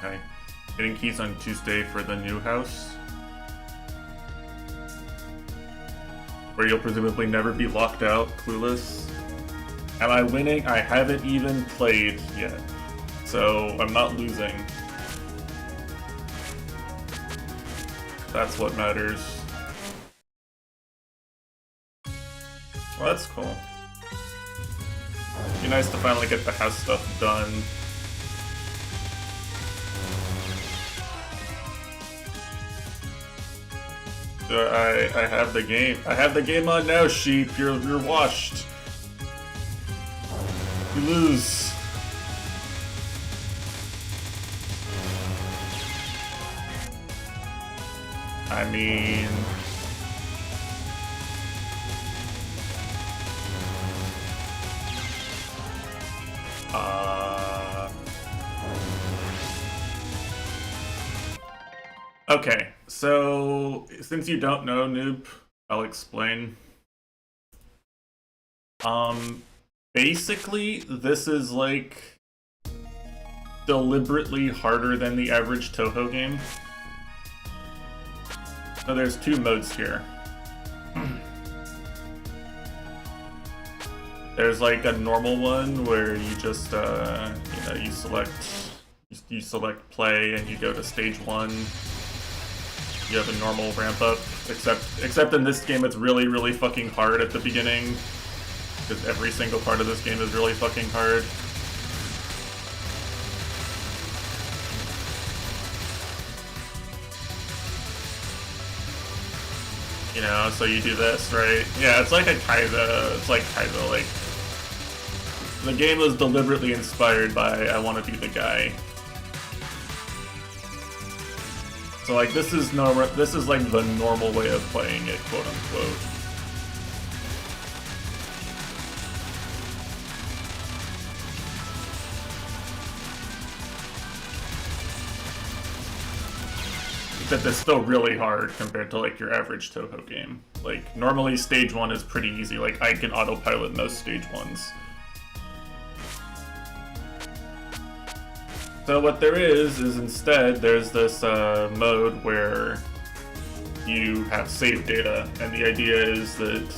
Hi. Getting keys on Tuesday for the new house. Where you'll presumably never be locked out, clueless. Am I winning? I haven't even played yet. So I'm not losing. That's what matters. Well, that's cool. Be nice to finally get the house stuff done. I have the game. I have the game on now, sheep. You're washed. You lose. I mean... Okay, so since you don't know, noob, I'll explain. Basically, this is like deliberately harder than the average Toho game. So there's two modes here. There's like a normal one where you just you select play and you go to stage 1. You have a normal ramp up, except in this game it's really fucking hard at the beginning, because every single part of this game is really fucking hard. You know, so you do this, right? Yeah, it's like a Kaiza, like, the game was deliberately inspired by I Want to Be the Guy. So like this is like the normal way of playing it, quote unquote. Except it's still really hard compared to like your average Toho game. Like normally stage 1 is pretty easy, like I can autopilot most stage 1s. So what there is instead, there's this mode where you have save data, and the idea is that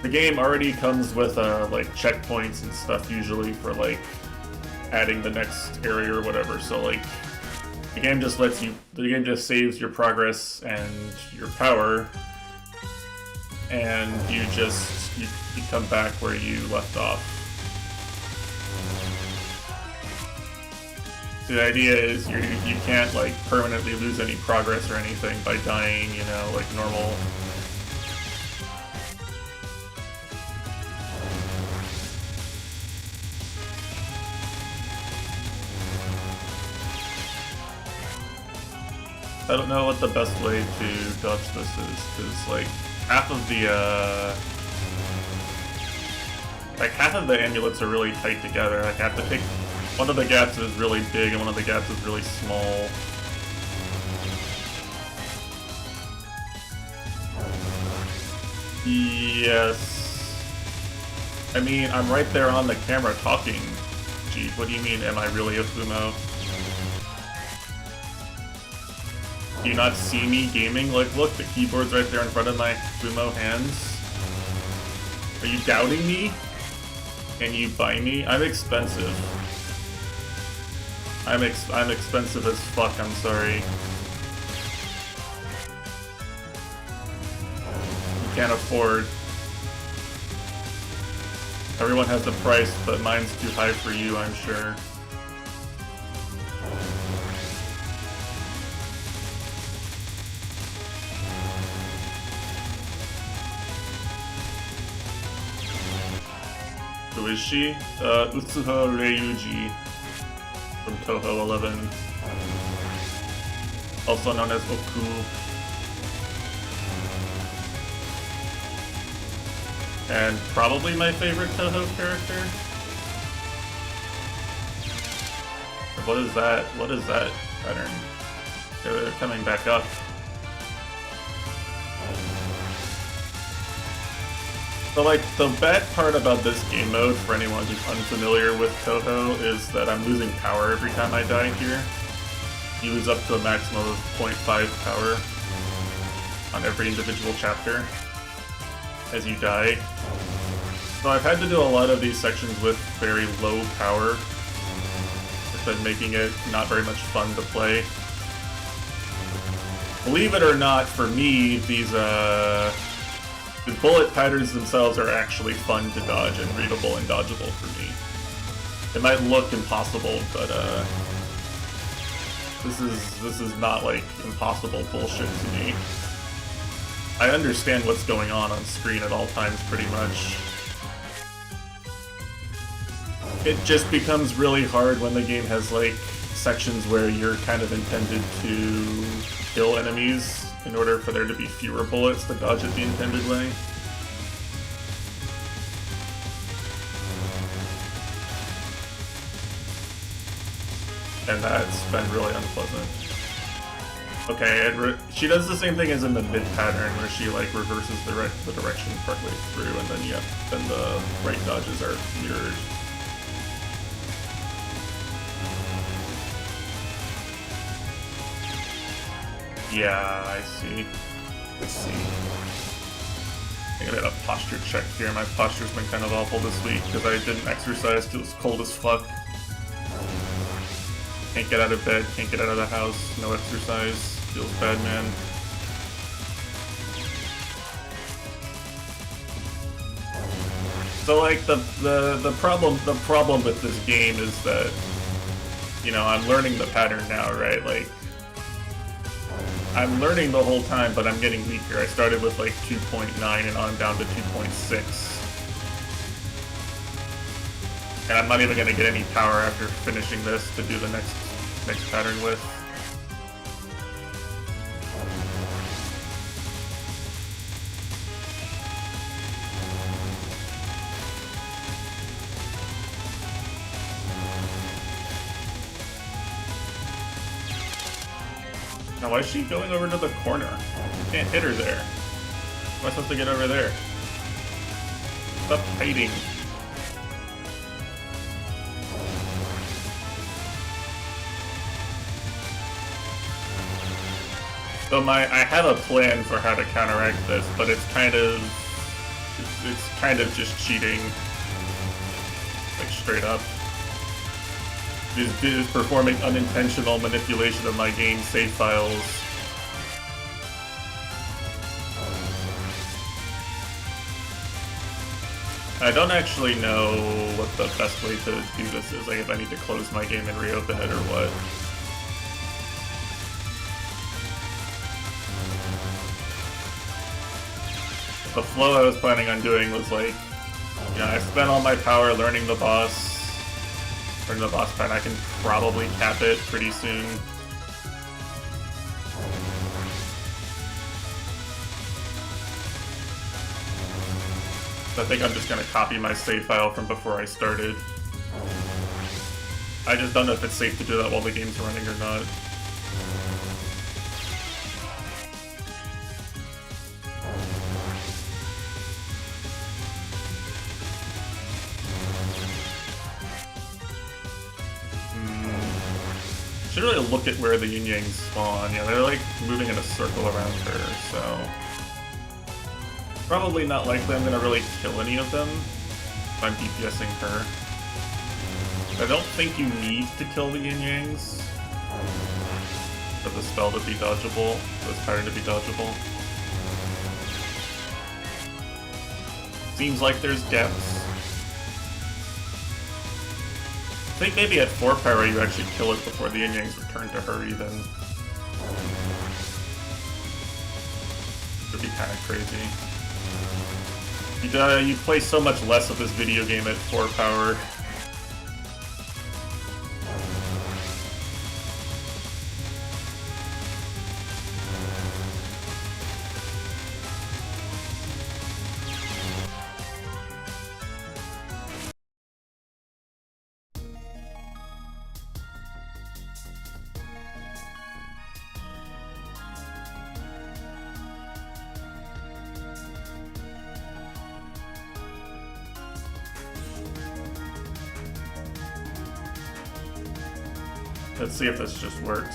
the game already comes with like checkpoints and stuff usually for like adding the next area or whatever. So like the game just saves your progress and your power, and you come back where you left off. The idea is you can't like permanently lose any progress or anything by dying, you know, like normal. I don't know what the best way to dodge this is, because like half of the Like, half of the amulets are really tight together. Like, I have to pick... One of the gaps is really big and one of the gaps is really small. Yes. I mean, I'm right there on the camera talking. Geez, what do you mean, am I really a Fumo? Do you not see me gaming? Like, look, the keyboard's right there in front of my Fumo hands. Are you doubting me? Can you buy me? I'm expensive. I'm expensive as fuck, I'm sorry. You can't afford. Everyone has the price, but mine's too high for you, I'm sure. Who is she? Utsuho Ryuji from Toho 11, also known as Oku. And probably my favorite Toho character. What is that? What is that pattern? They're coming back up. So, like, the bad part about this game mode, for anyone who's unfamiliar with Toho, is that I'm losing power every time I die here. You lose up to a maximum of 0.5 power on every individual chapter as you die. So I've had to do a lot of these sections with very low power, which been making it not very much fun to play. Believe it or not, for me, the bullet patterns themselves are actually fun to dodge and readable and dodgeable for me. It might look impossible, but this is not like impossible bullshit to me. I understand what's going on screen at all times pretty much. It just becomes really hard when the game has like sections where you're kind of intended to kill enemies in order for there to be fewer bullets to dodge it the intended way. And that's been really unpleasant. Okay, she does the same thing as in the mid pattern, where she like reverses the direction partway through, and then then the right dodges are mirrored. Yeah, I see. Let's see. I gotta get a posture check here. My posture's been kind of awful this week because I didn't exercise till it was cold as fuck. Can't get out of bed, can't get out of the house, no exercise. Feels bad, man. So like the problem with this game is that, you know, I'm learning the pattern now, right? Like, I'm learning the whole time, but I'm getting weaker. I started with like 2.9 and I'm down to 2.6. And I'm not even gonna get any power after finishing this to do the next pattern with. Now, why is she going over to the corner? You can't hit her there. How am I supposed to get over there? Stop hiding. So I have a plan for how to counteract this, but it's kind of just cheating, like straight up. It is performing unintentional manipulation of my game save files. I don't actually know what the best way to do this is, like if I need to close my game and reopen it or what. The flow I was planning on doing was like, you know, I spent all my power learning the boss pattern. I can probably cap it pretty soon. I think I'm just gonna copy my save file from before I started. I just don't know if it's safe to do that while the game's running or not. Should really look at where the yin yang spawn. Yeah, they're like moving in a circle around her, so probably not likely I'm gonna really kill any of them if I'm DPSing her. I don't think you need to kill the yin yangs for the spell to be dodgeable, for this pattern to be dodgeable. Seems like there's gaps. I think maybe at 4 power you actually kill it before the yin yangs return to her even. Would be kind of crazy. You play so much less of this video game at 4 power. Let's see if this just works.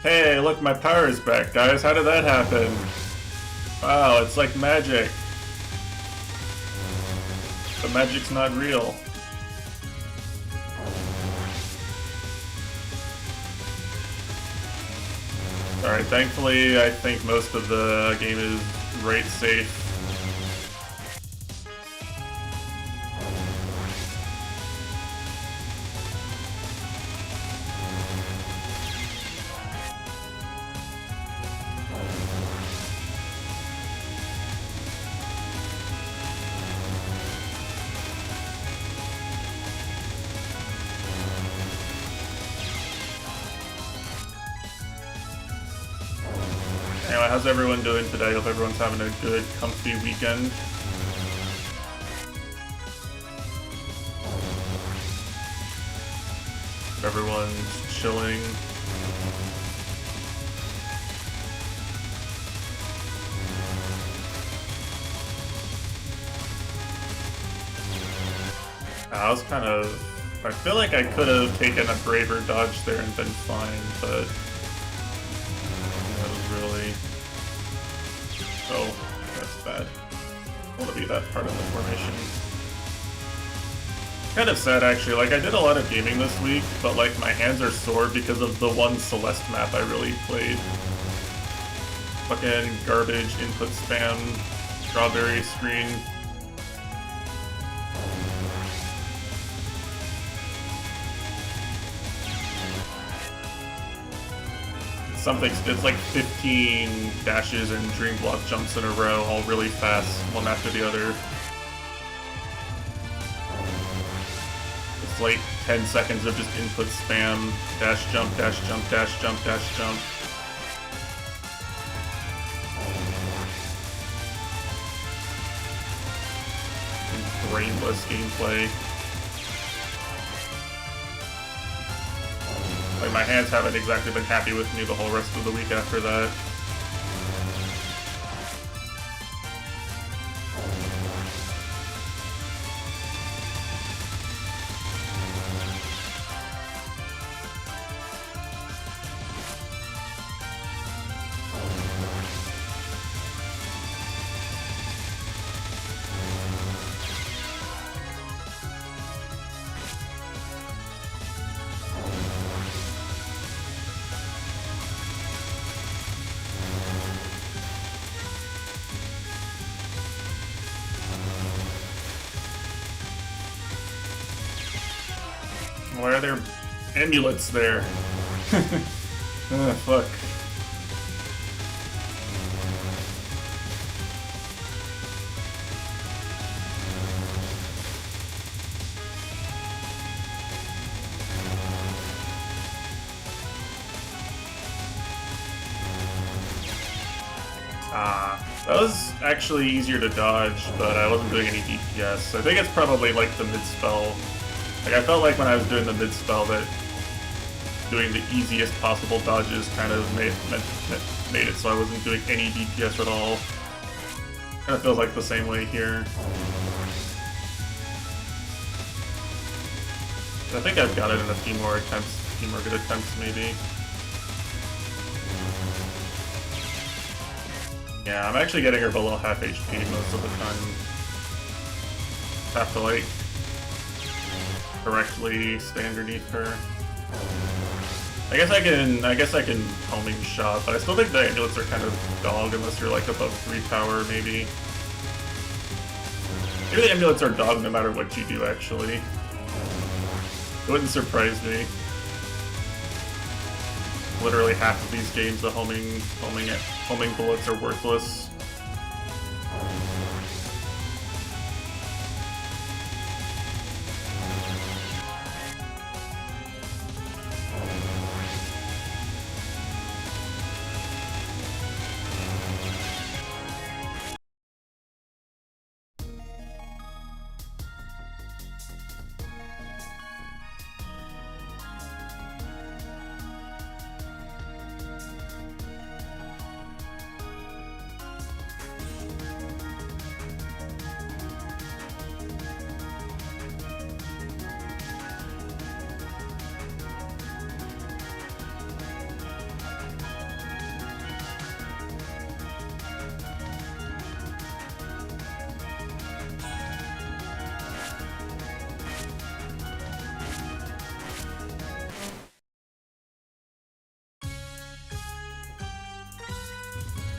Hey, look, my power is back, guys. How did that happen? Wow, it's like magic. The magic's not real. Alright, thankfully, I think most of the game is rate safe. Anyway, how's everyone doing today? Hope everyone's having a good, comfy weekend. Everyone's chilling. I was kind of... I feel like I could have taken a braver dodge there and been fine, but... really... Oh, that's bad. I want to be that part of the formation. Kind of sad, actually. Like, I did a lot of gaming this week, but, like, my hands are sore because of the one Celeste map I really played. Fucking garbage, input spam, strawberry screen. It's like 15 dashes and dream block jumps in a row, all really fast, one after the other. It's like 10 seconds of just input spam, dash jump, dash jump, dash jump, dash jump. And brainless gameplay. Like, my hands haven't exactly been happy with me the whole rest of the week after that. Why are there amulets there? Oh, fuck. That was actually easier to dodge, but I wasn't doing any DPS. I think it's probably like the mid-spell. Like, I felt like when I was doing the mid-spell that doing the easiest possible dodges kind of made it so I wasn't doing any DPS at all. Kind of feels like the same way here. I think I've got it in a few more attempts, a few more good attempts maybe. Yeah, I'm actually getting her below half HP most of the time. Have to like correctly stay underneath her. I guess I can homing shot, but I still think the amulets are kind of dog unless you're like above 3 power maybe. Maybe the amulets are dog no matter what you do actually. It wouldn't surprise me. Literally half of these games the homing bullets are worthless.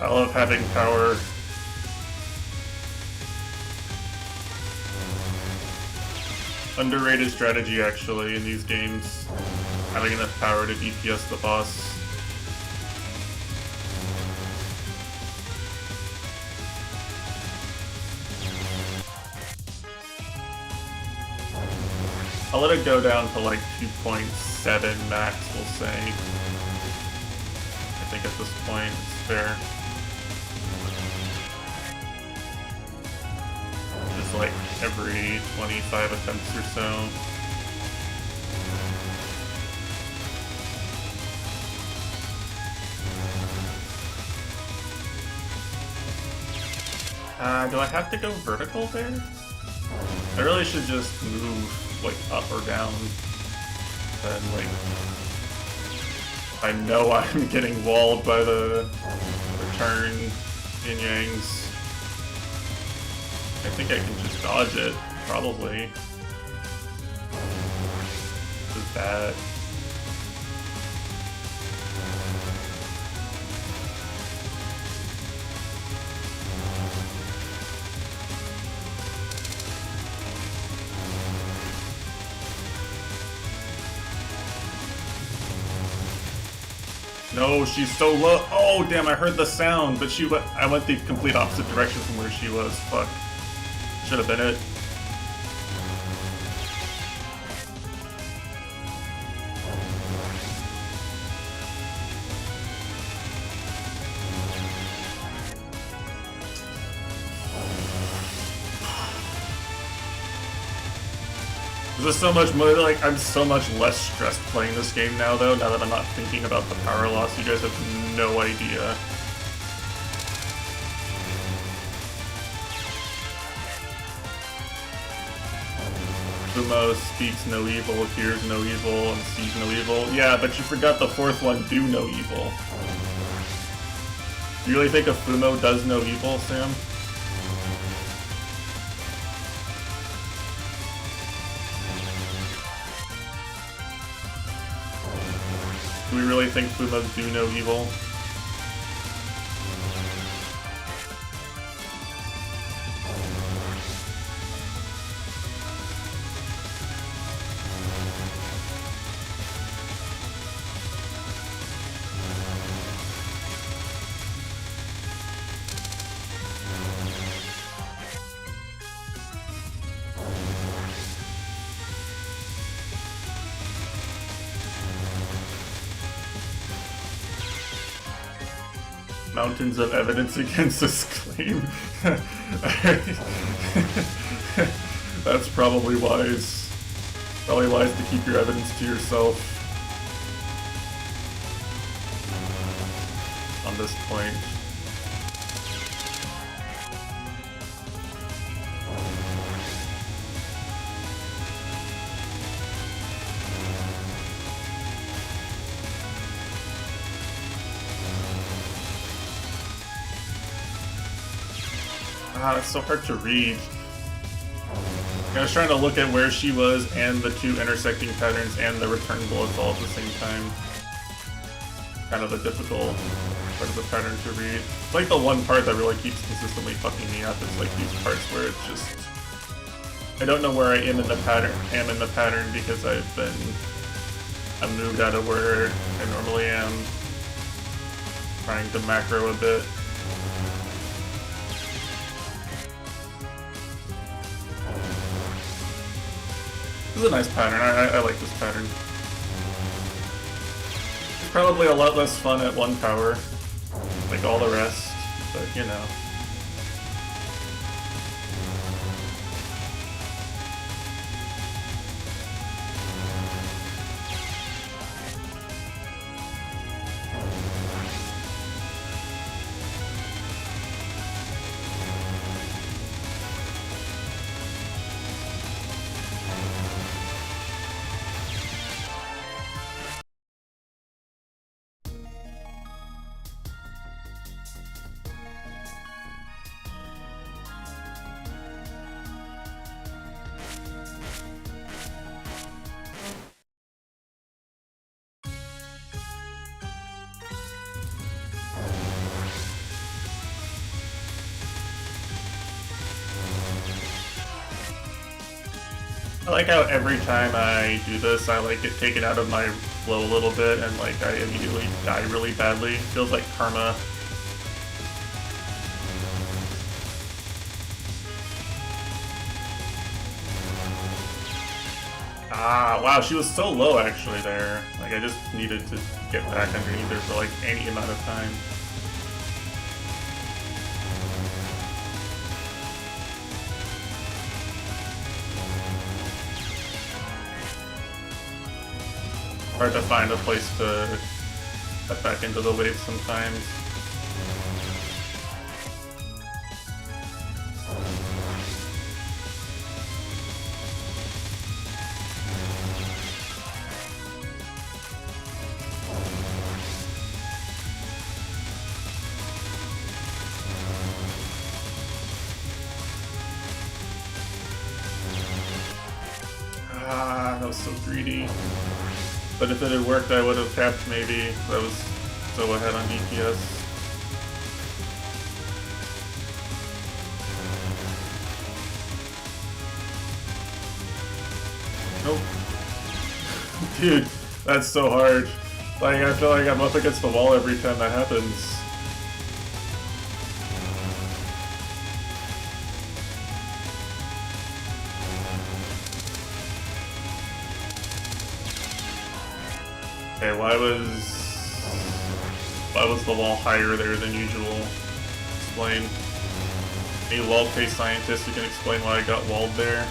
I love having power. Underrated strategy actually in these games. Having enough power to DPS the boss. I'll let it go down to like 2.7 max, we'll say. I think at this point it's fair. Just like every 25 attempts or so. Do I have to go vertical there? I really should just move like up or down. And like I know I'm getting walled by the return yin-yangs. I think I can just dodge it, probably. This is bad. No, she's so low. Oh, damn, I heard the sound, but I went the complete opposite direction from where she was. Fuck. Should have been it. This is so much more, like, I'm so much less stressed playing this game now, though, now that I'm not thinking about the power loss. You guys have no idea. Fumo speaks no evil, hears no evil, and sees no evil. Yeah, but you forgot the fourth one, do no evil. You really think a Fumo does no evil, Sam? Do we really think Fumos do no evil? mountains of evidence against this claim. That's probably wise. Probably wise to keep your evidence to yourself on this point. Ah, it's so hard to read. I was trying to look at where she was and the two intersecting patterns and the return bullets all at the same time. Kind of a difficult part of the pattern to read. It's like the one part that really keeps consistently fucking me up. It's like these parts where it's just... I don't know where I am in the pattern because I'm moved out of where I normally am. Trying to macro a bit. This is a nice pattern. I like this pattern. It's probably a lot less fun at 1 power, like all the rest, but you know. I like how every time I do this, I like get taken out of my flow a little bit, and like I immediately die really badly. Feels like karma. Ah, wow, she was so low actually there. Like I just needed to get back underneath her for like any amount of time. Hard to find a place to cut back into the wave sometimes. Ah, that was so greedy. But if it had worked, I would have tapped maybe. I was so ahead on DPS. Nope. Dude, that's so hard. Like, I feel like I'm up against the wall every time that happens. Okay, why was the wall higher there than usual? Explain. Any wall-based scientist who can explain why I got walled there?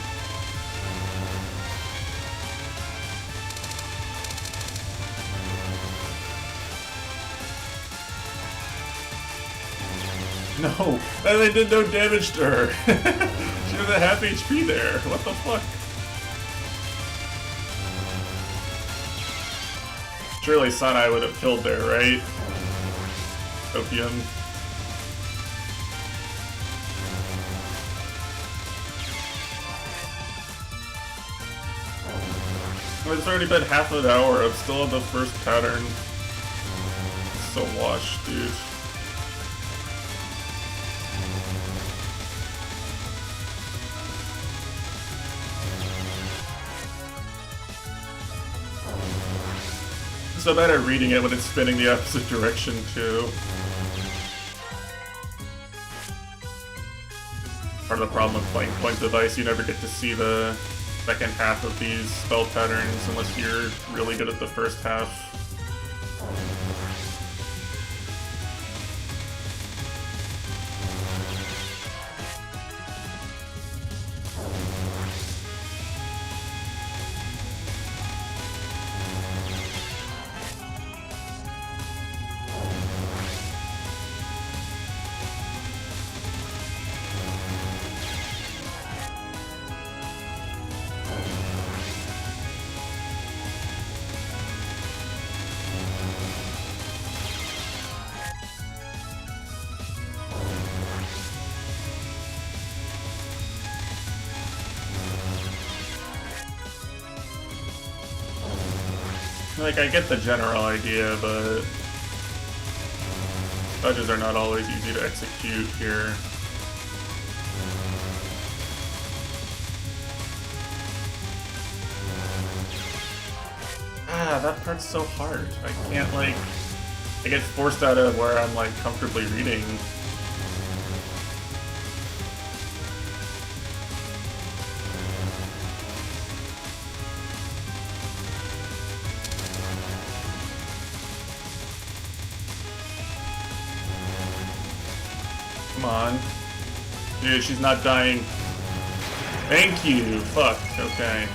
No, they did no damage to her. She was at half HP there. What the fuck? Surely Sanai would have killed there, right? Opium. It's already been half an hour. I'm still on the first pattern. So washed, dude. So bad at reading it when it's spinning the opposite direction, too. Part of the problem with playing point device, you never get to see the second half of these spell patterns unless you're really good at the first half. Like, I get the general idea, but dodges are not always easy to execute here. Ah, that part's so hard. I can't, like... I get forced out of where I'm, like, comfortably reading. Come on. Dude, she's not dying. Thank you! Fuck, okay.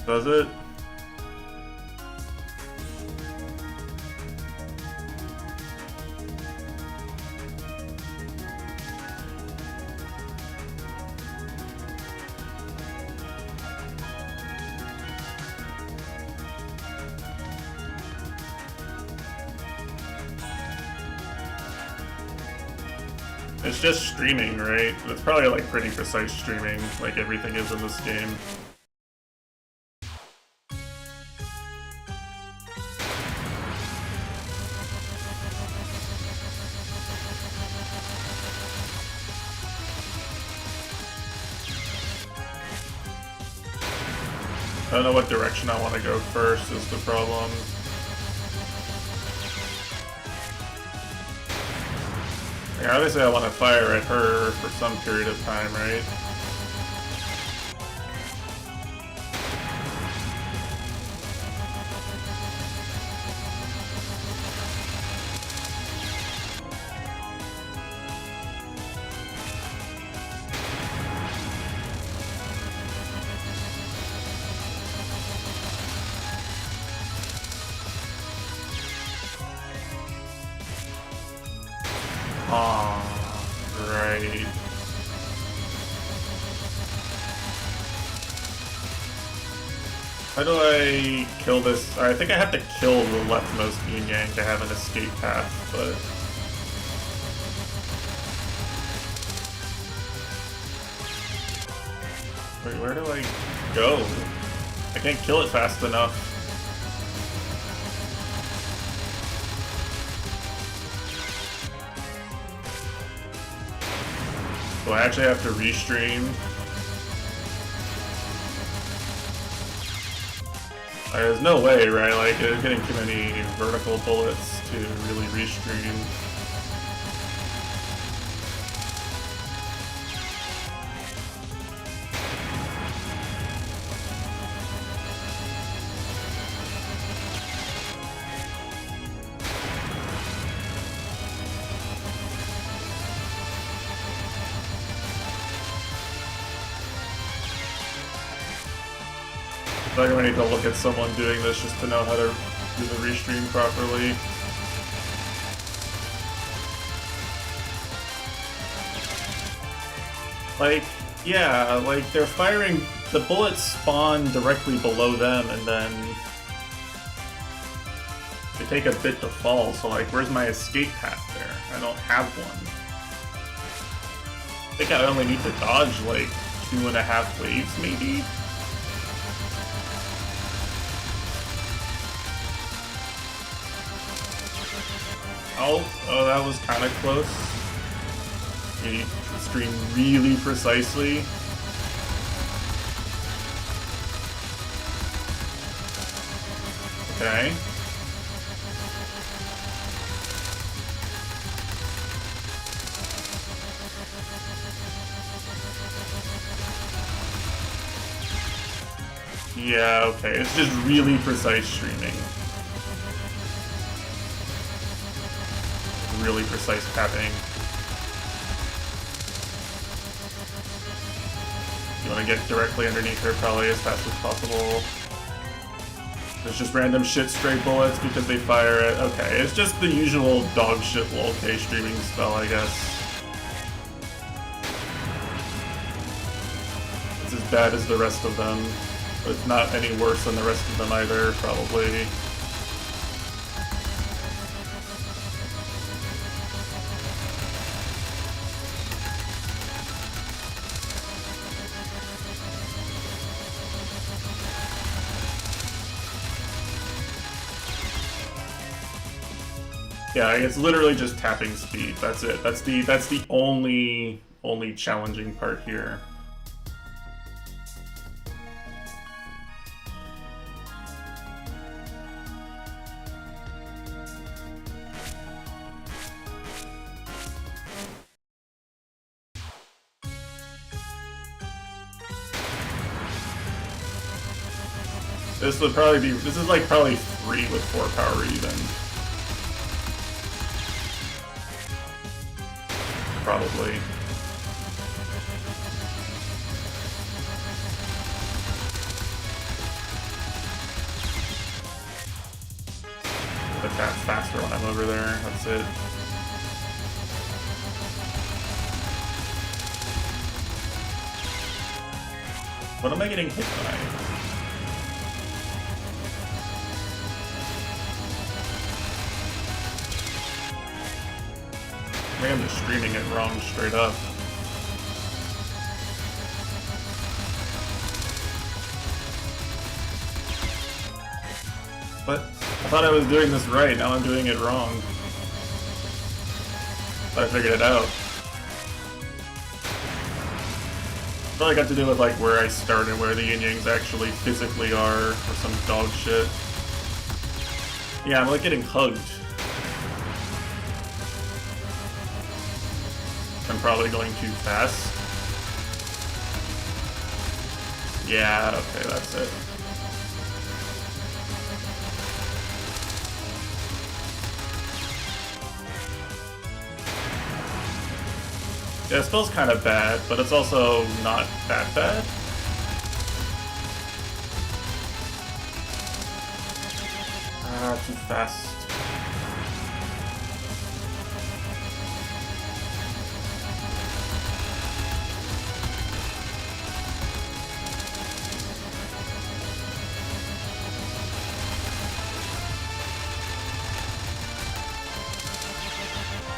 Does it? It's just streaming, right? It's probably like pretty precise streaming, like everything is in this game. I don't know what direction I want to go first is the problem. Like, obviously I want to fire at her for some period of time, right? Right. How do I kill this? I think I have to kill the leftmost yin yang to have an escape path, but... Wait, where do I go? I can't kill it fast enough. Do I actually have to restream? There's no way, right? Like, it's getting too many vertical bullets to really restream. I feel like I need to look at someone doing this just to know how to do the restream properly. Like, yeah, like they're firing, the bullets spawn directly below them and then they take a bit to fall, so like where's my escape path there? I don't have one. I think I only need to dodge like 2.5 waves maybe? Oh, that was kind of close. You need to stream really precisely. Okay. Yeah, okay. It's just really precise streaming. Really precise tapping. You want to get directly underneath her probably as fast as possible. There's just random shit stray bullets because they fire it. Okay, it's just the usual dog shit lol-K streaming spell, I guess. It's as bad as the rest of them, but it's not any worse than the rest of them either, probably. Yeah, it's literally just tapping speed. That's it. That's the only challenging part here. This would probably be. This is like probably 3 with 4 power even. Probably. Attack faster when I'm over there. That's it. What am I getting hit by? Maybe I'm just streaming it wrong straight up. But I thought I was doing this right, now I'm doing it wrong. Thought I figured it out. Probably got to do with like where I started, where the yin-yangs actually physically are, or some dog shit. Yeah, I'm like getting hugged. I'm probably going too fast. Yeah, okay, that's it. Yeah, it smells kind of bad, but it's also not that bad. Ah, too fast.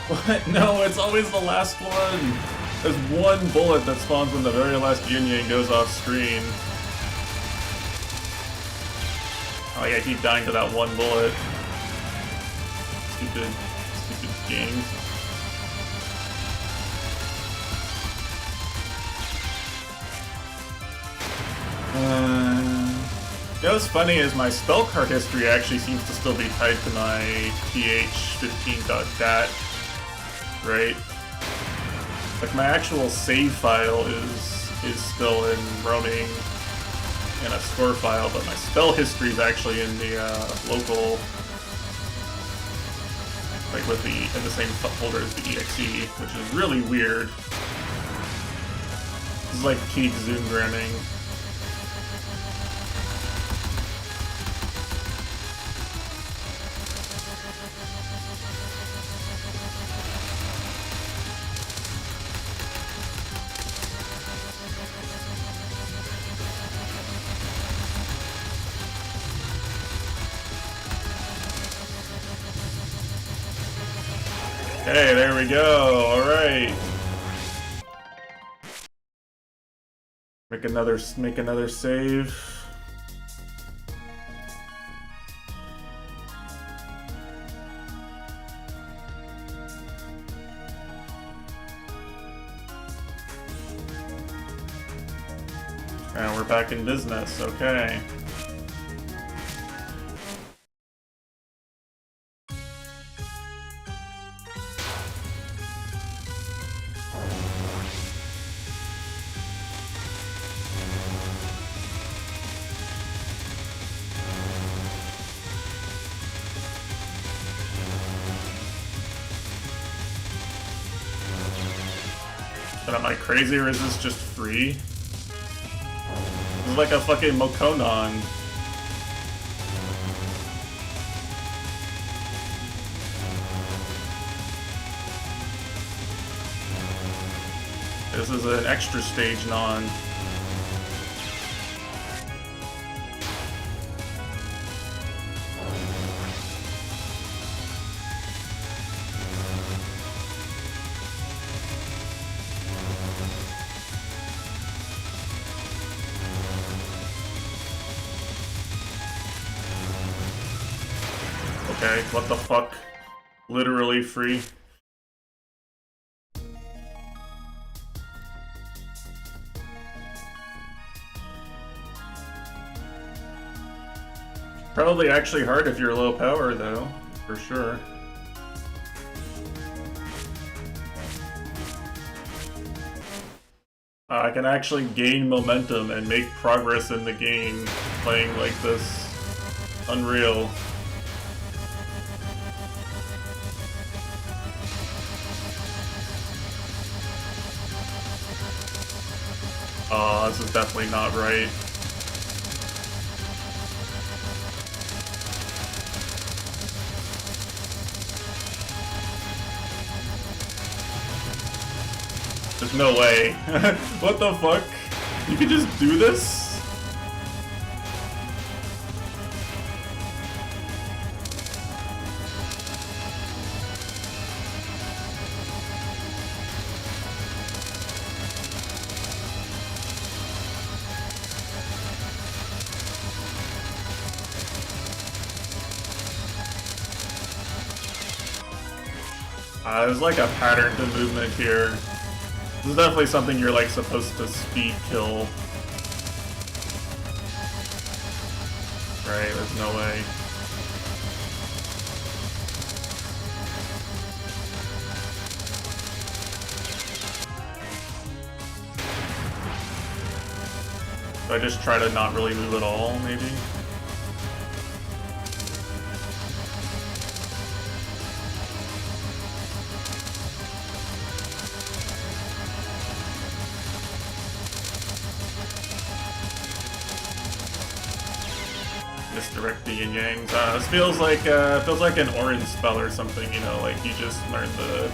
What? No, it's always the last one. There's one bullet that spawns when the very last yin-yang goes off screen. Oh yeah, I keep dying to that one bullet. Stupid game. You know what's funny is my spell card history actually seems to still be tied to my th15.dat. Right? Like my actual save file is still in roaming in a store file, but my spell history is actually in the local, like with in the same folder as the exe, which is really weird. This is like peak zoom gramming. Hey, there we go. All right. Make another save. And we're back in business. Okay. But am I crazy or is this just free? This is like a fucking Mokonon. This is an extra stage non. Okay, what the fuck? Literally free. Probably actually hard if you're low power though, for sure. I can actually gain momentum and make progress in the game playing like this. Unreal. Oh, this is definitely not right. There's no way. What the fuck? You can just do this? There's like a pattern to movement here. This is definitely something you're like supposed to speed kill. Right, there's no way. So I just try to not really move at all, maybe? Misdirect the yin yangs. This feels like an orange spell or something, you know, like you just learn the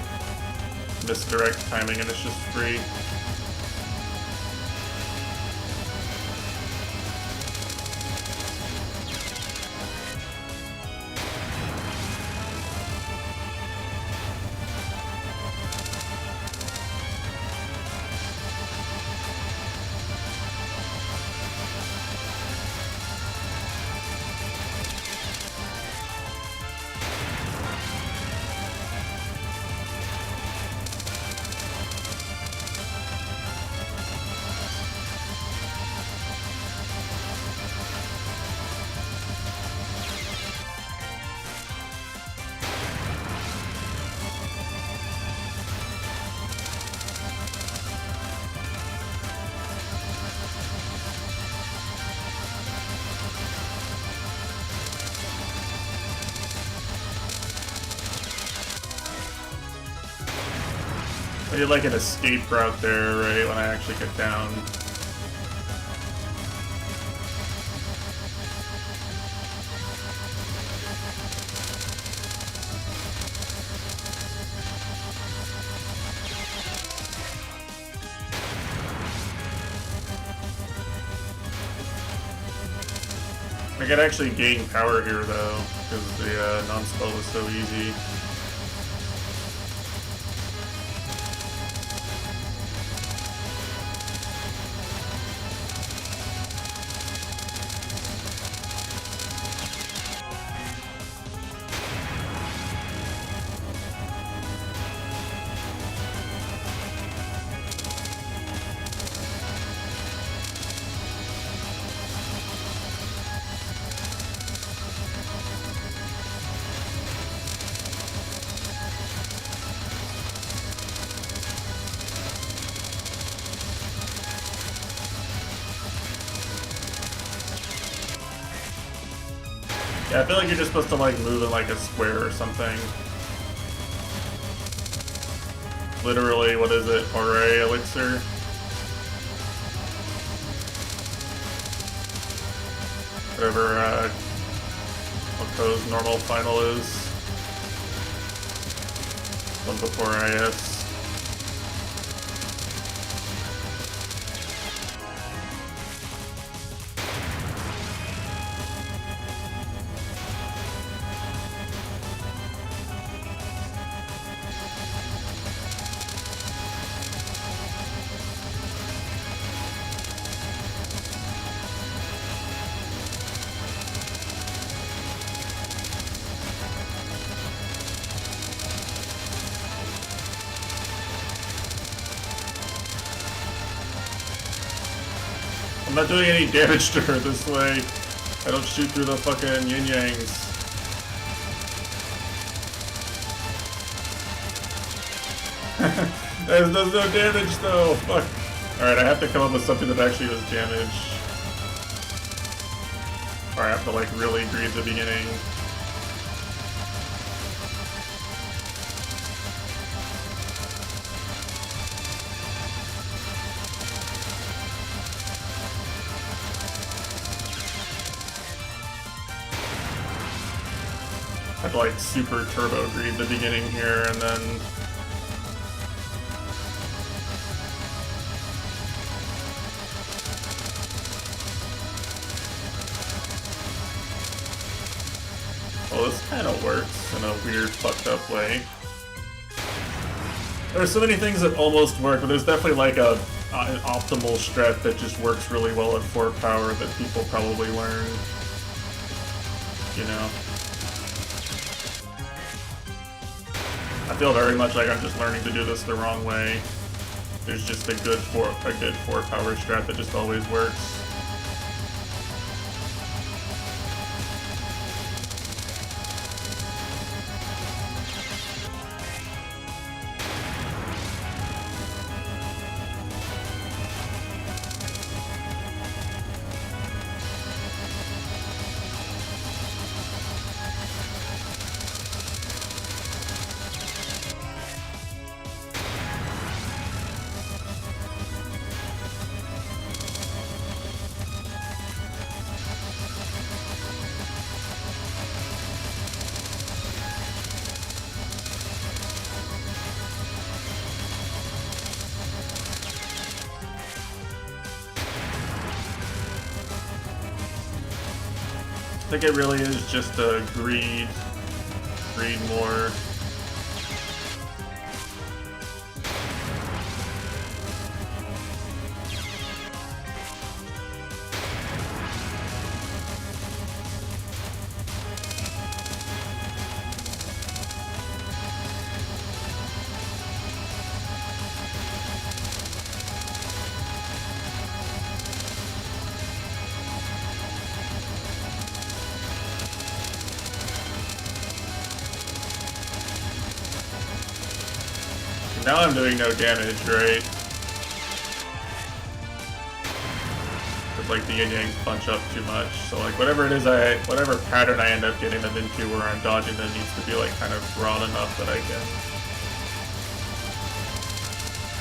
misdirect timing and it's just free. I did like an escape route there, right, when I actually get down. I could actually gain power here though, because the non-spell was so easy. Yeah, I feel like you're just supposed to like move in like a square or something. Literally, what is it? Array elixir? Whatever Oko's normal final is. One before IS. I'm not doing any damage to her this way. I don't shoot through the fucking yin-yangs. That does no damage though, fuck. Alright, I have to come up with something that actually does damage. Or I have to like really greed the beginning. I have to like super turbo greed the beginning here and then well, this kind of works in a weird, fucked up way. There's so many things that almost work, but there's definitely like an optimal strat that just works really well at 4 power that people probably learn. You know? I feel very much like I'm just learning to do this the wrong way. There's just a good 4 power strat that just always works. I think it really is just a greed more. Now I'm doing no damage, right? Because like the yin-yangs bunch up too much. So like whatever it is whatever pattern I end up getting them into where I'm dodging them needs to be like kind of broad enough that I can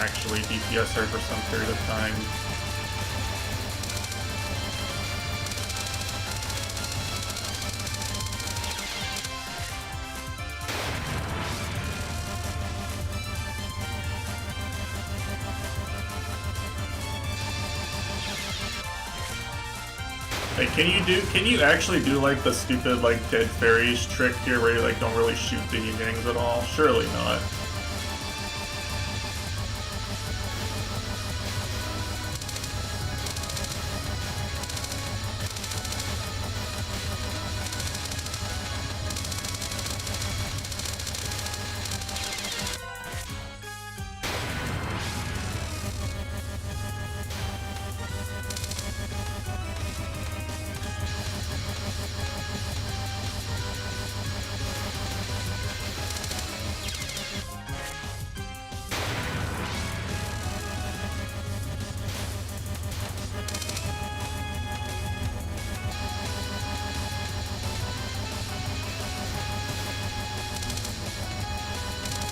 actually DPS her for some period of time. Like, can you actually do like the stupid like dead fairies trick here where you like don't really shoot the yin-yangs at all? Surely not.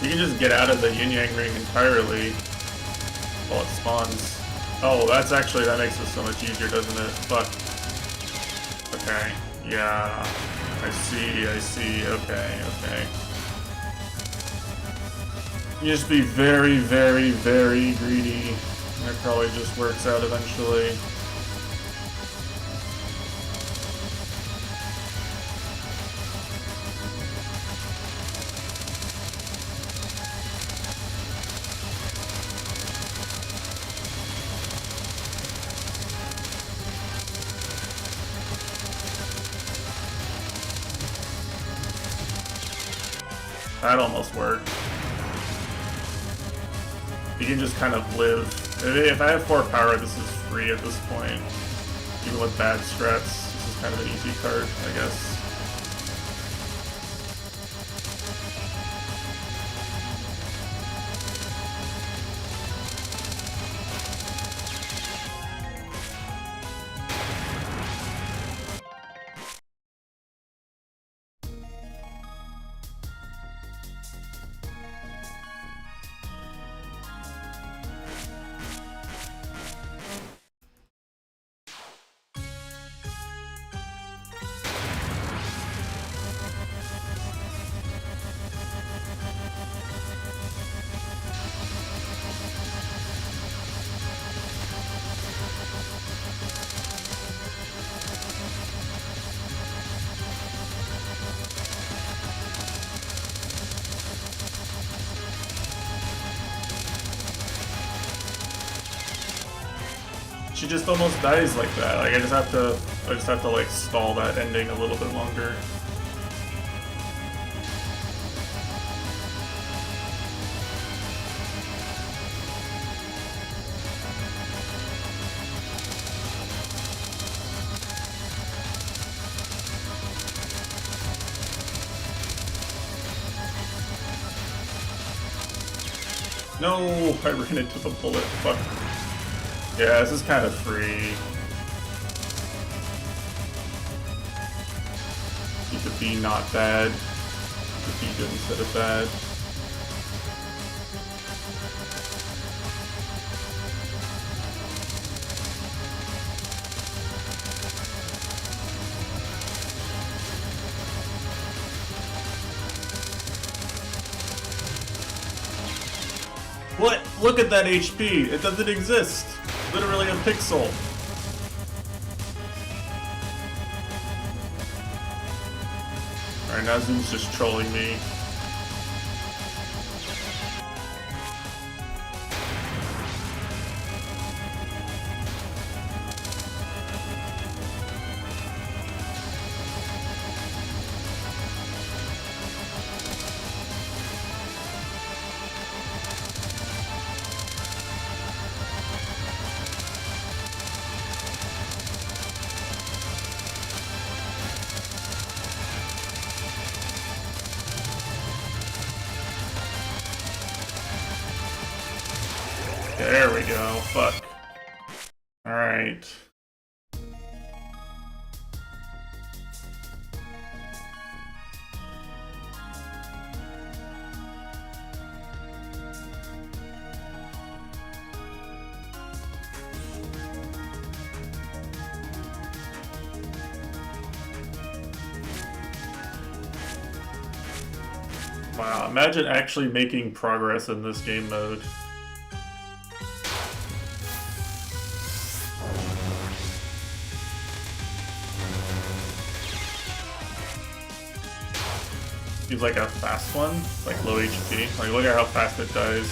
You can just get out of the yin-yang ring entirely while it spawns. Oh, that makes it so much easier, doesn't it? Fuck. Okay. Yeah. I see. Okay. You just be very, very, very greedy. And it probably just works out eventually. That almost worked. You can just kind of live. If I have 4 power, this is free at this point. Even with bad strats, this is kind of an easy card, I guess. She just almost dies like that. Like I just have to like stall that ending a little bit longer. No, I ran into the bullet. Fuck. Yeah, this is kind of free. Keep the B not bad. The B good instead of bad. What? Look at that HP! It doesn't exist! Literally a pixel. Alright, now Zoom's just trolling me. There we go. Fuck. Alright. Wow, imagine actually making progress in this game mode. Seems like a fast one, like low HP. Like, look at how fast it dies.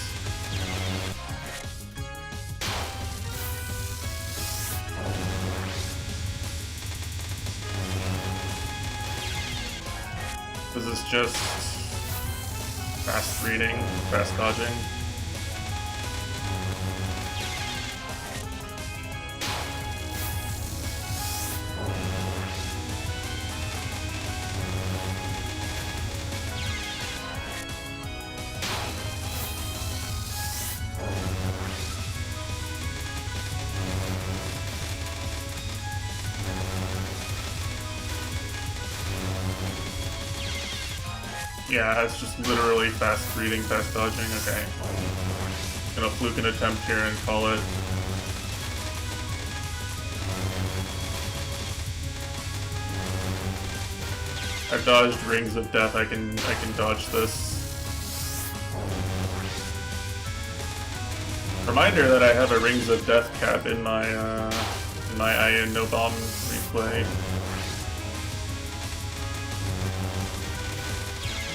This is just fast reading, fast dodging. Yeah, it's just literally fast reading, fast dodging. Okay. Gonna fluke an attempt here and call it. I've dodged Rings of Death. I can dodge this. Reminder that I have a Rings of Death cap in my IN no bomb replay.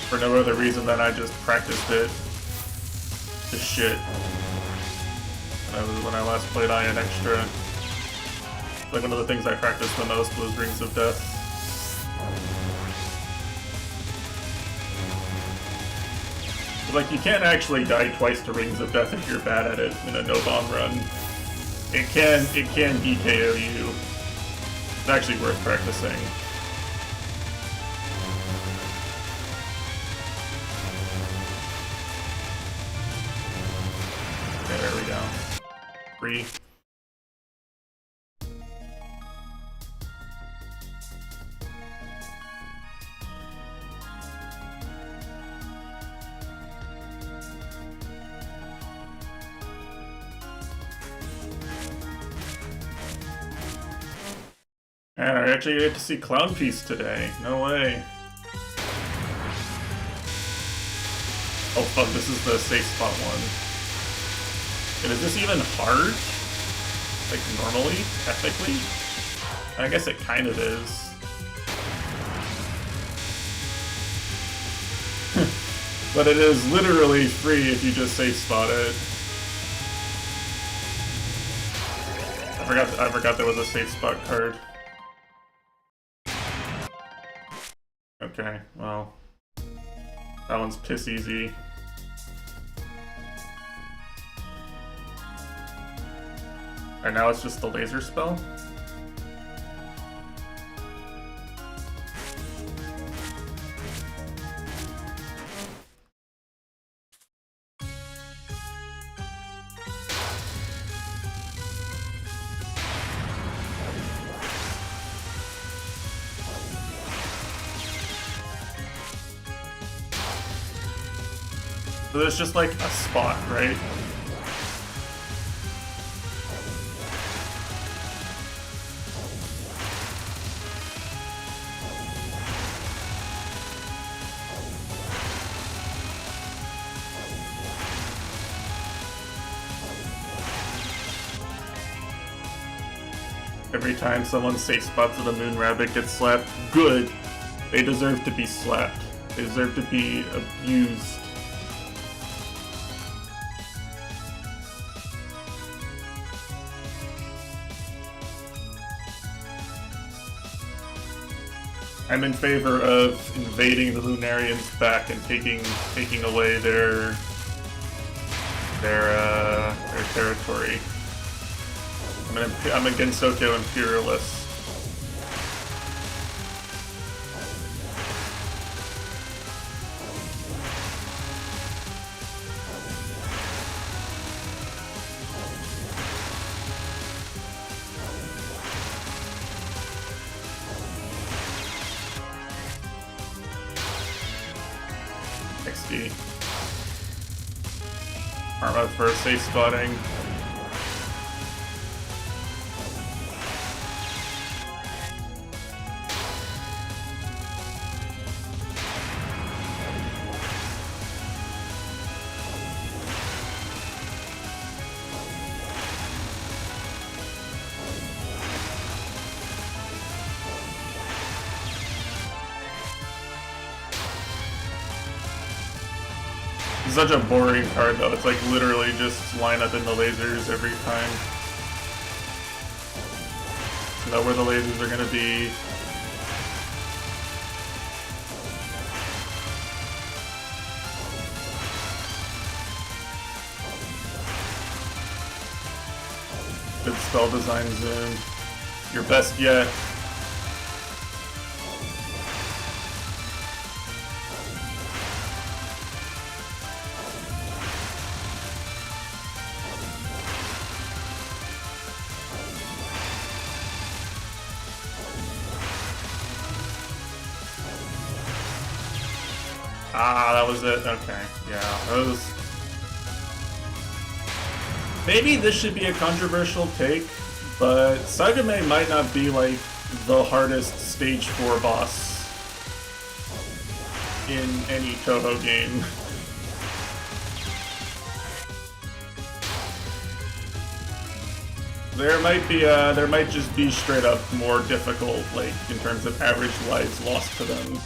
For no other reason than I just practiced it to shit when I last played IN Extra. Like, one of the things I practiced the most was Rings of Death. But, like, you can't actually die twice to Rings of Death if you're bad at it in a no-bomb run. It can DKO you It's actually worth practicing. Okay, there we go. 3. And I actually get to see Clown Piece today. No way. Oh fuck, this is the safe spot one. And is this even hard? Like normally? Epically? I guess it kind of is. But it is literally free if you just safe spot it. I forgot there was a safe spot card. Okay, well, that one's piss easy. And now it's just the laser spell? So there's just like a spot, right? Every time someone safe spots with a moon rabbit gets slapped, good. They deserve to be slapped. They deserve to be abused. I'm in favor of invading the Lunarians back and taking away their territory. I'm a Gensoko imperialist. XD. Arma for safe spotting. It's such a boring card though, it's like literally just line up in the lasers every time. Know where the lasers are gonna be. Good spell design zoom. Your best yet. Ah, that was it. Okay, yeah, that was... Maybe this should be a controversial take, but Sagame might not be like the hardest stage 4 boss in any Toho game. There might just be straight up more difficult, like in terms of average lives lost to them.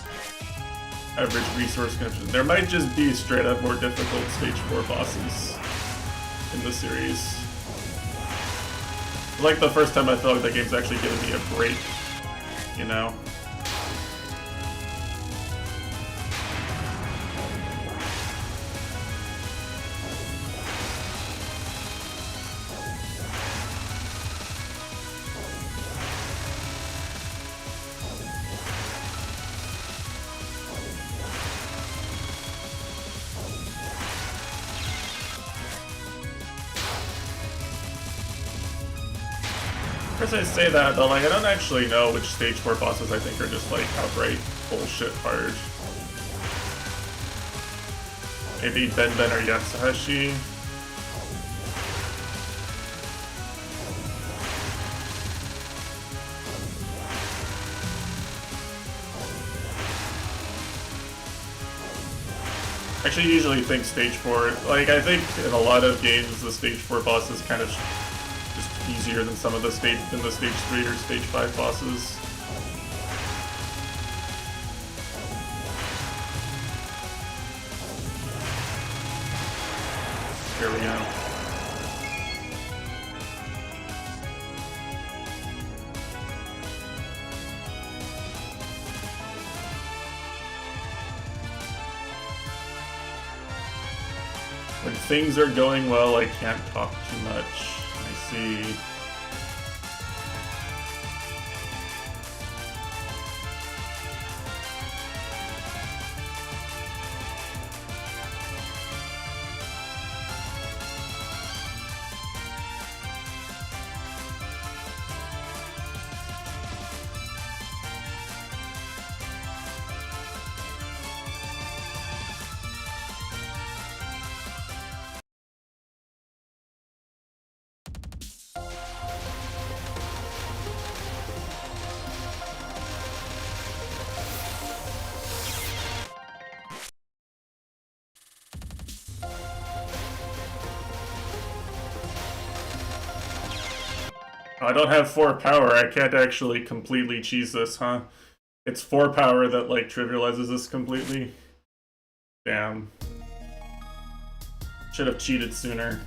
Average resource consumption. There might just be straight up more difficult stage 4 bosses in the series. Like the first time I felt like that game's actually giving me a break, you know? As I say that, though, like, I don't actually know which stage 4 bosses I think are just, like, outright bullshit hard. Maybe Ben or Yatsuhashi. Actually, usually think stage 4, like, I think in a lot of games the stage 4 boss is kind of just easier than some of the stage 3 or stage 5 bosses. Here we go. When things are going well, I can't talk too much. I see. I don't have 4 power, I can't actually completely cheese this, huh? It's 4 power that, like, trivializes this completely. Damn. Should have cheated sooner.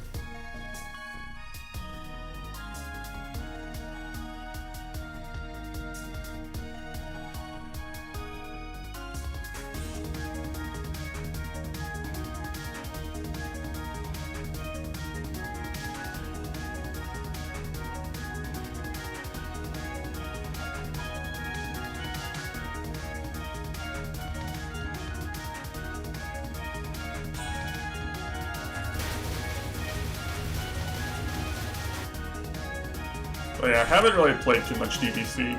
But yeah, I haven't really played too much DBC.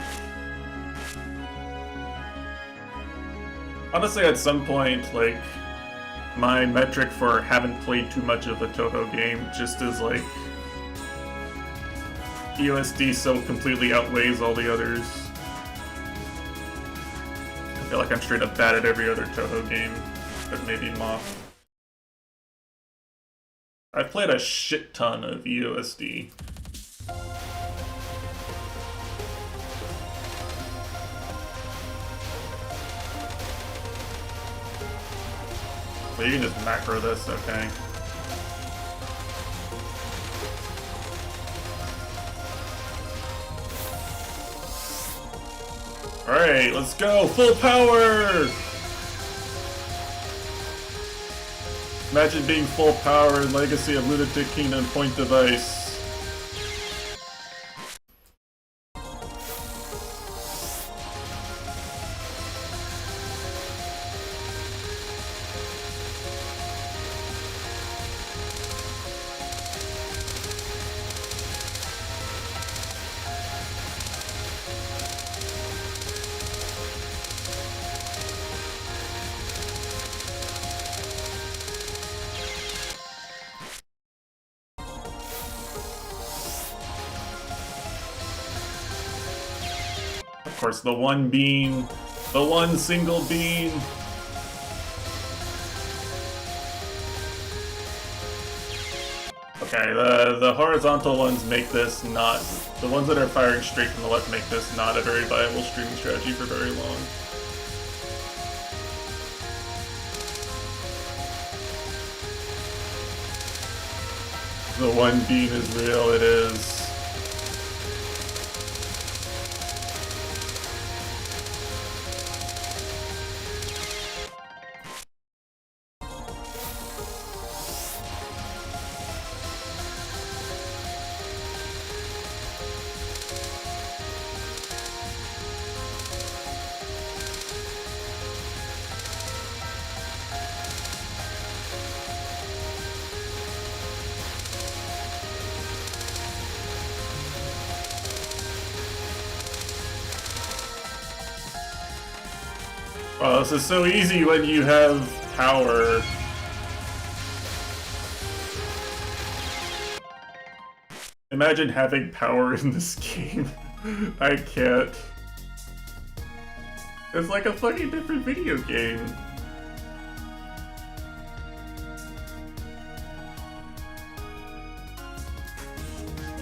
Honestly, at some point, like, my metric for haven't played too much of a Toho game just is like USD so completely outweighs all the others. I feel like I'm straight up bad at every other Toho game, but maybe Moth. I've played a shit ton of USD. Well, you can just macro this, okay. Alright, let's go! Full power! Imagine being full power in Legacy of Lunatic Kingdom Point Device. Of course, the one bean, the one single bean. Okay, the horizontal ones make this not, the ones that are firing straight from the left make this not a very viable streaming strategy for very long. The one bean is real, it is. Oh, this is so easy when you have power. Imagine having power in this game. I can't. It's like a fucking different video game.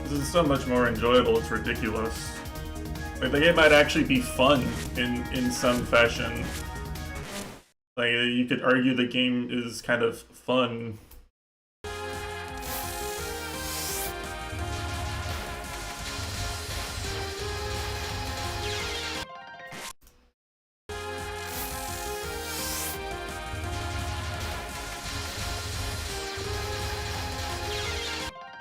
This is so much more enjoyable, it's ridiculous. Like, the game might actually be fun in some fashion. Like, you could argue the game is kind of fun.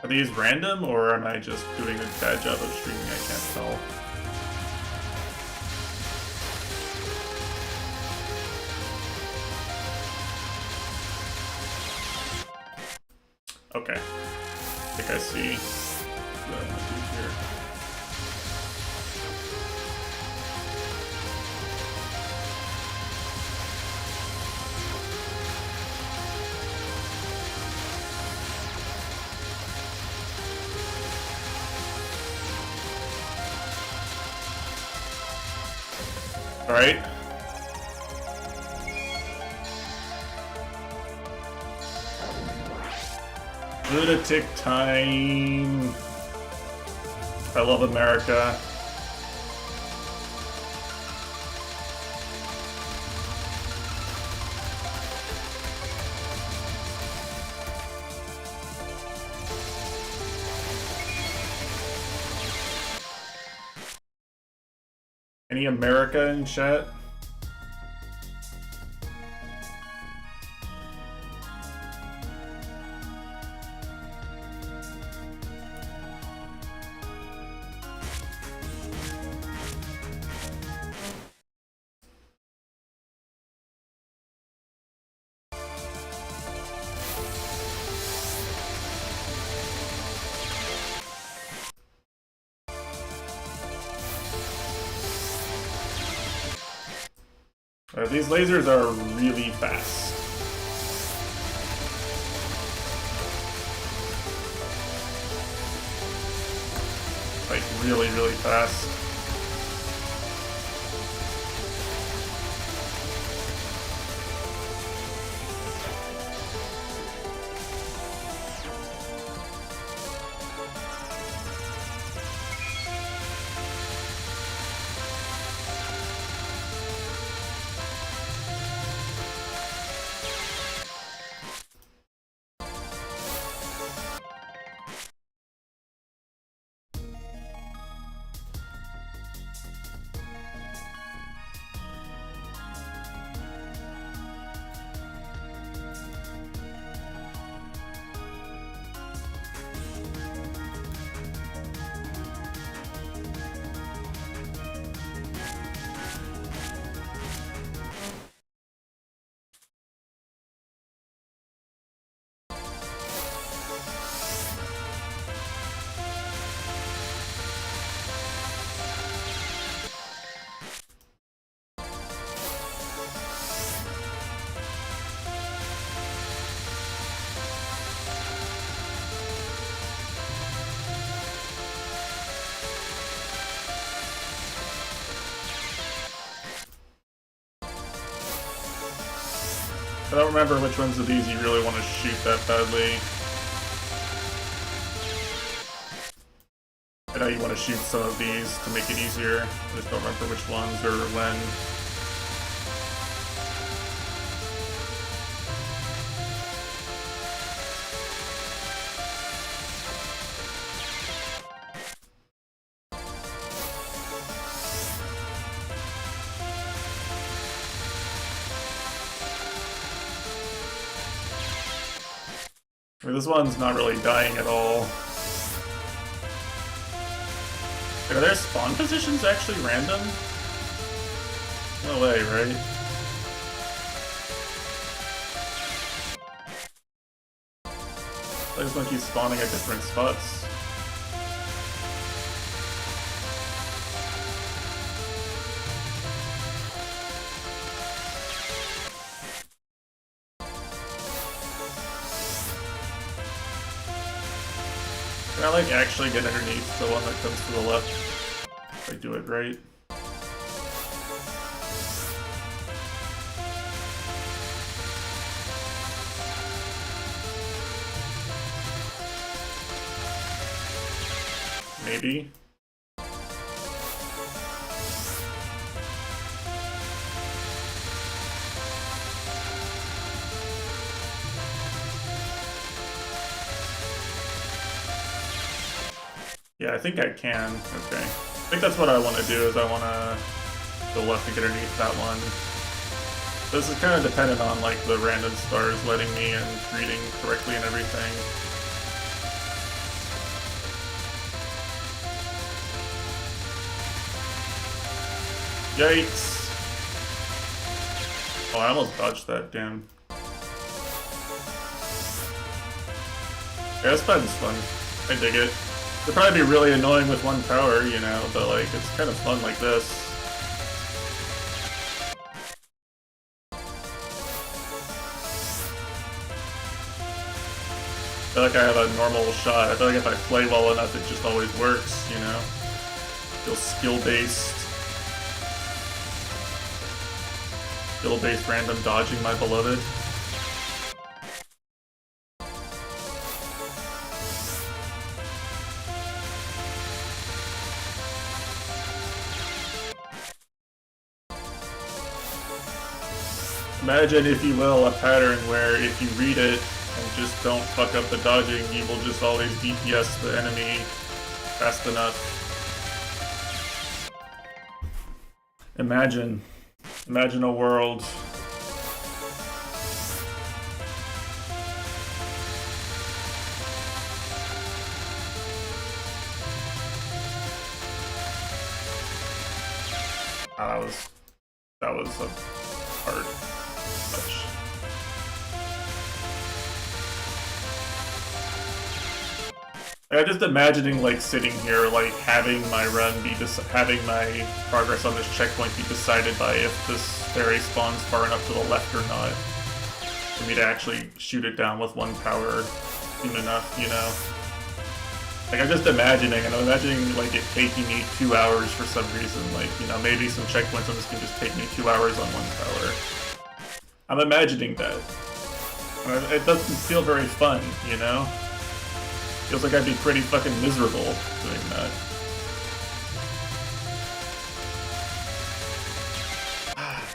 Are these random, or am I just doing a bad job of streaming? I can't tell. Okay. I think I see what I want to do here. Alright. Lunatic time. I love America. Any America in chat? These lasers are really fast. Like, really, really fast. I don't remember which ones of these you really want to shoot that badly. I know you want to shoot some of these to make it easier. I just don't remember which ones or when. I mean, this one's not really dying at all. Are their spawn positions actually random? No way, right? This one keeps spawning at different spots. Can I like actually get underneath the one that comes to the left? If I do it right. Maybe. Yeah, I think I can. Okay. I think that's what I want to do, is I want to go left to get underneath that one. This is kind of dependent on like the random stars letting me and reading correctly and everything. Yikes! Oh, I almost dodged that, damn. Yeah, this button's fun. I dig it. It'd probably be really annoying with one power, you know, but like, it's kind of fun like this. I feel like I have a normal shot. I feel like if I play well enough, it just always works, you know? Feels skill-based. Skill-based random dodging, my beloved. Imagine, if you will, a pattern where if you read it and just don't fuck up the dodging, you will just always DPS the enemy fast enough. Imagine a world. That was a hard touch. I'm just imagining like sitting here, like having my run be having my progress on this checkpoint be decided by if this fairy spawns far enough to the left or not, for me to actually shoot it down with one power soon enough, you know? Like, I'm just imagining, and I'm imagining like it taking me 2 hours for some reason. Like, you know, maybe some checkpoints on this can just take me 2 hours on one power. I'm imagining that. And it doesn't feel very fun, you know? Feels like I'd be pretty fucking miserable doing that.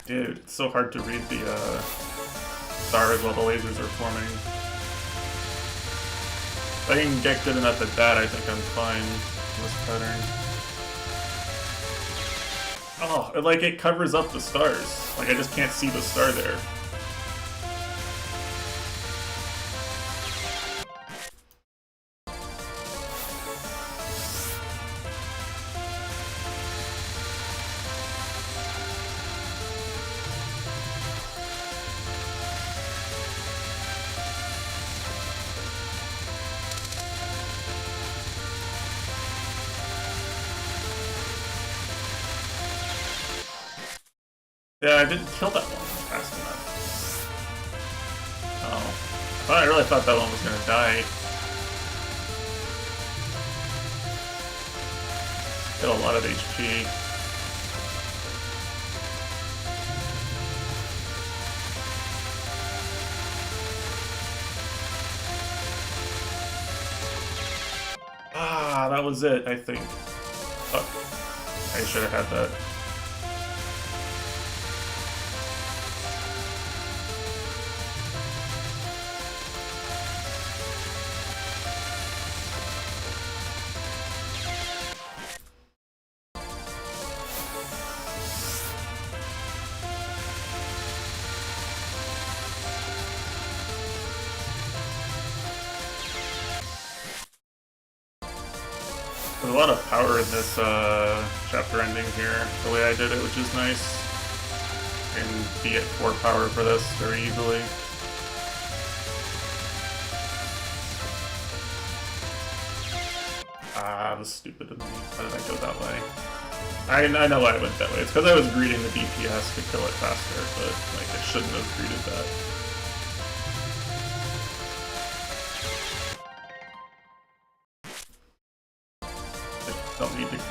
Dude, it's so hard to read the stars while the lasers are forming. If I can get good enough at that, I think I'm fine with this pattern. Oh, it covers up the stars. Like, I just can't see the star there. Yeah, I didn't kill that one fast enough. Oh. I really thought that one was gonna die. Got a lot of HP. Ah, that was it, I think. Fuck. I should have had that. There's a lot of power in this chapter ending here, the way I did it, which is nice. I can be at 4 power for this very easily. Ah, that was stupid of me. Why did I go that way? I know why I went that way. It's because I was greeting the DPS to kill it faster, but like I shouldn't have greeted that.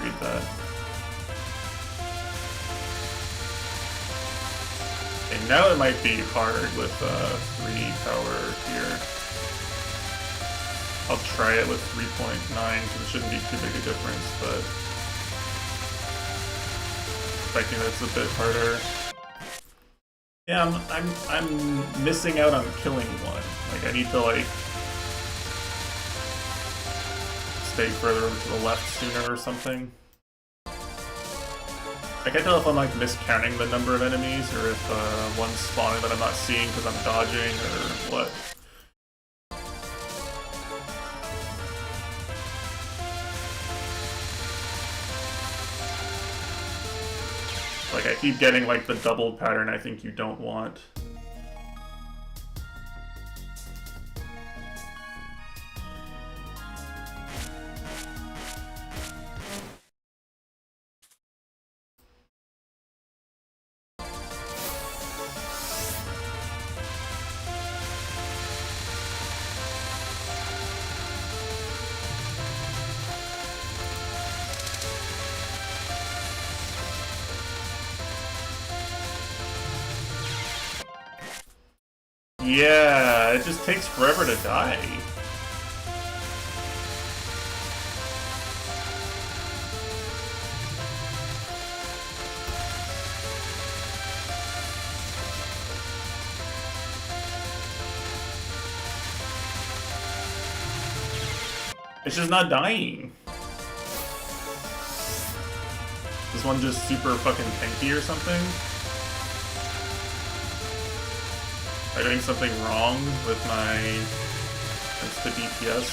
read that. Okay, now it might be hard with 3 power here. I'll try it with 3.9 because it shouldn't be too big a difference, but I think that's a bit harder. Yeah, I'm missing out on killing one. Like I need to like stay further to the left sooner or something. I can't tell if I'm like miscounting the number of enemies or if one's spawning that I'm not seeing because I'm dodging or what. Like I keep getting like the double pattern I think you don't want. Yeah, it just takes forever to die. It's just not dying. This one just super fucking tanky or something? Am I doing something wrong with my insta DPS?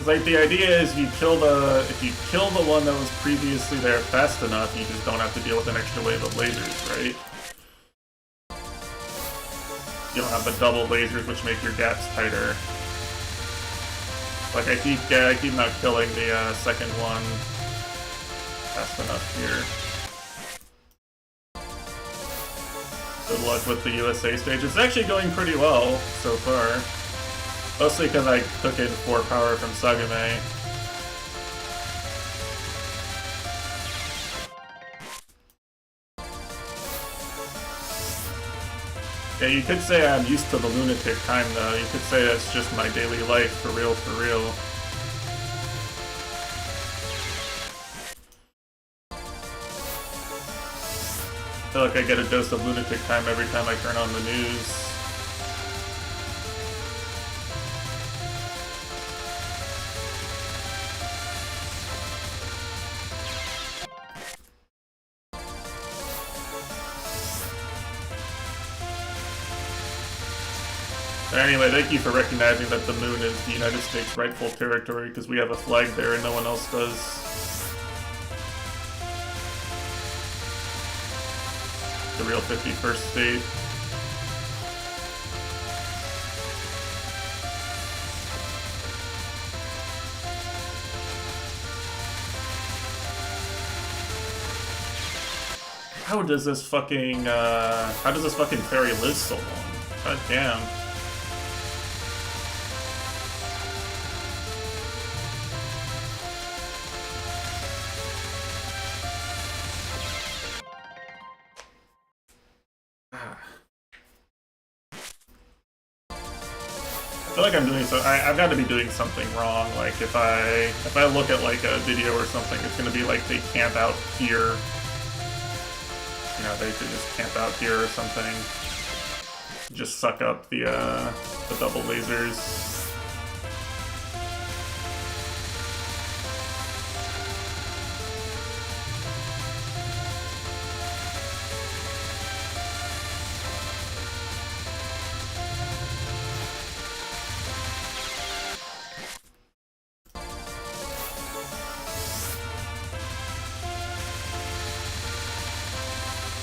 Like the idea is if you kill the one that was previously there fast enough, you just don't have to deal with an extra wave of lasers, right? You don't have the double lasers which make your gaps tighter. Like I keep not killing the second one fast enough here. Good luck with the USA stage. It's actually going pretty well so far. Mostly because I took in 4 power from Sagame. Yeah, you could say I'm used to the lunatic time though. You could say that's just my daily life, for real, for real. I feel like I get a dose of lunatic time every time I turn on the news. Anyway, thank you for recognizing that the moon is the United States' rightful territory, because we have a flag there and no one else does. The real 51st state. How does this fucking ferry live so long? God damn. I feel like I'm doing so. I've got to be doing something wrong. Like if I look at like a video or something, it's gonna be like they camp out here. You know, they could just camp out here or something. Just suck up the double lasers.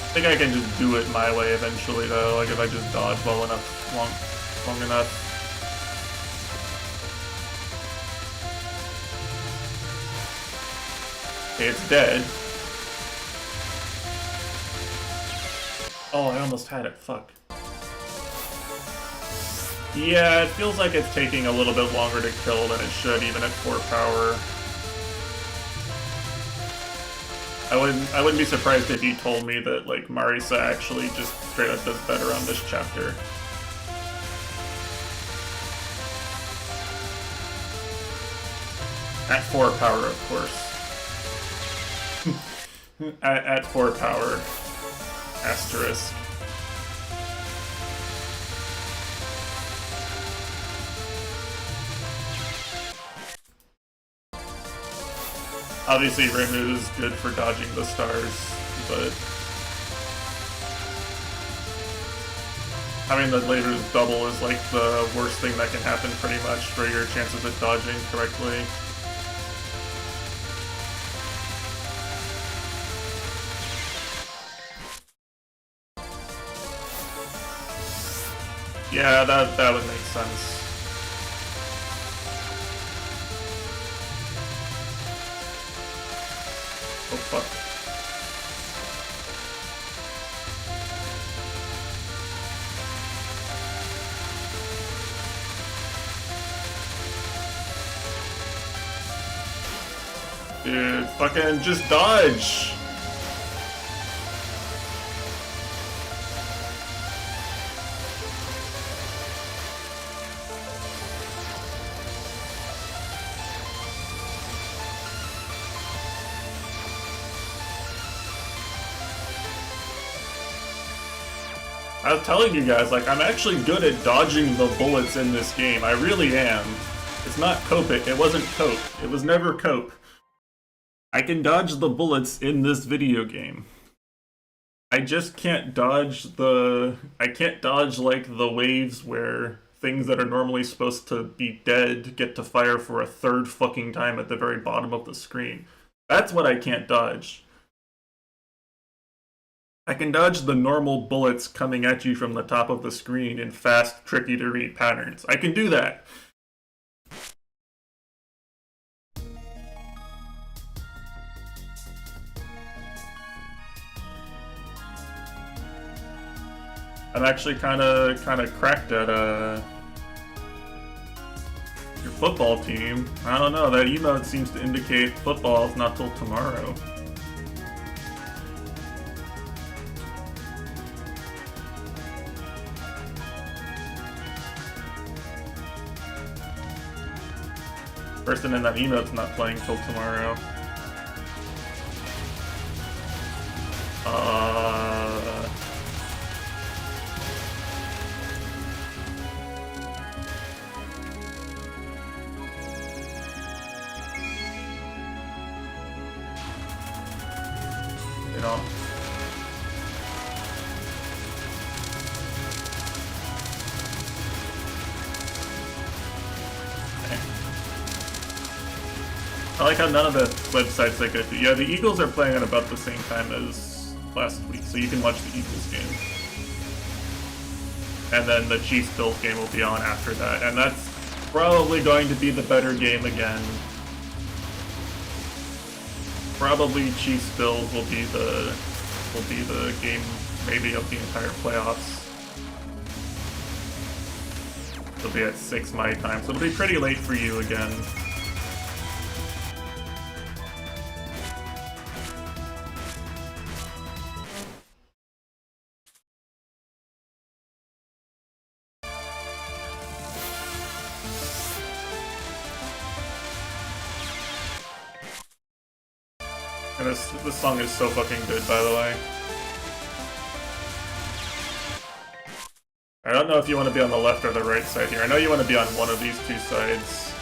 I think I can just do it my way eventually though, like if I just dodge well enough, long enough. Okay, it's dead. Oh, I almost had it, fuck. Yeah, it feels like it's taking a little bit longer to kill than it should, even at 4 power. I wouldn't be surprised if you told me that, like, Marisa actually just straight up does better on this chapter. At 4 power, of course. at 4 power. Asterisk. Obviously, Reimu is good for dodging the stars, but having the laser's double is like the worst thing that can happen pretty much for your chances at dodging correctly. Yeah, that would make sense. Oh fuck. Dude, fucking just dodge! I was telling you guys, like, I'm actually good at dodging the bullets in this game. I really am. It's not cope it wasn't cope. It was never cope. I can dodge the bullets in this video game. I just can't dodge I can't dodge, like, the waves where things that are normally supposed to be dead get to fire for a third fucking time at the very bottom of the screen. That's what I can't dodge. I can dodge the normal bullets coming at you from the top of the screen in fast, tricky-to-read patterns. I can do that. I'm actually kind of cracked at your football team. I don't know, that emote seems to indicate football is not till tomorrow. Person in that emote's not playing till tomorrow. You know. I like how none of the websites that go through. Yeah, the Eagles are playing at about the same time as last week, so you can watch the Eagles game. And then the Chiefs-Bills game will be on after that, and that's probably going to be the better game again. Probably Chiefs-Bills will be the game maybe of the entire playoffs. It'll be at 6 my time, so it'll be pretty late for you again. And this song is so fucking good, by the way. I don't know if you want to be on the left or the right side here. I know you want to be on one of these two sides.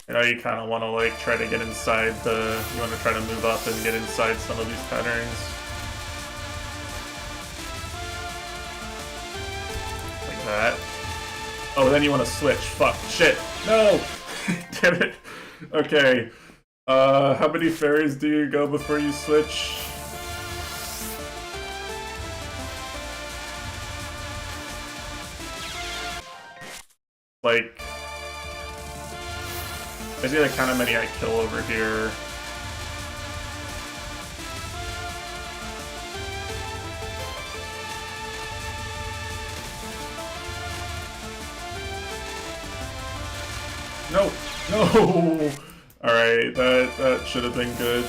You know, you kind of want to, like, try to get inside you want to try to move up and get inside some of these patterns. Like that. Oh, then you want to switch. Fuck. Shit. No! Damn it. Okay. How many fairies do you go before you switch? Like... I see like kind of many I kill over here. No, no. All right, that should have been good.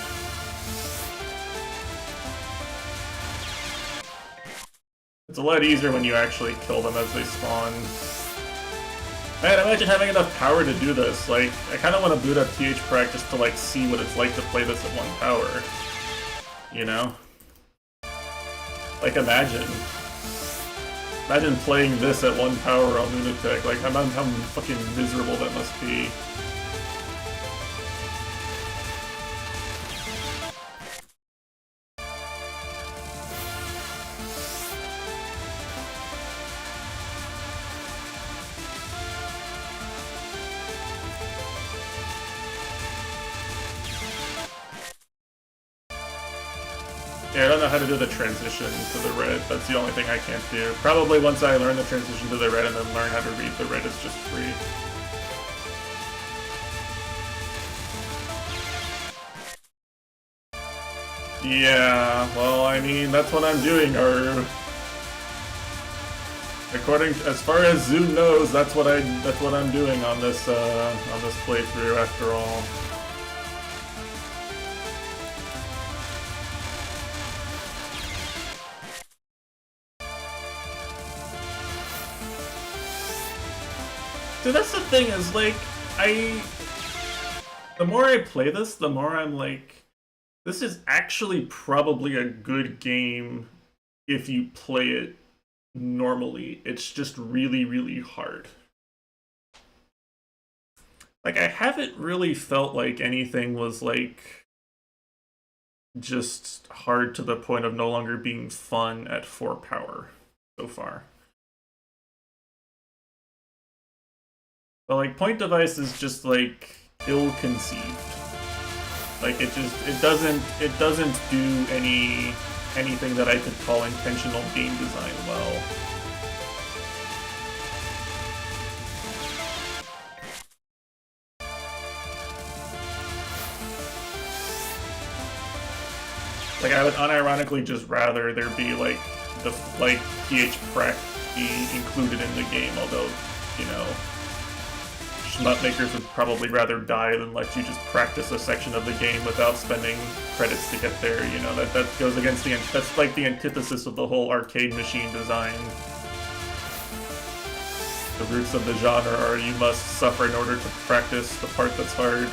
It's a lot easier when you actually kill them as they spawn. Man, imagine having enough power to do this. Like, I kind of want to boot up THPrag just to, like, see what it's like to play this at 1 power. You know? Like, imagine. Imagine playing this at 1 power on Lunatic. Like, how fucking miserable that must be. Yeah, I don't know how to do the transition to the red. That's the only thing I can't do. Probably once I learn the transition to the red and then learn how to read the red, it's just free. Yeah, well, I mean, that's what I'm doing, or as far as Zoom knows, that's what I'm doing on this playthrough after all. Dude, that's the thing, is like, the more I play this, the more I'm like, this is actually probably a good game if you play it normally. It's just really, really hard. Like, I haven't really felt like anything was like just hard to the point of no longer being fun at 4 power so far. But like, point device is just like ill-conceived. Like, it doesn't do anything that I could call intentional game design well. Like, I would unironically just rather there be like THPrag be included in the game, although, you know, shmup makers would probably rather die than let you just practice a section of the game without spending credits to get there. You know, that goes against that's like the antithesis of the whole arcade machine design. The roots of the genre are you must suffer in order to practice the part that's hard.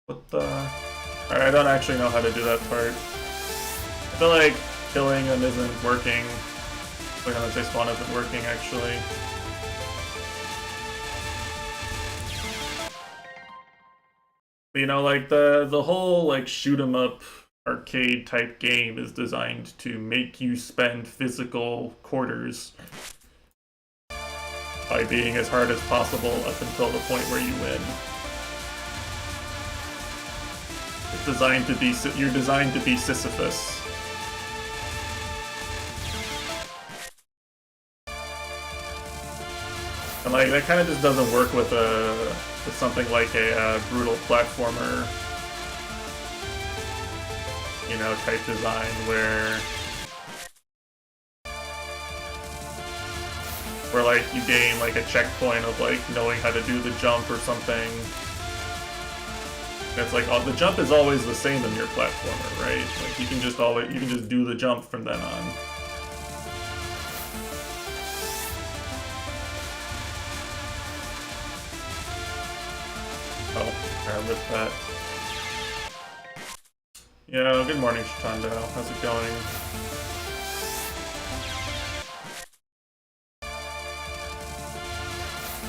What the... Alright, I don't actually know how to do that part. I feel like killing them isn't working. Like, unless they spawn isn't working, actually. But, you know, like, the whole, like, shoot-'em-up arcade type game is designed to make you spend physical quarters by being as hard as possible up until the point where you win. It's designed to be, you're designed to be Sisyphus. And like, that kind of just doesn't work with something like a brutal platformer, you know, type design where like you gain like a checkpoint of like knowing how to do the jump or something. It's like, oh, the jump is always the same in your platformer, right? Like, you can just do the jump from then on. Oh, I ripped that. Yeah, good morning, Shitando. How's it going?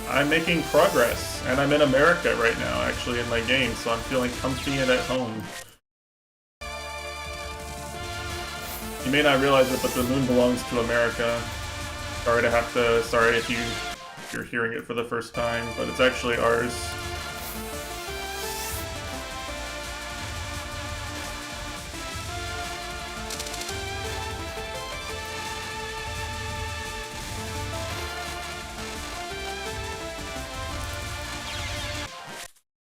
I'm making progress, and I'm in America right now, actually, in my game, so I'm feeling comfy and at home. You may not realize it, but the moon belongs to America. Sorry if you're hearing it for the first time, but it's actually ours.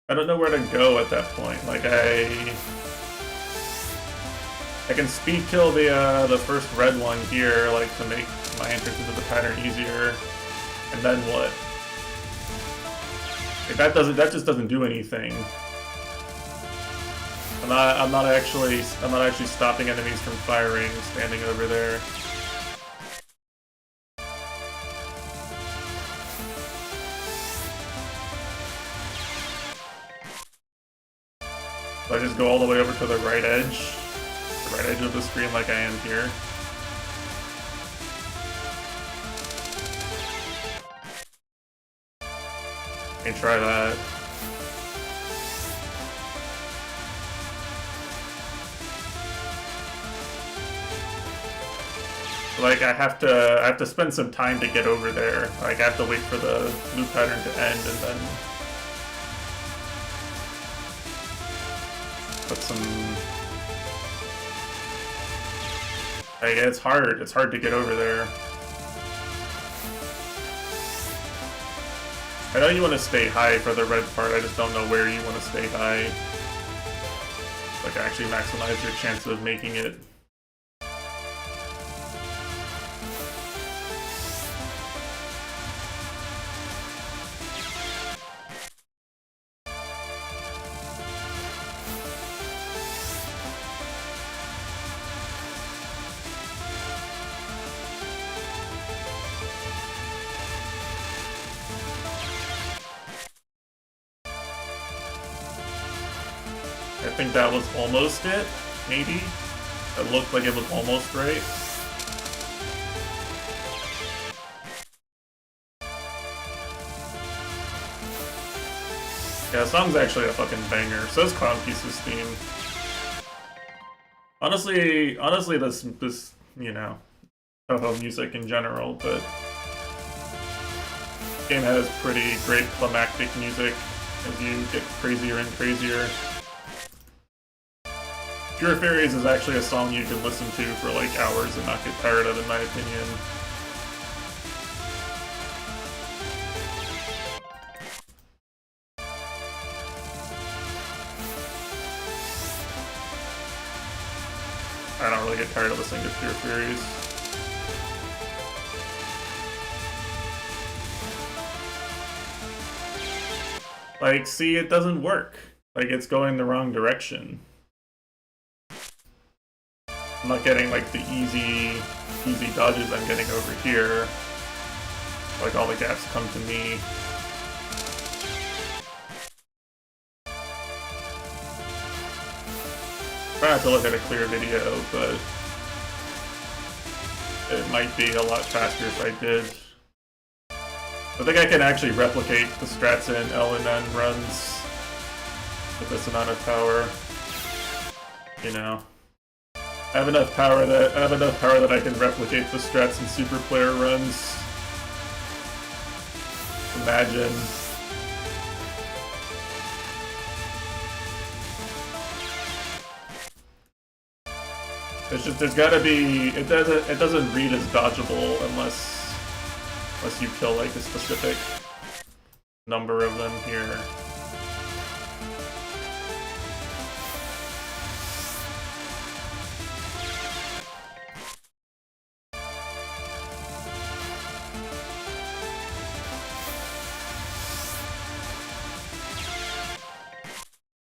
I don't know where to go at that point. Like I can speed kill the first red one here, like to make my entrance into the pattern easier, and then what? Like that just doesn't do anything. I'm not actually stopping enemies from firing, standing over there. So I just go all the way over to the right edge of the screen like I am here. And try that. Like I have to spend some time to get over there. Like I have to wait for the blue pattern to end and then put some. Like it's hard. It's hard to get over there. I know you want to stay high for the red part. I just don't know where you want to stay high. Like actually maximize your chance of making it. I think that was almost it, maybe? It looked like it was almost right. Yeah, the song's actually a fucking banger. So is Clown Piece's theme. Honestly, this, you know, Toho music in general, but this game has pretty great climactic music as you get crazier and crazier. Pure Fairies is actually a song you can listen to for like hours and not get tired of, in my opinion. I don't really get tired of listening to Pure Fairies. Like, see, it doesn't work. Like, it's going the wrong direction. I'm not getting like the easy dodges I'm getting over here. Like all the gaps come to me. Try not to look at a clear video, but it might be a lot faster if I did. I think I can actually replicate the strats in L and N runs with this amount of power. You know. I have enough power that I can replicate the strats in super player runs. Imagine. It's just there's gotta be it doesn't read as dodgeable unless you kill like a specific number of them here.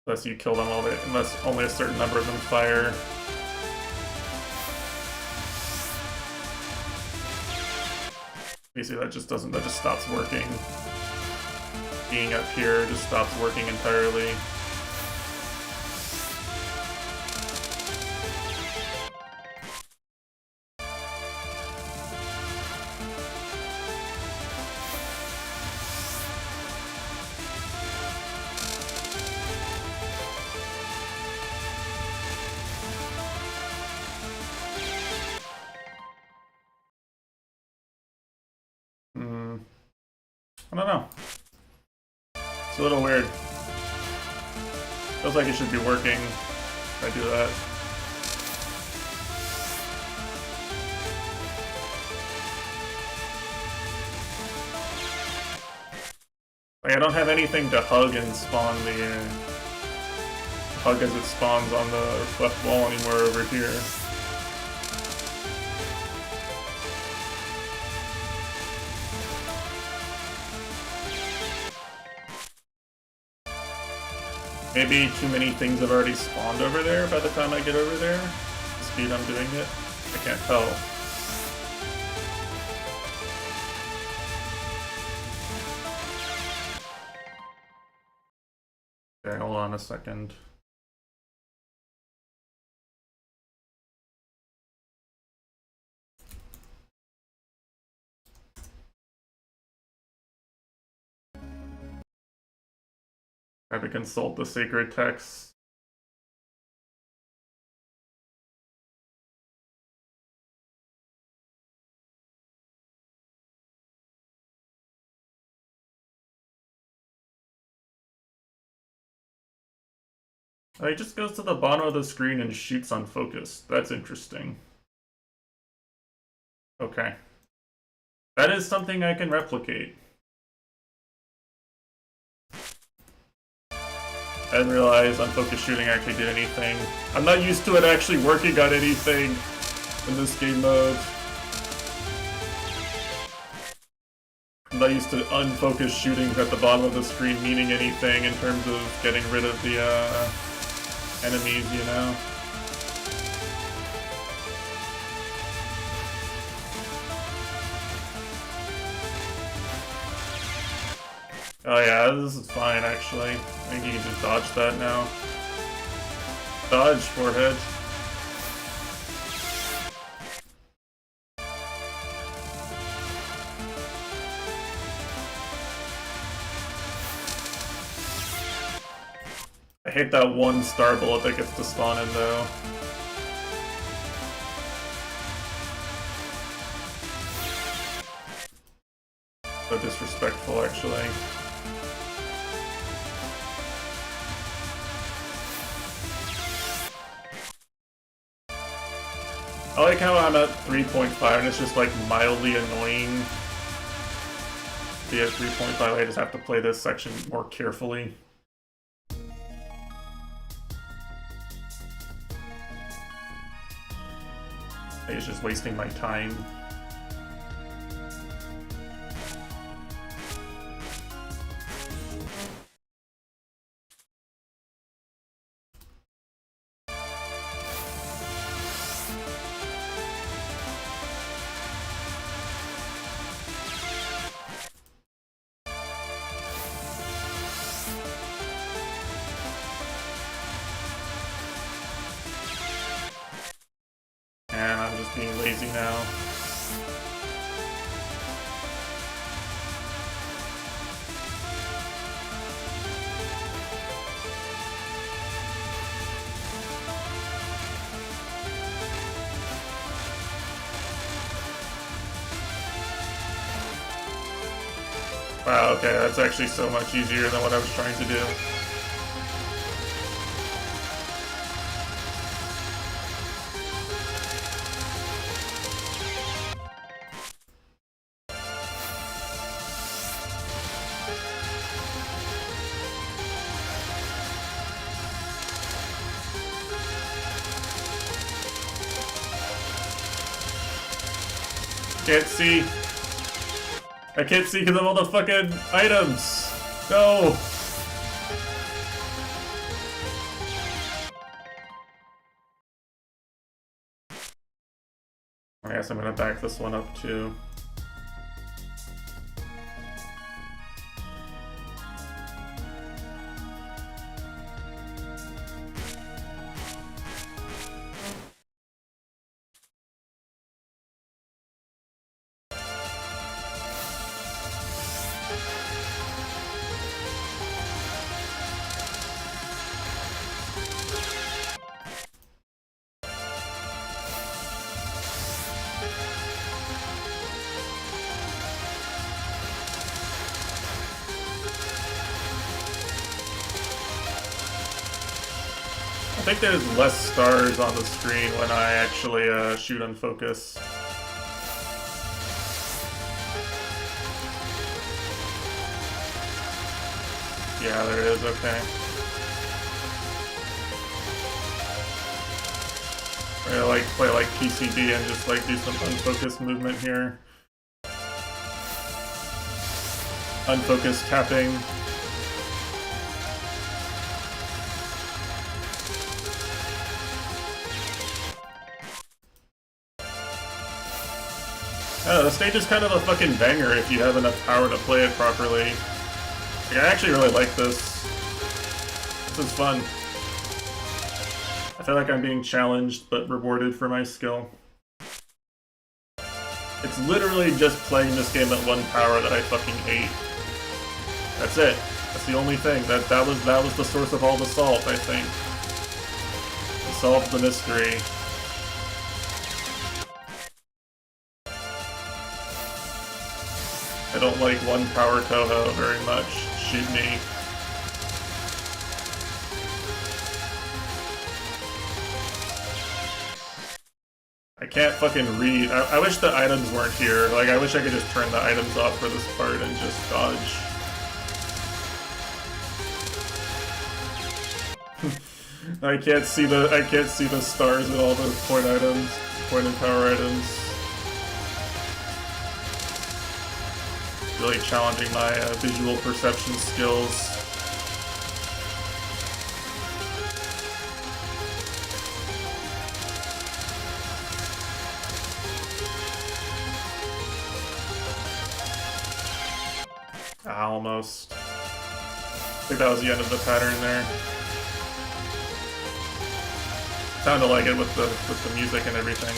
Unless you kill them all, unless only a certain number of them fire. You see, that just stops working. Being up here just stops working entirely. I don't know. It's a little weird. Feels like it should be working if I do that. Like, I don't have anything to hug and spawn the hug as it spawns on the left wall anymore over here. Maybe too many things have already spawned over there by the time I get over there. The speed I'm doing it. I can't tell. Okay, hold on a second. I have to consult the sacred text. Oh, he just goes to the bottom of the screen and shoots unfocused. That's interesting. Okay. That is something I can replicate. I didn't realize unfocused shooting actually did anything. I'm not used to it actually working on anything in this game mode. I'm not used to unfocused shooting at the bottom of the screen meaning anything in terms of getting rid of the enemies, you know? Oh yeah, this is fine actually. I think you can just dodge that now. Dodge, forehead. I hate that one star bullet that gets to spawn in though. So disrespectful actually. I like how I'm at 3.5 and it's just like mildly annoying to be at 3.5. I just have to play this section more carefully. It's just wasting my time. Being lazy now. Wow, okay, that's actually so much easier than what I was trying to do. Can't see. I can't see because of all the fucking items. No. I guess I'm gonna back this one up too. I think there's less stars on the screen when I actually shoot on focus. Yeah, there it is, okay. I like play like PCB and just like do some unfocused movement here. Unfocused tapping. The stage is kind of a fucking banger if you have enough power to play it properly. Like, I actually really like this. This is fun. I feel like I'm being challenged but rewarded for my skill. It's literally just playing this game at 1 power that I fucking hate. That's it. That's the only thing. That was the source of all the salt, I think. It solved the mystery. I don't like 1 power Toho very much. Shoot me. I can't fucking read. I wish the items weren't here. Like, I wish I could just turn the items off for this part and just dodge. I can't see the stars in all those point items, point and power items. Really challenging my visual perception skills. Almost. I think that was the end of the pattern there. Sounded like it with the music and everything.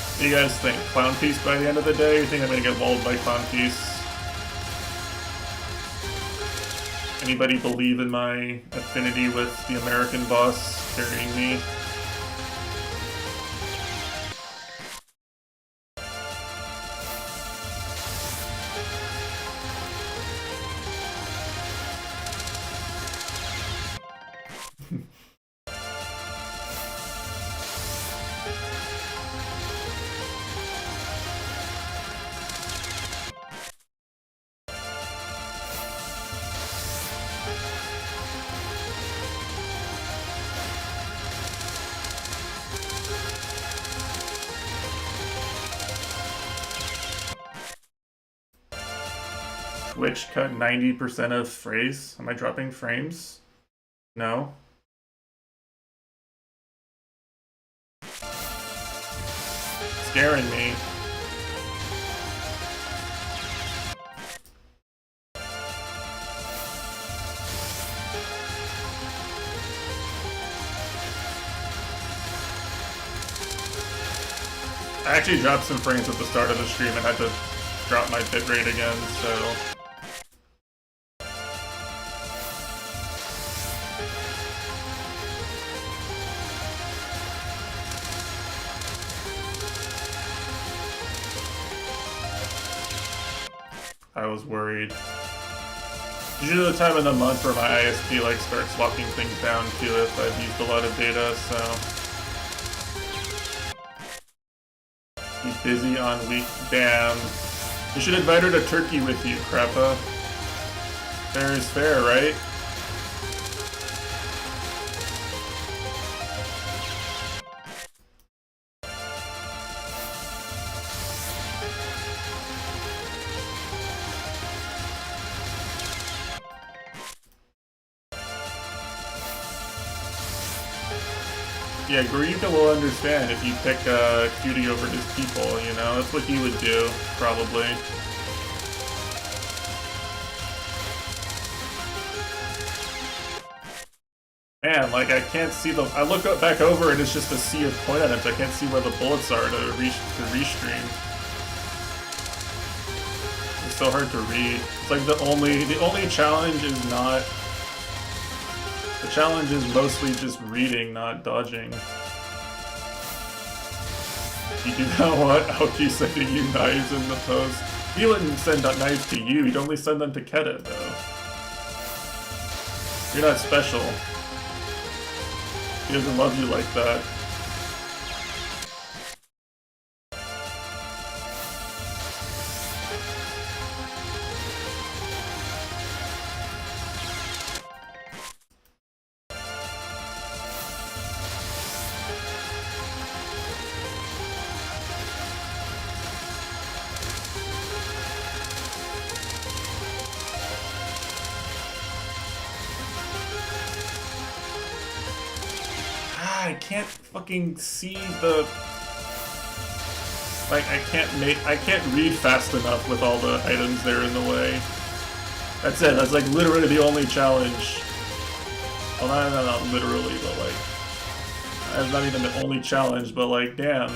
What do you guys think? Clown Piece by the end of the day? You think I'm gonna get walled by Clown Piece? Anybody believe in my affinity with the American boss carrying me? Twitch cut 90% of phrase. Am I dropping frames? No. Scaring me. I actually dropped some frames at the start of the stream and had to drop my bitrate again, so... I was worried. Usually the time of the month where my ISP like starts locking things down too if I've used a lot of data, so... Be busy on week. Damn. You should invite her to Turkey with you, Crappa. Fair is fair, right? Yeah, Garita will understand if you pick Cutie over his people, you know? That's what he would do, probably. Man, like, I can't see the... I look back over and it's just a sea of point items. I can't see where the bullets are to restream. It's so hard to read. It's like the only challenge is not... The challenge is mostly just reading, not dodging. You do not want Aoki sending you knives in the post. He wouldn't send knives to you, he'd only send them to Keta, though. You're not special. He doesn't love you like that. can't fucking see the... Like, I can't read fast enough with all the items there in the way. That's it, that's like literally the only challenge. Well, not literally, but like... That's not even the only challenge, but like, damn.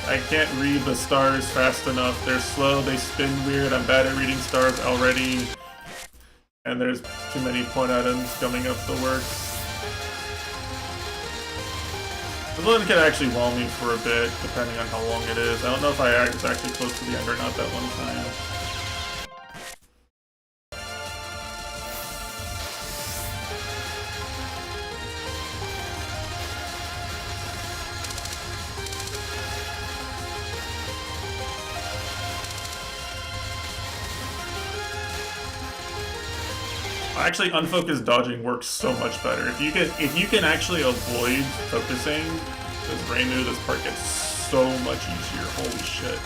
I can't read the stars fast enough. They're slow, they spin weird, I'm bad at reading stars already. And there's too many point items coming up the works. The one can actually wall me for a bit, depending on how long it is. I don't know if I was actually close to the end or not that one time. Actually, unfocused dodging works so much better. If you can actually avoid focusing, because Rainu, this part gets so much easier. Holy shit!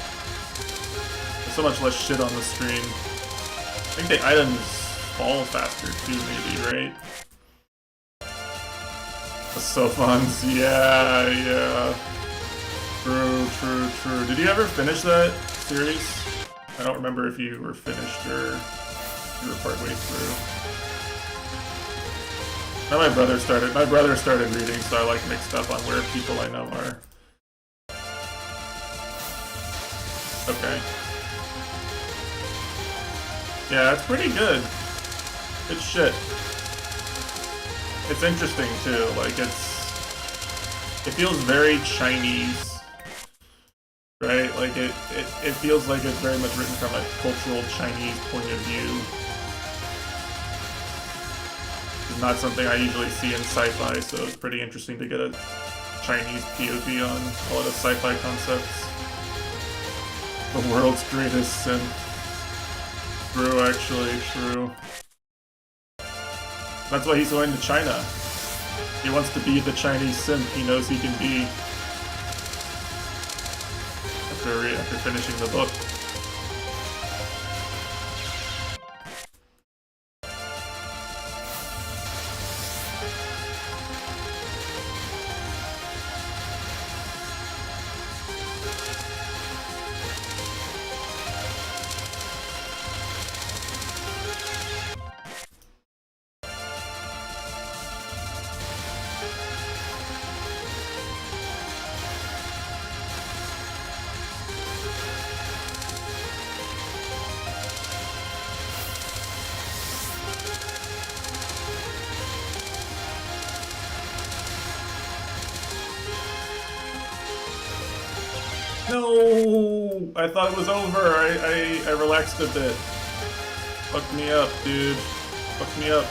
There's so much less shit on the screen. I think the items fall faster too, maybe, right? The Sophons, yeah. True. Did you ever finish that series? I don't remember if you were finished or you were partway through. Now my brother started reading, so I like mixed up on where people I know are. Okay. Yeah, it's pretty good. Good shit. It's interesting too, like it feels very Chinese. Right? Like it feels like it's very much written from a cultural Chinese point of view. Not something I usually see in sci-fi, so it's pretty interesting to get a Chinese POV on a lot of sci-fi concepts. The world's greatest simp. True, actually, true. That's why he's going to China. He wants to be the Chinese simp he knows he can be. After finishing the book. No! I thought it was over. I relaxed a bit. Fuck me up, dude. Fuck me up.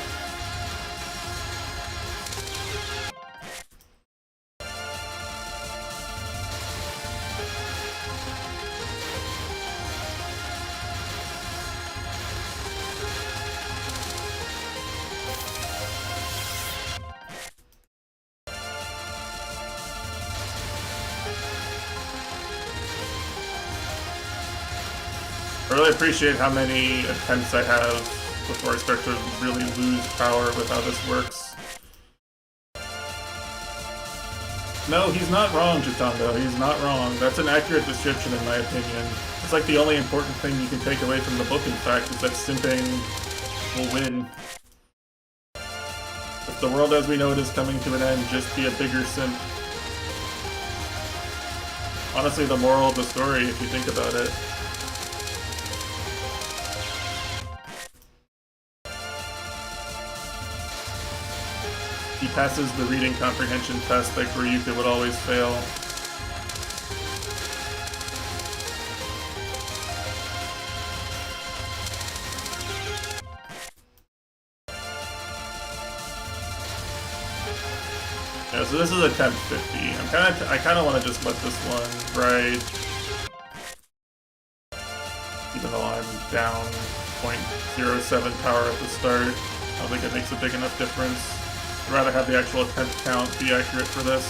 I really appreciate how many attempts I have before I start to really lose power with how this works. No, he's not wrong, Chitando. He's not wrong. That's an accurate description in my opinion. It's like the only important thing you can take away from the book, in fact, is that simping will win. If the world as we know it is coming to an end, just be a bigger simp. Honestly, the moral of the story, if you think about it. He passes the reading comprehension test like Ryuka would always fail. Yeah, so this is attempt 50. I kind of want to just let this one ride, even though I'm down 0.07 power at the start. I don't think it makes a big enough difference. I'd rather have the actual attempt count be accurate for this.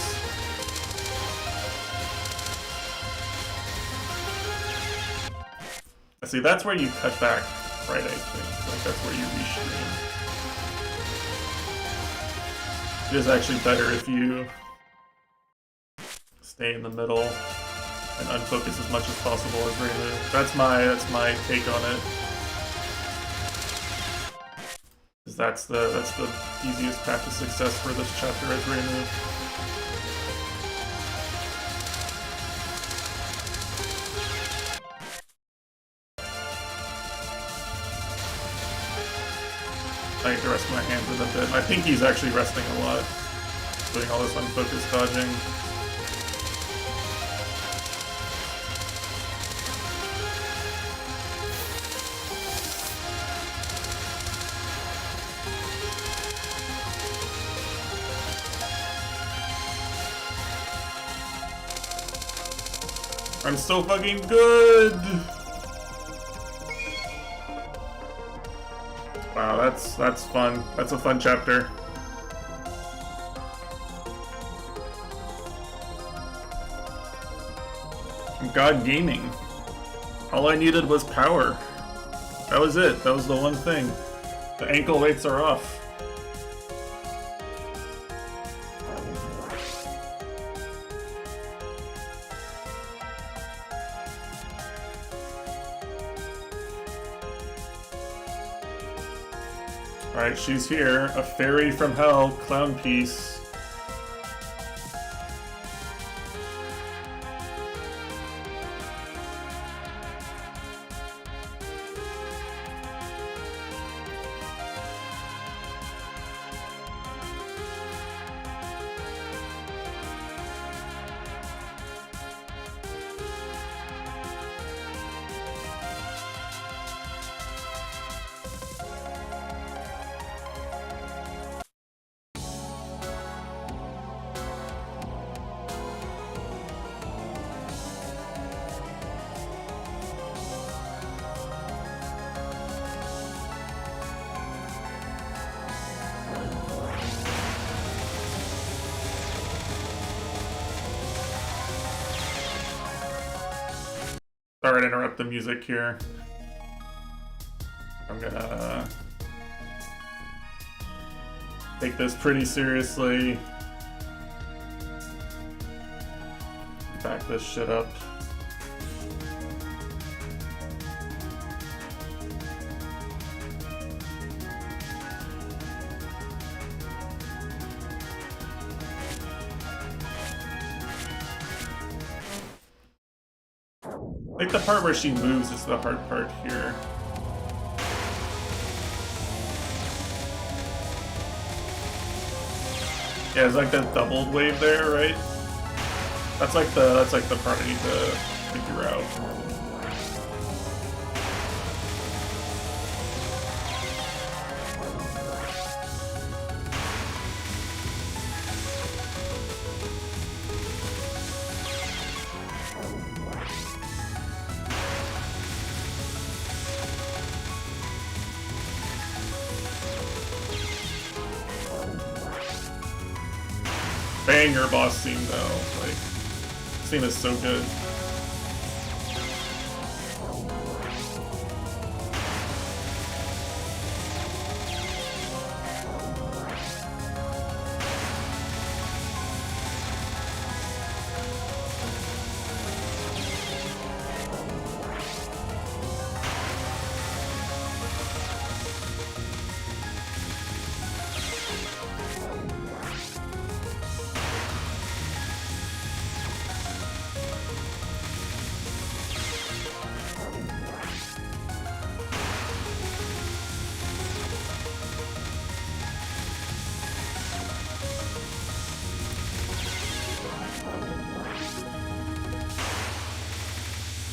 See, that's where you cut back, right, I think. Like, that's where you restream. It is actually better if you stay in the middle and unfocus as much as possible as Raymu. That's my take on it. That's the easiest path to success for this chapter as Raymu. I need to rest my hand with a bit. My pinky's actually resting a lot, doing all this unfocused dodging. I'm so fucking good! Wow, that's fun. That's a fun chapter. God Gaming. All I needed was power. That was it. That was the one thing. The ankle weights are off. Alright, she's here. A fairy from hell, clown piece. Sorry to interrupt the music here. I'm gonna take this pretty seriously. Back this shit up. I think the part where she moves is the hard part here. Yeah, it's like that doubled wave there, right? That's like the part I need to figure out. Banger boss scene though, like, this scene is so good.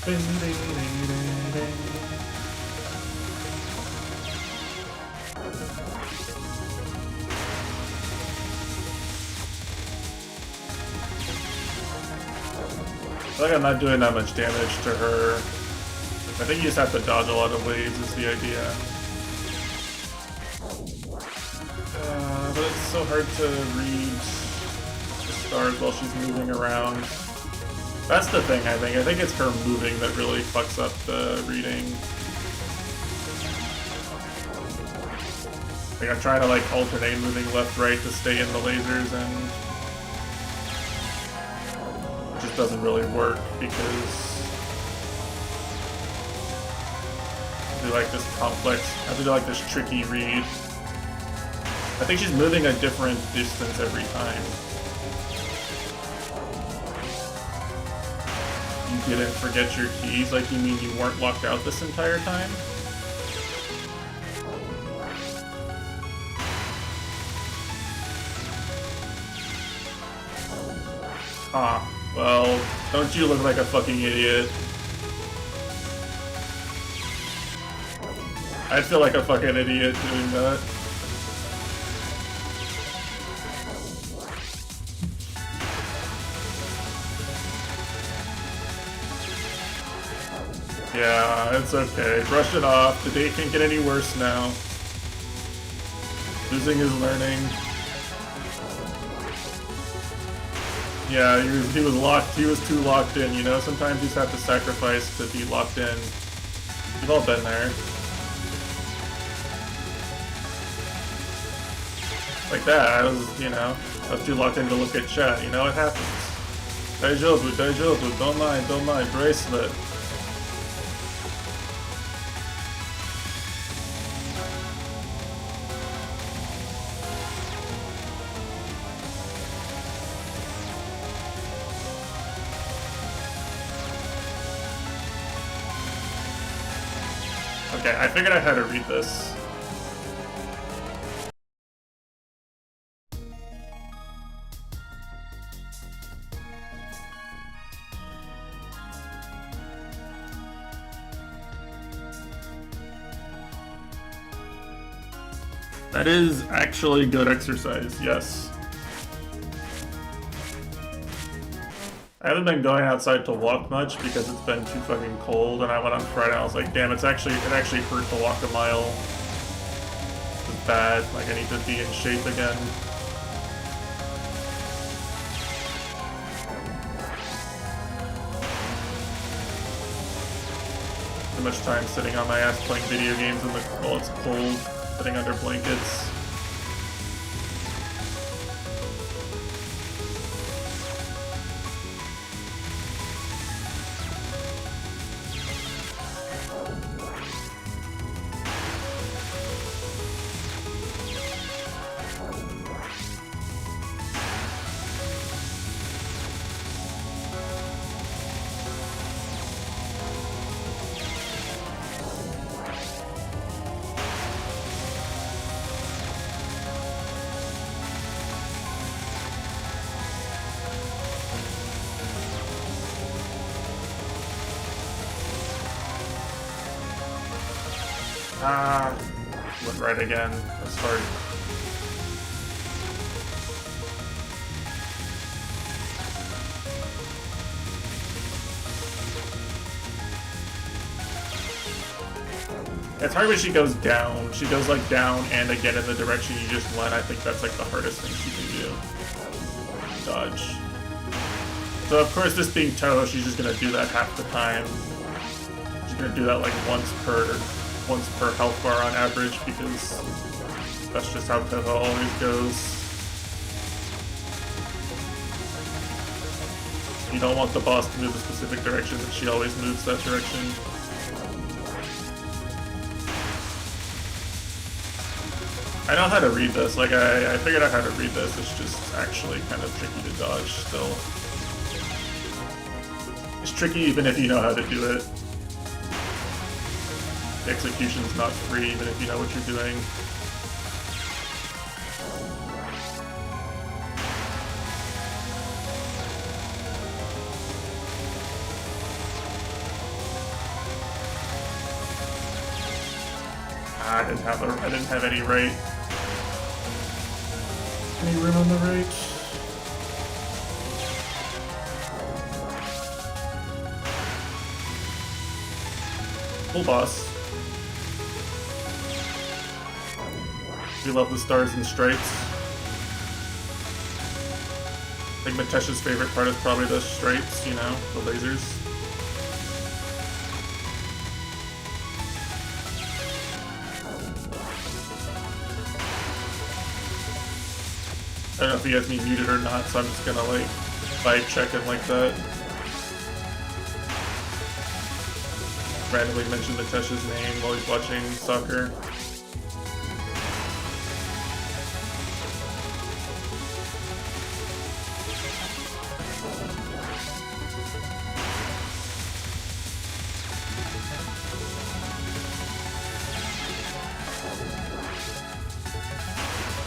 I feel like I'm not doing that much damage to her. I think you just have to dodge a lot of waves is the idea. but it's so hard to read the stars while she's moving around. That's the thing, I think. I think it's her moving that really fucks up the reading. Like, I'm trying to, like, alternate moving left-right to stay in the lasers, and it just doesn't really work because I do like this complex, I have to do like this tricky read. I think she's moving a different distance every time. You didn't forget your keys? Like, you mean you weren't locked out this entire time? Huh. Well, don't you look like a fucking idiot. I'd feel like a fucking idiot doing that. Yeah, it's okay. Brush it off. The day can't get any worse now. Losing is learning. Yeah, he was locked. He was too locked in, you know? Sometimes you just have to sacrifice to be locked in. We've all been there. Like that, I was, you know, I was too locked in to look at chat, you know? It happens. Daijoubu, don't mind, bracelet. Okay, I figured out how to read this. That is actually good exercise, yes. I haven't been going outside to walk much because it's been too fucking cold, and I went on Friday and I was like, damn, it actually hurt to walk a mile. It's bad, like I need to be in shape again. Too much time sitting on my ass playing video games while it's cold, sitting under blankets. Went right again. That's hard. It's hard when she goes down. She goes like down and again in the direction you just went. I think that's like the hardest thing she can do. Dodge. So of course, this being Toho, she's just gonna do that half the time. She's gonna do that like once per health bar on average, because that's just how Toho always goes. You don't want the boss to move a specific direction, but she always moves that direction. I know how to read this, like I figured out how to read this, it's just actually kind of tricky to dodge still. It's tricky even if you know how to do it. The execution's not free even if you know what you're doing. I didn't have any right. Any room on the right? Full boss. We love the stars and stripes. I think Matesh's favorite part is probably the stripes, you know, the lasers. I don't know if he has me muted or not, so I'm just gonna like vibe check him like that. Randomly mention Matesh's name while he's watching soccer.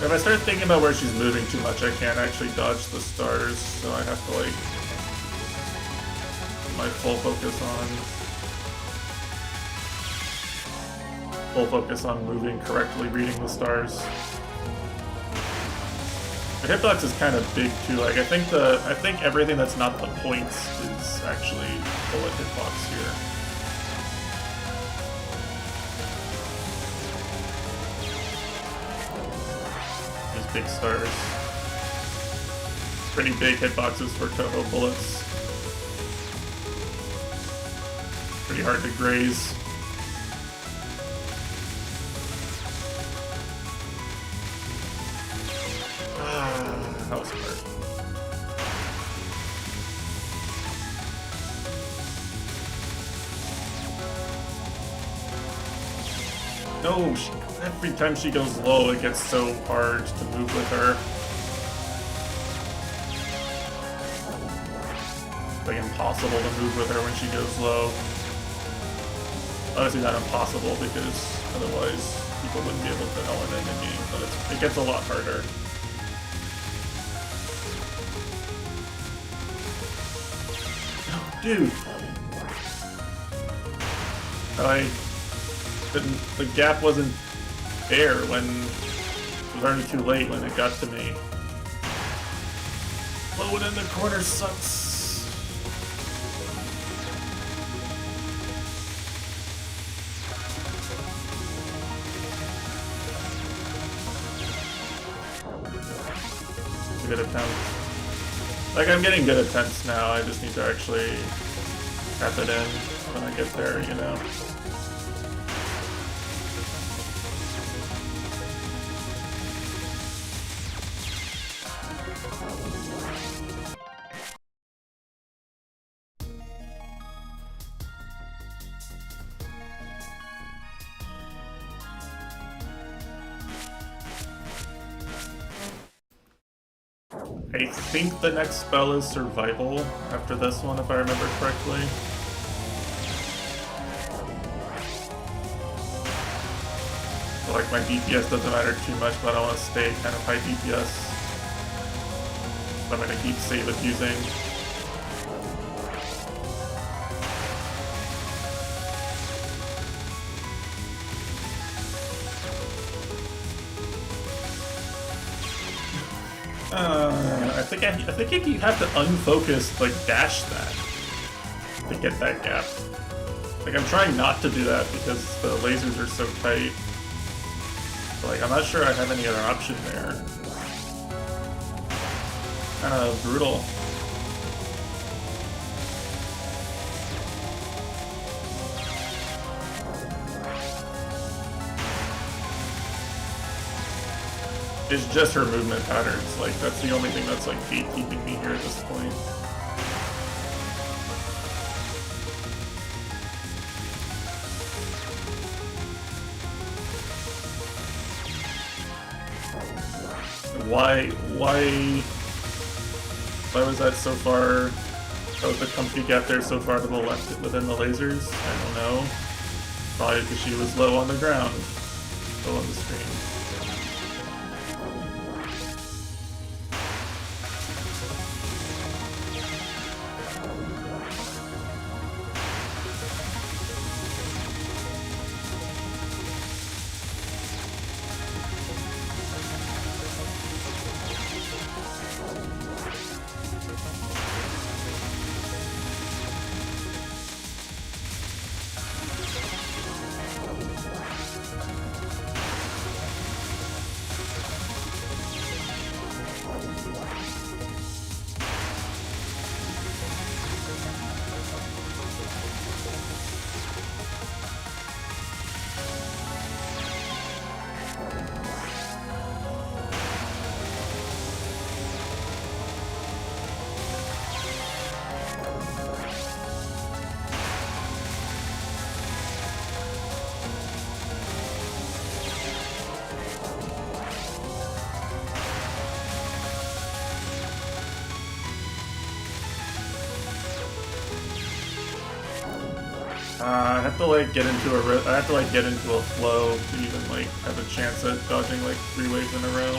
If I start thinking about where she's moving too much, I can't actually dodge the stars, so I have to like put my full focus on moving correctly, reading the stars. The hitbox is kind of big too. Like I think everything that's not the points is actually bullet hitbox here. Big stars. Pretty big hitboxes for Toho bullets. Pretty hard to graze. That was hard. No, every time she goes low, it gets so hard to move with her. It's like impossible to move with her when she goes low. Obviously not impossible, because otherwise people wouldn't be able to Ellen in the game, but it gets a lot harder. Dude! The gap wasn't there when it was already too late when it got to me. Blowing in the corner sucks. It's a good attempt. Like, I'm getting good attempts now, I just need to actually tap it in when I get there, you know? I think the next spell is Survival after this one, if I remember correctly. So like my DPS doesn't matter too much, but I want to stay kind of high DPS. So I'm going to keep save abusing. I think you have to unfocus, like, dash that to get that gap. Like, I'm trying not to do that because the lasers are so tight. But, like, I'm not sure I have any other option there. Kind of brutal. It's just her movement patterns, like, that's the only thing that's, like, gatekeeping me here at this point. Why was that so far, that was the comfy gap there so far to the left within the lasers? I don't know. Probably because she was low on the ground, low on the screen. I have to like get into a flow to even like have a chance at dodging like 3 waves in a row.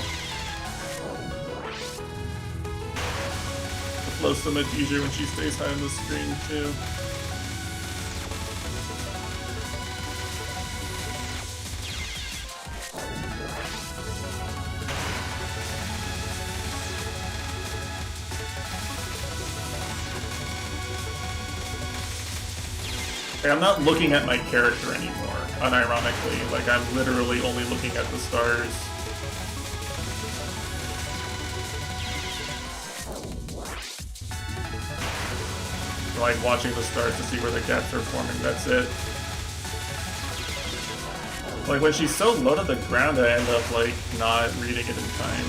The flow's so much easier when she stays high on the screen too. I'm not looking at my character anymore, unironically. Like, I'm literally only looking at the stars. Like, watching the stars to see where the gaps are forming, that's it. Like, when she's so low to the ground, I end up, like, not reading it in time.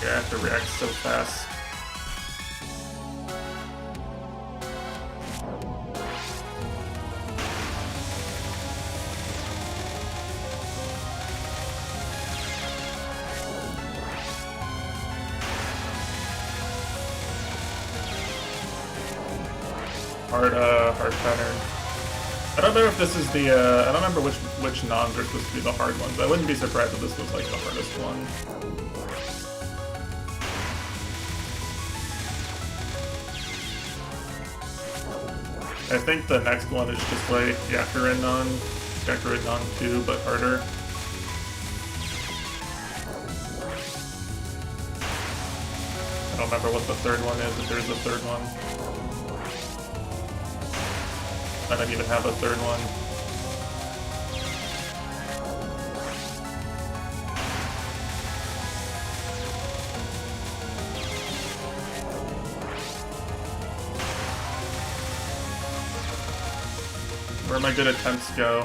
Yeah, I have to react so fast. Hard pattern. I don't know if this is the, I don't remember which noms are supposed to be the hard ones. I wouldn't be surprised if this was like the hardest one. I think the next one is just like Yakurin non 2, but harder. I don't remember what the third one is, if there's a third one. I don't even have a third one. Where my good attempts go?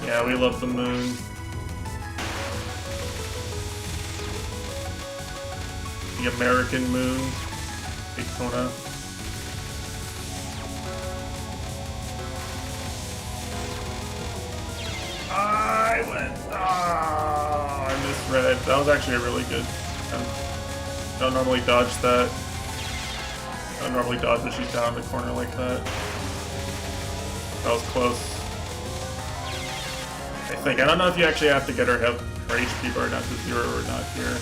Yeah, we love the moon. The American moon. Daytona. I misread. That was actually a really good attempt. Don't normally dodge that. Don't normally dodge when she's down in the corner like that. That was close. I don't know if you actually have to get her HP bar down to 0 or not here.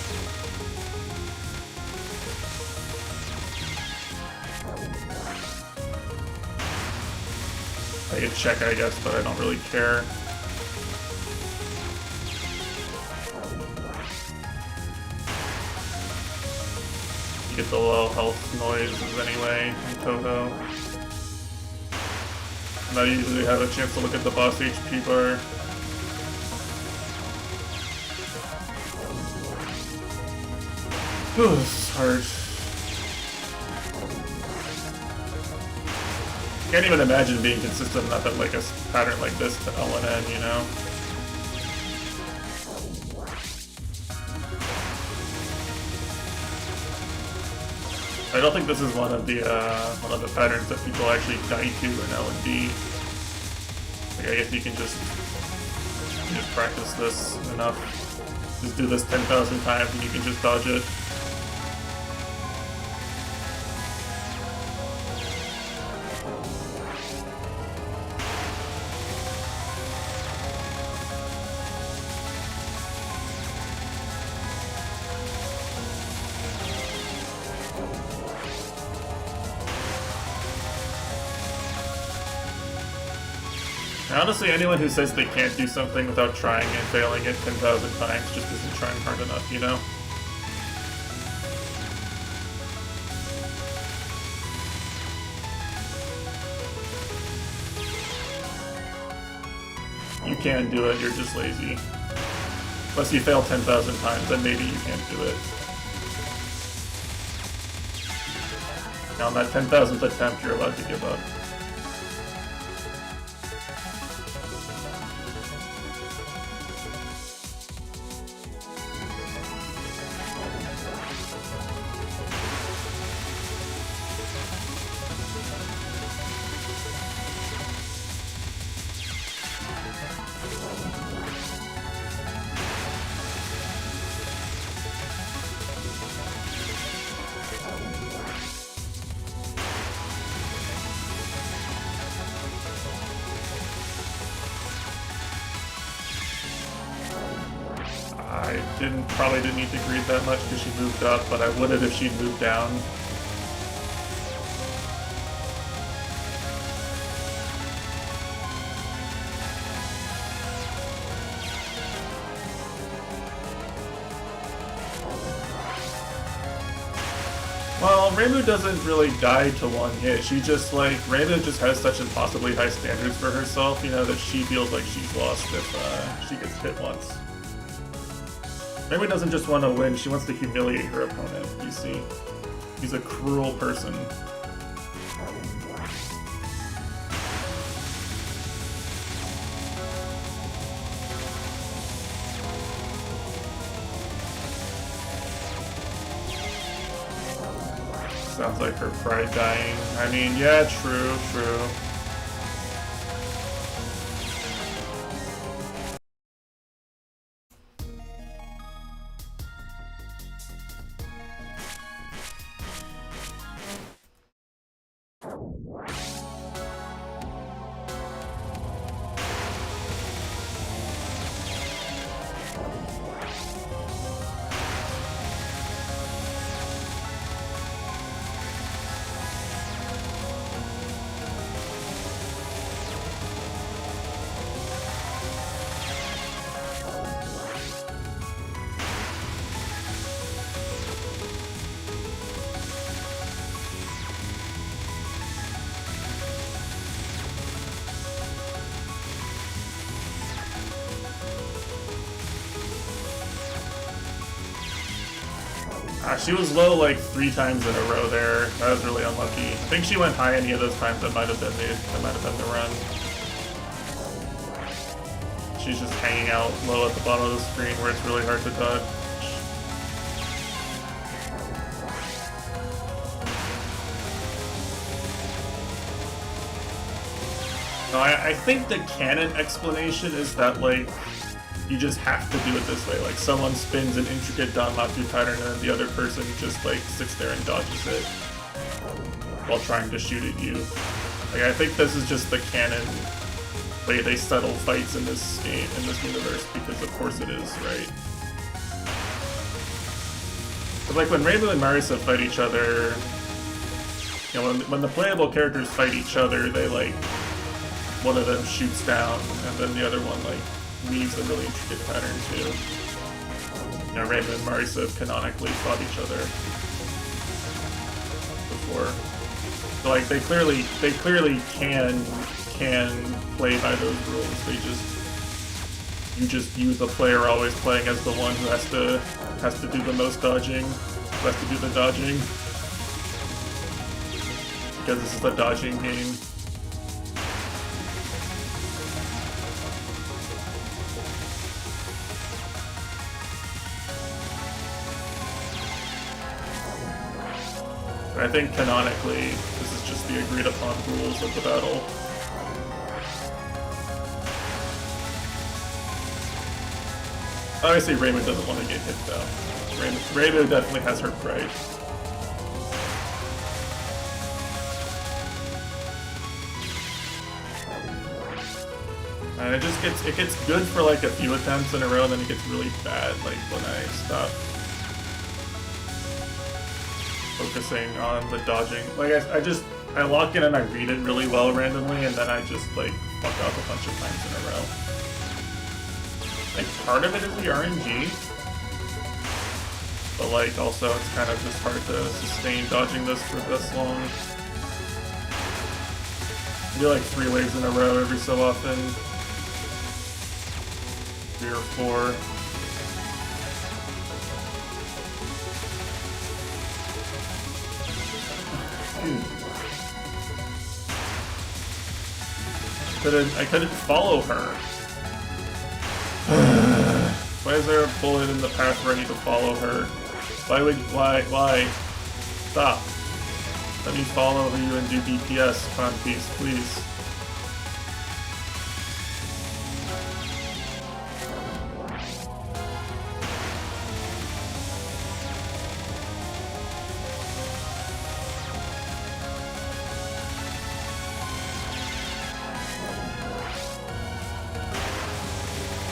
I could check, I guess, but I don't really care. You get the low health noises anyway in Toho. And I usually have a chance to look at the boss HP bar. Ooh, this is hard. Can't even imagine being consistent enough at like a pattern like this to LNN, you know? I don't think this is one of the patterns that people actually die to in L&D. Like, I guess you can just practice this enough. Just do this 10,000 times and you can just dodge it. Honestly, anyone who says they can't do something without trying and failing it 10,000 times just isn't trying hard enough, you know? can do it, you're just lazy. Unless you fail 10,000 times, then maybe you can't do it. Now on that 10,000th attempt, you're allowed to give up. Probably didn't need to greet that much because she moved up, but I would have if she'd moved down. Well, Reimu doesn't really die to one hit. She just, like, Reimu just has such impossibly high standards for herself, you know, that she feels like she's lost if she gets hit once. Reimu doesn't just want to win, she wants to humiliate her opponent, you see. He's a cruel person. Sounds like her pride dying. I mean, yeah, true. She was low like 3 times in a row there. That was really unlucky. I think she went high any of those times. That might have been the run. She's just hanging out low at the bottom of the screen where it's really hard to dodge. No, I think the canon explanation is that, like, you just have to do it this way. Like, someone spins an intricate Danmaku pattern and then the other person just, like, sits there and dodges it while trying to shoot at you. Like, I think this is just the canon way they settle fights in this game, in this universe, because of course it is, right? But, like, when Reimu and Marisa fight each other, you know, when the playable characters fight each other, they, like, one of them shoots down, and then the other one, like, weaves a really intricate pattern too. You know, Reimu and Marisa have canonically fought each other before. So, like, they clearly can play by those rules. You the player always playing as the one who has to do the most dodging, who has to do the dodging. Because this is a dodging game. I think canonically, this is just the agreed upon rules of the battle. Obviously, Reimu doesn't want to get hit though. Reimu definitely has her pride. And it gets good for like a few attempts in a row, and then it gets really bad like when I stop focusing on the dodging. Like, I lock in and I read it really well randomly, and then I just, like, fuck up a bunch of times in a row. Like, part of it is the RNG, but, like, also it's kind of just hard to sustain dodging this for this long. I do, like, 3 waves in a row every so often. 3 or 4. I couldn't follow her. Why is there a bullet in the path where I need to follow her? Why? Stop. Let me follow you and do DPS, con piece, please.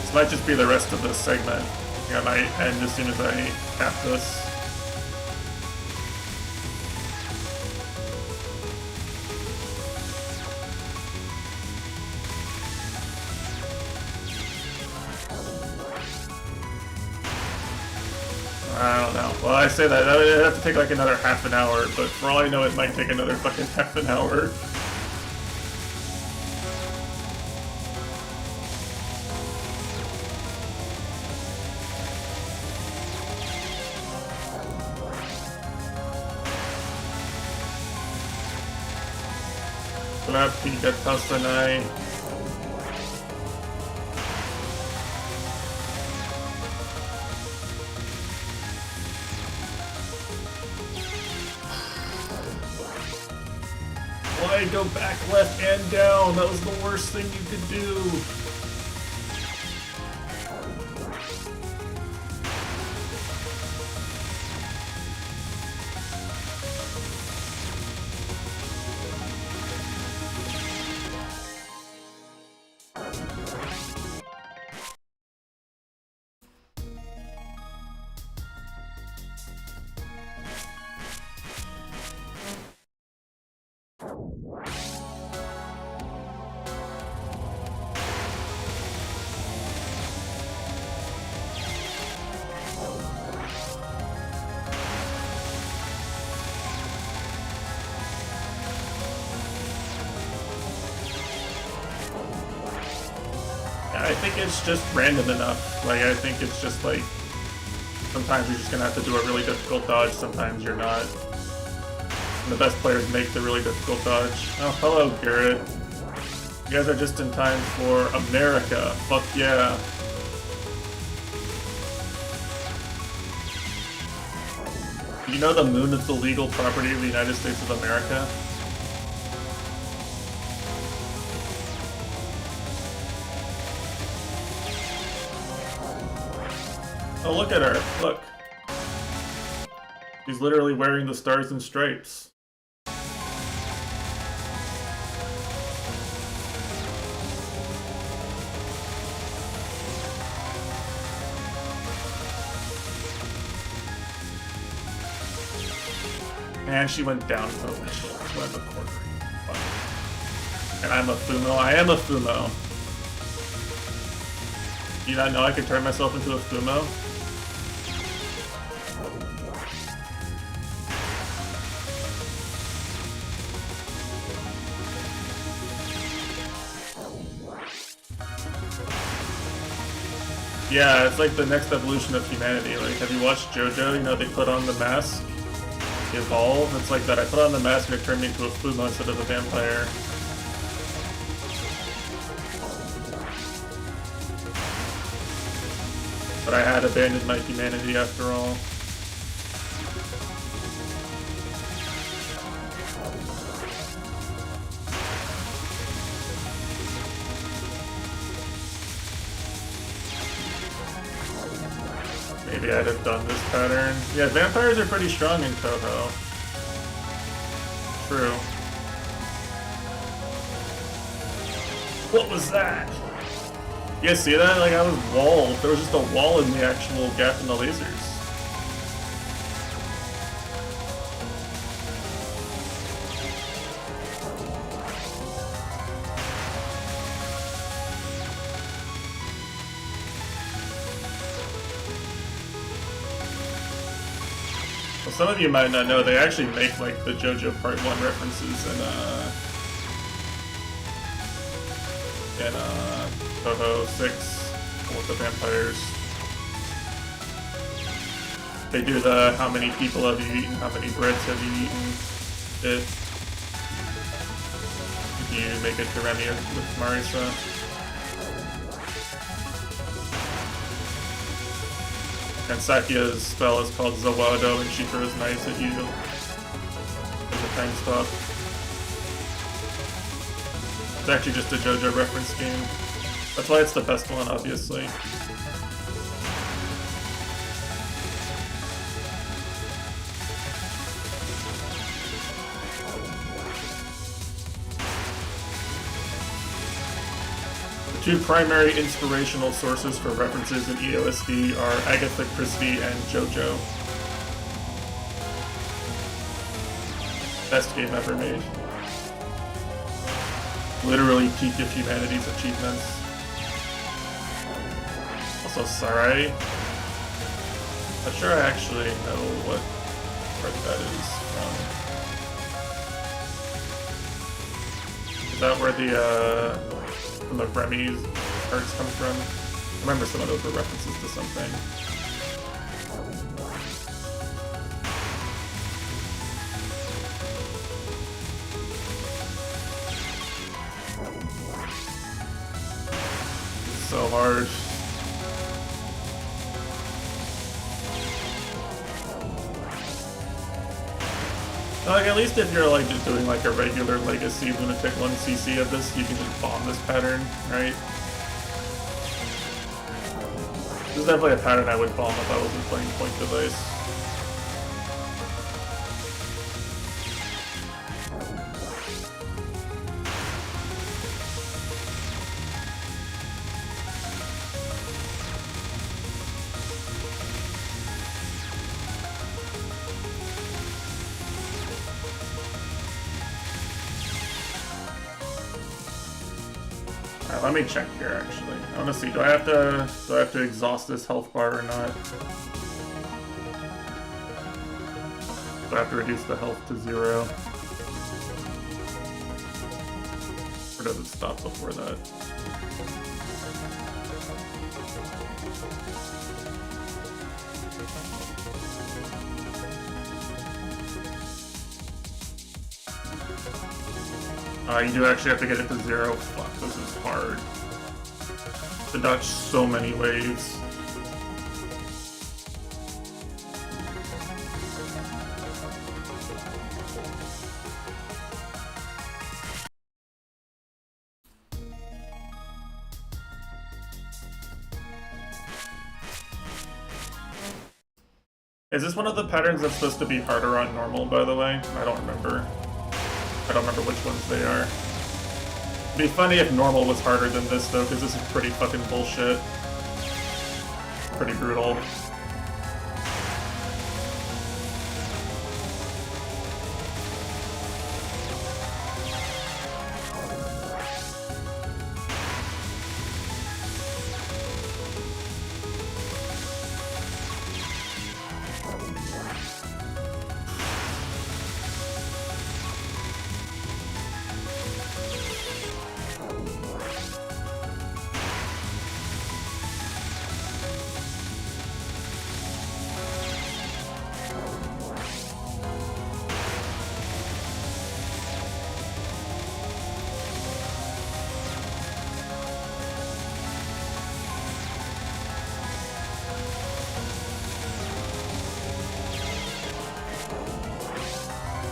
This might just be the rest of this segment. I might end as soon as I tap this. I don't know. Well, I say that would have to take like another half an hour, but for all I know, it might take another fucking half an hour. Grazie, Gattasanai. Why go back, left, and down? That was the worst thing you could do. I think it's just random enough. Like, I think it's just like, sometimes you're just gonna have to do a really difficult dodge, sometimes you're not. And the best players make the really difficult dodge. Oh, hello, Garrett. You guys are just in time for America. Fuck yeah. You know the moon is the legal property of the United States of America? Oh, look at her. Look. She's literally wearing the Stars and Stripes. And she went down so I'm a quarter. Fuck. And I'm a Fumo. I am a Fumo. Do you not know I could turn myself into a Fumo? Yeah, it's like the next evolution of humanity. Like, have you watched JoJo? You know, they put on the mask, evolve. It's like that. I put on the mask and it turned me into a Fumo instead of a vampire. But I had abandoned my humanity after all. Maybe I'd have done this pattern. Yeah, vampires are pretty strong in Toho. True. What was that? You guys see that? Like, I was walled. There was just a wall in the actual gap in the lasers. Well, some of you might not know, they actually make, like, the JoJo Part 1 references in Toho 6. with the vampires. They do the how many people have you eaten, how many breads have you eaten bit. If you make it to Remy with Marisa. And Sakia's spell is called Zawado, and she throws knives at you as a time stop. It's actually just a JoJo reference game. That's why it's the best one, obviously. The two primary inspirational sources for references in EOSD are Agatha Christie and JoJo. Best game ever made. Literally peak of humanity's achievements. Also, Sarai. Not sure I actually know what part that is from. Is that where the Remy's parts come from? I remember some of those were references to something. So hard. Like, at least if you're like just doing like a regular Legacy Lunatic 1cc of this, you can just bomb this pattern, right? This is definitely a pattern I would bomb if I wasn't playing point device. Let me check here actually. I want to see, do I have to exhaust this health bar or not? Do I have to reduce the health to 0? Or does it stop before that? You do actually have to get it to 0. Fuck, this is hard. To dodge so many waves. Is this one of the patterns that's supposed to be harder on normal, by the way? I don't remember. I don't remember which ones they are. It'd be funny if normal was harder than this, though, because this is pretty fucking bullshit. Pretty brutal.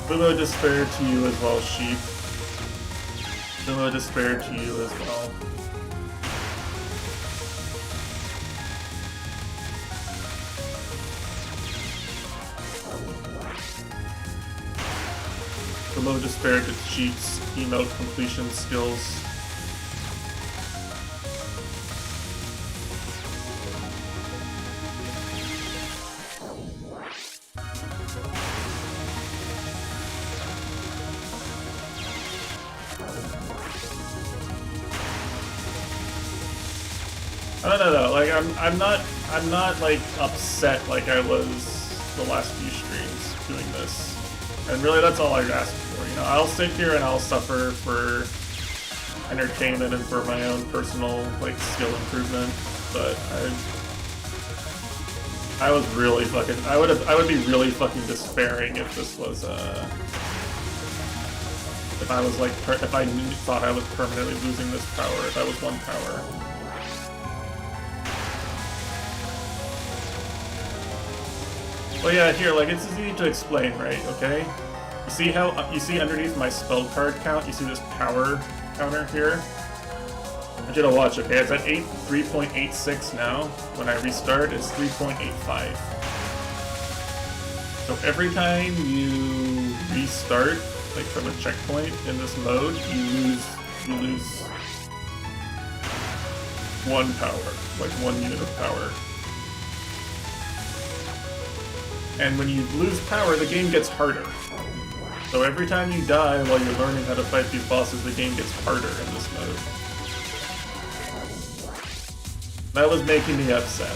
Willow despair to you as well, sheep. Willow despair to you as well. Willow despair to sheep's emote completion skills. I don't know though, like I'm not like upset like I was the last few streams doing this. And really that's all I asked for, you know. I'll sit here and I'll suffer for entertainment and for my own personal like skill improvement. but I was really fucking. I would be really fucking despairing if this was if I was like if I thought I was permanently losing this power. If I was 1 power. Well, yeah, here, like, it's easy to explain, right? Okay, you see how you see underneath my spell card count, you see this power counter here. I want you to watch. Okay, it's at 3.86 now. When I restart, it's 3.85. So every time you restart, like from a checkpoint in this mode, you lose 1 power, like 1 unit of power. And when you lose power, the game gets harder. So every time you die while you're learning how to fight these bosses, the game gets harder in this mode. That was making me upset.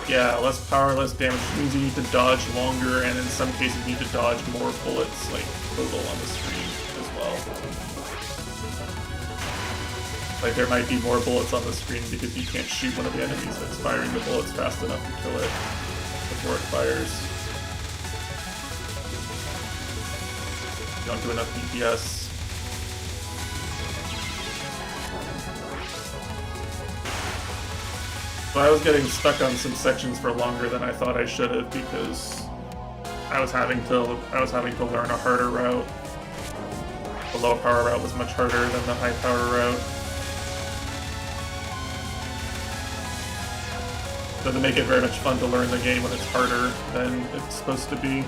Yeah, less power, less damage means you need to dodge longer, and in some cases you need to dodge more bullets, like, total on the screen as well. Like, there might be more bullets on the screen because you can't shoot one of the enemies that's firing the bullets fast enough to kill it before it fires. You don't do enough DPS. So I was getting stuck on some sections for longer than I thought I should have because I was having to learn a harder route. The low power route was much harder than the high power route. Doesn't make it very much fun to learn the game when it's harder than it's supposed to be.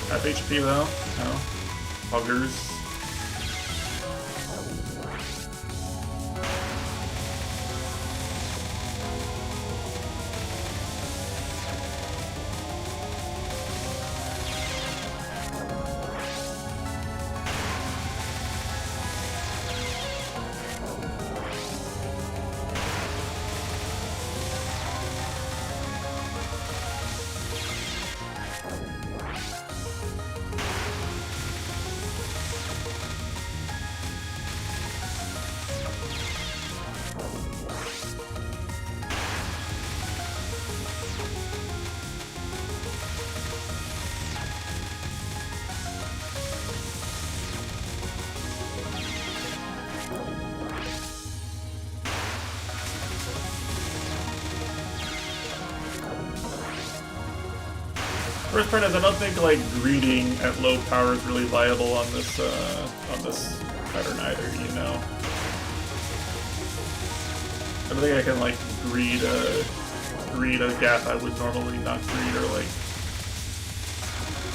Half HP though, no. Buggers. First part is I don't think like greeting at low power is really viable on this pattern either, you know. I don't think I can like greed a gap I would normally not greed, or like,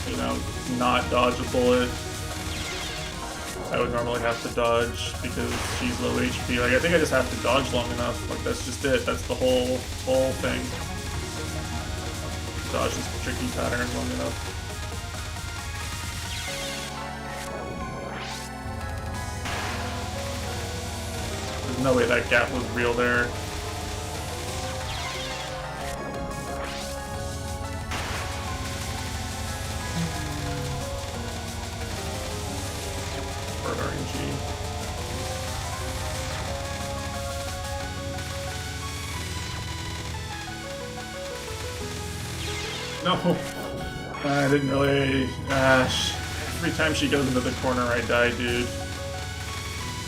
you know, not dodge a bullet I would normally have to dodge because she's low HP. Like I think I just have to dodge long enough. Like that's just it. That's the whole thing. Dodge this tricky pattern long enough. There's no way that gap was real there. Bird RNG. No, I didn't really. Every time she goes into the corner, I die, dude.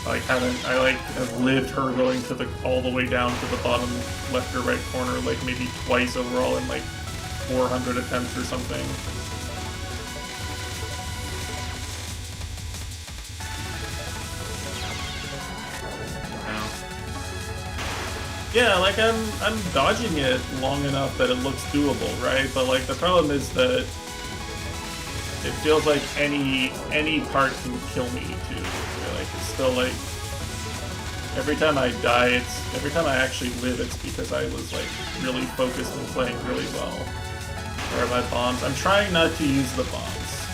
I have lived her going to all the way down to the bottom left or right corner, like maybe twice overall in like 400 attempts or something. Yeah, like I'm dodging it long enough that it looks doable, right? But like the problem is that it feels like any part can kill me too. Like it's still like every time I die, every time I actually live, it's because I was like really focused and playing really well. Where are my bombs? I'm trying not to use the bombs.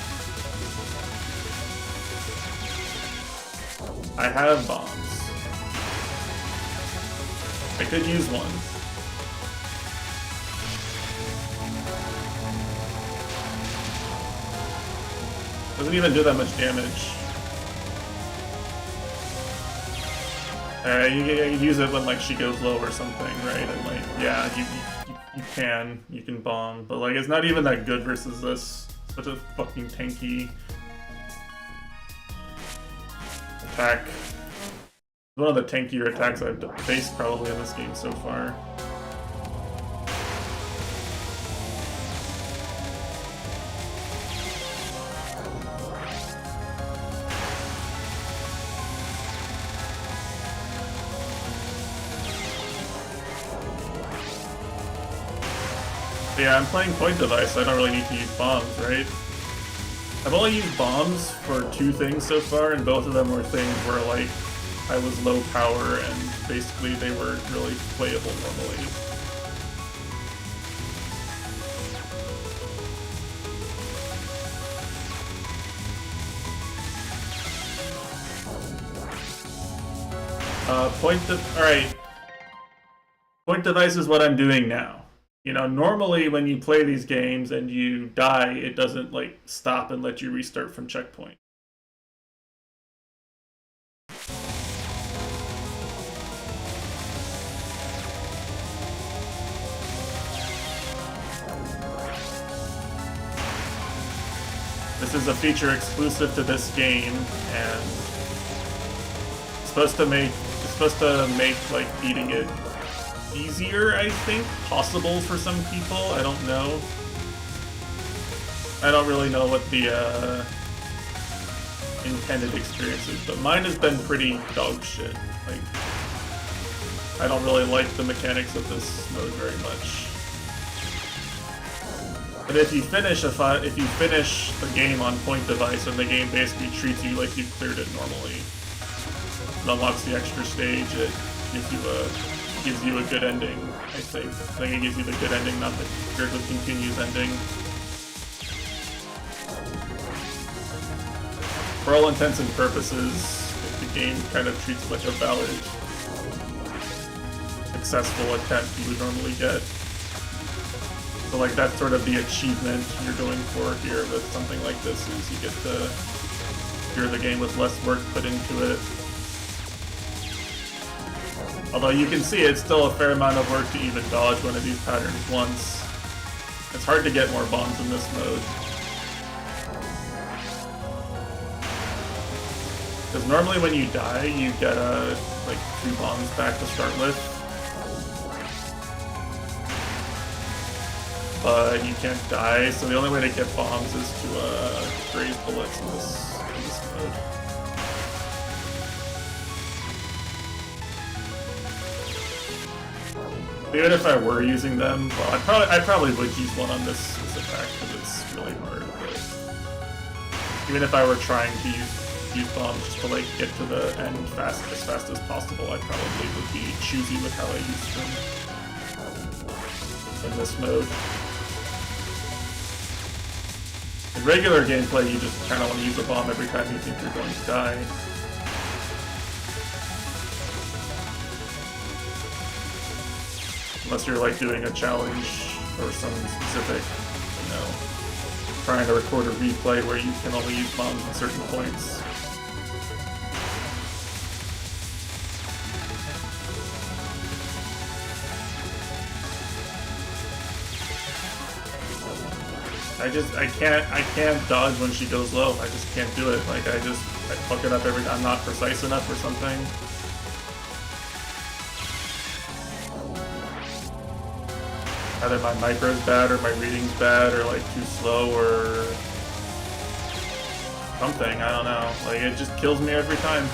I have bombs. I could use one. Doesn't even do that much damage. You use it when like she goes low or something, right? And like, yeah, you can bomb, but like it's not even that good versus this. Such a fucking tanky attack. One of the tankier attacks I've faced probably in this game so far. Yeah, I'm playing point device, so I don't really need to use bombs, right? I've only used bombs for 2 things so far, and both of them were things where, like, I was low power and basically they weren't really playable normally. Alright. Point device is what I'm doing now. You know, normally when you play these games and you die, it doesn't, like, stop and let you restart from checkpoint. This is a feature exclusive to this game, and it's supposed to make like beating it easier, I think, possible for some people. I don't know. I don't really know what the intended experience is, but mine has been pretty dog shit. Like, I don't really like the mechanics of this mode very much. But if you finish the game on point device, and the game basically treats you like you've cleared it normally, it unlocks the extra stage. It gives you a good ending. I think it gives you the good ending, not the Grizzly Continues ending. For all intents and purposes, the game kind of treats it like a valid, successful attempt you would normally get. So like that's sort of the achievement you're going for here with something like this, is you get to clear the game with less work put into it. Although you can see it's still a fair amount of work to even dodge one of these patterns once. It's hard to get more bombs in this mode. Because normally when you die, you get like 2 bombs back to start with. But you can't die, so the only way to get bombs is to graze bullets in this mode. Even if I were using them, well, I probably would use one on this attack because it's really hard. But even if I were trying to use bombs just to like get to the end as fast as possible, I probably would be choosy with how I use them in this mode. In regular gameplay, you just kind of want to use a bomb every time you think you're going to die. Unless you're like doing a challenge or some specific, you know, trying to record a replay where you can only use bombs at certain points. I can't dodge when she goes low. I just can't do it. Like I fuck it up every time. I'm not precise enough or something. Either my micro's bad or my reading's bad or like too slow or something. I don't know. Like it just kills me every time.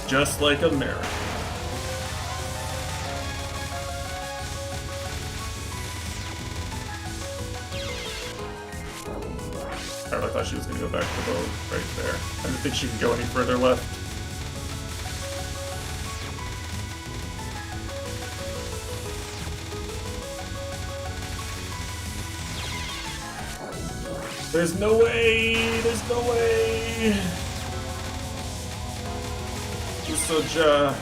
Just like America. I thought she was going to go back to the boat right there. I didn't think she could go any further left. There's no way! There's no way! Usoja.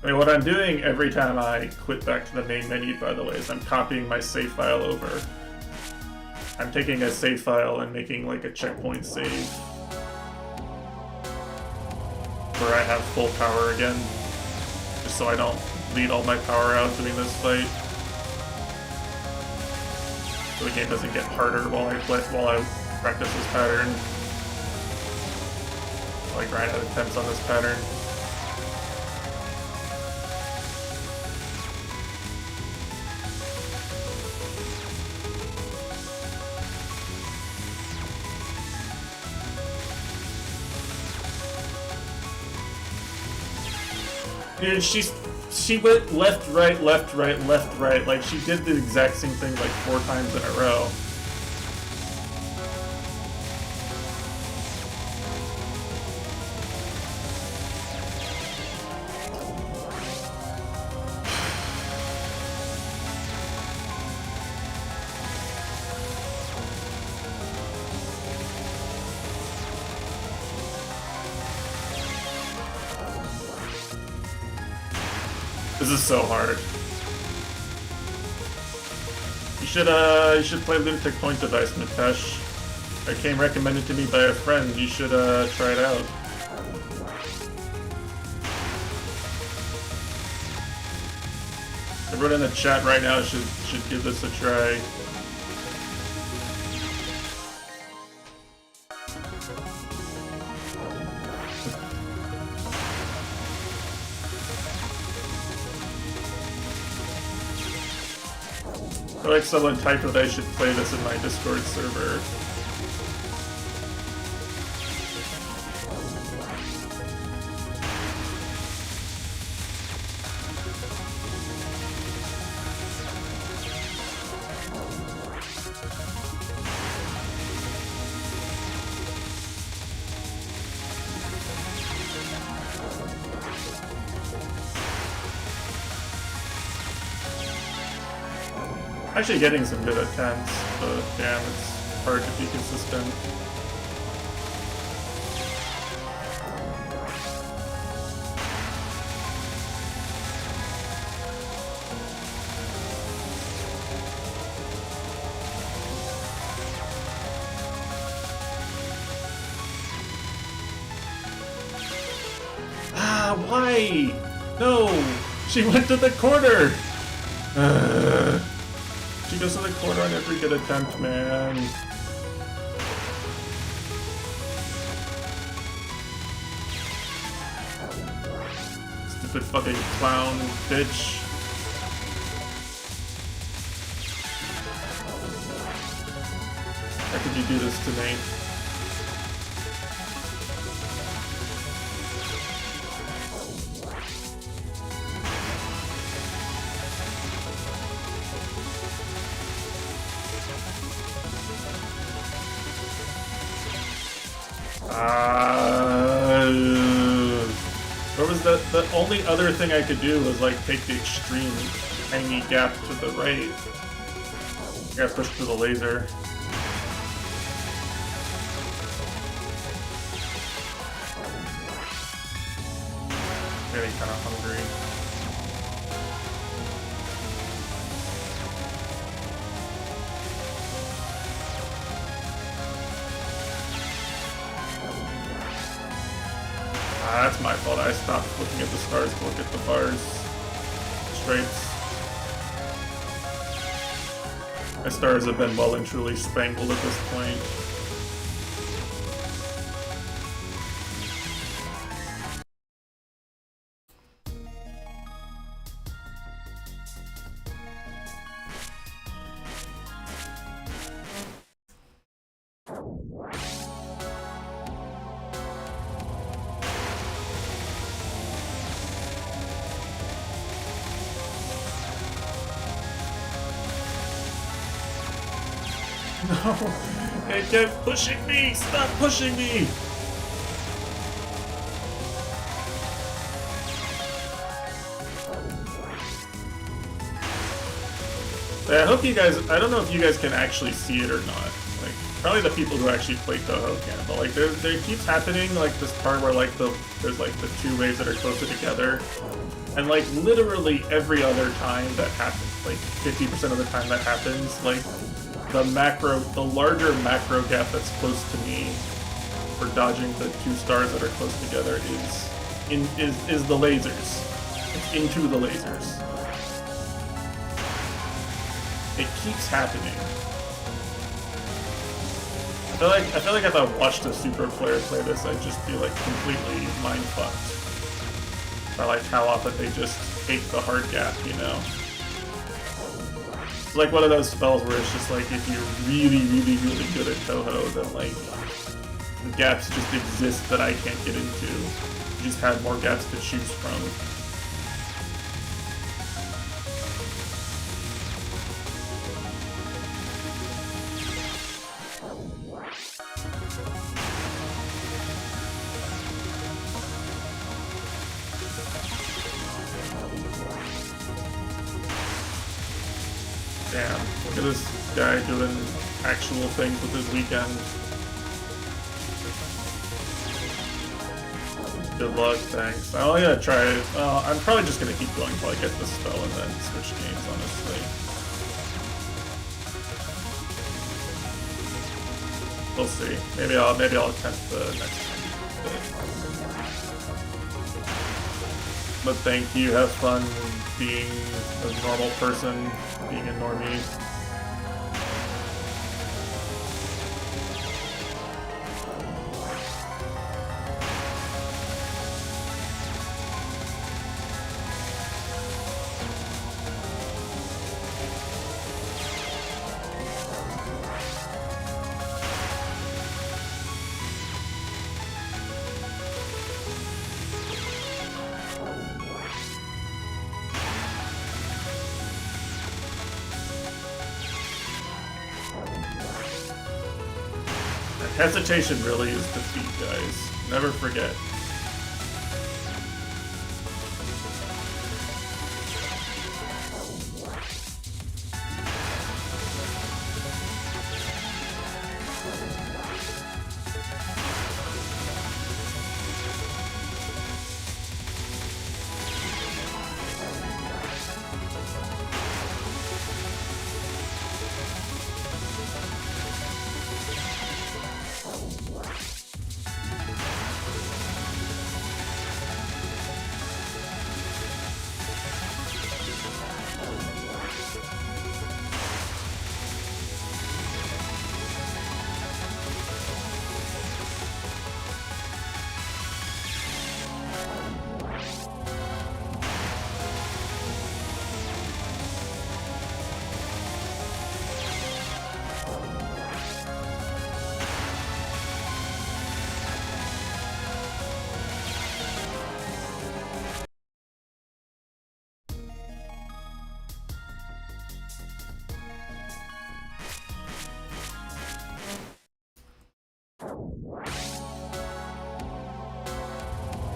I mean, what I'm doing every time I quit back to the main menu, by the way, is I'm copying my save file over. I'm taking a save file and making like a checkpoint save where I have full power again, just so I don't bleed all my power out doing this fight. So the game doesn't get harder while I practice this pattern. While I grind out attempts on this pattern. Dude, she went left, right, left, right, left, right. Like, she did the exact same thing like 4 times in a row. This is so hard. You should play Lunatic Point Device, Nitesh. It came recommended to me by a friend. You should try it out. Everyone in the chat right now should give this a try. I feel like someone typed that I should play this in my Discord server. Actually getting some good attempts, but damn, it's hard to be consistent. Ah, why? No! She went to the corner! She goes to the corner on every good attempt, man. Stupid fucking clown bitch. How could you do this to me? What was the only other thing I could do was like take the extreme tiny gap to the right. I got pushed to the laser. Getting kind of hungry. That's my fault. I stopped looking at the stars to look at the bars. Stripes. My stars have been well and truly spangled at this point. No! It kept pushing me! Stop pushing me! I hope you guys, I don't know if you guys can actually see it or not. Like, probably the people who actually play Touhou can, but like there keeps happening like this part where like there's like the two waves that are closer together. And like literally every other time that happens, like 50% of the time that happens, like the larger macro gap that's close to me for dodging the two stars that are close together is the lasers. It's into the lasers. It keeps happening. I feel like if I watched a super player play this, I'd just be like completely mind fucked by like how often they just take the hard gap, you know? It's like one of those spells where it's just like if you're really, really, really good at Touhou, then like the gaps just exist that I can't get into. You just have more gaps to choose from. Damn, look at this guy doing actual things with his weekend. Good luck, thanks. I'm only gonna try it. I'm probably just gonna keep going until I get this spell and then switch games, honestly. We'll see. Maybe I'll attempt the next one. But thank you, have fun being a normal person, being a normie. Hesitation really is defeat, guys. Never forget.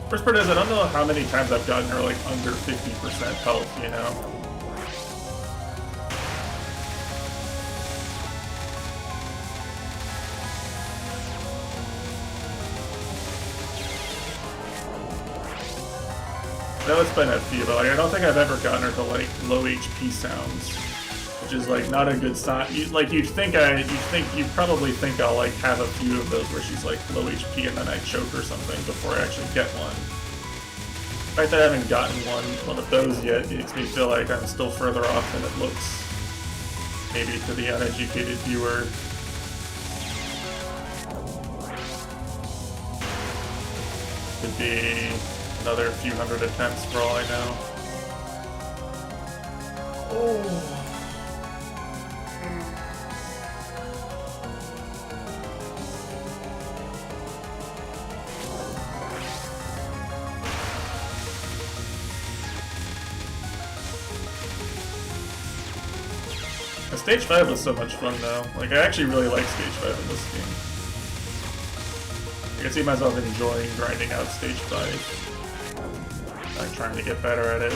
First part is I don't know how many times I've gotten her like under 50% health, you know? I know it's been a few, but like, I don't think I've ever gotten her to like low HP sounds, which is like not a good sign. You probably think I'll like have a few of those where she's like low HP and then I choke or something before I actually get one. The fact that I haven't gotten one of those yet makes me feel like I'm still further off than it looks. Maybe to the uneducated viewer. Could be another few hundred attempts for all I know. Oh. Stage 5 was so much fun though. Like, I actually really like Stage 5 in this game. I can see myself enjoying grinding out Stage 5. Like, trying to get better at it.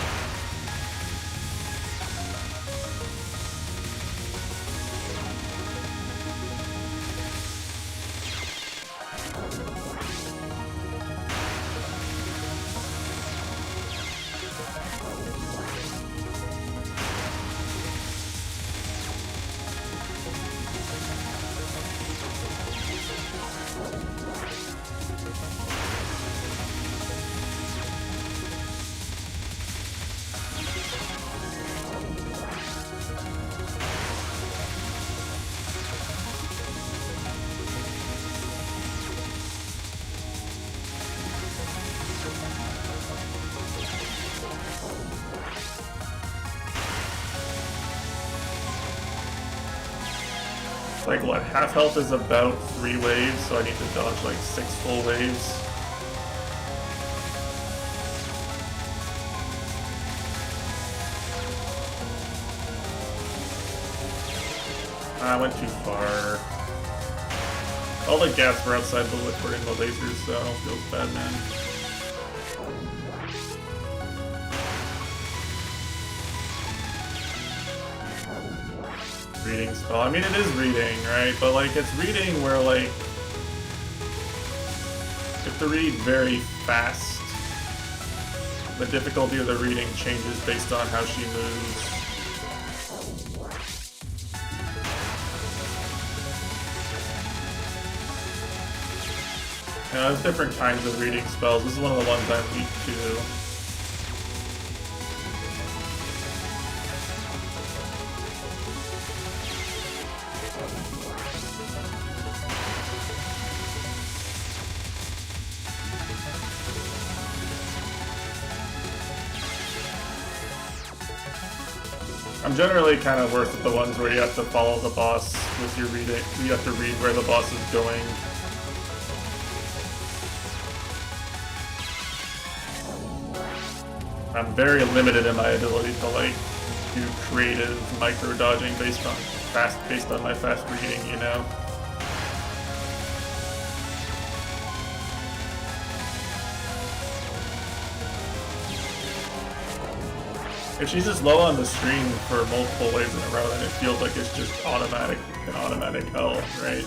Like what, half health is about 3 waves, so I need to dodge like 6 full waves. I went too far. All the gaps were outside the liquid and the lasers, so feels bad, man. Reading spell. I mean, it is reading, right? But like, it's reading where like you have to read very fast. The difficulty of the reading changes based on how she moves. You know, there's different kinds of reading spells. This is one of the ones I'm weak to. I'm generally kind of worse at the ones where you have to follow the boss with your reading. You have to read where the boss is going. I'm very limited in my ability to like do creative micro dodging based on my fast reading, you know. If she's just low on the screen for multiple waves in a row, then it feels like it's just an automatic hell, right?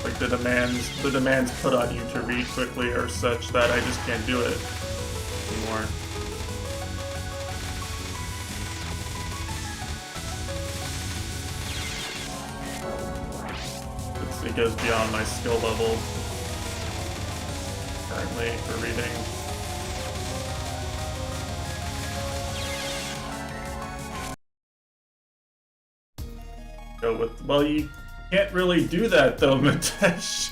Like the demands put on you to read quickly are such that I just can't do it anymore. It goes beyond my skill level currently for reading. Go with, well, you can't really do that though, Matesh.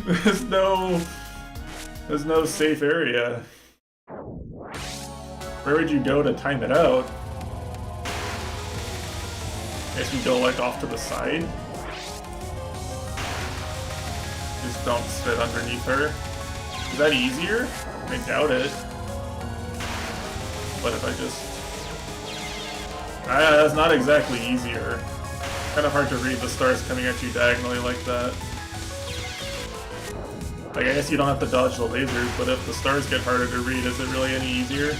There's no safe area. Where would you go to time it out? I guess you go like off to the side. Just don't sit underneath her. Is that easier? I doubt it. But if I just... that's not exactly easier. Kind of hard to read the stars coming at you diagonally like that. Like, I guess you don't have to dodge the lasers, but if the stars get harder to read, is it really any easier?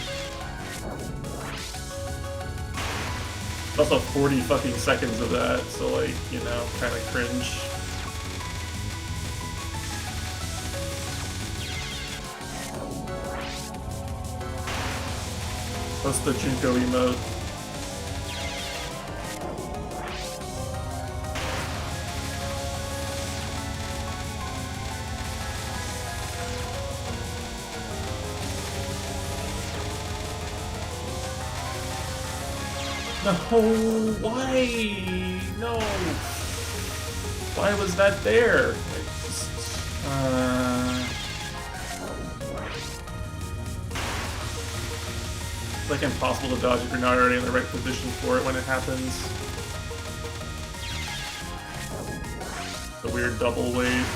It's also 40 fucking seconds of that, so like, you know, kind of cringe. Plus the Junko emote. No, why? No. Why was that there? It's like impossible to dodge if you're not already in the right position for it when it happens. The weird doubled wave.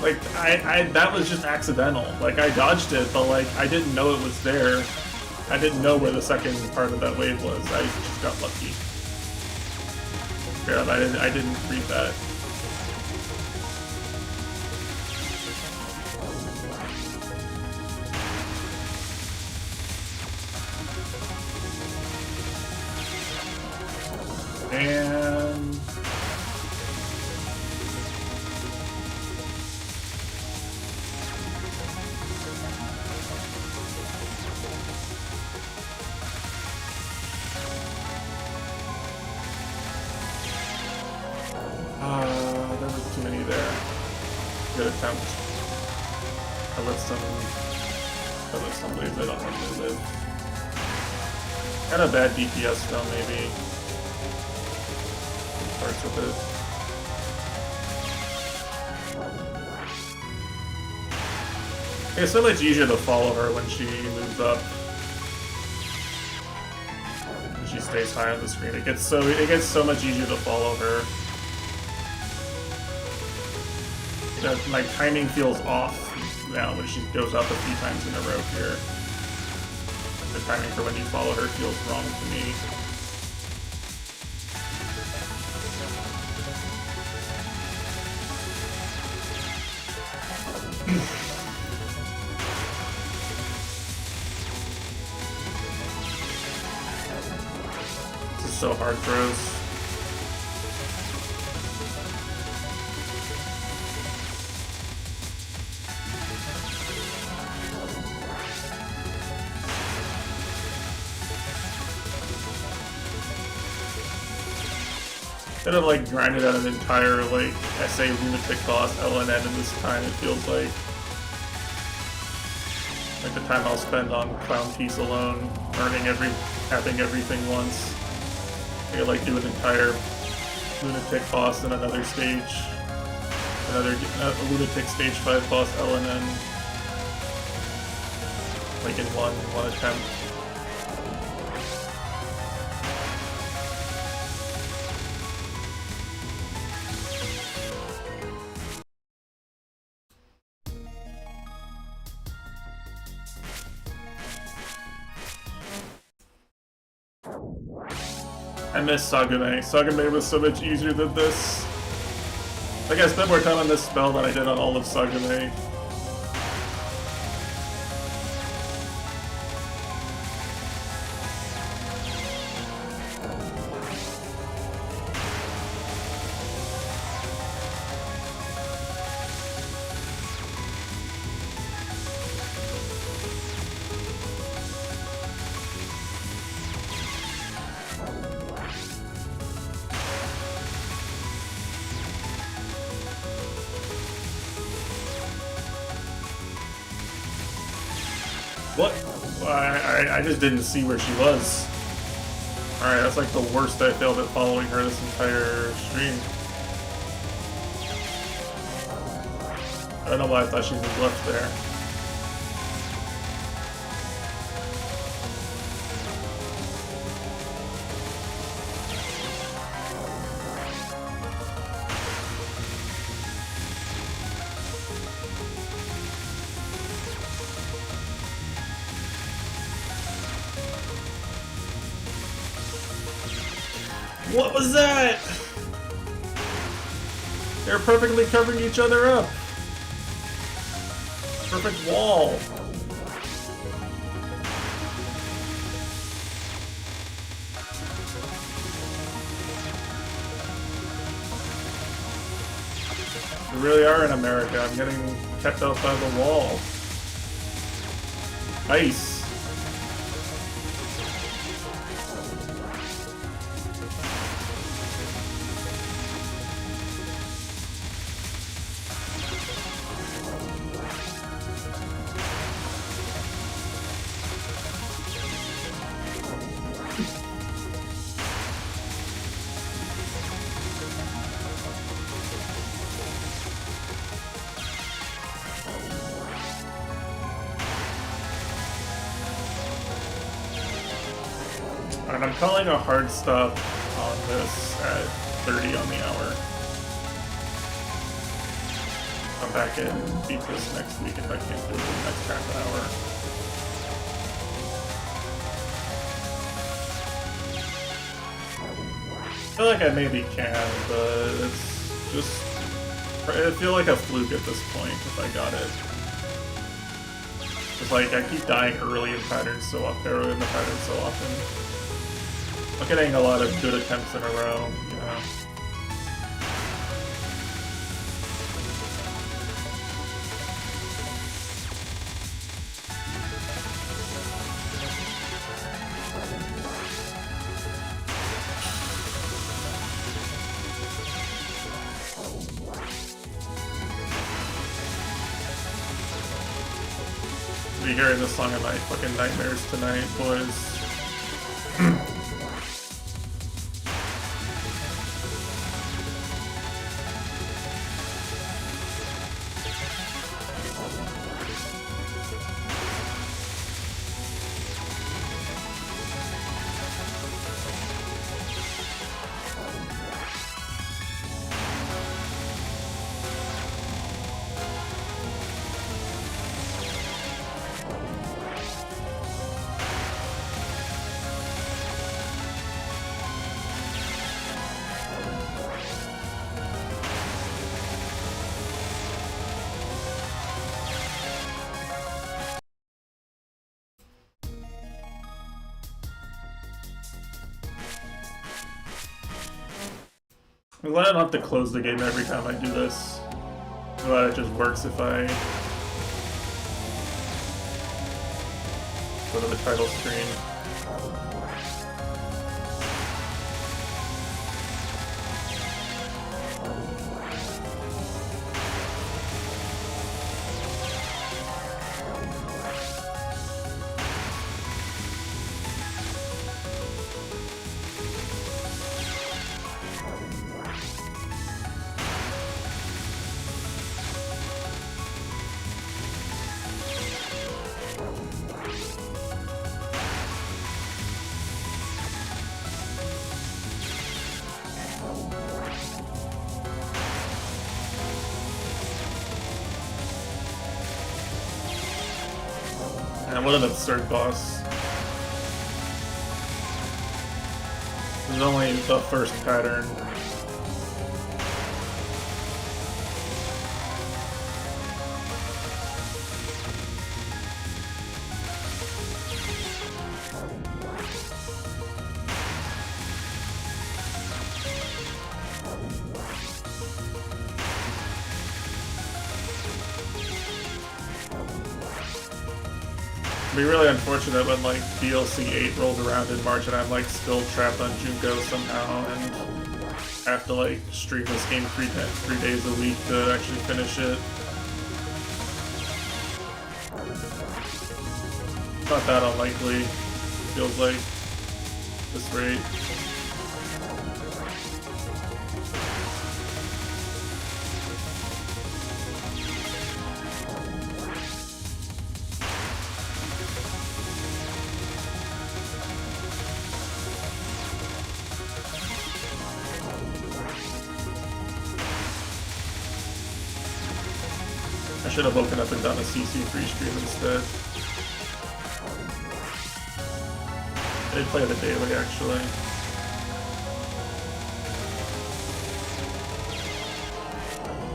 Like, that was just accidental. Like, I dodged it, but like, I didn't know it was there. I didn't know where the second part of that wave was. I just got lucky. Yeah, I didn't read that. And... there was too many there. Good attempt. I let some leave. I don't normally live. Kind of bad DPS though, maybe. Parts with it. It's so much easier to follow her when she moves up. When she stays high on the screen. It gets so much easier to follow her. My timing feels off now when she goes up a few times in a row here. The timing for when you follow her feels wrong to me. This is so hard throws. Could have like grinded out an entire like SA lunatic boss LNN in this time. It feels like the time I'll spend on Clown Piece alone, having everything once. I could like do an entire lunatic boss in another stage, a lunatic stage 5 boss LNN, like in one attempt. I miss Sagame. Sagame was so much easier than this. Like, I spent more time on this spell than I did on all of Sagame. What? I just didn't see where she was. Alright, that's like the worst I failed at following her this entire stream. I don't know why I thought she was left there. What was that? They're perfectly covering each other up. Perfect wall. We really are in America. I'm getting kept out by the wall. Ice. And I'm calling a hard stop on this at 30 on the hour. Come back and beat this next week if I can't do it in the next half an hour. I feel like I maybe can, but it's just... I feel like a fluke at this point if I got it. It's like I keep dying early in patterns so often. I'm getting a lot of good attempts in a row, you know. I'll be hearing this song in my fucking nightmares tonight, boys. I'm glad I don't have to close the game every time I do this. I'm glad it just works if I go to the title screen. Man, what an absurd boss. This is only the first pattern. It'd be really unfortunate when like DLC 8 rolls around in March and I'm like still trapped on Junko somehow and have to like stream this game 3 days a week to actually finish it. Not that unlikely, feels like, this rate. I should have woken up and done a CC free stream instead. I did play the daily actually.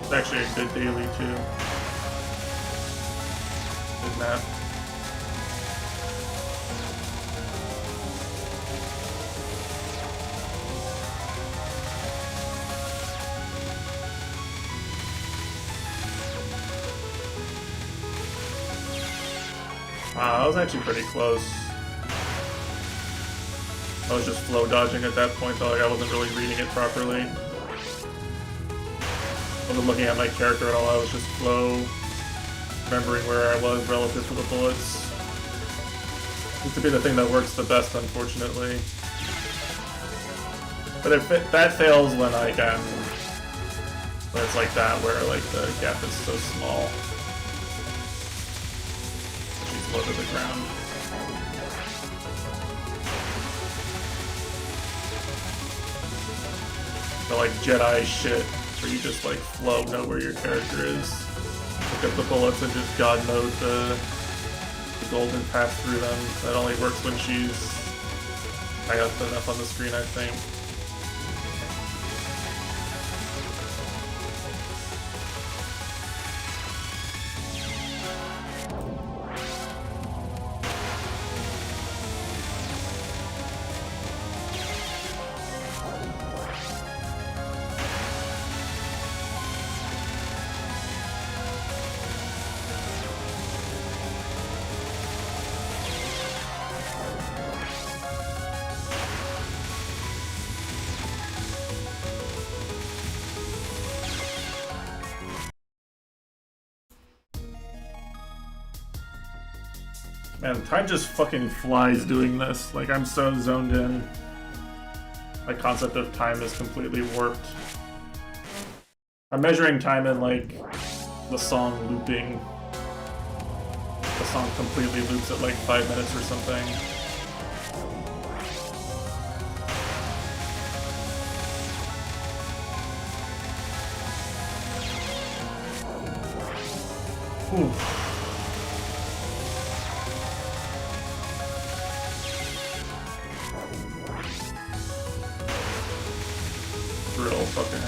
It's actually a good daily too. Good map. Wow, that was actually pretty close. I was just flow dodging at that point, though, like I wasn't really reading it properly. I wasn't looking at my character at all, I was just flow, remembering where I was relative to the bullets. Seems to be the thing that works the best, unfortunately. But if that fails when like when it's like that, where like the gap is so small. Low to the ground. The like Jedi shit, where you just like flow, know where your character is, look at the bullets and just God mode the golden pass through them. That only works when she's high up enough on the screen, I think. Man, time just fucking flies doing this. Like, I'm so zoned in. My concept of time is completely warped. I'm measuring time in, like, the song looping. The song completely loops at, like, 5 minutes or something. Oof. Real fucking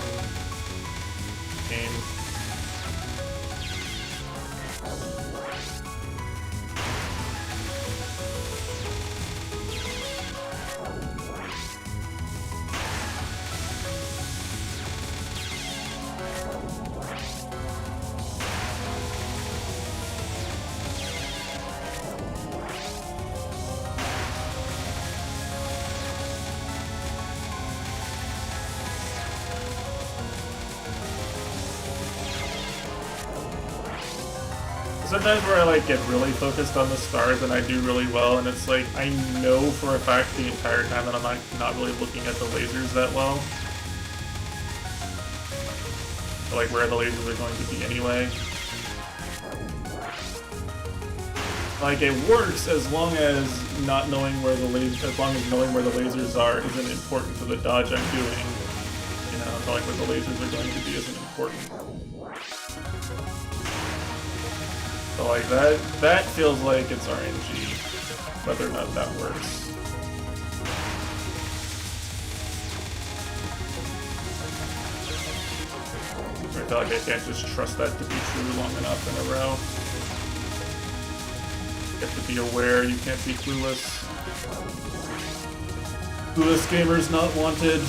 game. Sometimes where I like get really focused on the stars and I do really well, and it's like I know for a fact the entire time that I'm not really looking at the lasers that well. Or, like where the lasers are going to be anyway. Like it works as long as not knowing where the knowing where the lasers are isn't important to the dodge I'm doing. You know, so like where the lasers are going to be isn't important. So like that feels like it's RNG, whether or not that works. I feel like I can't just trust that to be true long enough in a row. You have to be aware, you can't be clueless. Clueless gamers not wanted.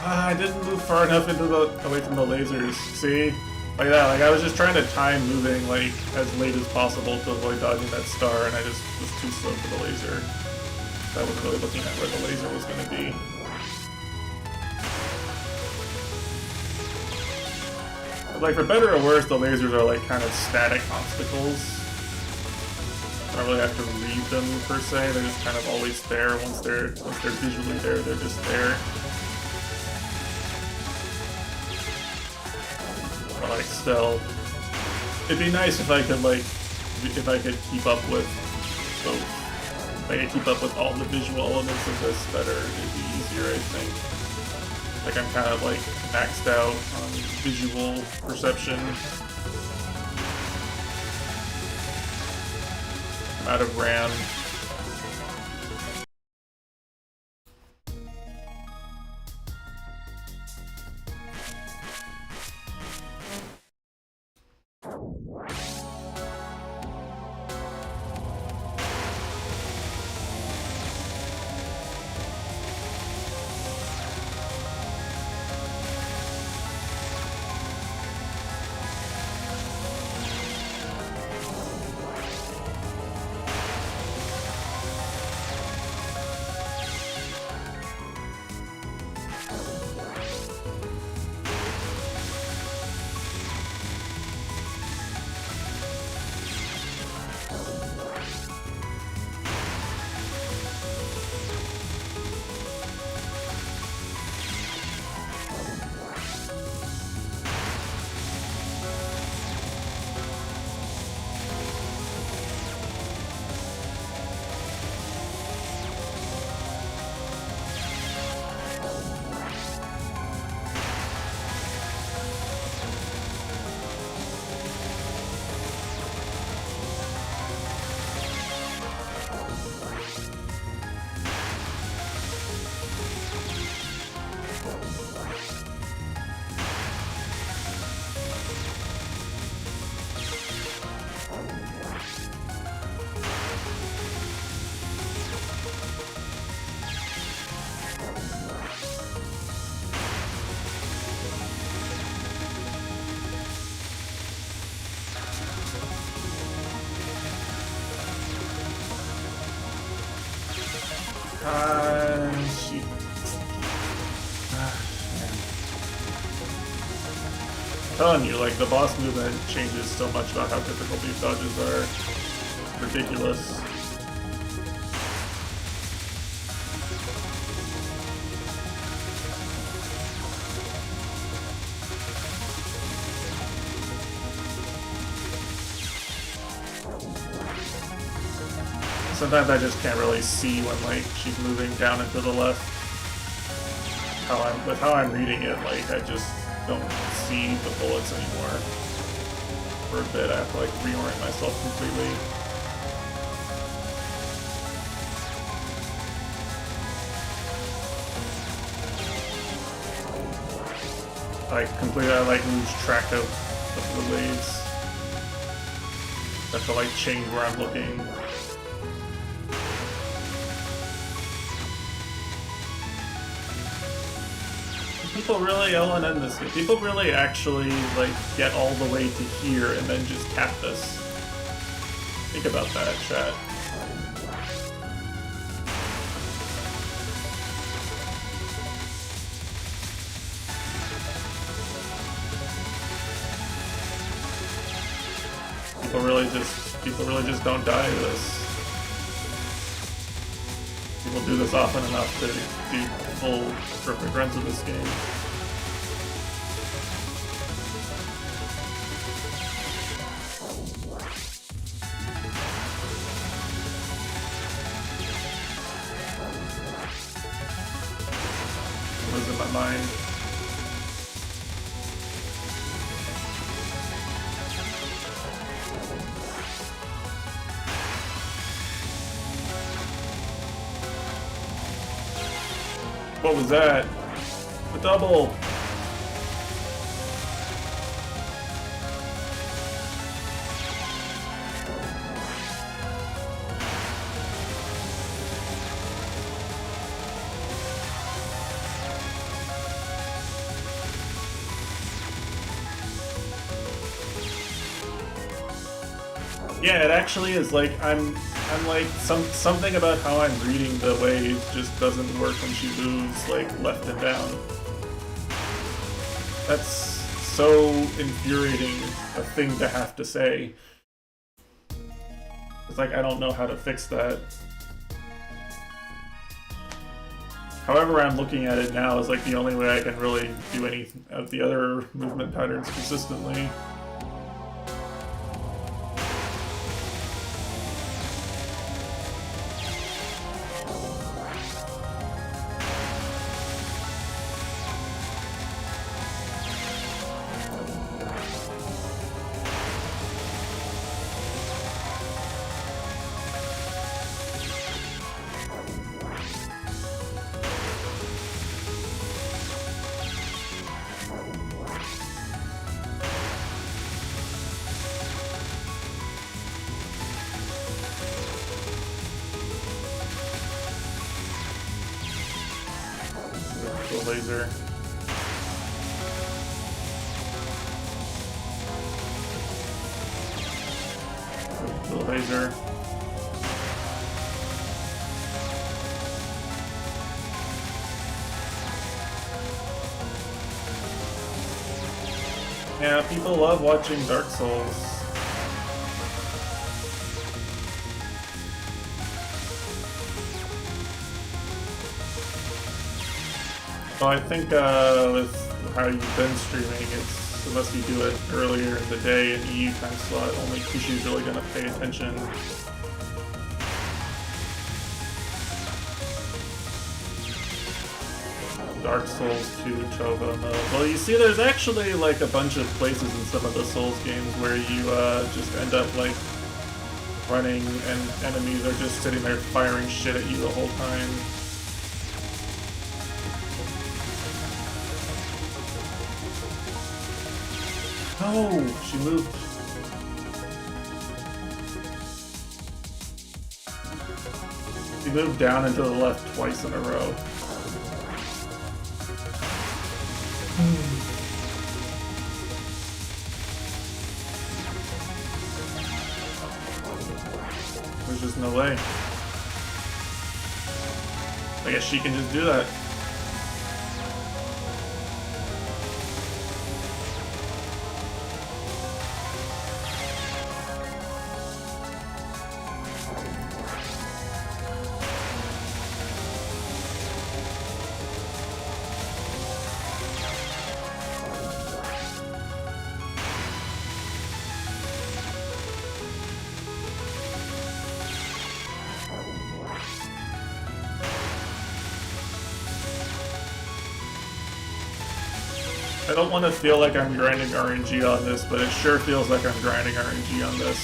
I didn't move far enough away from the lasers. See? Like that, like I was just trying to time moving like as late as possible to avoid dodging that star, and I just was too slow for the laser. I wasn't really looking at where the laser was going to be. But like for better or worse, the lasers are like kind of static obstacles. I don't really have to read them per se, they're just kind of always there. Once they're visually there, they're just there. Like still, it'd be nice if I could keep up with both. If I could keep up with all the visual elements of this better, it'd be easier, I think. Like I'm kind of like maxed out on visual perception. I'm out of RAM. Shoot. I'm telling you, like, the boss movement changes so much about how difficult these dodges are. It's ridiculous. Sometimes I just can't really see when like she's moving down and to the left. With how I'm reading it, like I just don't see the bullets anymore. For a bit, I have to like reorient myself completely. I lose track of of the waves. I have to like change where I'm looking. People really LNN this game. People really actually like get all the way to here and then just cap this. Think about that, chat. People really just don't die to this. People do this often enough to do full perfect runs of this game. I'm losing my mind. What was that? The double! Yeah, it actually is like I'm like something about how I'm reading the waves just doesn't work when she moves like left and down. That's so infuriating a thing to have to say. It's like I don't know how to fix that. However, I'm looking at it now is like the only way I can really do any of the other movement patterns consistently. Laser. The laser. Yeah, people love watching Dark Souls. Well, I think with how you've been streaming, it's unless you do it earlier in the day in EU time slot, only Kushi's really gonna pay attention. Dark Souls 2 Chova mode. Well, you see, there's actually like a bunch of places in some of the Souls games where you just end up like running and enemies are just sitting there firing shit at you the whole time. No, she moved. She moved down and to the left twice in a row. There's just no way. I guess she can just do that. I don't want to feel like I'm grinding RNG on this, but it sure feels like I'm grinding RNG on this.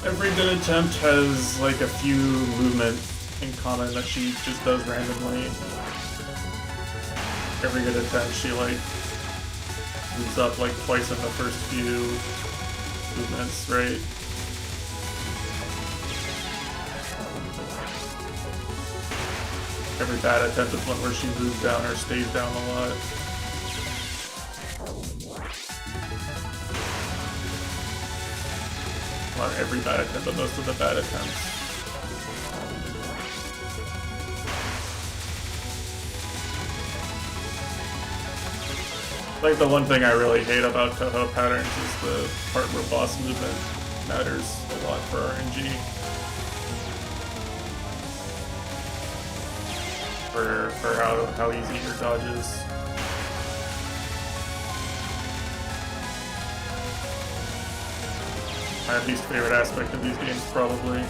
Every good attempt has like a few movement in common that she just does randomly. Every good attempt she like moves up like twice in the first few movements, right? Every bad attempt is one where she moves down or stays down a lot. Not every bad attempt, but most of the bad attempts. Like, the one thing I really hate about Touhou patterns is the part where boss movement matters a lot for RNG. For how easy your dodge is. My least favorite aspect of these games, probably.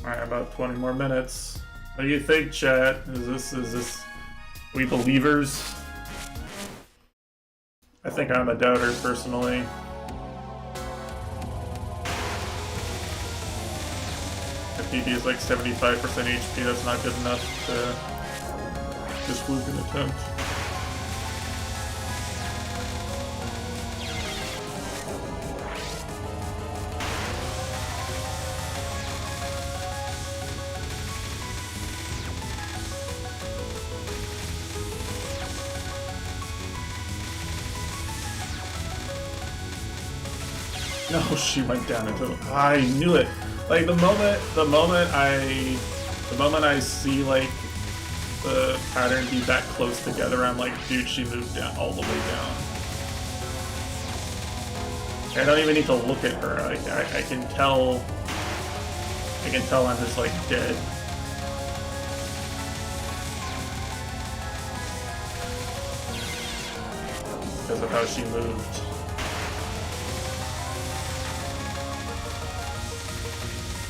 Alright, about 20 more minutes. What do you think, chat? Is this we believers? I think I'm a doubter, personally. If PB is like 75% HP, that's not good enough to just fluke an attempt. No, she went down into the... I knew it. Like, the moment I see, like, the pattern be that close together, I'm like, dude, she moved down all the way down. I don't even need to look at her. I can tell I'm just, like, dead. Because of how she moved.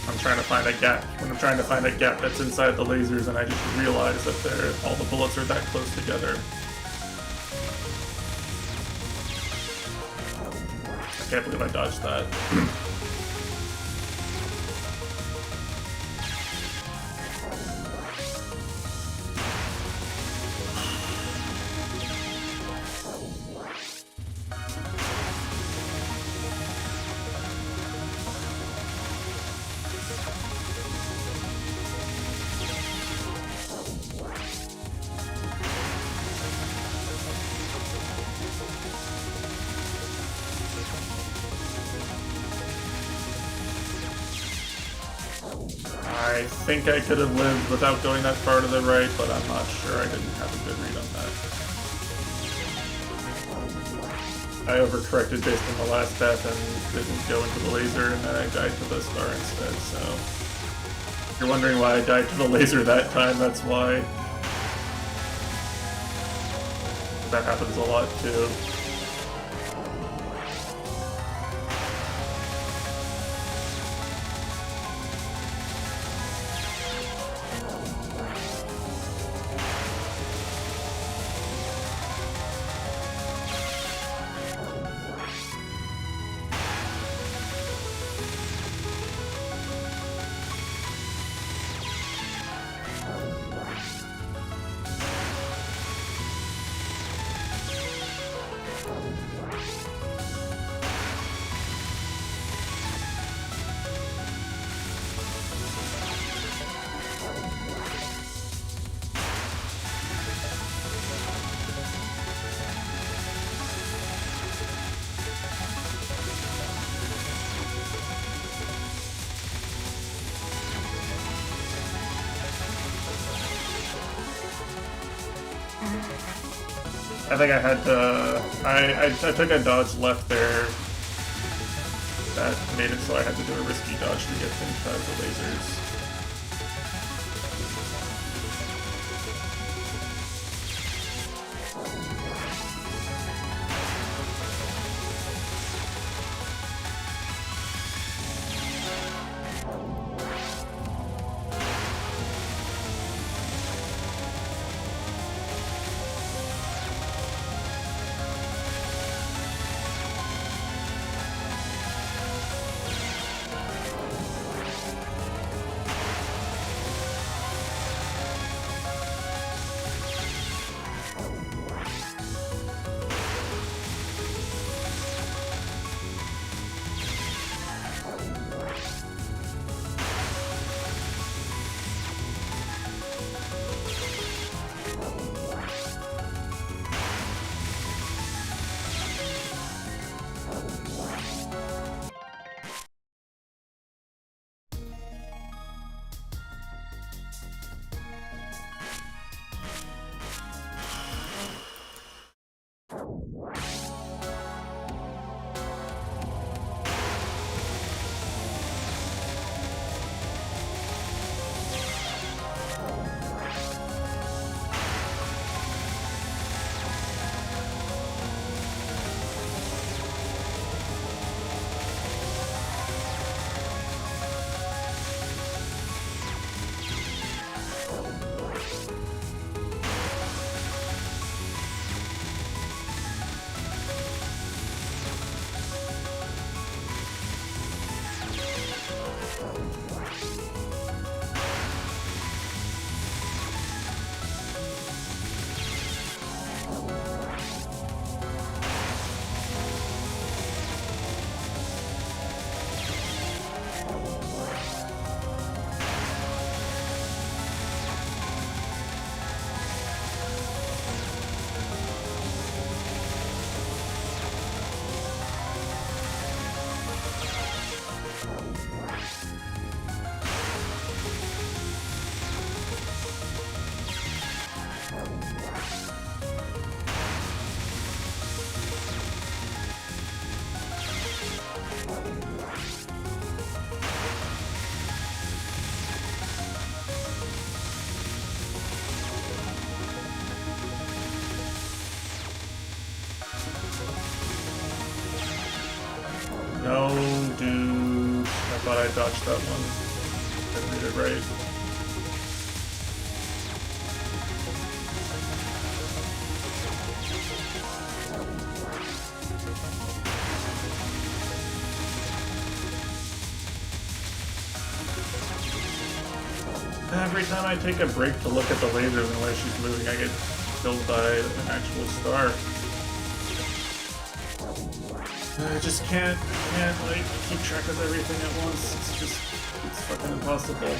I'm trying to find a gap. When I'm trying to find a gap that's inside the lasers, and I just realize that all the bullets are that close together. I can't believe I dodged that. I think I could have lived without going that far to the right, but I'm not sure. I didn't have a good read on that. I overcorrected based on the last death and didn't go into the laser, and then I died to the star instead, so... If you're wondering why I died to the laser that time, that's why. That happens a lot, too. I think I had to... I took a dodge left there. That made it so I had to do a risky dodge to get inside the lasers. No, dude. I thought I dodged that one. Didn't read it right. Every time I take a break to look at the lasers and where she's moving, I get killed by an actual star. I just can't like keep track of everything at once. It's fucking impossible.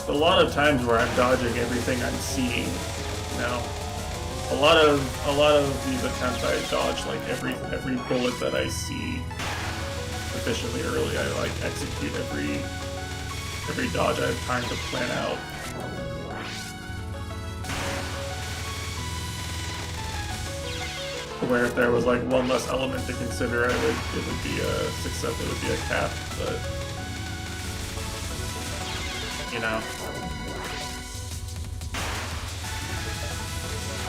A lot of times where I'm dodging everything I'm seeing, you know. A lot of these attempts I dodge like every bullet that I see sufficiently early. I like execute every dodge I have time to plan out. Where if there was like one less element to consider, it would be a success. It would be a cap, but you know.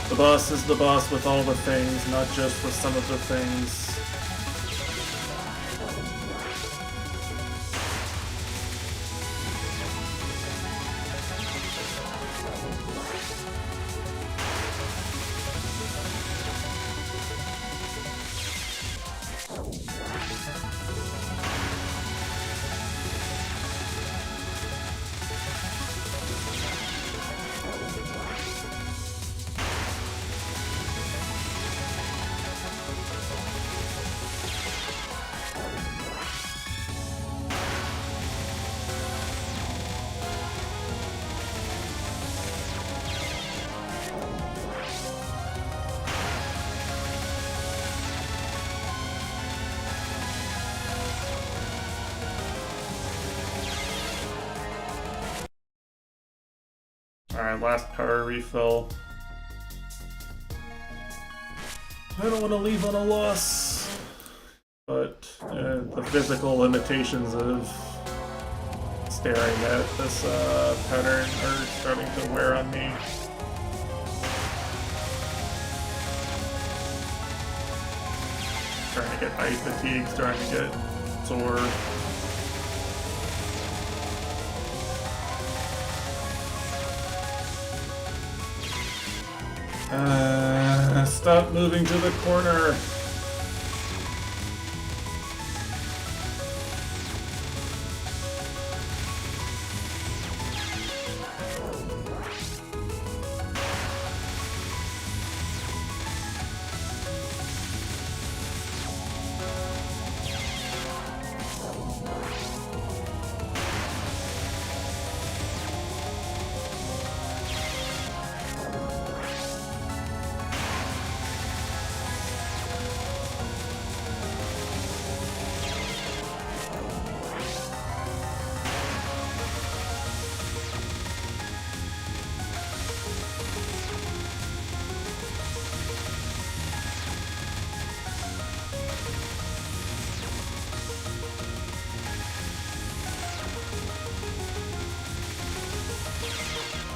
The boss is the boss with all the things, not just with some of the things. Alright, last power refill. I don't want to leave on a loss, but the physical limitations of staring at this pattern are starting to wear on me. Starting to get eye fatigue, starting to get sore. Stop moving to the corner.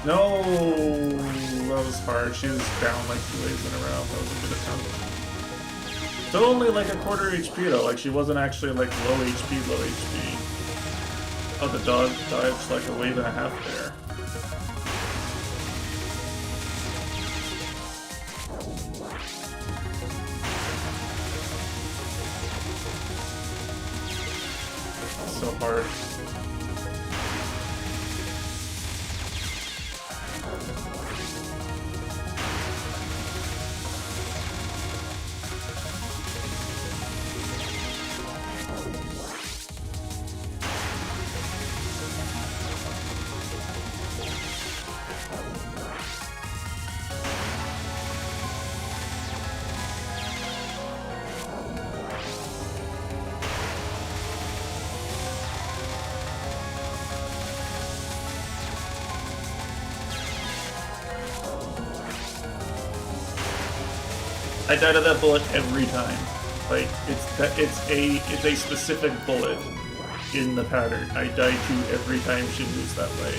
No, that was hard. She was down like 2 waves in a row. That was a good attempt. Still only like a quarter HP though. Like she wasn't actually like low HP, low HP. Oh, the dog dodged like a wave and a half there. So hard. I died of that bullet every time. Like, it's a specific bullet in the pattern. I die to every time she moves that way.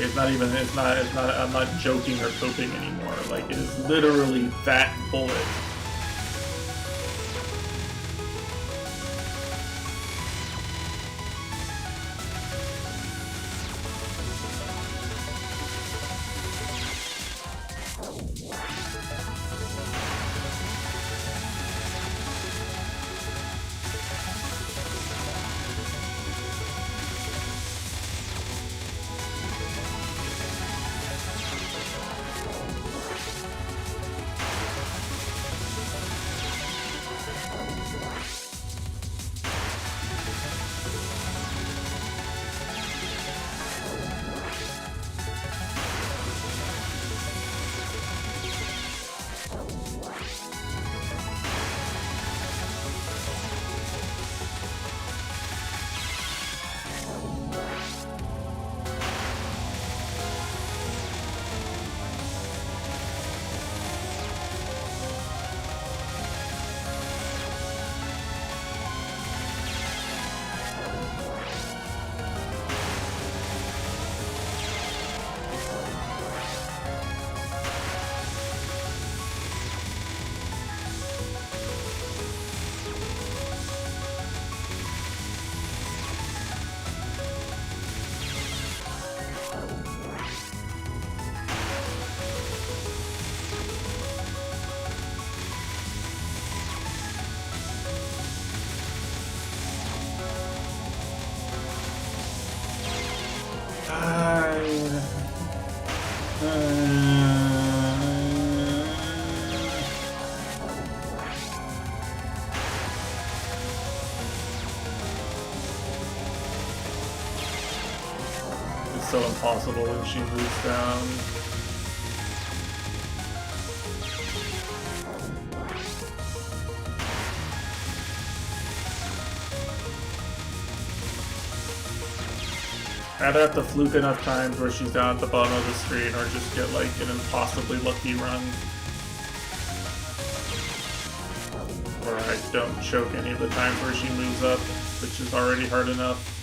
I'm not joking or coping anymore. Like, it is literally that bullet. It's so impossible when she moves down. I'd have to fluke enough times where she's down at the bottom of the screen or just get like an impossibly lucky run. Or I don't choke any of the times where she moves up, which is already hard enough.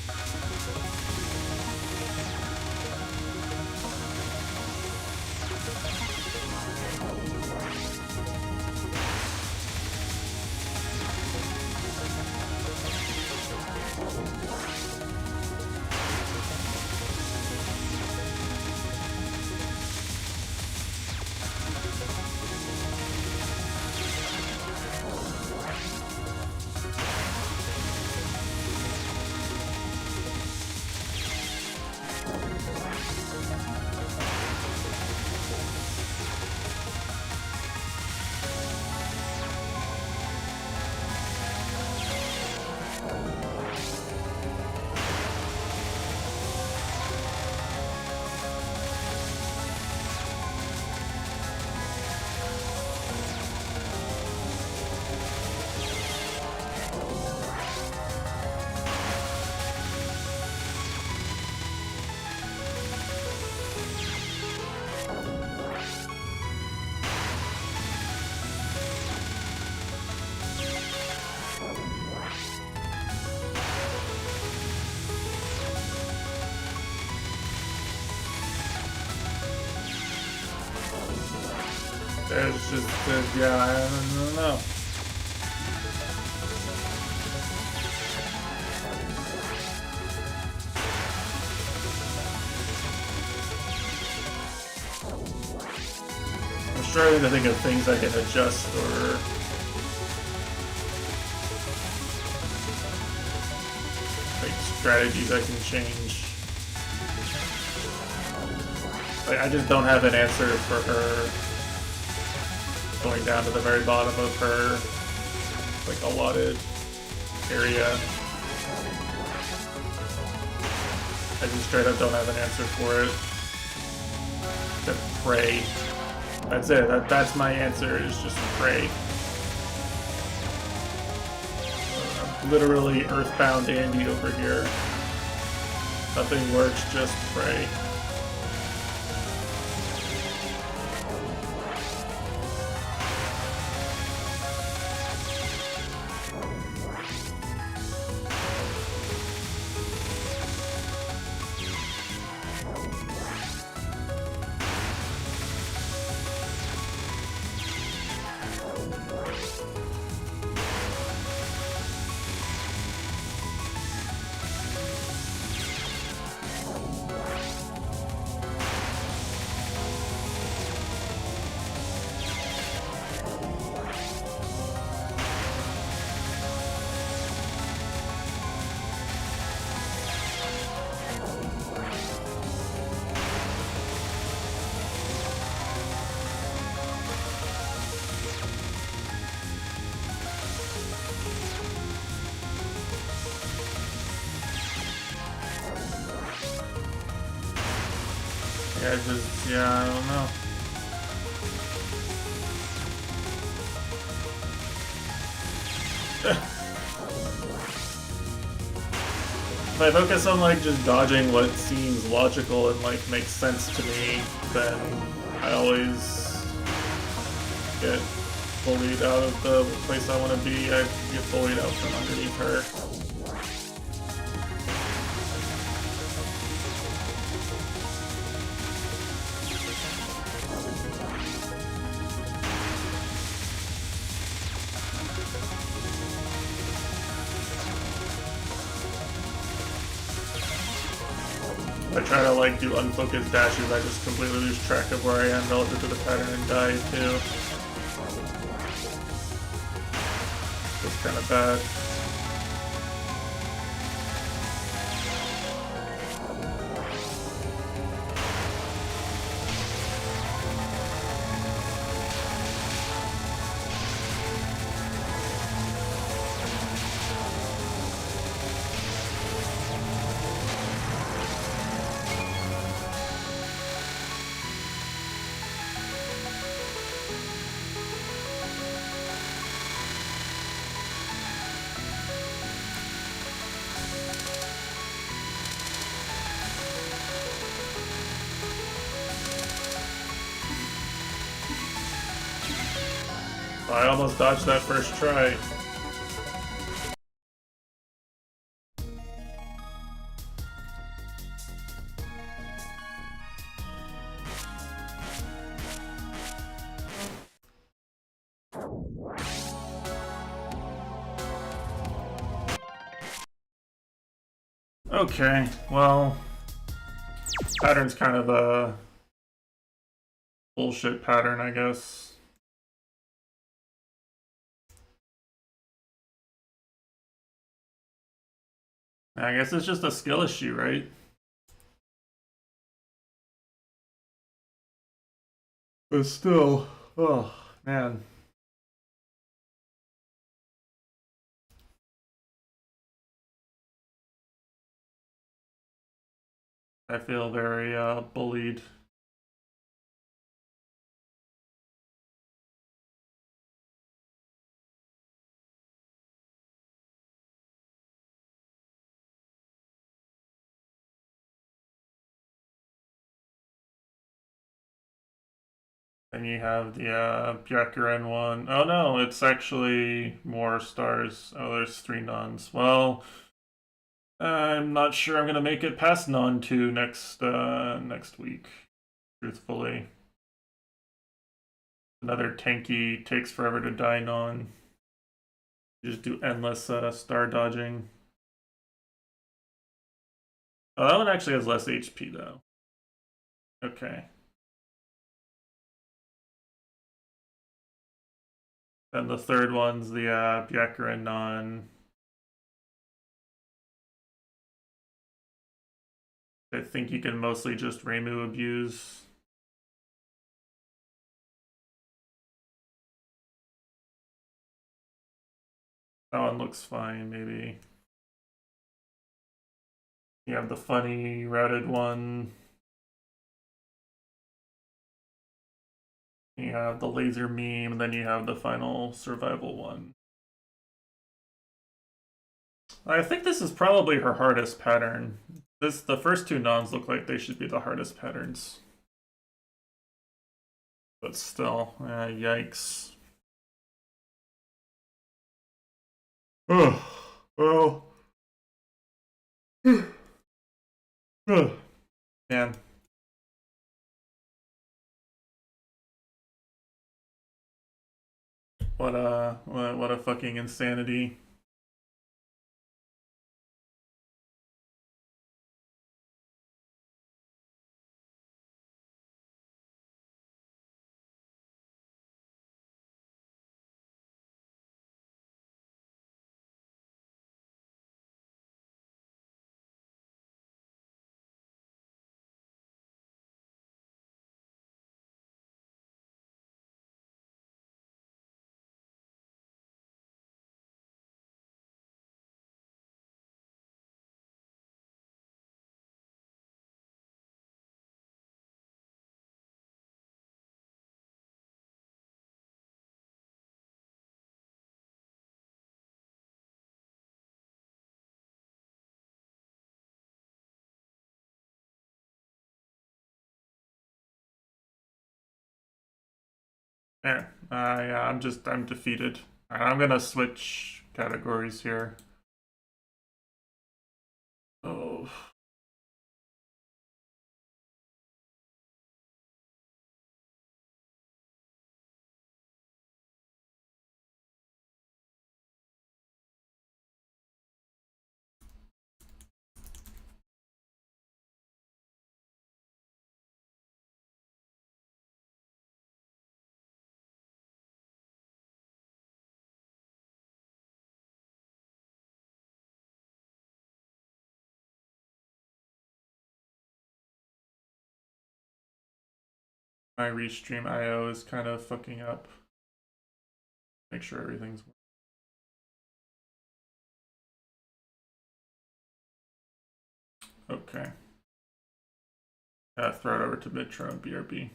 There's just, yeah, I don't know. I'm struggling to think of things I can adjust or like strategies I can change. Like, I just don't have an answer for her going down to the very bottom of her like allotted area. I just straight up don't have an answer for it. Except pray. That's it. That's my answer, is just pray. I'm literally earthbound Andy over here. Nothing works, just pray. Yeah, I don't know. If I focus on like just dodging what seems logical and like makes sense to me, then I always get bullied out of the place I want to be. I get bullied out from underneath her. If I try to like do unfocused dashes, I just completely lose track of where I am relative to the pattern and die too. It's kind of bad. I almost dodged that first try. Okay, well, pattern's kind of a bullshit pattern, I guess. I guess it's just a skill issue, right? But still, oh, man. I feel very bullied. And you have the Byakuren one. Oh no, it's actually more stars. Oh, there's 3 nuns. Well, I'm not sure I'm gonna make it past non 2 next week, truthfully. Another tanky, takes forever to die non. You just do endless star dodging. Oh, that one actually has less HP though. Okay. And the third one's the Byakuren non. I think you can mostly just Reimu abuse. That one looks fine, maybe. You have the funny routed one. You have the laser meme, and then you have the final survival one. I think this is probably her hardest pattern. The first 2 nons look like they should be the hardest patterns. But still, yikes. Oh, well. Man. What a fucking insanity. Yeah, I'm defeated. I'm gonna switch categories here. Oh, my restream IO is kind of fucking up. Make sure everything's okay. Throw it over to Mitro and BRB.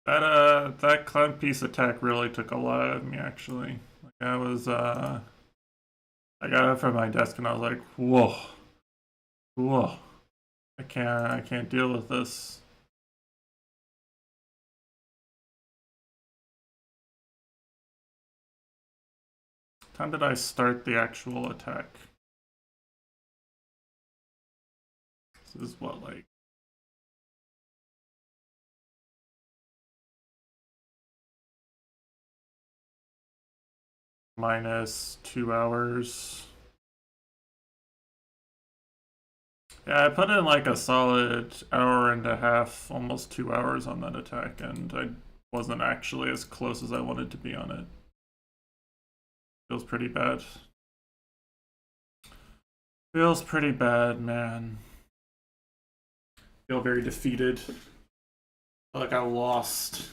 That clown piece attack really took a lot out of me actually. Like I got up from my desk and I was like, whoa, whoa. I can't deal with this. What time did I start the actual attack? This is what, like minus 2 hours. Yeah, I put in like a solid hour and a half, almost 2 hours on that attack, and I wasn't actually as close as I wanted to be on it. Feels pretty bad. Feels pretty bad, man. Feel very defeated. Feel like I lost.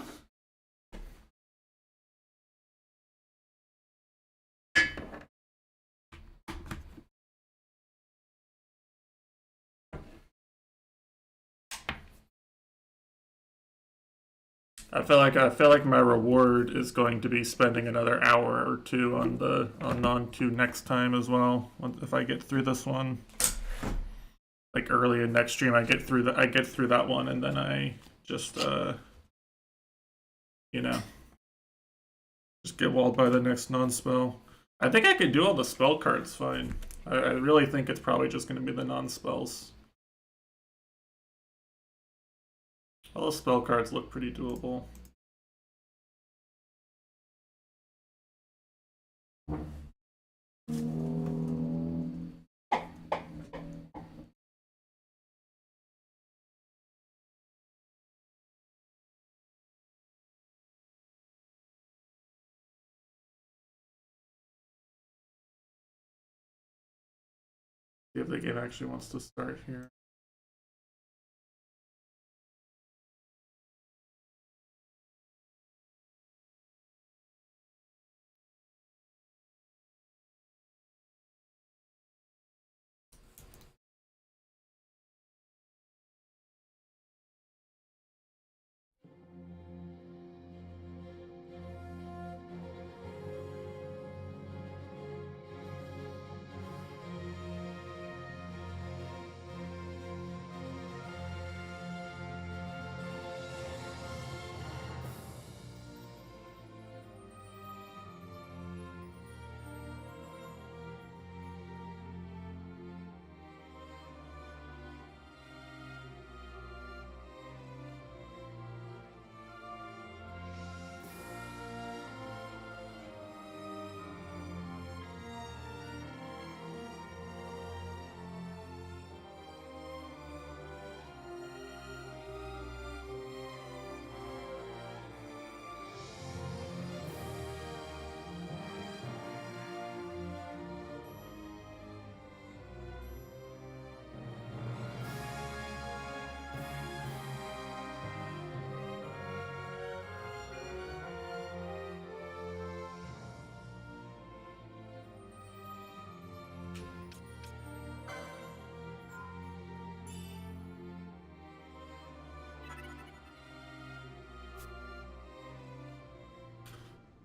I feel like my reward is going to be spending another hour or two on 2 next time as well. If I get through this one, like early in next stream, I get through that one, and then I just you know, just get walled by the next non-spell. I think I could do all the spell cards fine. I really think it's probably just going to be the non-spells. All the spell cards look pretty doable. See if the game actually wants to start here.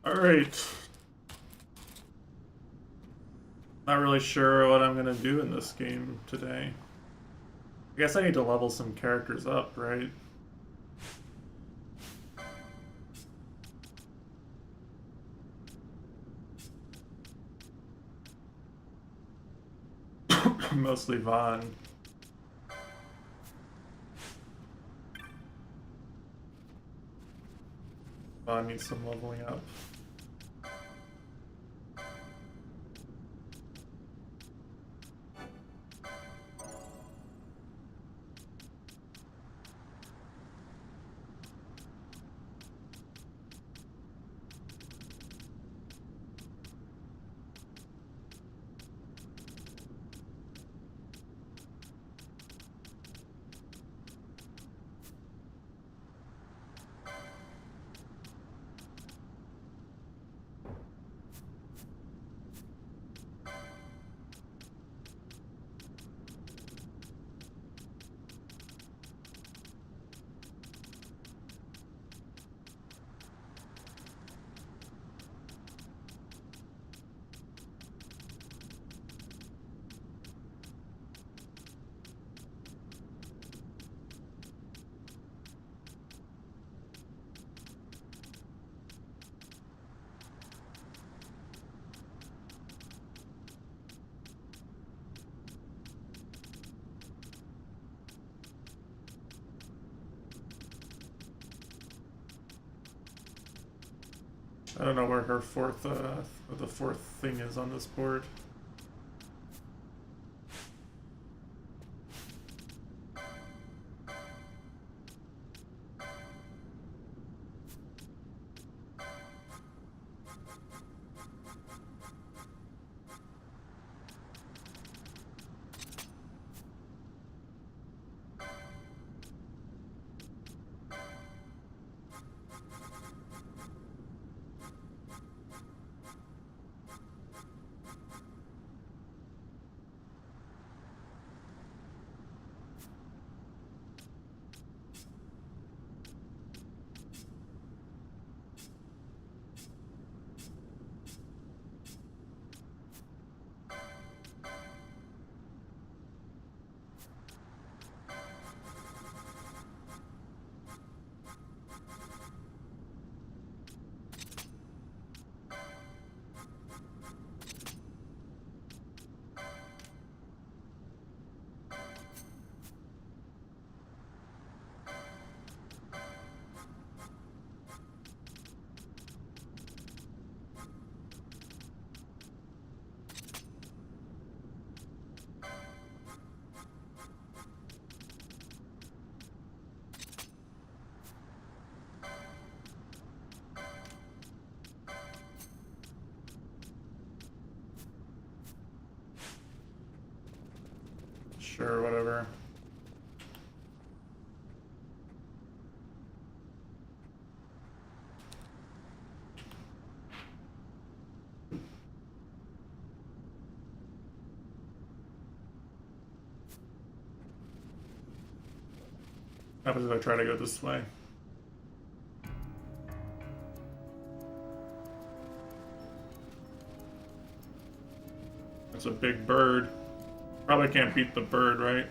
Alright. Not really sure what I'm gonna do in this game today. I guess I need to level some characters up, right? Mostly Vaughn. Vaughn needs some leveling up. I don't know where her fourth, the fourth thing is on this board. Sure, whatever. What happens if I try to go this way? That's a big bird. Probably can't beat the bird, right?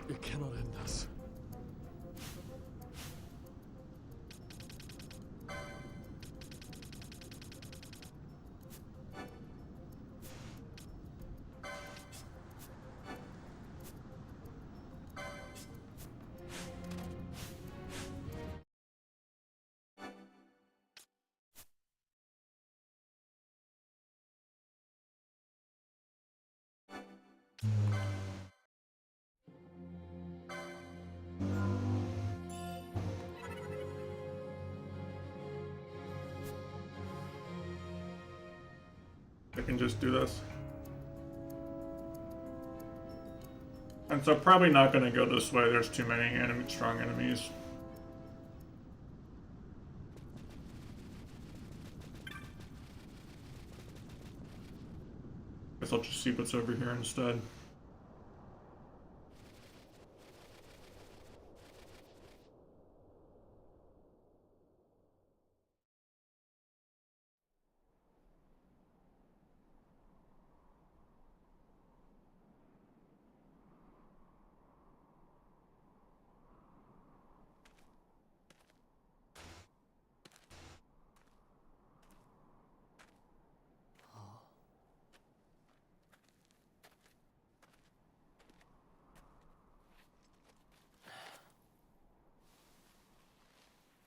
It cannot end us. I can just do this. And so probably not going to go this way. There's too many strong enemies. Guess I'll just see what's over here instead.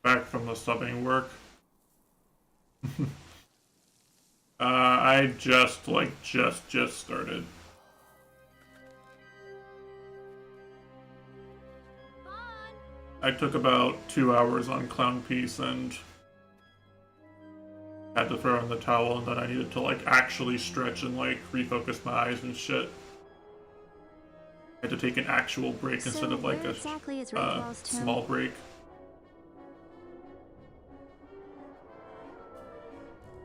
Back from the subbing work. I just started. I took about 2 hours on Clown Piece and had to throw in the towel, and then I needed to like actually stretch and like refocus my eyes and shit. I had to take an actual break instead of like a small break.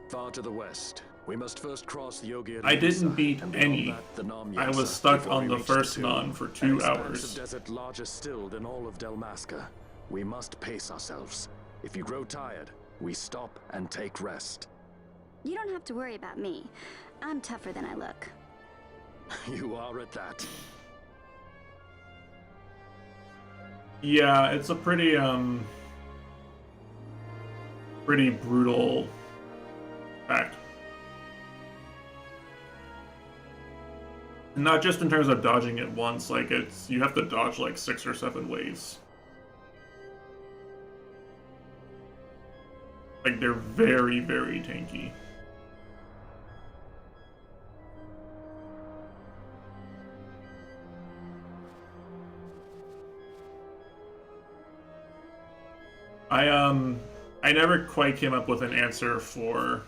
Far to the west. We must first cross the Yogi. I didn't beat any. I was stuck on the first Nan for 2 hours. Of desert larger still than all of Delmasca. We must pace ourselves. If you grow tired, We stop and take rest. You don't have to worry about me. I'm tougher than I look. You are at that. Yeah, it's a pretty pretty brutal fact. Not just in terms of dodging it once, like you have to dodge like 6 or 7 waves. Like they're very, very tanky. I never quite came up with an answer for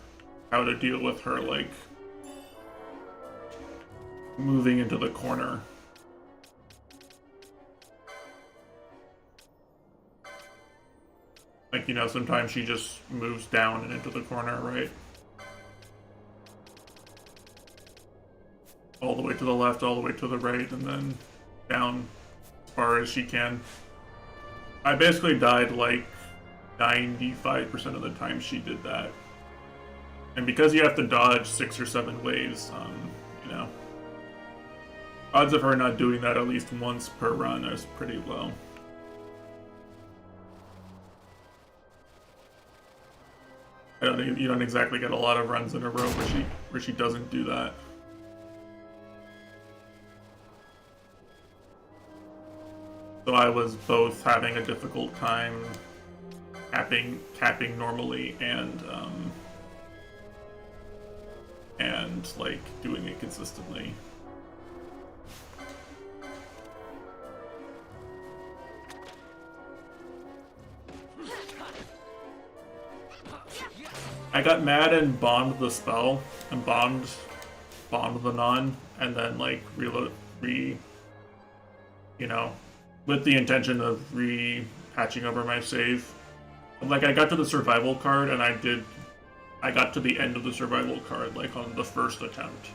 how to deal with her, like, moving into the corner. Like, you know, sometimes she just moves down and into the corner, right? All the way to the left, all the way to the right, and then down as far as she can. I basically died, like, 95% of the time she did that. And because you have to dodge 6 or 7 waves, you know, odds of her not doing that at least once per run is pretty low. You don't exactly get a lot of runs in a row where she doesn't do that. So I was both having a difficult time capping normally and like doing it consistently. I got mad and bombed the spell and bombed the non, and then like you know, with the intention of patching over my save. Like I got to the survival card and I got to the end of the survival card like on the first attempt.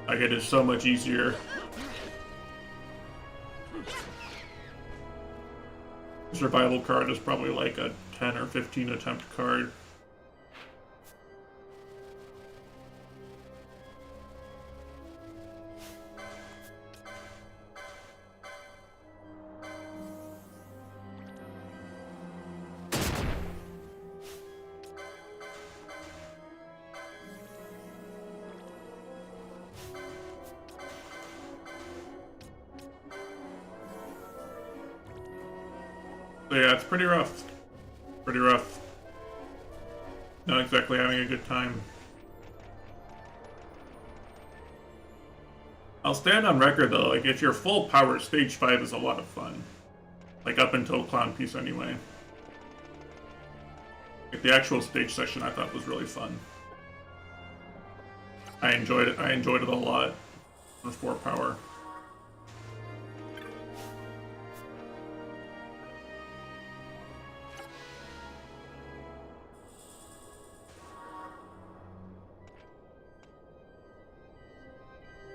Like it is so much easier. The survival card is probably like a 10 or 15 attempt card. So yeah, it's pretty rough. Pretty rough. Not exactly having a good time. I'll stand on record though, like if you're full power, stage 5 is a lot of fun. Like up until Clown Piece anyway. Like the actual stage section I thought was really fun. I enjoyed it a lot for 4 power.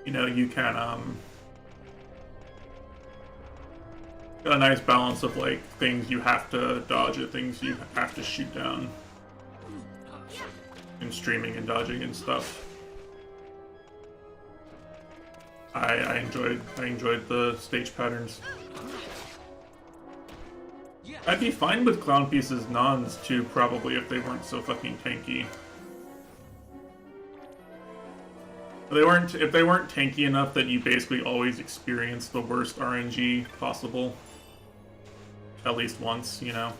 You know, you can got a nice balance of like things you have to dodge and things you have to shoot down. And streaming and dodging and stuff. I enjoyed the stage patterns. I'd be fine with Clown Piece's nons too, probably, if they weren't so fucking tanky. If they weren't tanky enough that you basically always experience the worst RNG possible. At least once, you know.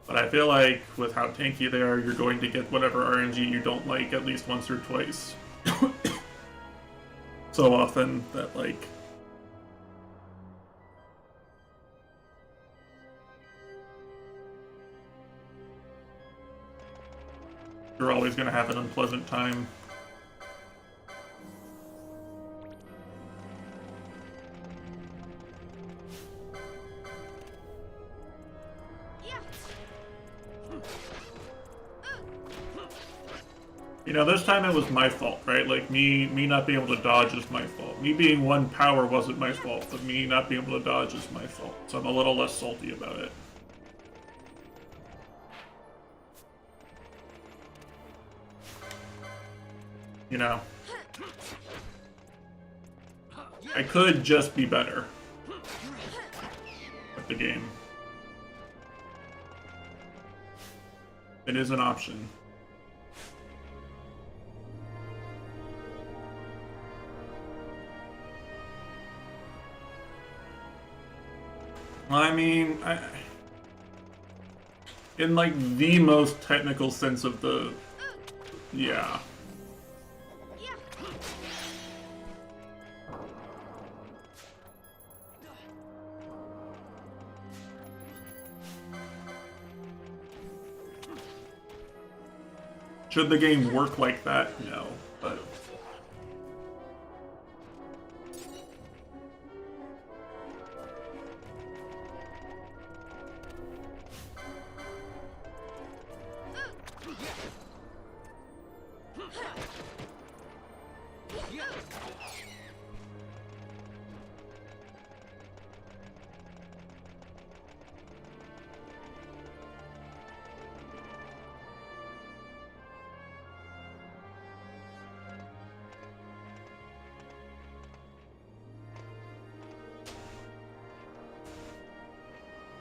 But I feel like with how tanky they are, you're going to get whatever RNG you don't like at least once or twice. So often that, like, you're always going to have an unpleasant time. You know, this time it was my fault, right? Like, me not being able to dodge is my fault. Me being 1 power wasn't my fault, but me not being able to dodge is my fault. So I'm a little less salty about it. You know? I could just be better at the game. It is an option. I mean, in like the most technical sense of the, yeah. Should the game work like that? No, but...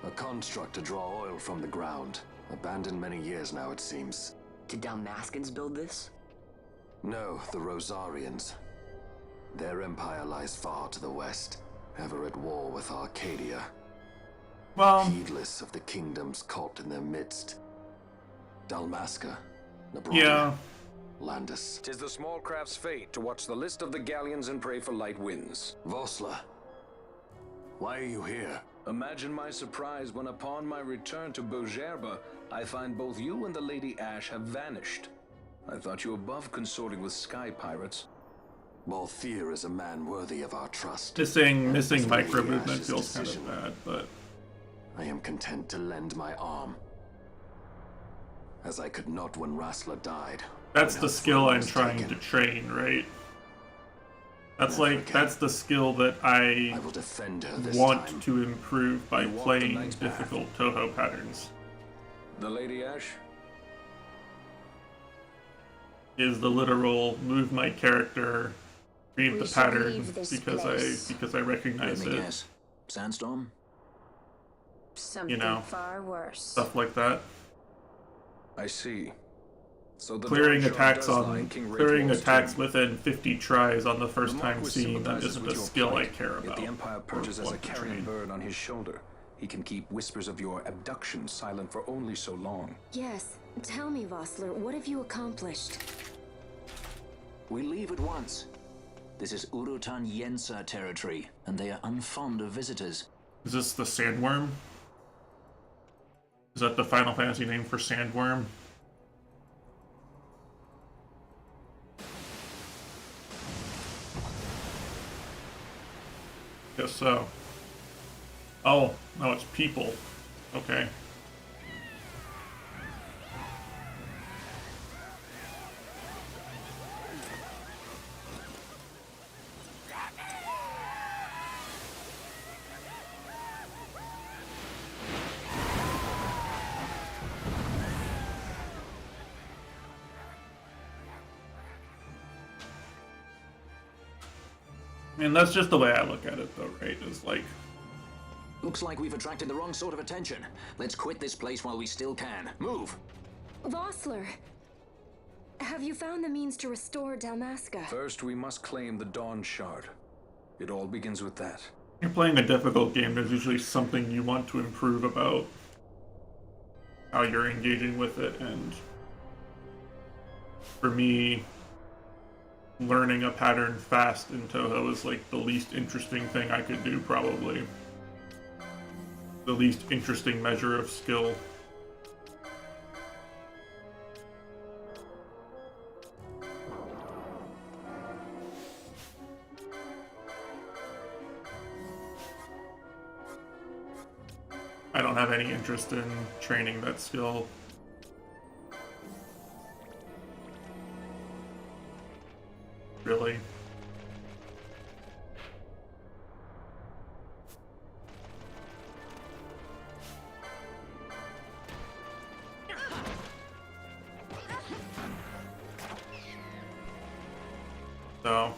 A construct to draw oil from the ground. Abandoned many years now, it seems. Did Dalmaskans build this? No, the Rosarians. Their empire lies far to the west, ever at war with Arcadia. Well... Heedless of the kingdoms caught in their midst. Dalmasca, Nebraska, Yeah. Landis. 'Tis the small craft's fate to watch the list of the galleons and pray for light winds. Vossler, why are you here? Imagine my surprise when upon my return to Bogerba, I find both you and the Lady Ash have vanished. I thought you above consorting with sky pirates. Balthier is a man worthy of our trust. Missing micro Lady movement Ash's feels kind of decision. bad, but... I am content to lend my arm. As I could not when Rassler died. That's when the her skill throne I'm was trying taken. to train, right? That's Never like, again. that's the skill that I I will defend her this want time. to improve by You walk the playing knight's path. difficult Toho patterns. The Lady Ash? Is the literal move my character, read We the should pattern leave this because place. I recognize Let me it. guess. Sandstorm? Something know, far worse. Stuff like that. I see. So the Clearing Dawn Shard attacks does lie on in King clearing Wraithwall's attacks tomb. within 50 tries on the The first time Marquis seeing that sympathizes isn't with a your skill I plight, care yet about. the Empire or perches as a want to carrion train. bird on his shoulder. He can keep whispers of your abduction silent for only so long. Yes. Tell me, Vossler, what have you accomplished? We leave at once. This is Urutan Yensa territory, and they are unfond of visitors. Is this the sandworm? Is that the Final Fantasy name for sandworm? Guess so. Oh, no, it's people. Okay. And that's just the way I look at it, though, right? Is like, Looks like we've attracted the wrong sort of attention. Let's quit this place while we still can. Move! Vossler! Have you found the means to restore Dalmasca? First, we must claim the Dawn Shard. It all begins with that. you're playing a difficult game, there's usually something you want to improve about how you're engaging with it, and for me, learning a pattern fast in Toho is like the least interesting thing I could do, probably. The least interesting measure of skill. I don't have any interest in training that skill. So,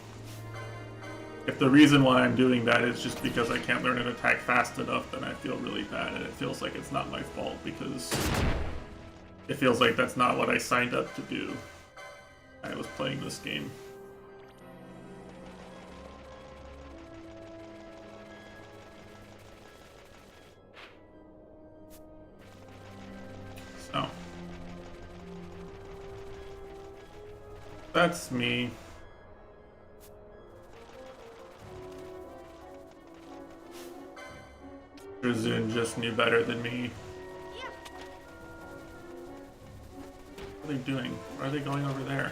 if the reason why I'm doing that is just because I can't learn an attack fast enough, then I feel really bad, and it feels like it's not my fault because it feels like that's not what I signed up to do. I was playing this game. So, that's me. Zun just knew better than me. What are they doing? Why are they going over there?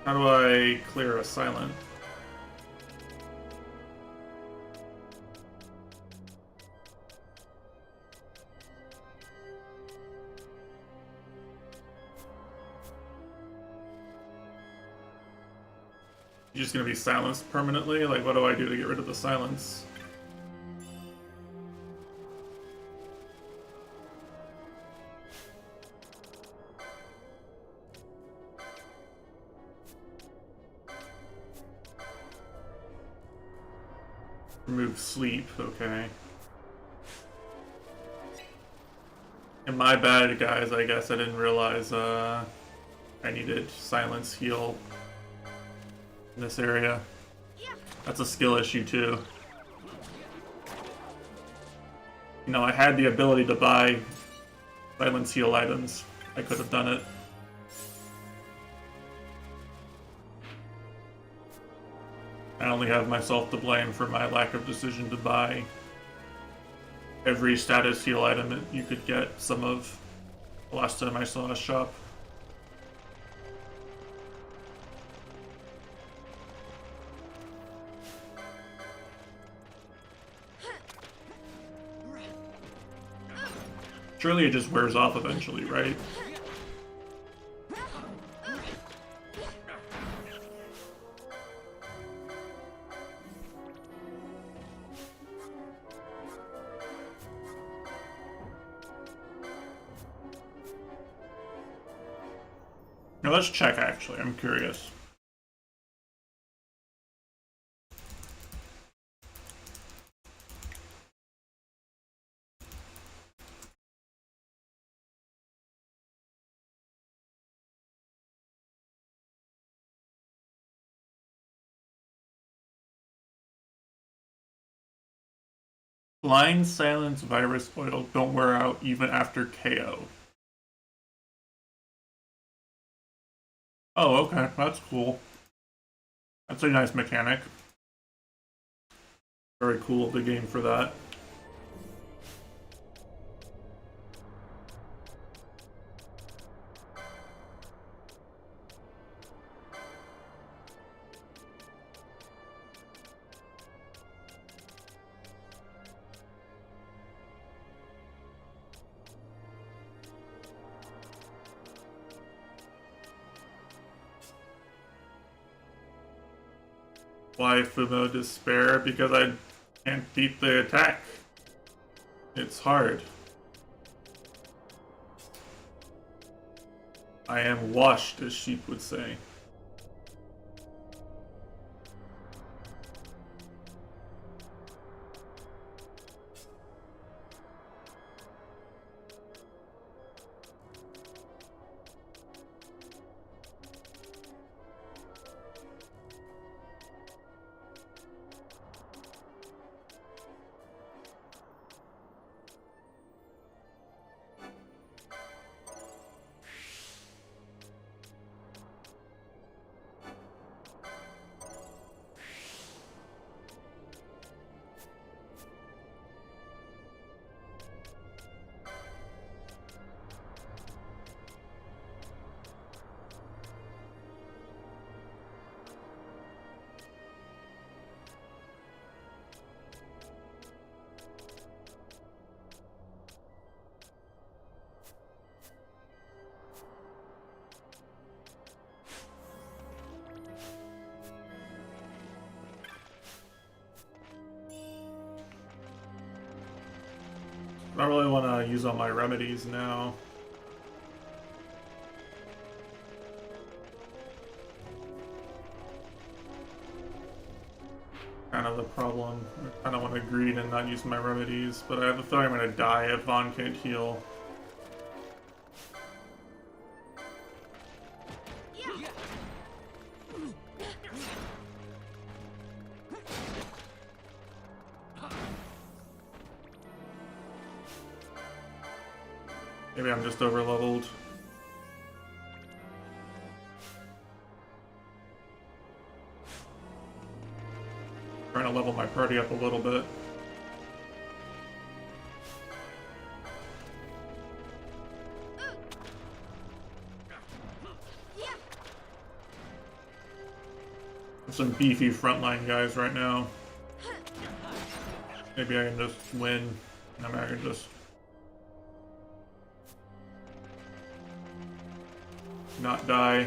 How do I clear a silent? You're just gonna be silenced permanently? Like, what do I do to get rid of the silence? Remove sleep, okay. And my bad, guys, I guess I didn't realize I needed silence heal in this area. That's a skill issue too. You know, I had the ability to buy silence heal items. I could have done it. I only have myself to blame for my lack of decision to buy every status heal item that you could get some of the last time I saw a shop. Surely it just wears off eventually, right? Now let's check, actually. I'm curious. Blind Silence Virus Oil don't wear out even after KO. Oh, okay. That's cool. That's a nice mechanic. Very cool of the game for that. Why Fumo Despair? Because I can't beat the attack. It's hard. I am washed, as sheep would say. I really want to use all my remedies now. Kind of the problem. I kind of want to greed and not use my remedies, but I have a feeling I'm going to die if Vaughn can't heal. Maybe I'm just over-leveled. Trying to level my party up a little bit. Some beefy frontline guys right now. Maybe I can just win. I mean, I can just not die.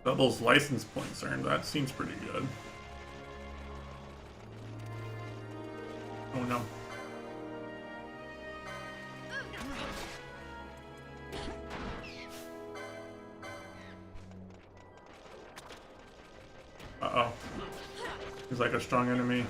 Doubles license points earned, that seems pretty good. Oh no. Uh-oh. He's like a strong enemy.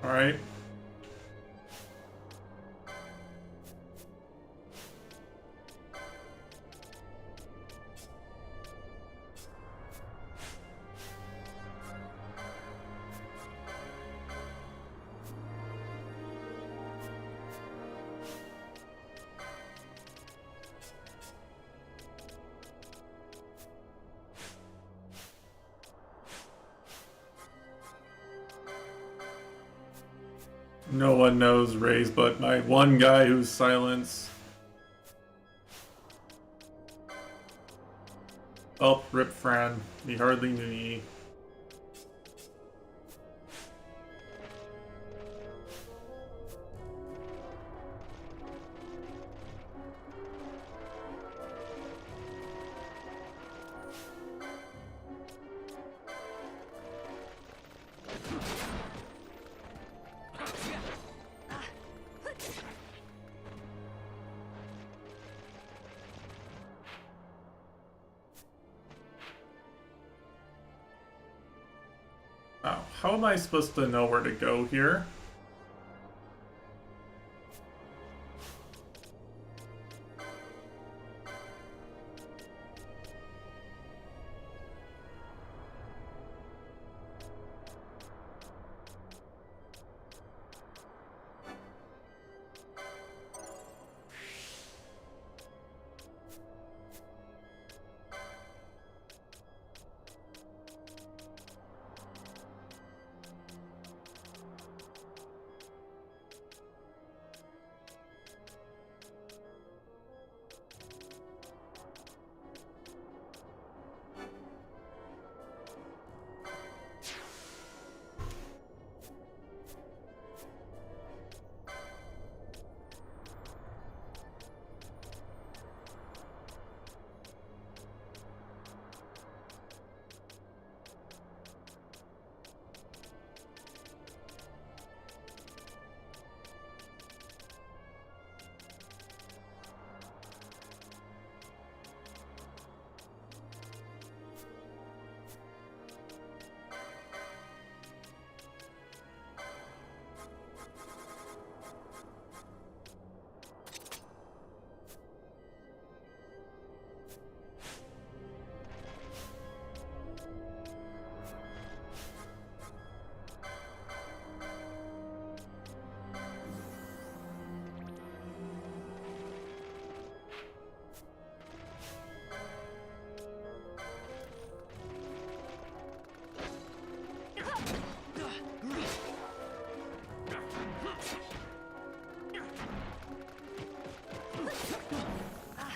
All right. No one knows Raze but my one guy who's silence. Oh, rip Fran. He hardly knew ye. Wow, how am I supposed to know where to go here?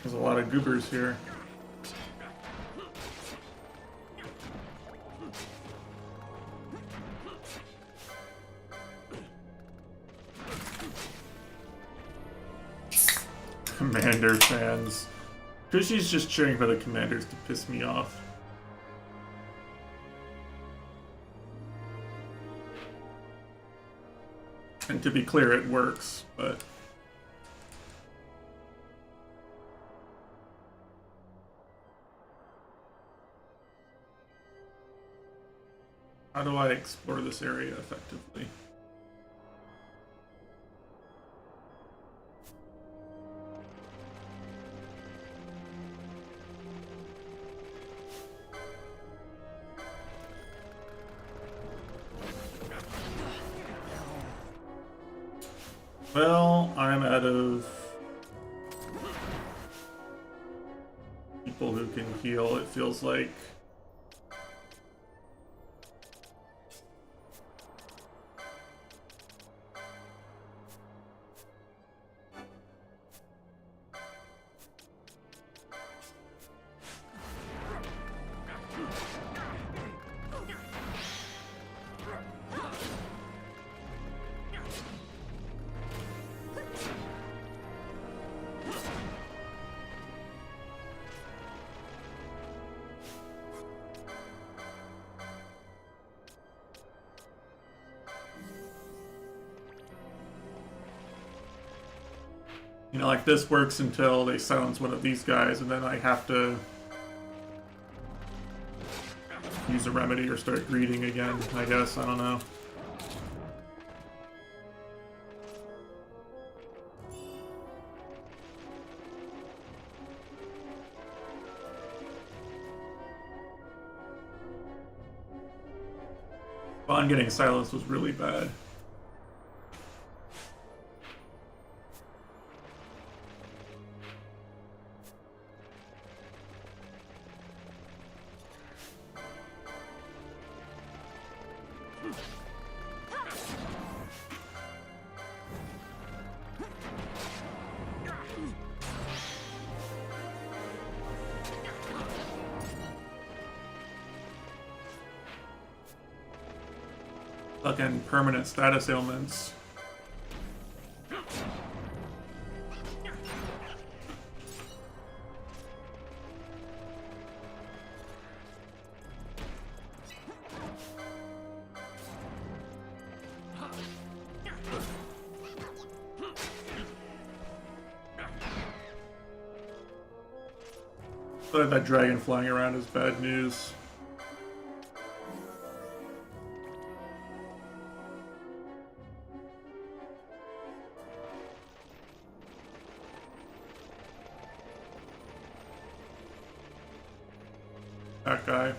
There's a lot of goobers here. Commander fans. Kushi's just cheering for the Commanders to piss me off. And to be clear, it works, but... How do I explore this area effectively? Well, I'm out of people who can heal, it feels like. You know, like this works until they silence one of these guys, and then I have to use a remedy or start greeting again, I guess. I don't know. Bond getting silenced was really bad. Fucking permanent status ailments. But that dragon flying around is bad news. That guy.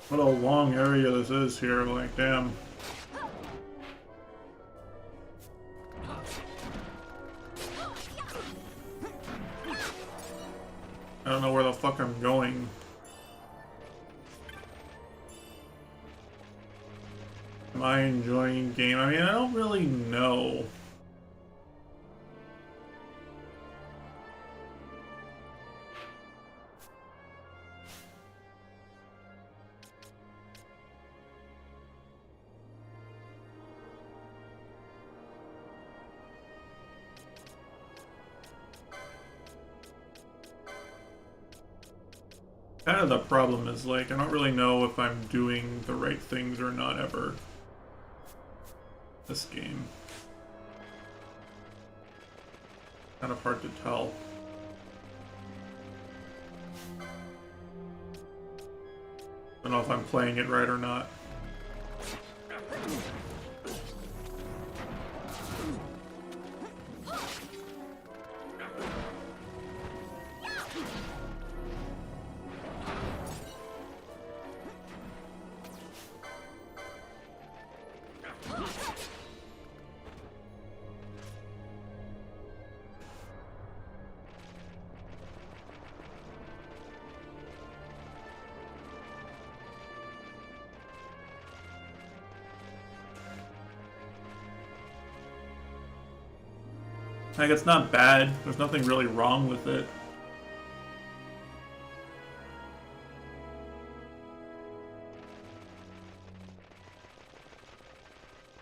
What a long area this is here, like, damn. I don't know where the fuck I'm going. Am I enjoying the game? I mean, I don't really know. Kind of the problem is, like, I don't really know if I'm doing the right things or not ever. This game. Kind of hard to tell. I don't know if I'm playing it right or not. Like, it's not bad. There's nothing really wrong with it.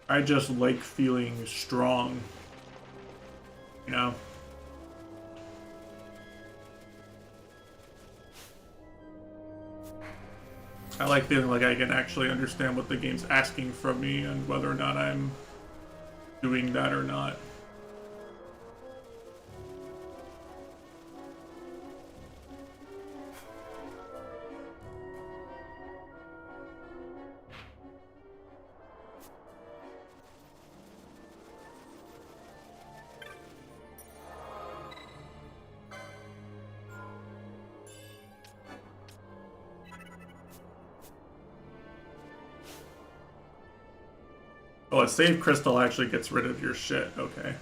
I just like feeling strong. You know? I like feeling like I can actually understand what the game's asking from me and whether or not I'm doing that or not. Oh, a save crystal actually gets rid of your shit. Okay.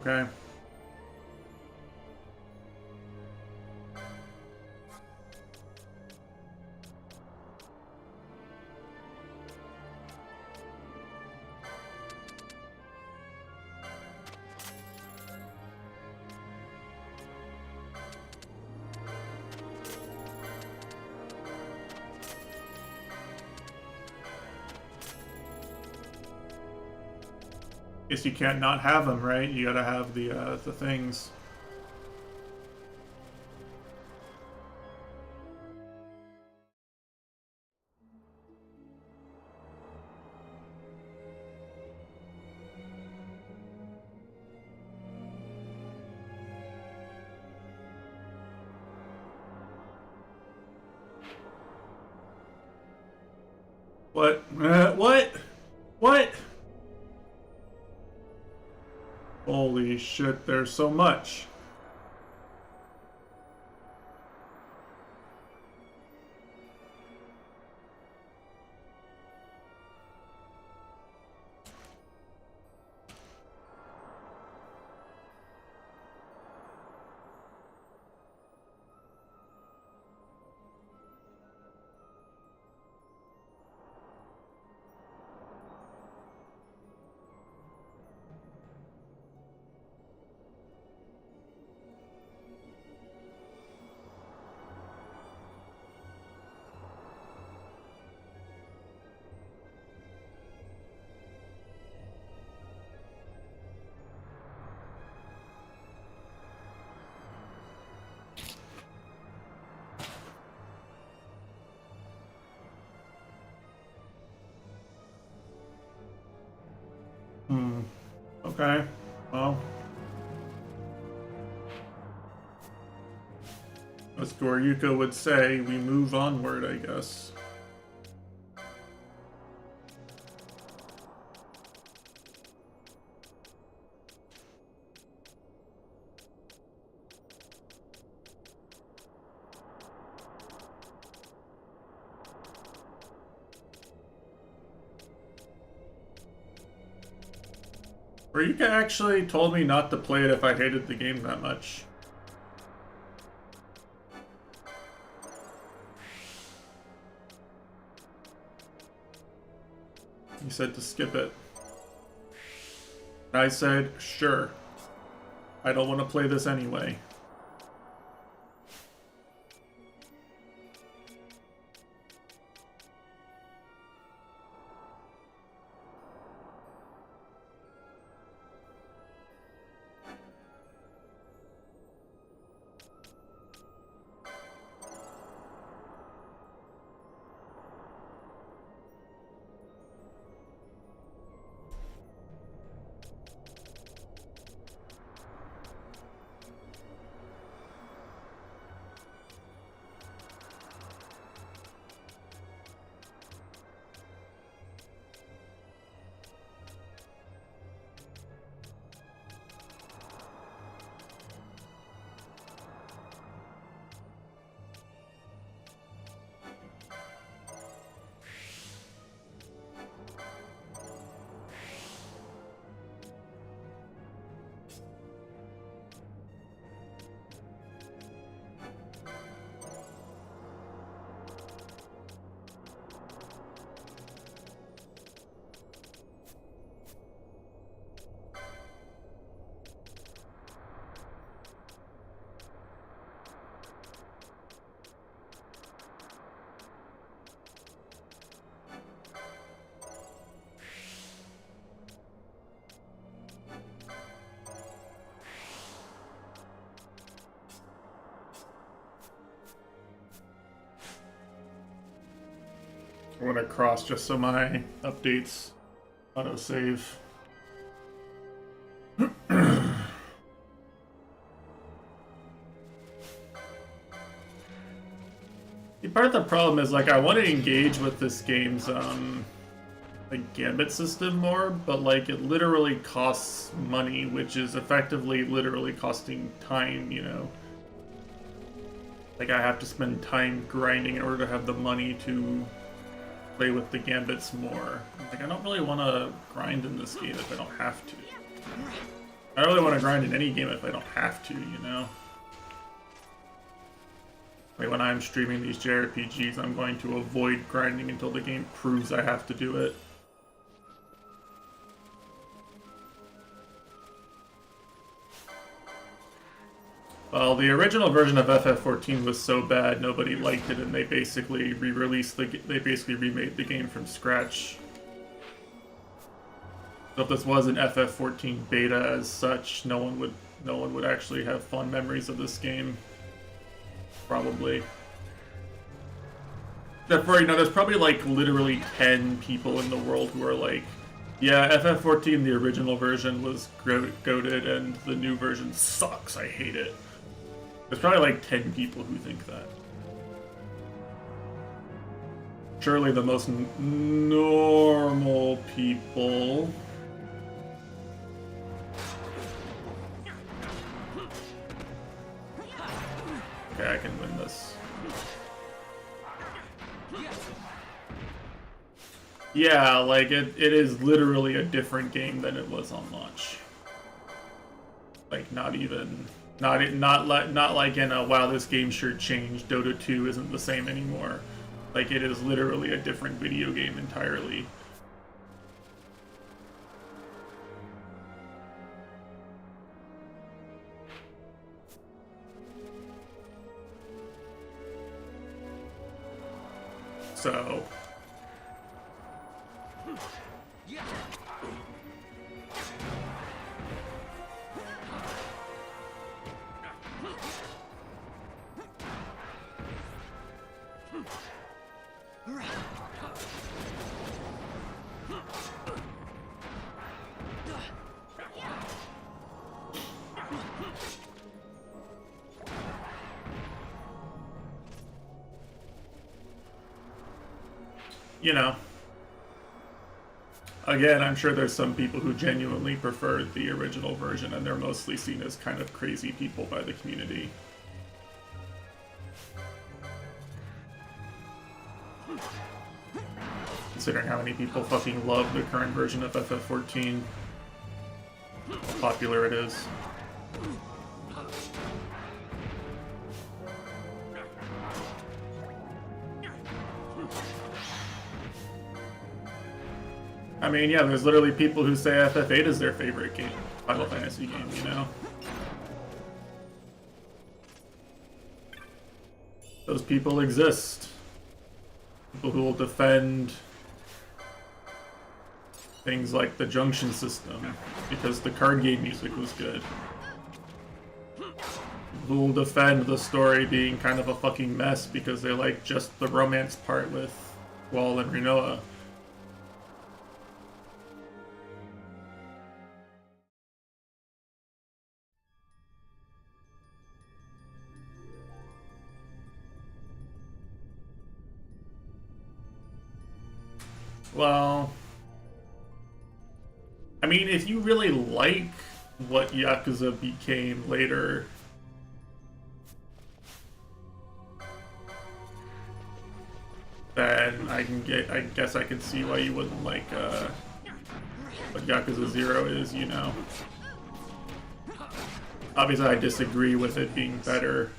Okay. Guess you can't not have them, right? You gotta have the things. What? What? What? Holy shit, there's so much. Okay, well. As Goryuka would say, we move onward, I guess. Goryuka actually told me not to play it if I hated the game that much. He said to skip it. And I said, sure. I don't want to play this anyway. I went across just so my updates autosave. Part of the problem is, like, I want to engage with this game's like gambit system more, but like it literally costs money, which is effectively literally costing time, you know. Like, I have to spend time grinding in order to have the money to play with the gambits more. Like, I don't really want to grind in this game if I don't have to. I don't really want to grind in any game if I don't have to, you know. Like, when I'm streaming these JRPGs, I'm going to avoid grinding until the game proves I have to do it. Well, the original version of FF14 was so bad, nobody liked it, and they basically re-released they basically remade the game from scratch. So if this was an FF14 beta as such, no one would actually have fond memories of this game. Probably. Except for, you know, there's probably like literally 10 people in the world who are like, yeah, FF14, the original version, was goated and the new version sucks, I hate it. There's probably like 10 people who think that. Surely the most normal people. Okay, I can win this. Yeah, like it is literally a different game than it was on launch. Like, not like in a, wow, this game sure changed, Dota 2 isn't the same anymore. Like, it is literally a different video game entirely. So... you know, again, I'm sure there's some people who genuinely preferred the original version, and they're mostly seen as kind of crazy people by the community. Considering how many people fucking love the current version of FF14, how popular it is. I mean, yeah, there's literally people who say FF8 is their favorite game, Final Fantasy game, you know? Those people exist. People who will defend things like the junction system because the card game music was good. Who will defend the story being kind of a fucking mess because they like just the romance part with Wall and Rinoa. Well, I mean, if you really like what Yakuza became later, then I guess I can see why you wouldn't like what Yakuza 0 is, you know. Obviously, I disagree with it being better.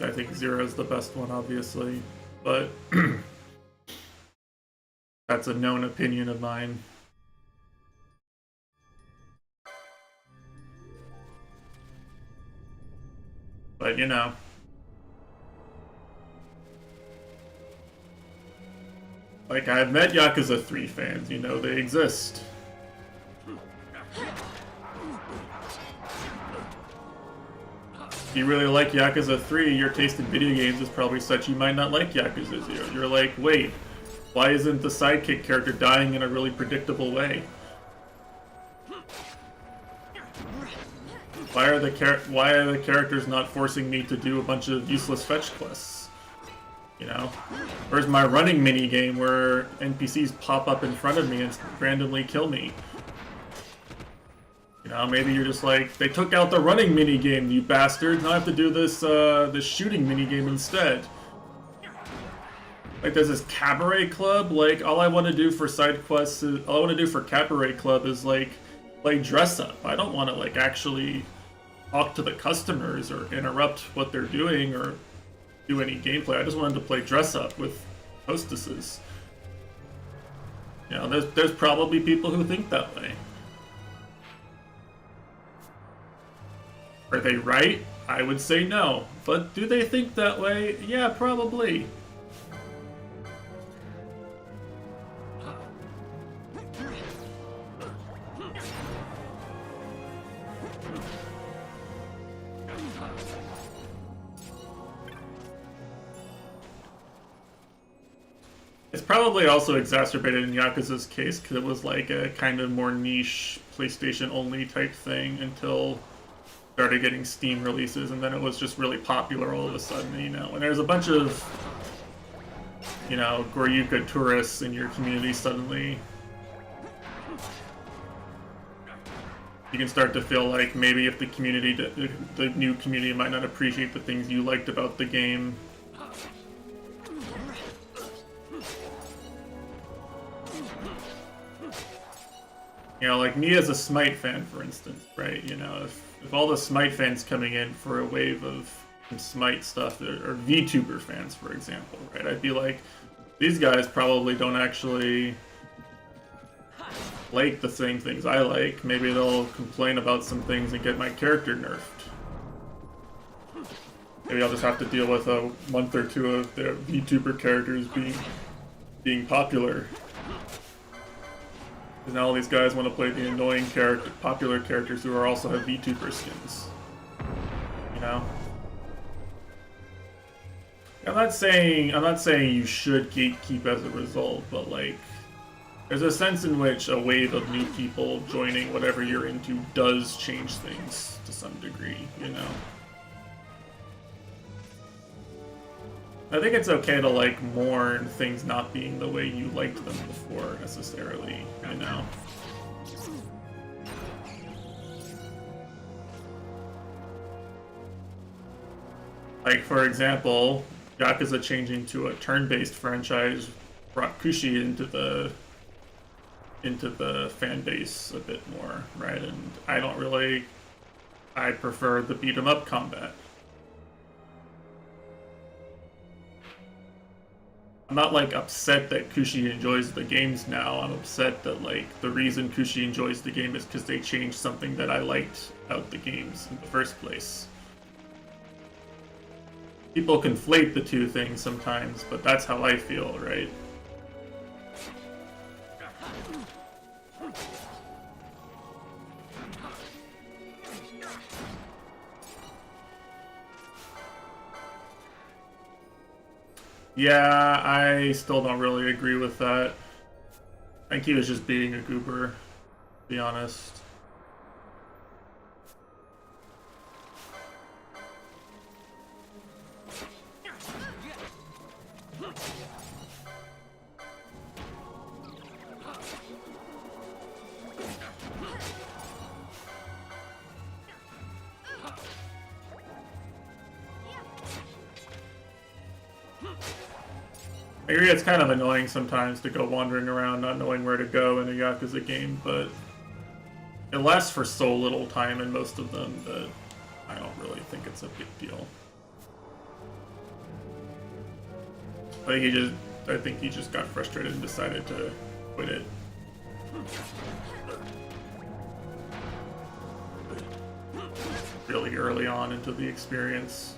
I think Zero is the best one, obviously, but that's a known opinion of mine. But you know, like I've met Yakuza 3 fans, you know, they exist. If you really like Yakuza 3, your taste in video games is probably such you might not like Yakuza 0. You're like, wait, why isn't the sidekick character dying in a really predictable way? Why are the characters not forcing me to do a bunch of useless fetch quests? You know? Where's my running mini game where NPCs pop up in front of me and randomly kill me? You know, maybe you're just like, they took out the running mini game, you bastard. Now I have to do this this shooting mini game instead. Like, there's this cabaret club. Like, all I want to do for side quests is, all I want to do for cabaret club is like play dress up. I don't want to like actually talk to the customers or interrupt what they're doing or do any gameplay. I just wanted to play dress up with hostesses. You know, there's probably people who think that way. Are they right? I would say no. But do they think that way? Yeah, probably. It's probably also exacerbated in Yakuza's case because it was like a kind of more niche PlayStation only type thing until started getting Steam releases, and then it was just really popular all of a sudden, you know. And there's a bunch of, you know, Goryuka tourists in your community suddenly. You can start to feel like maybe if the community, the new community might not appreciate the things you liked about the game. You know, like me as a Smite fan, for instance, right? You know, if all the Smite fans coming in for a wave of Smite stuff, or VTuber fans, for example, right? I'd be like, these guys probably don't actually like the same things I like. Maybe they'll complain about some things and get my character nerfed. Maybe I'll just have to deal with a month or two of their VTuber characters being popular. Because now all these guys want to play the annoying popular characters who also have VTuber skins. You know? I'm not saying you should gatekeep as a result, but like, There's a sense in which a wave of new people joining whatever you're into does change things to some degree, you know? I think it's okay to, like, mourn things not being the way you liked them before, necessarily, you know? Like, for example, Yakuza changing to a turn-based franchise brought Kushi into the fan base a bit more, right? And I prefer the beat 'em up combat. I'm not like upset that Kushi enjoys the games now. I'm upset that like the reason Kushi enjoys the game is because they changed something that I liked about the games in the first place. People conflate the two things sometimes, but that's how I feel, right? Yeah, I still don't really agree with that. I think he was just being a goober, to be honest. I agree it's kind of annoying sometimes to go wandering around not knowing where to go in a Yakuza game, but it lasts for so little time in most of them that I don't really think it's a big deal. I think he just got frustrated and decided to quit it. Really early on into the experience.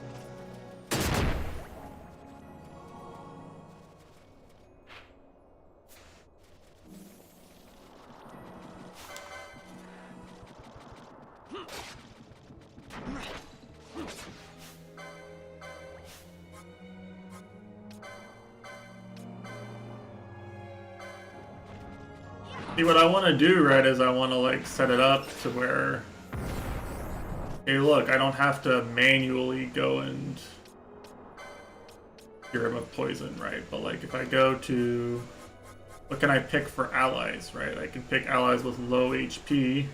See, what I want to do, right, is I want to, like, set it up to where, hey, look, I don't have to manually go and cure him of poison, right? But, like, if I go to, what can I pick for allies, right? I can pick allies with low HP.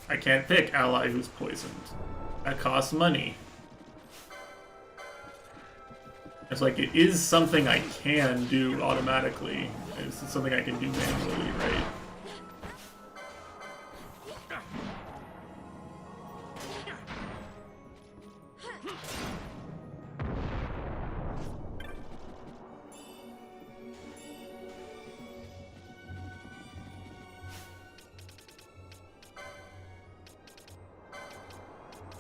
I can't pick ally who's poisoned. That costs money. It's like, it is something I can do automatically. It's something I can do manually, right?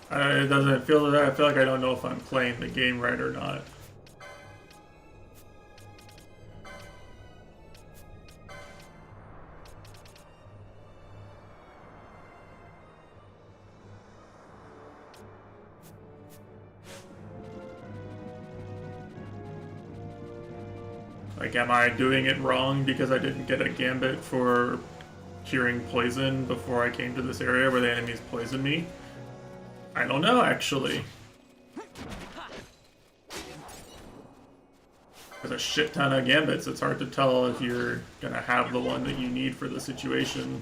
It doesn't feel that. I feel like I don't know if I'm playing the game right or not. Like, am I doing it wrong because I didn't get a gambit for curing poison before I came to this area where the enemies poisoned me? I don't know, actually. There's a shit ton of gambits. It's hard to tell if you're gonna have the one that you need for the situation.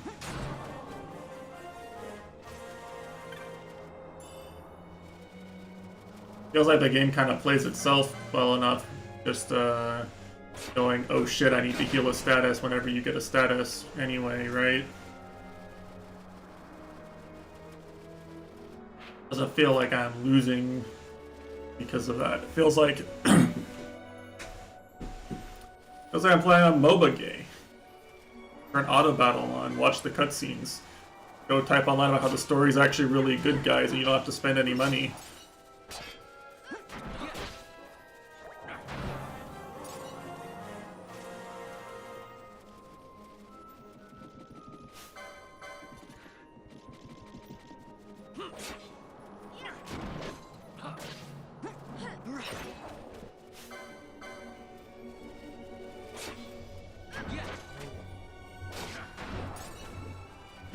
Feels like the game kind of plays itself well enough. Just, going, oh shit, I need to heal a status whenever you get a status anyway, right? Doesn't feel like I'm losing because of that. It feels like I'm playing on MOBA gay. Or an auto battle on, watch the cutscenes. Go type online about how the story's actually really good, guys, and you don't have to spend any money.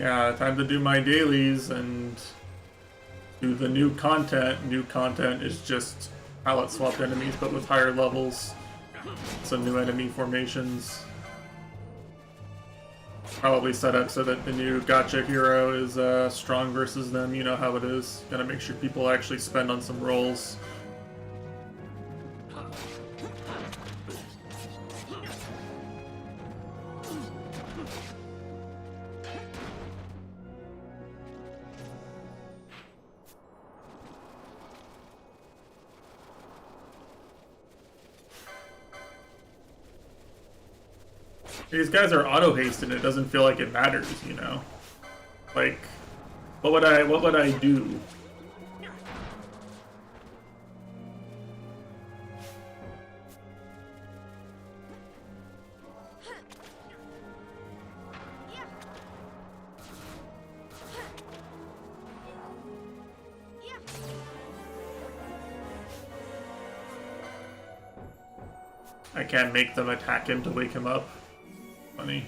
Yeah, time to do my dailies and do the new content. New content is just palette swapped enemies, but with higher levels. Some new enemy formations. Probably set up so that the new gacha hero is strong versus them. You know how it is. Gotta make sure people actually spend on some rolls. These guys are auto haste and it doesn't feel like it matters, you know? Like, what would I do? I can't make them attack him to wake him up. Funny.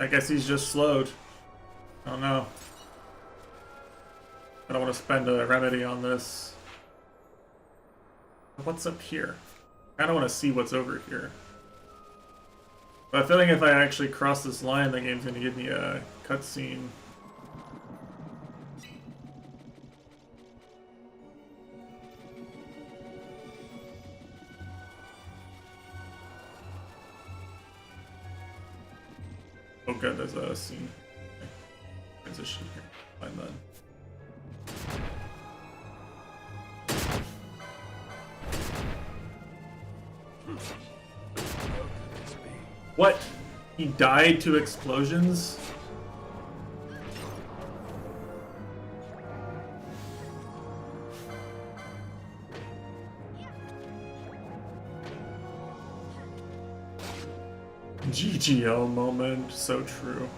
I guess he's just slowed. I don't know. I don't want to spend a remedy on this. What's up here? I don't want to see what's over here. But I feel like if I actually cross this line, the game's gonna give me a cutscene. Oh good, there's a scene. Okay. Transition here. Fine then. What? He died to explosions? GGO moment, so true.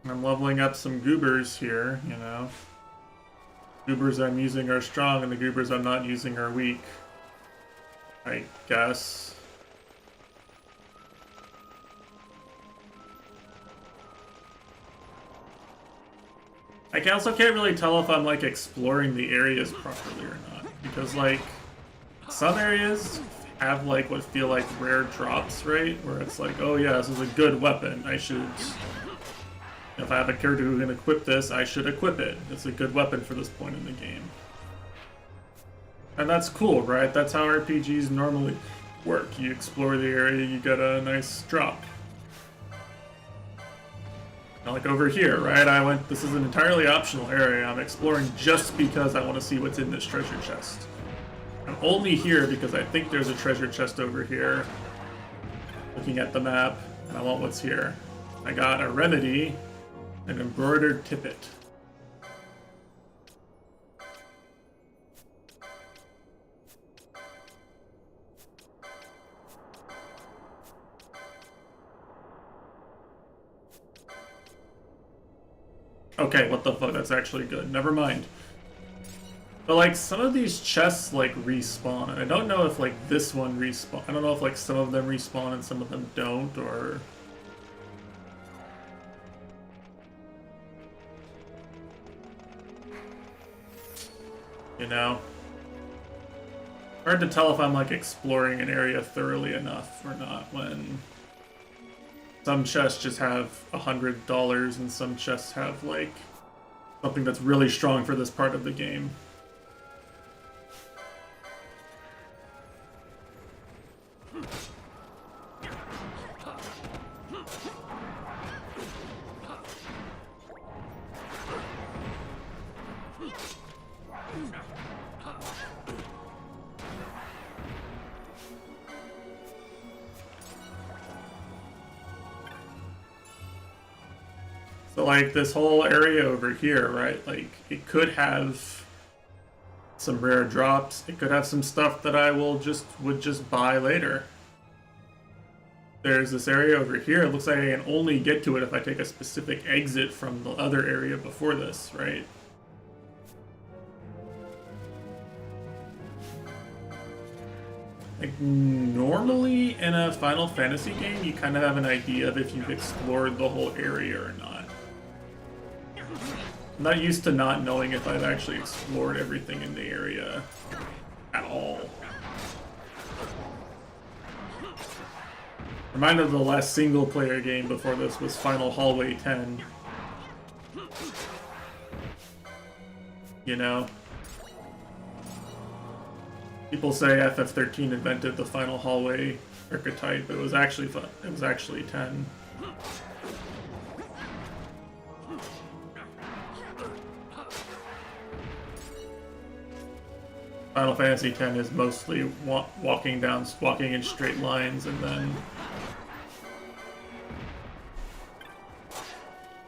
I'm leveling up some goobers here, you know. Goobers I'm using are strong, and the goobers I'm not using are weak. I guess. I also can't really tell if I'm like exploring the areas properly or not, because like some areas have like what feel like rare drops, right? Where it's like, oh yeah, this is a good weapon. If I have a character who can equip this, I should equip it. It's a good weapon for this point in the game. And that's cool, right? That's how RPGs normally work. You explore the area, you get a nice drop. Now, like over here, right? This is an entirely optional area. I'm exploring just because I want to see what's in this treasure chest. I'm only here because I think there's a treasure chest over here. Looking at the map, and I want what's here. I got a remedy, an embroidered tippet. Okay, what the fuck? That's actually good. Never mind. But like some of these chests like respawn, and I don't know if like this one respawn. I don't know if like some of them respawn and some of them don't, or you know, hard to tell if I'm like exploring an area thoroughly enough or not when some chests just have $100 and some chests have like something that's really strong for this part of the game. So like this whole area over here, right? Like it could have some rare drops. It could have some stuff that I would just buy later. There's this area over here. It looks like I can only get to it if I take a specific exit from the other area before this, right? Like normally in a Final Fantasy game, you kind of have an idea of if you've explored the whole area or not. I'm not used to not knowing if I've actually explored everything in the area at all. Reminded of the last single-player game before this was Final Hallway 10. You know? People say ff13 invented the Final Hallway archetype, but it was actually 10. Final Fantasy X is mostly walking in straight lines and then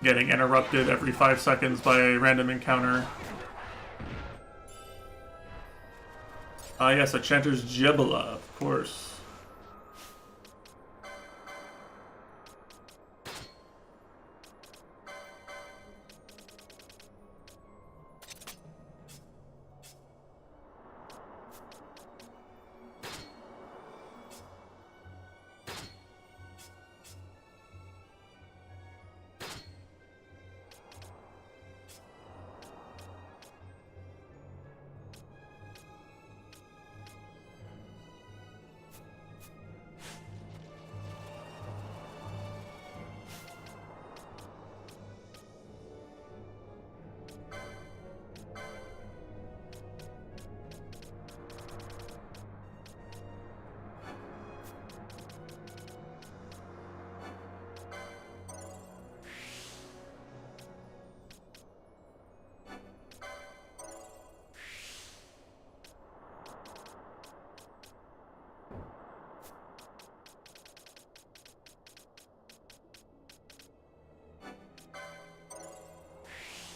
getting interrupted every 5 seconds by a random encounter. Ah yes, a Chanter's Jebula, of course.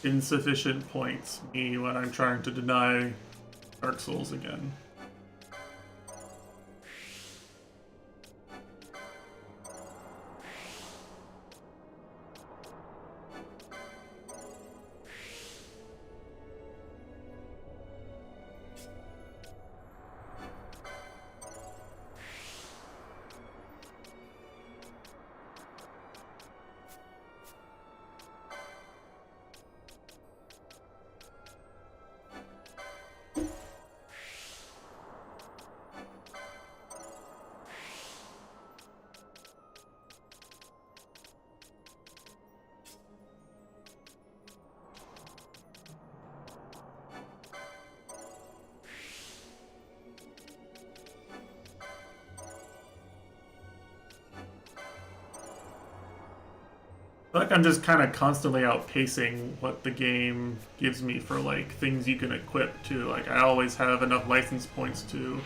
Insufficient points me when I'm trying to deny Dark Souls again. feel like I'm just kind of constantly outpacing what the game gives me for like things you can equip to. Like I always have enough license points to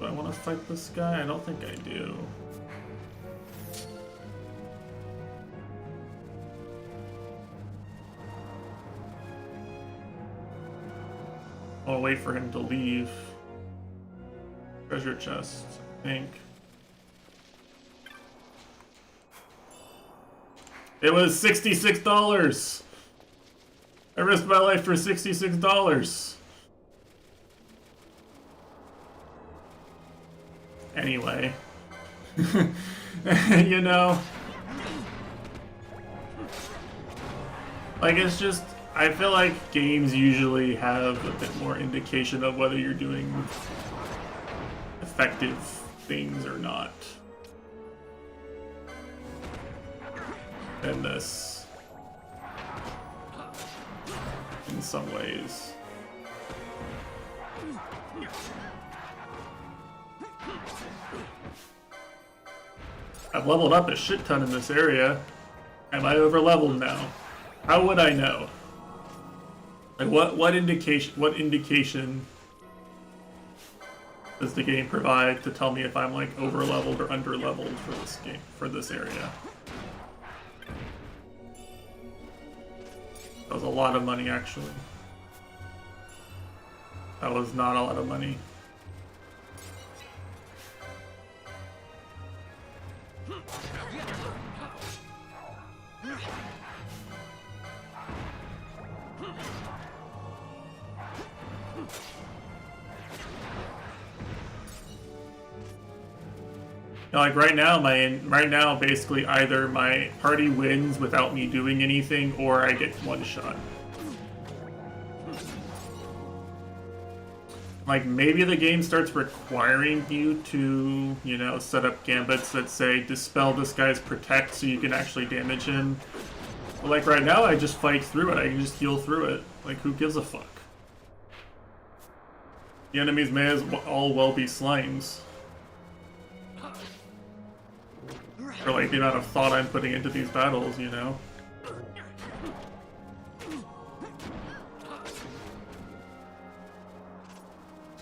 do I want to fight this guy? I don't think I do. I'll wait for him to leave. Treasure chest, I think. It was $66! I risked my life for $66! Anyway. You know? Like, it's just... I feel like games usually have a bit more indication of whether you're doing effective things or not than this in some ways. I've leveled up a shit ton in this area. Am I over leveled now? How would I know? Like what indication does the game provide to tell me if I'm like over leveled or under leveled for this game, for this area? That was a lot of money actually. That was not a lot of money. Like right now, basically either my party wins without me doing anything, or I get one shot. Like maybe the game starts requiring you to, you know, set up gambits that say dispel this guy's protect so you can actually damage him. But like right now, I just fight through it. I can just heal through it. Like who gives a fuck? The enemies may as all well be slimes. For like the amount of thought I'm putting into these battles, you know?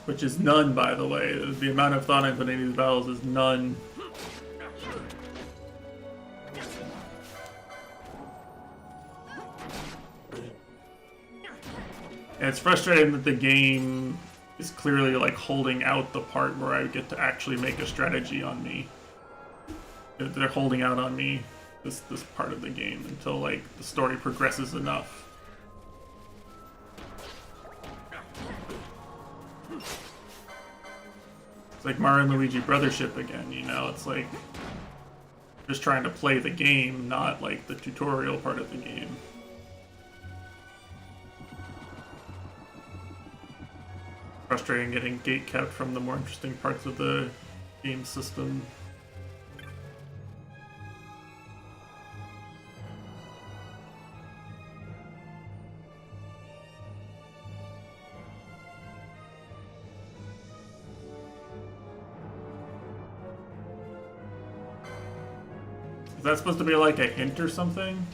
Which is none, by the way. The amount of thought I'm putting into these battles is none. And it's frustrating that the game is clearly like holding out the part where I get to actually make a strategy on me. They're holding out on me this part of the game until like the story progresses enough. It's like Mario and Luigi Brothership again, you know? It's like just trying to play the game, not like the tutorial part of the game. Frustrating getting gate kept from the more interesting parts of the game system. Is that supposed to be like a hint or something?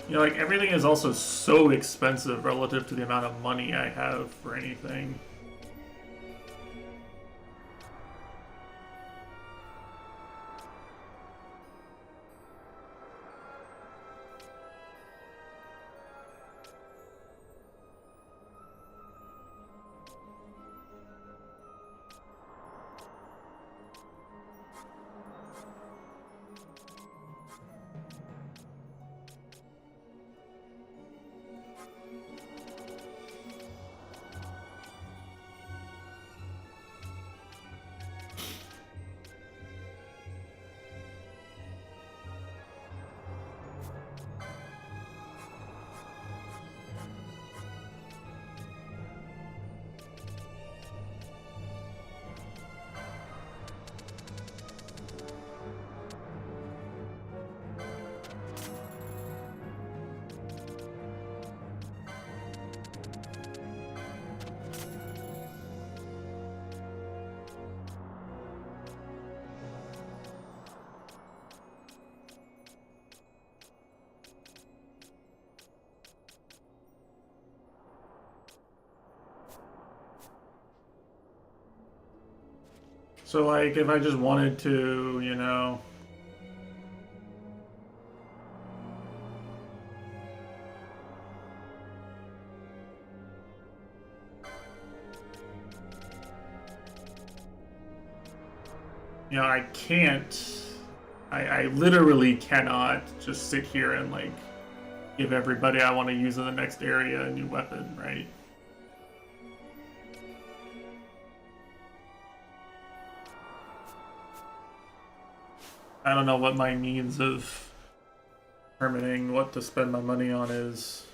You know, like, everything is also so expensive relative to the amount of money I have for anything. So, like, if I just wanted to, you know... You know, I can't... I literally cannot just sit here and, like, give everybody I want to use in the next area a new weapon, right? I don't know what my means of determining what to spend my money on is.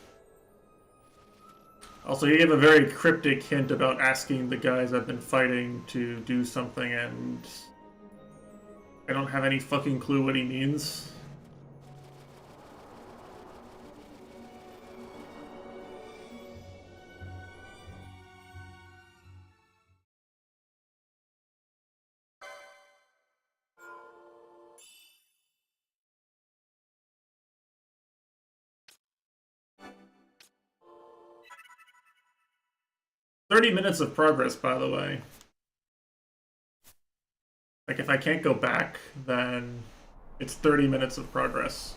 Also, he gave a very cryptic hint about asking the guys I've been fighting to do something, and I don't have any fucking clue what he means. $30 minutes of progress, by the way. Like, if I can't go back, then it's 30 minutes of progress.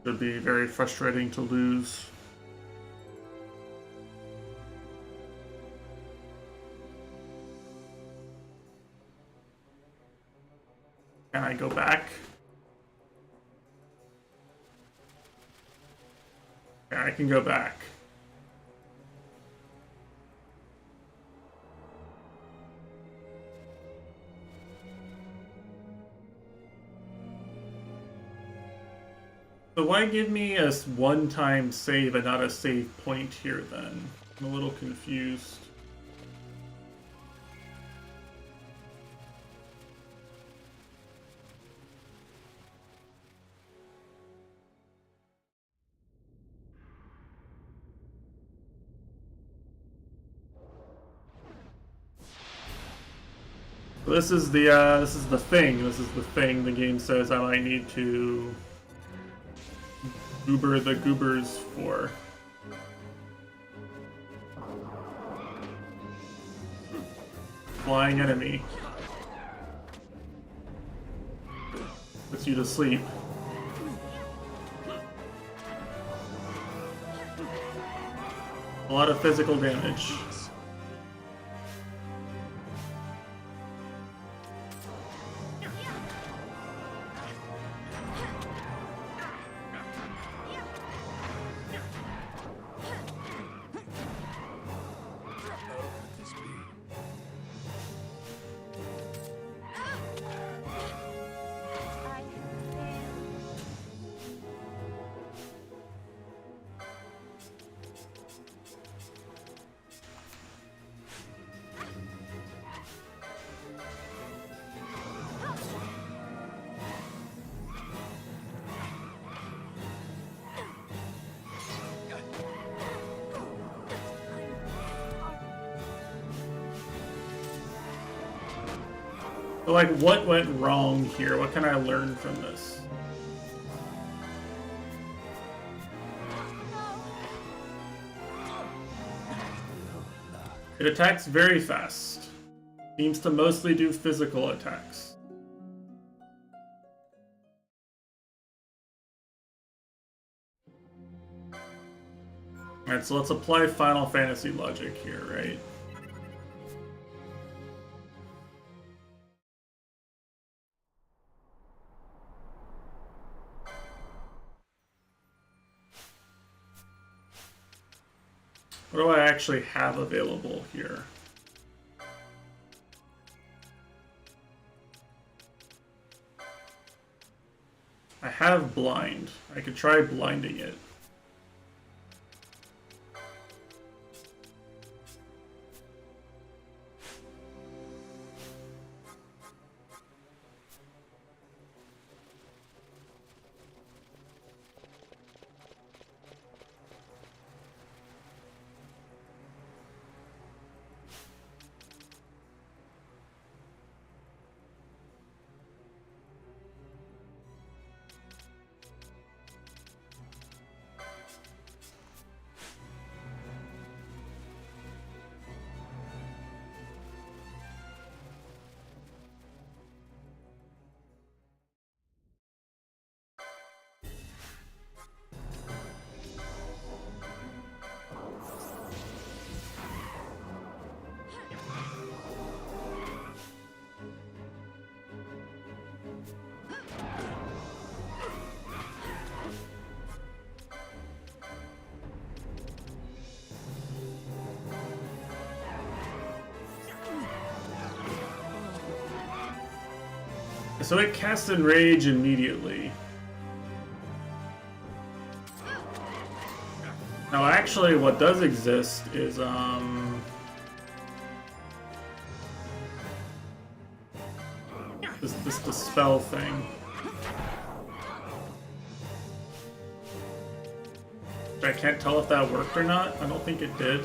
It would be very frustrating to lose. Can I go back? Yeah, I can go back. So why give me a one-time save and not a save point here then? I'm a little confused. This is the thing. This is the thing the game says I might need to goober the goobers for. Flying enemy. Puts you to sleep. A lot of physical damage. So, like, what went wrong here? What can I learn from this? It attacks very fast. Seems to mostly do physical attacks. Alright, so let's apply Final Fantasy logic here, right? What do I actually have available here? I have blind. I could try blinding it. So it casts Enrage immediately. Now actually what does exist is this Dispel thing. I can't tell if that worked or not. I don't think it did.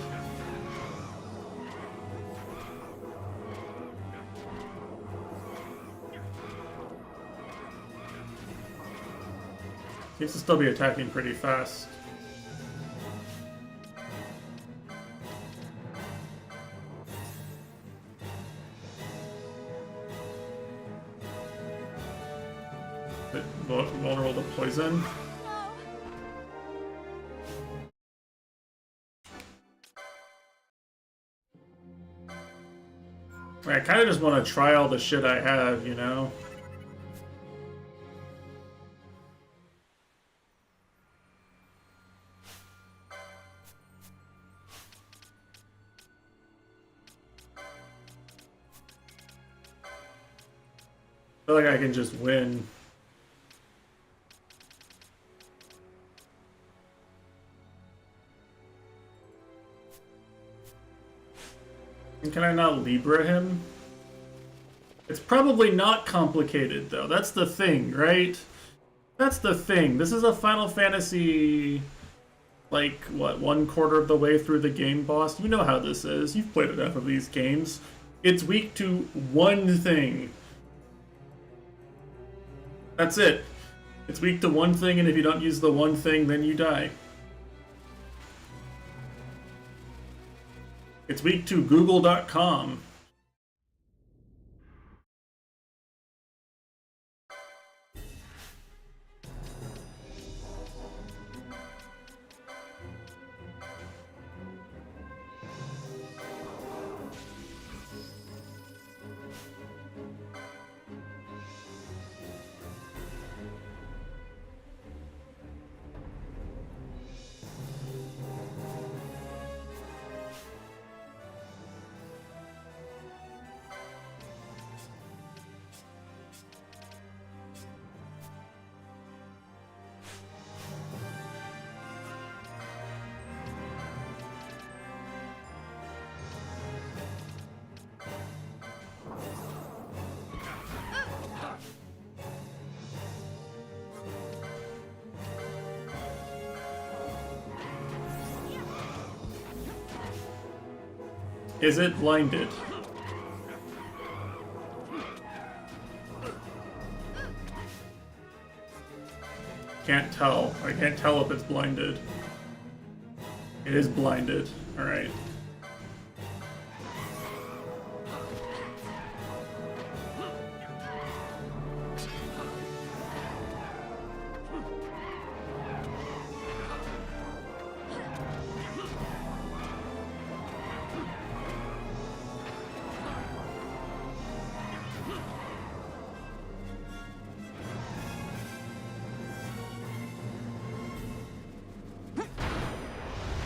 Seems to still be attacking pretty fast. Bit vulnerable to poison. I kind of just want to try all the shit I have, you know? I feel like I can just win. And can I not Libra him? It's probably not complicated, though. That's the thing, right? That's the thing. This is a Final Fantasy, like, what, 1/4 of the way through the game boss? You know how this is. You've played enough of these games. It's weak to one thing. That's it. It's weak to one thing, and if you don't use the one thing, then you die. It's weak to Google.com. Is it blinded? Can't tell. I can't tell if it's blinded. It is blinded. Alright.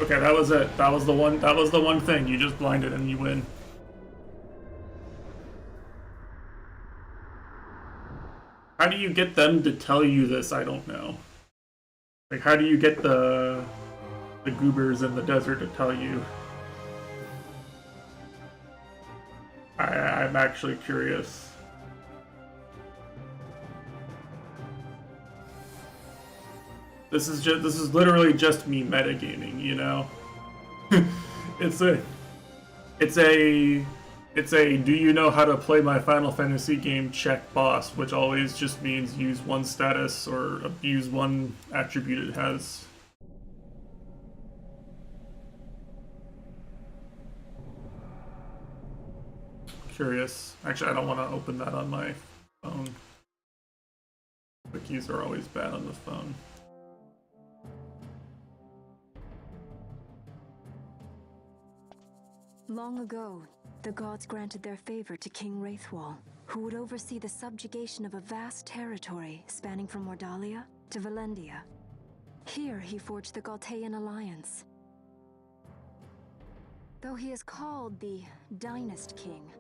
Okay, that was it. That was the one thing. You just blinded and you win. How do you get them to tell you this? I don't know. Like, how do you get the goobers in the desert to tell you? I'm actually curious. This is literally just me metagaming, you know? It's a do you know how to play my Final Fantasy game check boss, which always just means use one status or abuse one attribute it has. Curious. Actually, I don't want to open that on my phone. Wikis are always bad on the phone. Long ago, the gods granted their favor to King Wraithwall, who would oversee the subjugation of a vast territory spanning from Mordalia to Valendia. Here he forged the Galtean alliance. Though he is called the Dynast King,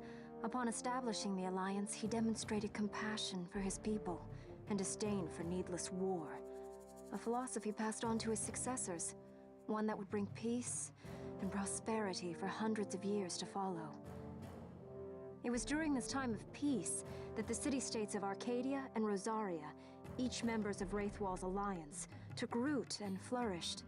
Upon establishing the alliance, he demonstrated compassion for his people and disdain for needless war. A philosophy passed on to his successors, one that would bring peace and prosperity for hundreds of years to follow. It was during this time of peace that the city-states of Arcadia and Rosaria, each members of Wraithwall's alliance, took root and flourished.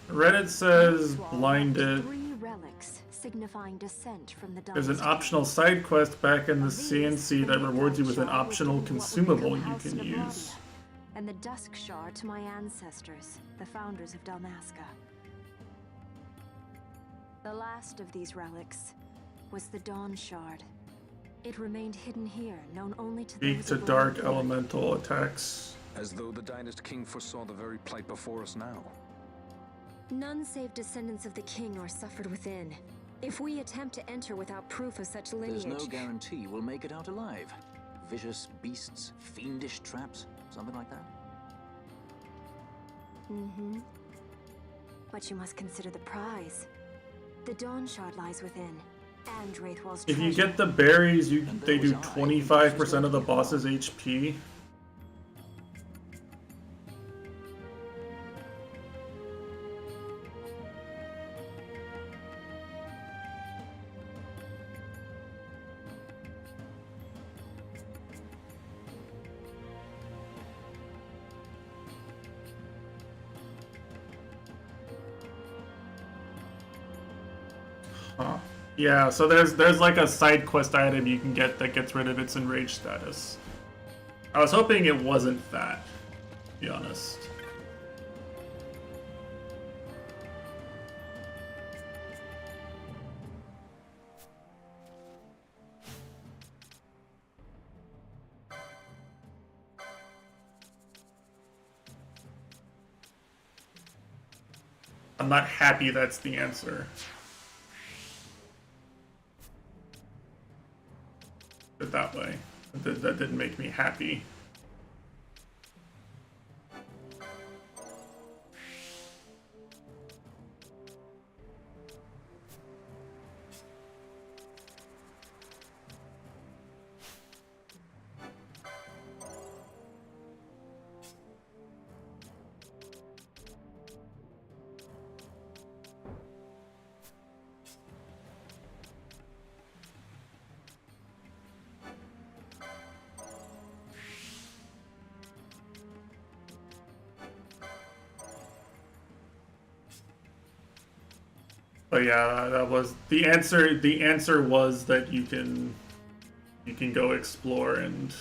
Reddit says Wraithwall blinded. left 3 relics signifying descent from the There's an dynasty. optional side quest back in the Of these, CNC that the rewards you with an Midnight Shard optional was given to what would consumable become you House can Navadia, use. and the Dusk Shard to my ancestors, the founders of Dalmasca. The last of these relics was the Dawn Shard. It remained hidden here, known only to Weak those to of dark Blood. elemental attacks. As though the Dynast King foresaw the very plight before us now. None save descendants of the king are suffered within. If we attempt to enter without proof of such lineage... There's no guarantee we'll make it out alive. Vicious beasts, fiendish traps, something like that. Mm-hmm. But you must consider the prize. The Dawn Shard lies within, and Wraithwall's If you treasure. get the berries, And they there do was I, 25% of the boss's HP. Huh. Yeah, so there's like a side quest item you can get that gets rid of its enraged status. I was hoping it wasn't that, to be honest. I'm not happy that's the answer. It that way. That didn't make me happy. But yeah, that was the answer. The answer was that you can go explore and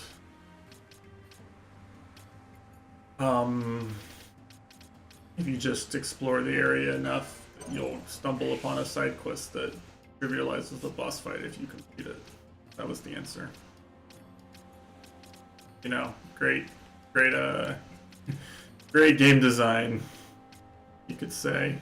if you just explore the area enough, you'll stumble upon a side quest that trivializes the boss fight if you complete it. That was the answer. You know, great great game design, you could say.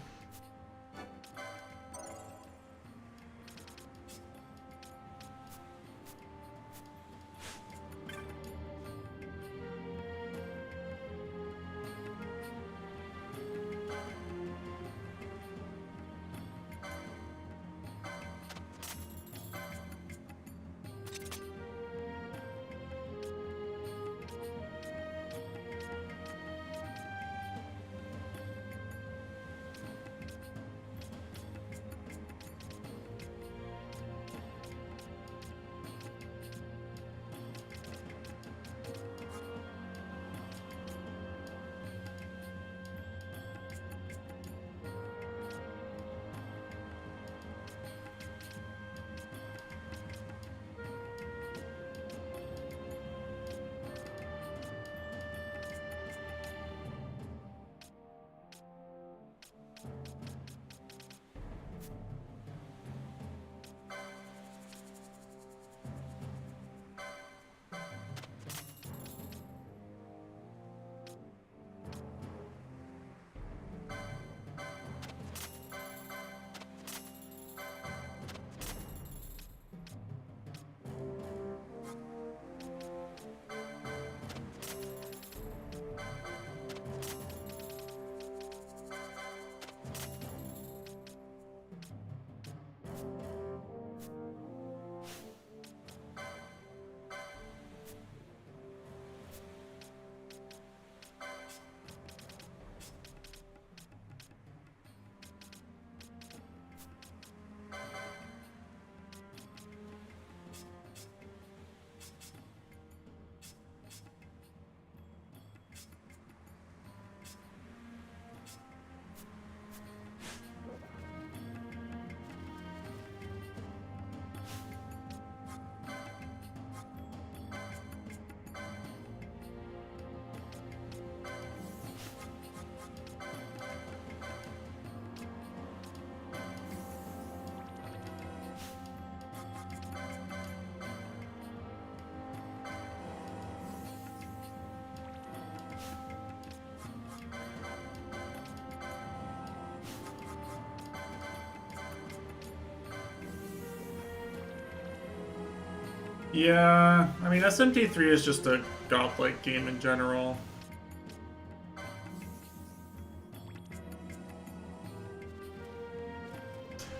Yeah, I mean, SMT3 is just a godlike game in general.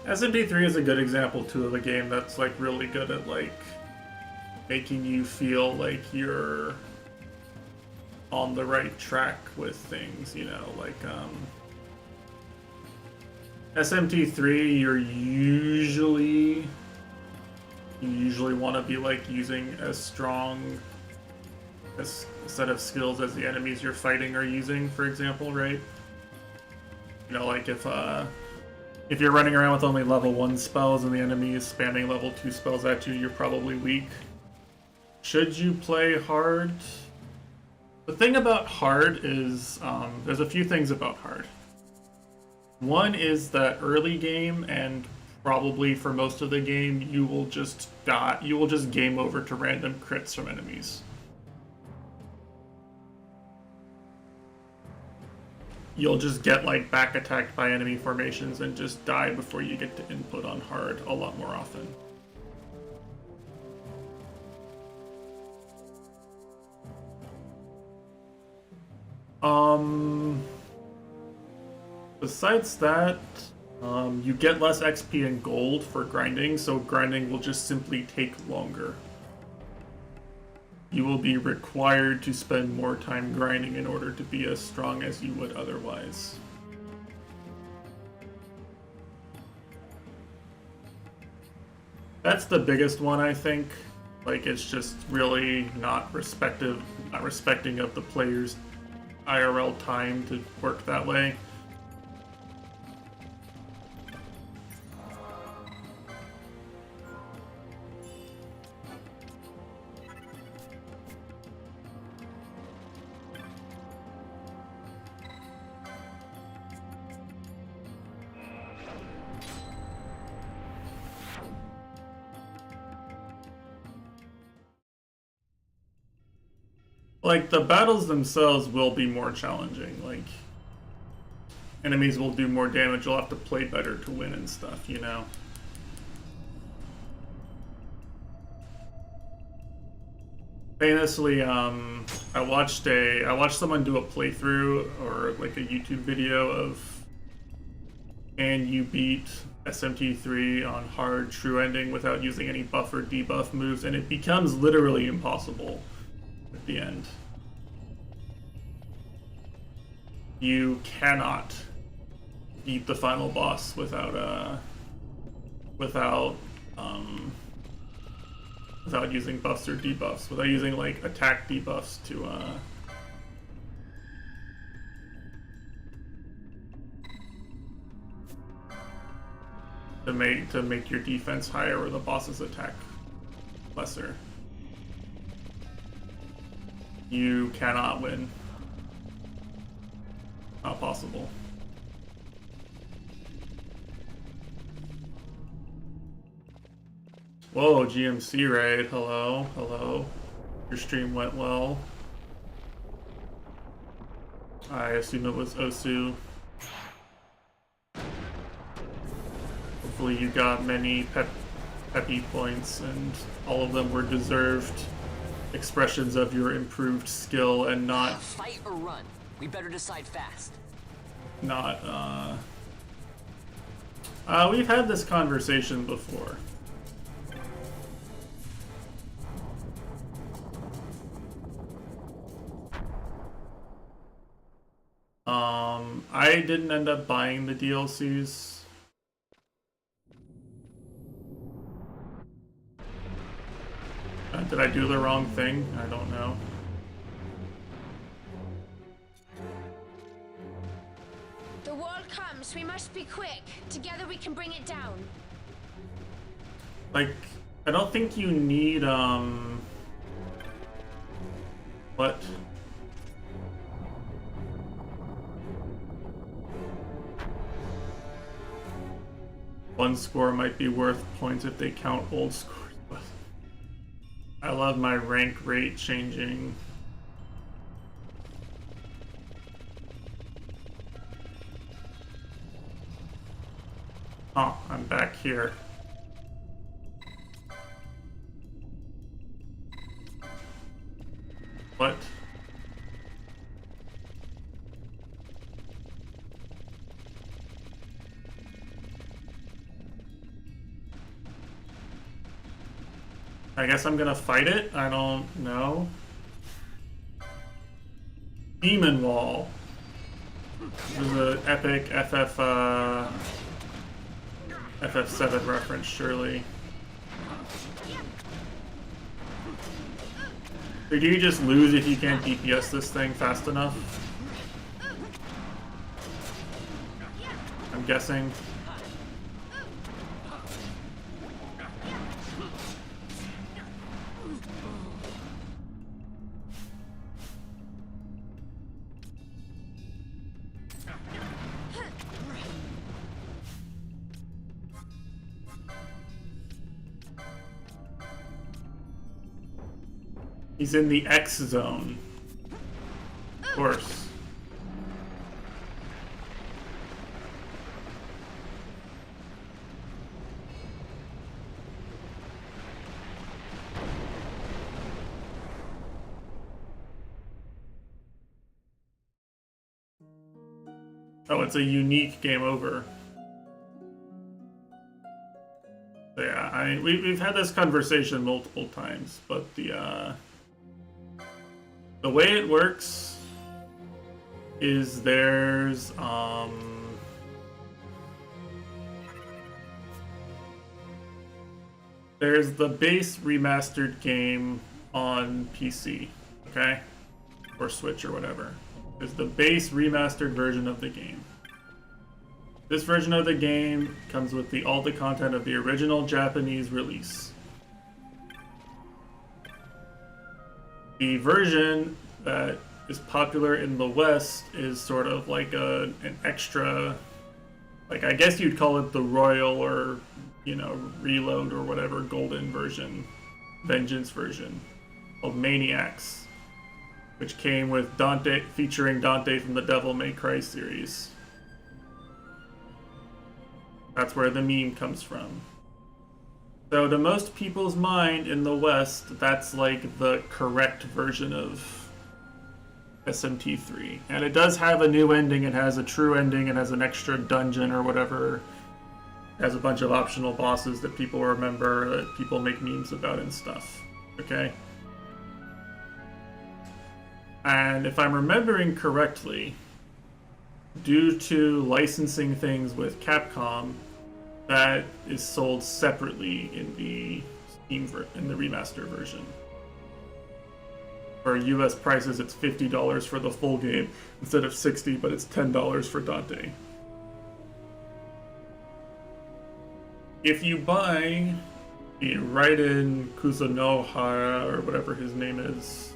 SMT3 is a good example, too, of a game that's, like, really good at, like, making you feel like you're on the right track with things, you know, like, SMT3, you usually want to be, like, using as strong a set of skills as the enemies you're fighting are using, for example, right? You know, like, if you're running around with only level 1 spells and the enemy is spamming level 2 spells at you, you're probably weak. Should you play hard? The thing about hard is, there's a few things about hard. One is that early game, and probably for most of the game, you will just die. You will just game over to random crits from enemies. You'll just get, like, back attacked by enemy formations and just die before you get to input on hard a lot more often. Besides that, you get less XP and gold for grinding, so grinding will just simply take longer. You will be required to spend more time grinding in order to be as strong as you would otherwise. That's the biggest one, I think. Like, it's just really not respecting of the player's IRL time to work that way. Like, the battles themselves will be more challenging. Like, enemies will do more damage, you'll have to play better to win and stuff, you know? Famously, I watched someone do a playthrough, or like a YouTube video of, can you beat SMT3 on hard true ending without using any buff or debuff moves, and it becomes literally impossible at the end. You cannot beat the final boss without using buffs or debuffs, without using, like, attack debuffs to make your defense higher or the boss's attack lesser. You cannot win. Not possible. Whoa, GMC raid. Hello, hello. Your stream went well. I assume it was Osu. Hopefully you got many peppy points, and all of them were deserved expressions of your improved skill, and not fight or run. We better decide fast. Not we've had this conversation before. I didn't end up buying the DLCs. Did I do the wrong thing? I don't know. The wall comes. We must be quick. Together we can bring it down. Like, I don't think you need, what? One score might be worth points if they count old scores, but I love my rank rate changing. Oh, I'm back here. What? I guess I'm gonna fight it? I don't know. Demon Wall. This is an epic ff7 reference, surely. Or do you just lose if you can't DPS this thing fast enough? I'm guessing. He's in the X zone. Of course. Oh, it's a unique game over. So yeah, we've had this conversation multiple times, but the way it works is there's the base remastered game on PC, okay? Or Switch or whatever. There's the base remastered version of the game. This version of the game comes with all the content of the original Japanese release. The version that is popular in the West is sort of like an extra, like I guess you'd call it the Royal or, you know, Reload or whatever golden version, Vengeance version, called Maniacs, which came with Dante, featuring Dante from the Devil May Cry series. That's where the meme comes from. So to most people's mind in the West, that's like the correct version of SMT3. And it does have a new ending, it has a true ending, it has an extra dungeon or whatever. It has a bunch of optional bosses that people remember, that people make memes about and stuff. Okay? And if I'm remembering correctly, due to licensing things with Capcom, that is sold separately in the in the remaster version. For US prices, it's $50 for the full game instead of $60, but it's $10 for Dante. If you buy the Raiden Kuzunohara, or whatever his name is,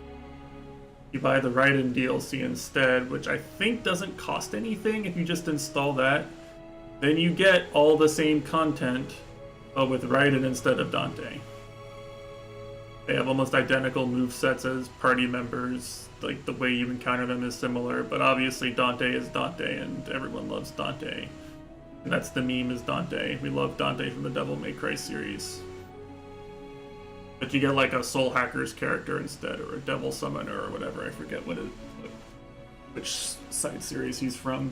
you buy the Raiden DLC instead, which I think doesn't cost anything if you just install that, then you get all the same content, but with Raiden instead of Dante. They have almost identical movesets as party members, like the way you encounter them is similar, but obviously Dante is Dante and everyone loves Dante. And that's the meme, is Dante. We love Dante from the Devil May Cry series. But you get like a Soul Hackers character instead, or a Devil Summoner or whatever, I forget which side series he's from.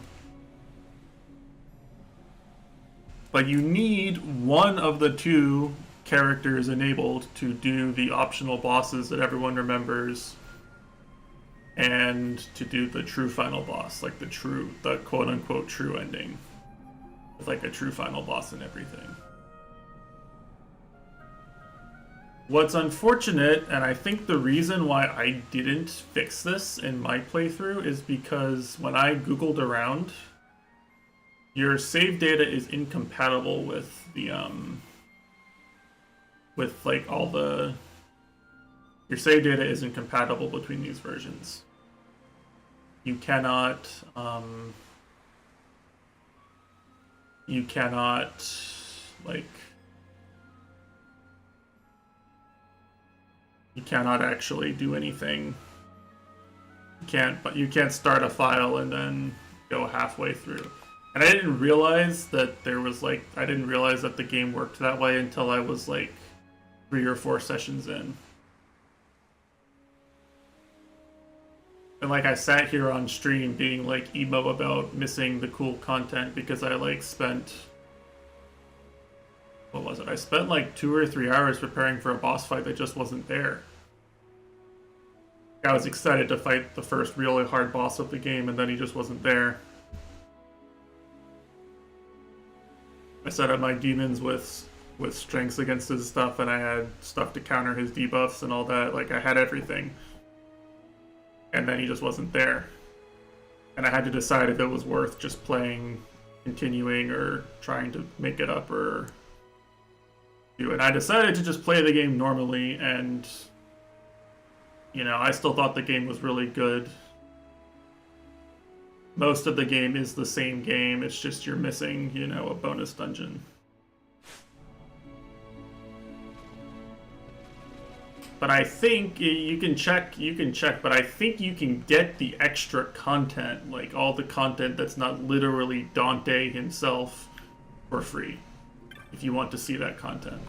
But you need one of the two characters enabled to do the optional bosses that everyone remembers, and to do the true final boss, like the quote-unquote true ending, with like a true final boss and everything. What's unfortunate, and I think the reason why I didn't fix this in my playthrough, is because when I googled around, your save data is incompatible with the with like all the, your save data isn't compatible between these versions. You cannot like, you cannot actually do anything. You can't start a file and then go halfway through. And I didn't realize that I didn't realize that the game worked that way until I was like 3 or 4 sessions in. And like I sat here on stream being like emo about missing the cool content because I like spent, what was it? I spent like 2 or 3 hours preparing for a boss fight that just wasn't there. I was excited to fight the first really hard boss of the game, and then he just wasn't there. I set up my demons with strengths against his stuff, and I had stuff to counter his debuffs and all that. Like, I had everything. And then he just wasn't there. And I had to decide if it was worth just playing, continuing, or trying to make it up, or do it. And I decided to just play the game normally, and you know, I still thought the game was really good. Most of the game is the same game, it's just you're missing, you know, a bonus dungeon. But I think you can check, but I think you can get the extra content, like all the content that's not literally Dante himself, for free, if you want to see that content.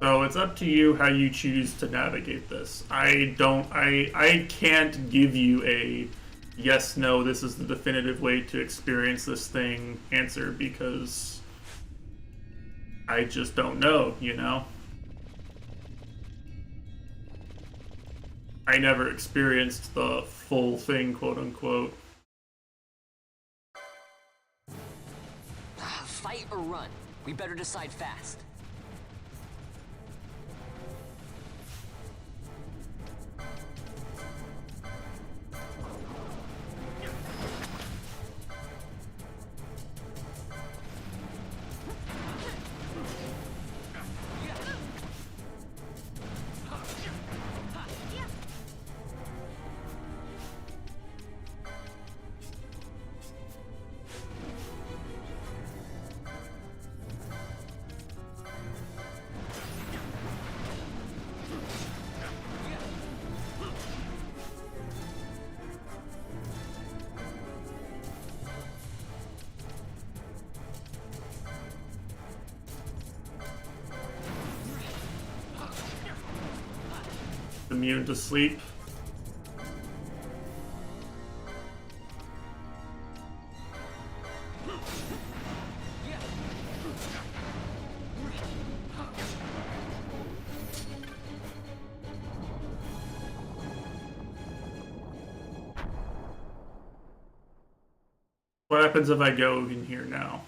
So it's up to you how you choose to navigate this. I can't give you a yes, no, this is the definitive way to experience this thing answer, because I just don't know, you know? I never experienced the full thing, quote unquote. Fight or run? We better decide fast. Immune to sleep. What happens if I go in here now?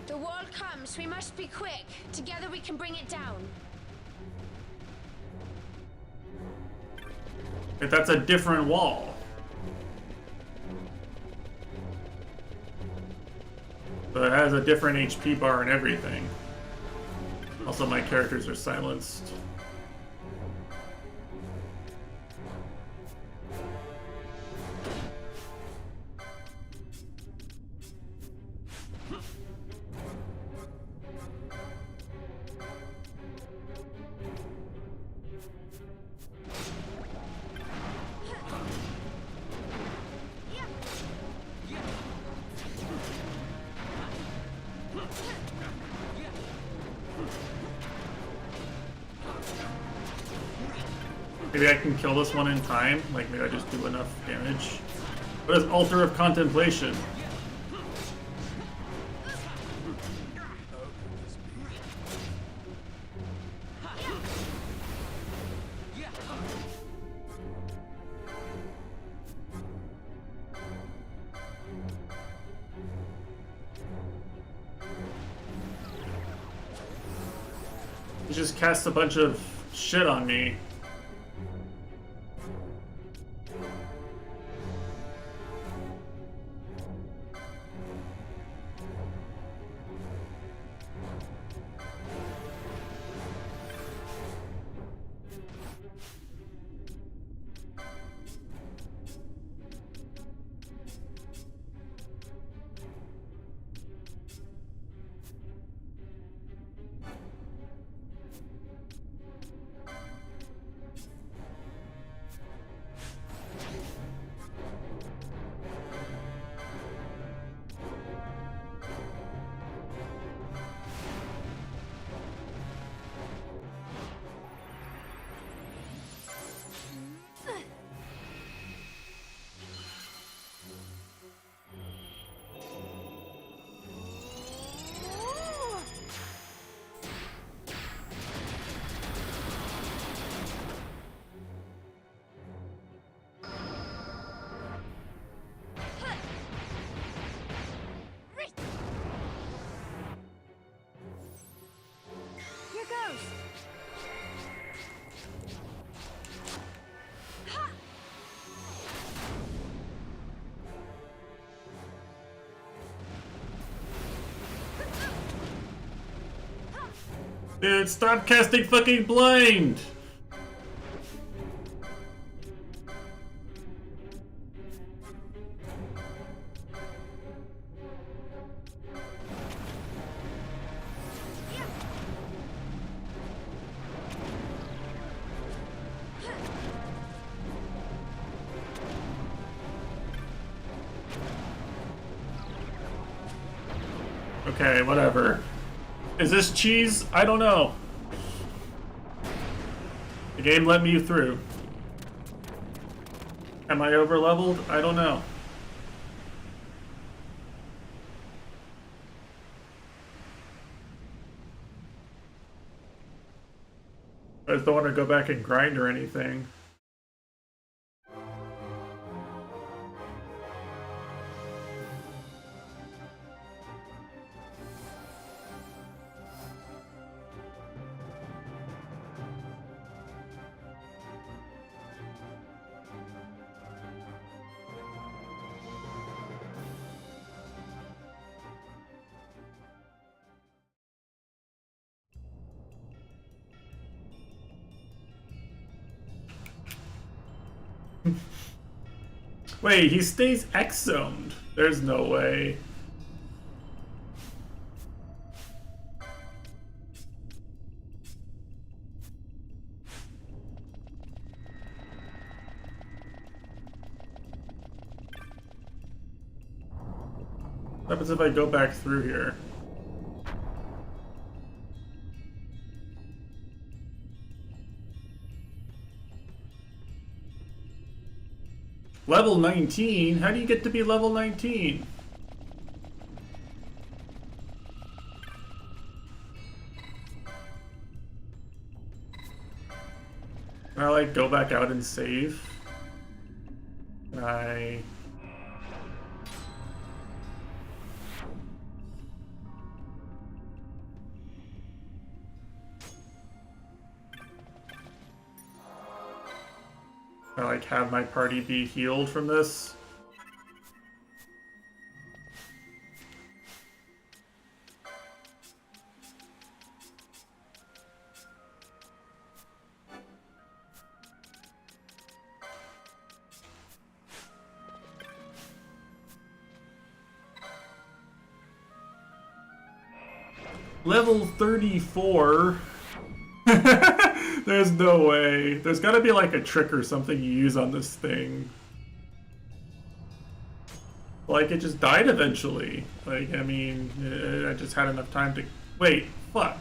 The wall comes. We must be quick. Together we can bring it down. If that's a different wall. But it has a different HP bar and everything. Also, my characters are silenced. Maybe I can kill this one in time. Like, maybe I just do enough damage. What is Altar of Contemplation? It just casts a bunch of shit on me. Dude, stop casting fucking blind! Okay, whatever. Is this cheese? I don't know. The game let me through. Am I over leveled? I don't know. I just don't want to go back and grind or anything. Wait, he stays X-zoned. There's no way. What happens if I go back through here? Level 19? How do you get to be level 19? Can I, like, go back out and save? Can I... Can I, like, have my party be healed from this? Level 34? There's no way. There's gotta be like a trick or something you use on this thing. Like, it just died eventually. Like, I mean, I just had enough time to... Wait, fuck.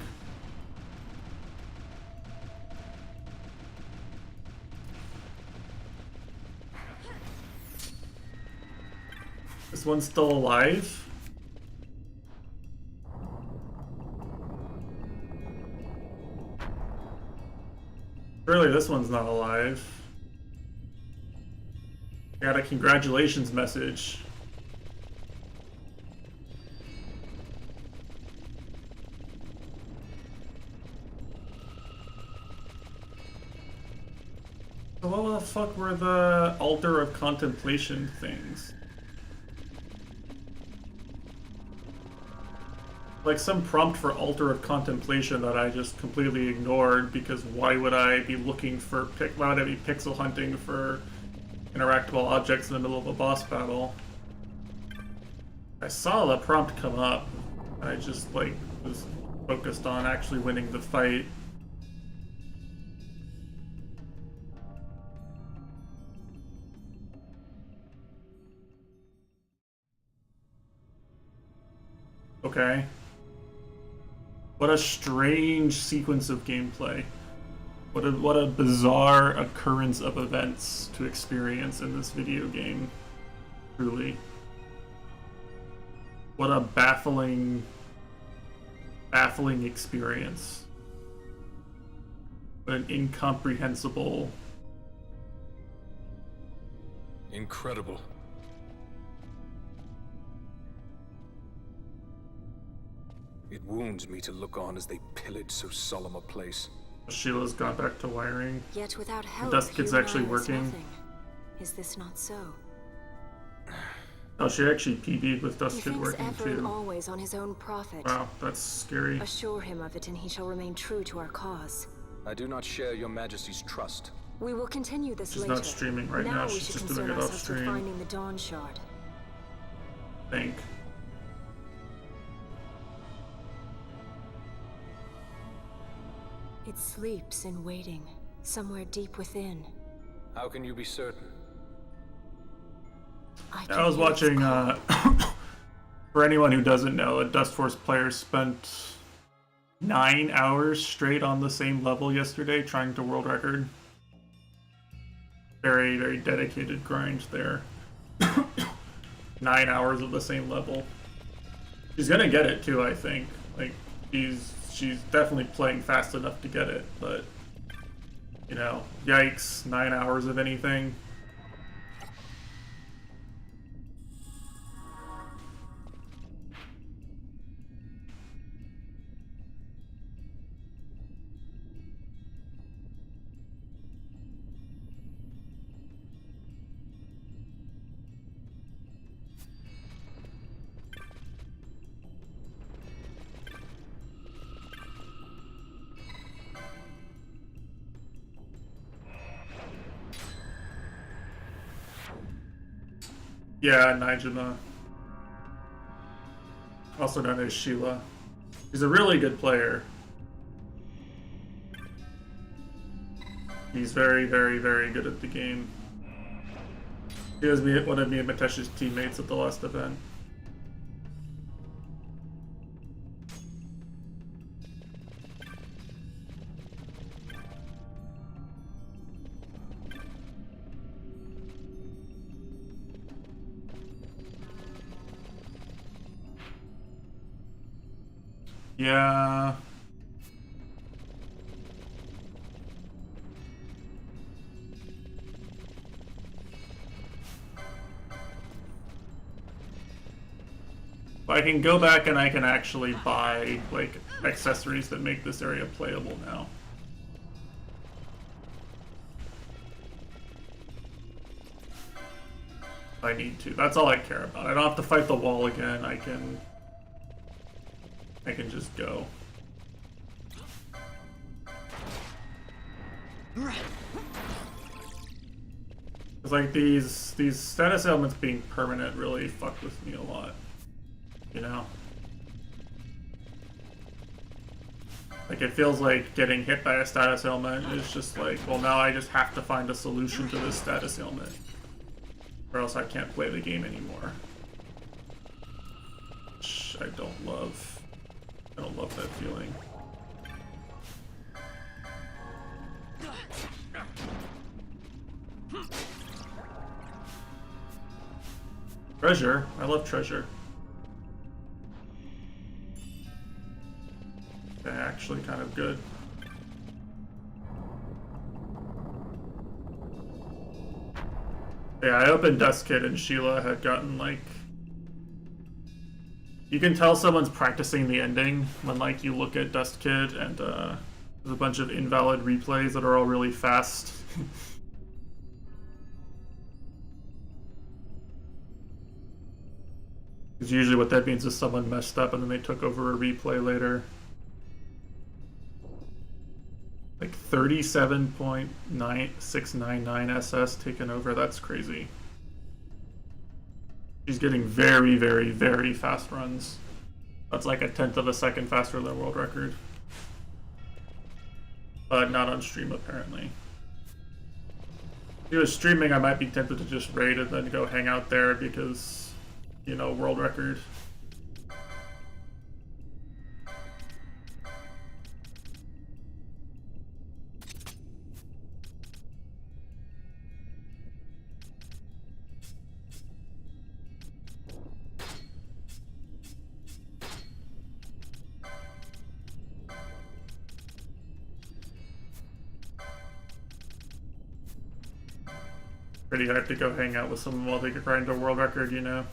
This one's still alive? Surely this one's not alive. I got a congratulations message. So what the fuck were the Altar of Contemplation things? Like some prompt for Altar of Contemplation that I just completely ignored, because why would I be looking for why would I be pixel hunting for interactable objects in the middle of a boss battle? I saw the prompt come up. I just like was focused on actually winning the fight. Okay. What a strange sequence of gameplay. What a bizarre occurrence of events to experience in this video game. Truly. What a baffling experience. What an incomprehensible... Incredible. It wounds me to look on as they pillage so solemn a place. Sheila's gone back to wiring. Yet without help, The dust kit's actually working. Is this not so? Oh, she actually PB'd with He Dust Kid thinks working ever and too. always on his own profit. Wow, that's scary. Assure him of it, and he shall remain true to our cause. I do not share your majesty's trust. We will continue this She's later. not streaming right now, We she's should just concern doing it off ourselves with stream. finding the Dawn Shard. Think. It sleeps in waiting, somewhere deep within. How can you be certain? I was watching, for anyone who doesn't know, a Dust Force player spent 9 hours straight on the same level yesterday trying to world record. Very, very dedicated grind there. 9 hours of the same level. She's gonna get it too, I think. Like, she's definitely playing fast enough to get it, but, you know, yikes, 9 hours of anything. Yeah, Nijima. Also known as Sheila. He's a really good player. He's very, very, very good at the game. He was one of me and Matesh's teammates at the last event. Yeah. I can go back and I can actually buy, like, accessories that make this area playable now. I need to. That's all I care about. I don't have to fight the wall again. I can just go. It's like these status elements being permanent really fuck with me a lot. You know? Like, it feels like getting hit by a status ailment is just like, well, now I just have to find a solution to this status ailment. Or else I can't play the game anymore. Which I don't love. I don't love that feeling. Treasure. I love treasure. They're actually kind of good. Yeah, I opened Dust Kid and Sheila had gotten, like... You can tell someone's practicing the ending when, like, you look at Dust Kid and there's a bunch of invalid replays that are all really fast. Because usually what that means is someone messed up and then they took over a replay later. Like 37.9699 SS taken over, that's crazy. She's getting very, very, very fast runs. That's like 1/10 of a second faster than world record. But not on stream, apparently. If he was streaming, I might be tempted to just raid and then go hang out there because, you know, world record. Pretty hard to go hang out with someone while they grind a world record, you know?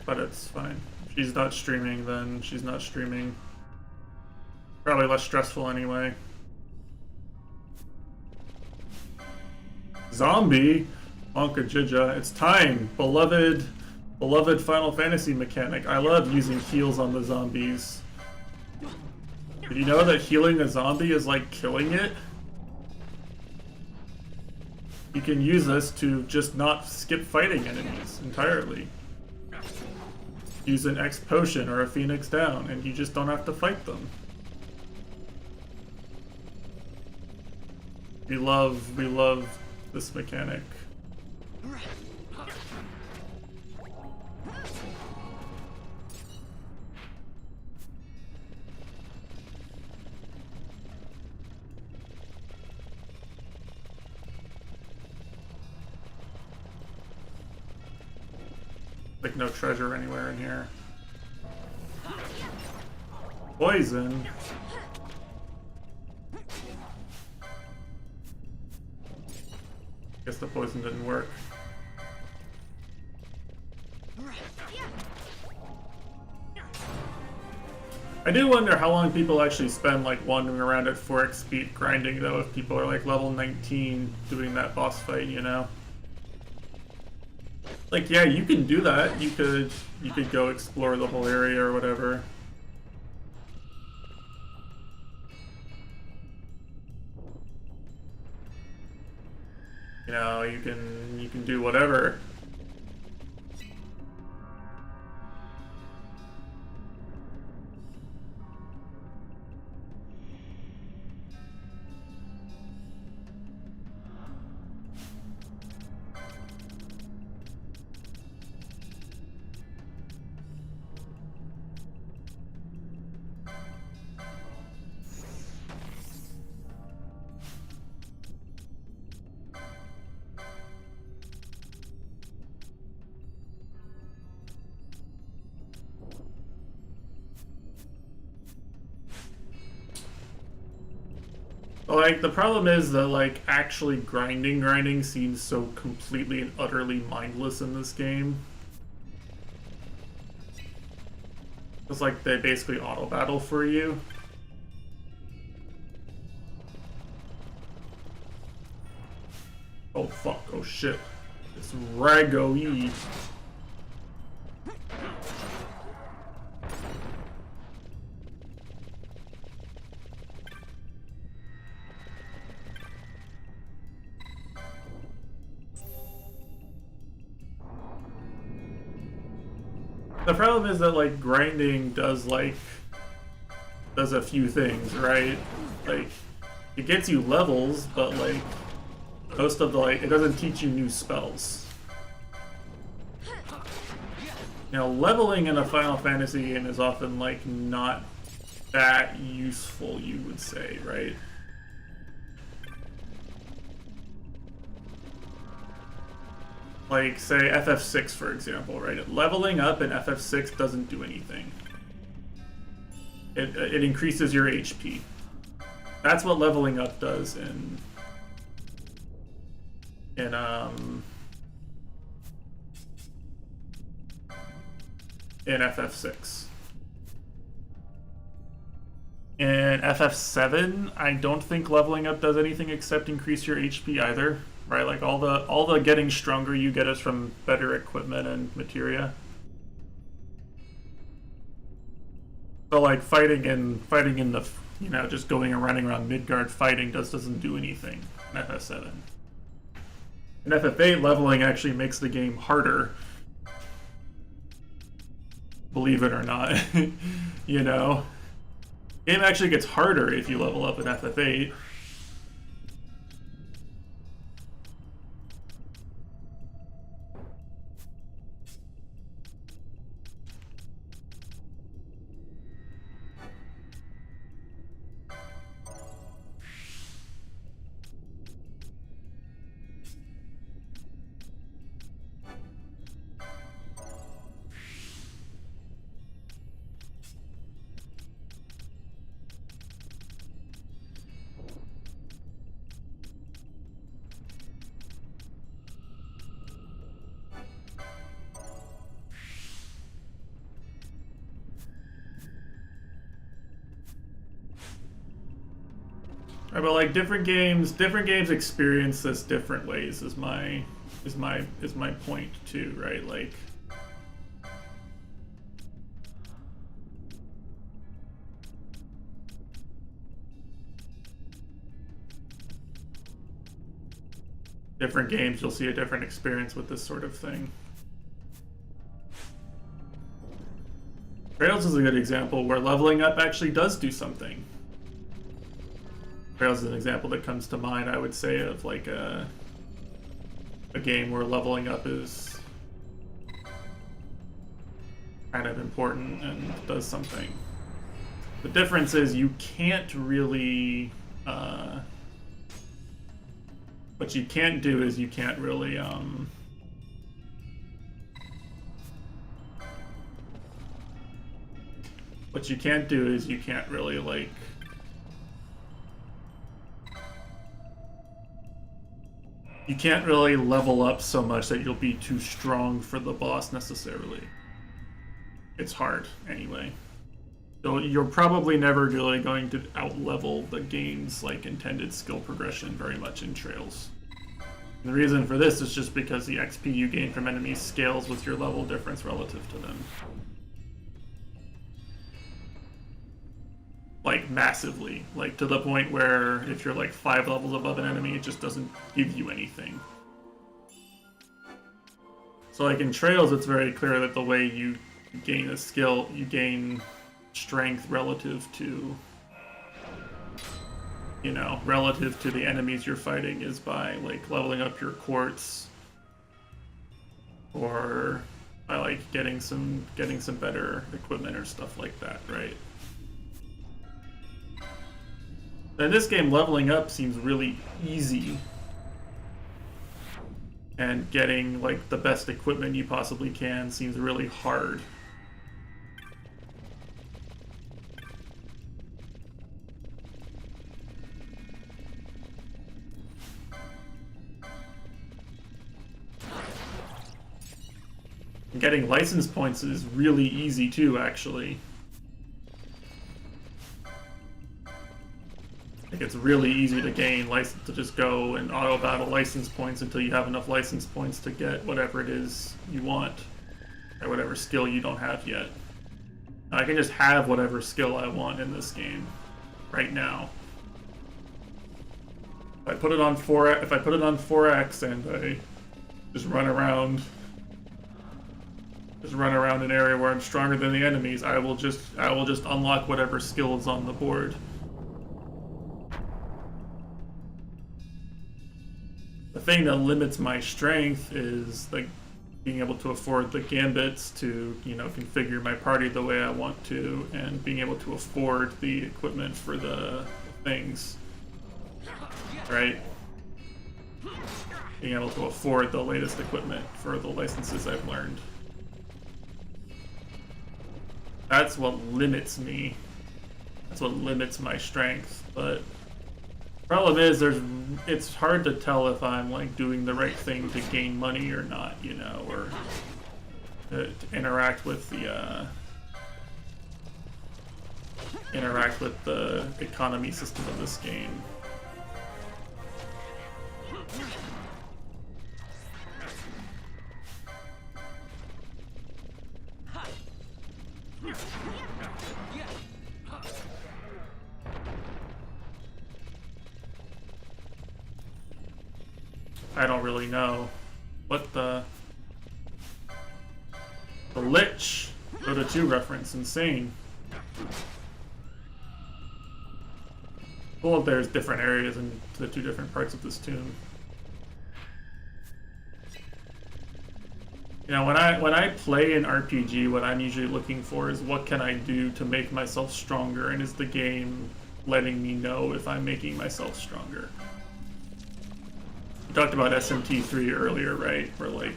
But it's fine. If she's not streaming, then she's not streaming. Probably less stressful anyway. Zombie? Monka Jija. It's time. Beloved Final Fantasy mechanic. I love using heals on the zombies. Did you know that healing a zombie is like killing it? You can use this to just not skip fighting enemies entirely. Use an X potion or a Phoenix down, and you just don't have to fight them. We love this mechanic. Like no treasure anywhere in here. Poison. Guess the poison didn't work. I do wonder how long people actually spend like wandering around at 4x speed grinding though, if people are like level 19 doing that boss fight, you know? Like, yeah, you can do that. You could go explore the whole area or whatever. You know, you can do whatever. Like, the problem is that, like, actually grinding seems so completely and utterly mindless in this game. It's like they basically auto-battle for you. Oh fuck, oh shit. It's Rago-y. The problem is that, like, grinding does a few things, right? Like, it gets you levels, but, like, most of the, like, it doesn't teach you new spells. You know, leveling in a Final Fantasy game is often, like, not that useful, you would say, right? Like, say, ff6, for example, right? Leveling up in ff6 doesn't do anything. It increases your HP. That's what leveling up does in ff6. In ff7, I don't think leveling up does anything except increase your HP either. Right, like all the getting stronger you get is from better equipment and materia. So like fighting in the, you know, just going and running around Midgard fighting doesn't do anything in ff7. In ff8, leveling actually makes the game harder. Believe it or not, you know, the game actually gets harder if you level up in ff8. Right, but like different games experience this different ways. Is my point too, right? Like. Different games, you'll see a different experience with this sort of thing. Trails is a good example where leveling up actually does do something. Trails is an example that comes to mind, I would say, of like a game where leveling up is kind of important and does something. The difference is you can't really what you can't do is you can't really what you can't do is you can't really like you can't really level up so much that you'll be too strong for the boss necessarily. It's hard anyway. So you're probably never really going to outlevel the game's like intended skill progression very much in Trails. And the reason for this is just because the XP you gain from enemies scales with your level difference relative to them. Like massively, like to the point where if you're like 5 levels above an enemy, it just doesn't give you anything. So like in Trails, it's very clear that the way you gain a skill, you gain strength relative to, you know, relative to the enemies you're fighting is by like leveling up your quartz or by like getting some better equipment or stuff like that, right? In this game, leveling up seems really easy, and getting like the best equipment you possibly can seems really hard. And getting license points is really easy too, actually. Like it's really easy to gain license, to just go and auto battle license points until you have enough license points to get whatever it is you want, or whatever skill you don't have yet. Now, I can just have whatever skill I want in this game right now. If I put it on 4x and I just run around an area where I'm stronger than the enemies, I will just unlock whatever skill is on the board. The thing that limits my strength is like being able to afford the gambits to, you know, configure my party the way I want to, and being able to afford the equipment for the things, right? Being able to afford the latest equipment for the licenses I've learned. That's what limits me. That's what limits my strength, but problem is, it's hard to tell if I'm like doing the right thing to gain money or not, you know, or to interact with the economy system of this game. I don't really know what the Lich Dota 2 reference, insane. Cool if there's different areas in the 2 different parts of this tomb. You know, when I play an RPG, what I'm usually looking for is what can I do to make myself stronger, and is the game letting me know if I'm making myself stronger. We talked about SMT3 earlier, right? Where like,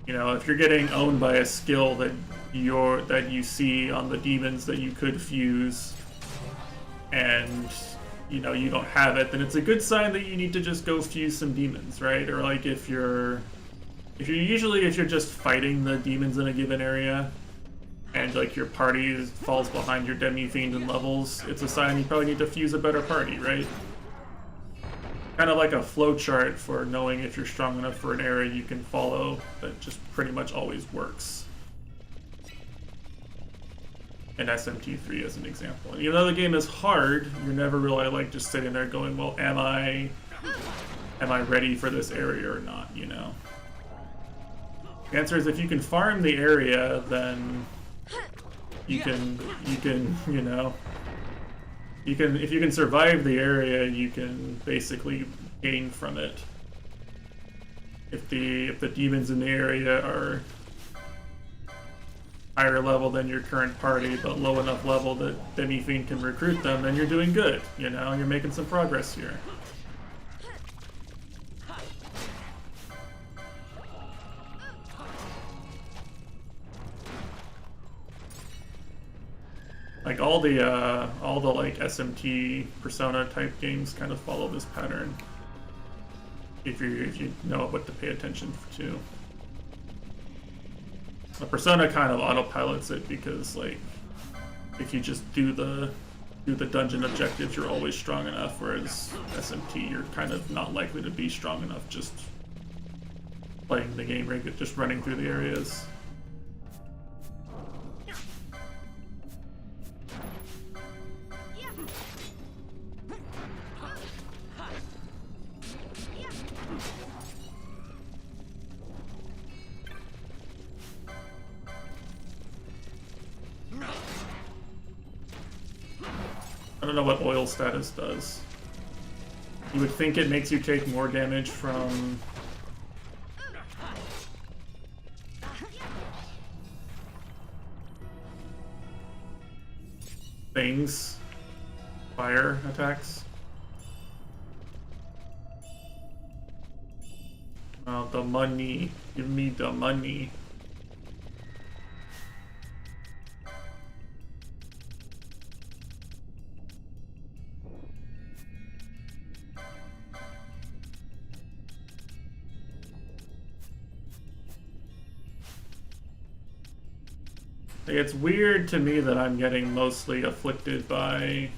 you know, if you're getting owned by a skill that you see on the demons that you could fuse, and you know you don't have it, then it's a good sign that you need to just go fuse some demons, right? Or like if you're just fighting the demons in a given area and like your party falls behind your demi-fiend in levels, it's a sign you probably need to fuse a better party, right? Kind of like a flowchart for knowing if you're strong enough for an area you can follow that just pretty much always works. And SMT3 as an example. And even though the game is hard, you're never really like just sitting there going, well, am I ready for this area or not, you know? The answer is if you can farm the area, then you can, you know, if you can survive the area, you can basically gain from it. If the demons in the area are higher level than your current party, but low enough level that Demi-Fiend can recruit them, then you're doing good, you know, you're making some progress here. Like all the like SMT Persona type games kind of follow this pattern. If you know what to pay attention to. The Persona kind of autopilots it because like if you just do the dungeon objectives, you're always strong enough, whereas SMT you're kind of not likely to be strong enough just playing the game, just running through the areas. I don't know what oil status does. You would think it makes you take more damage from things, fire attacks. The money, give me the money. It's weird to me that I'm getting mostly afflicted by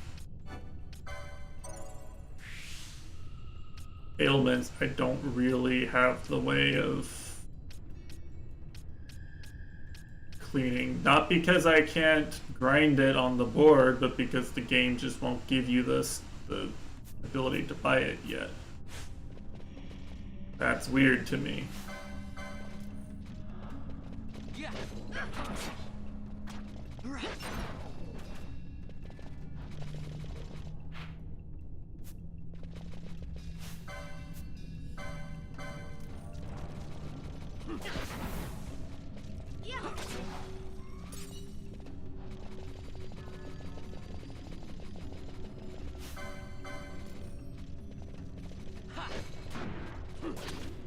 ailments I don't really have the way of cleaning. Not because I can't grind it on the board, but because the game just won't give you the ability to buy it yet. That's weird to me.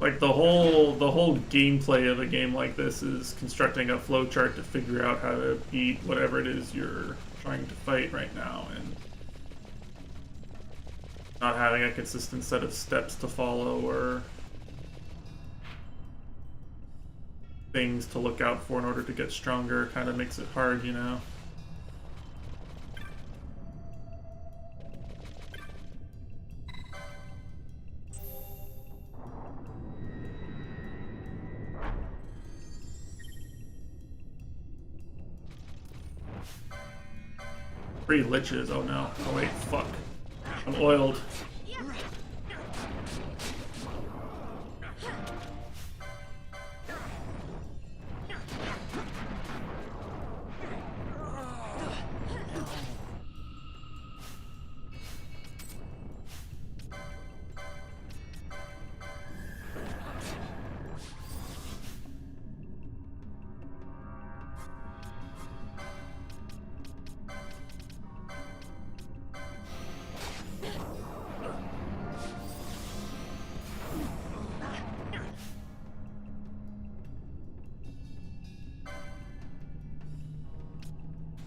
Like the whole gameplay of a game like this is constructing a flowchart to figure out how to beat whatever it is you're trying to fight right now, and not having a consistent set of steps to follow or things to look out for in order to get stronger kind of makes it hard, you know? Three liches, oh no. Oh wait, fuck. I'm oiled.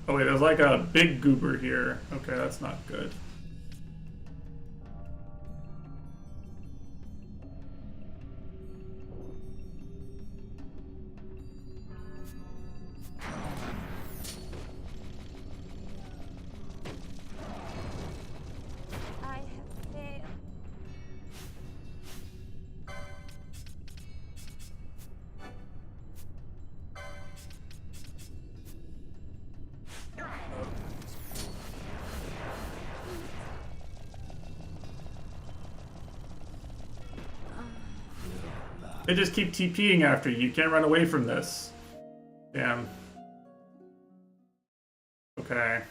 Oh wait, there's like a big goober here. Okay, that's not good. They just keep TPing after you. You can't run away from this. Damn. Okay.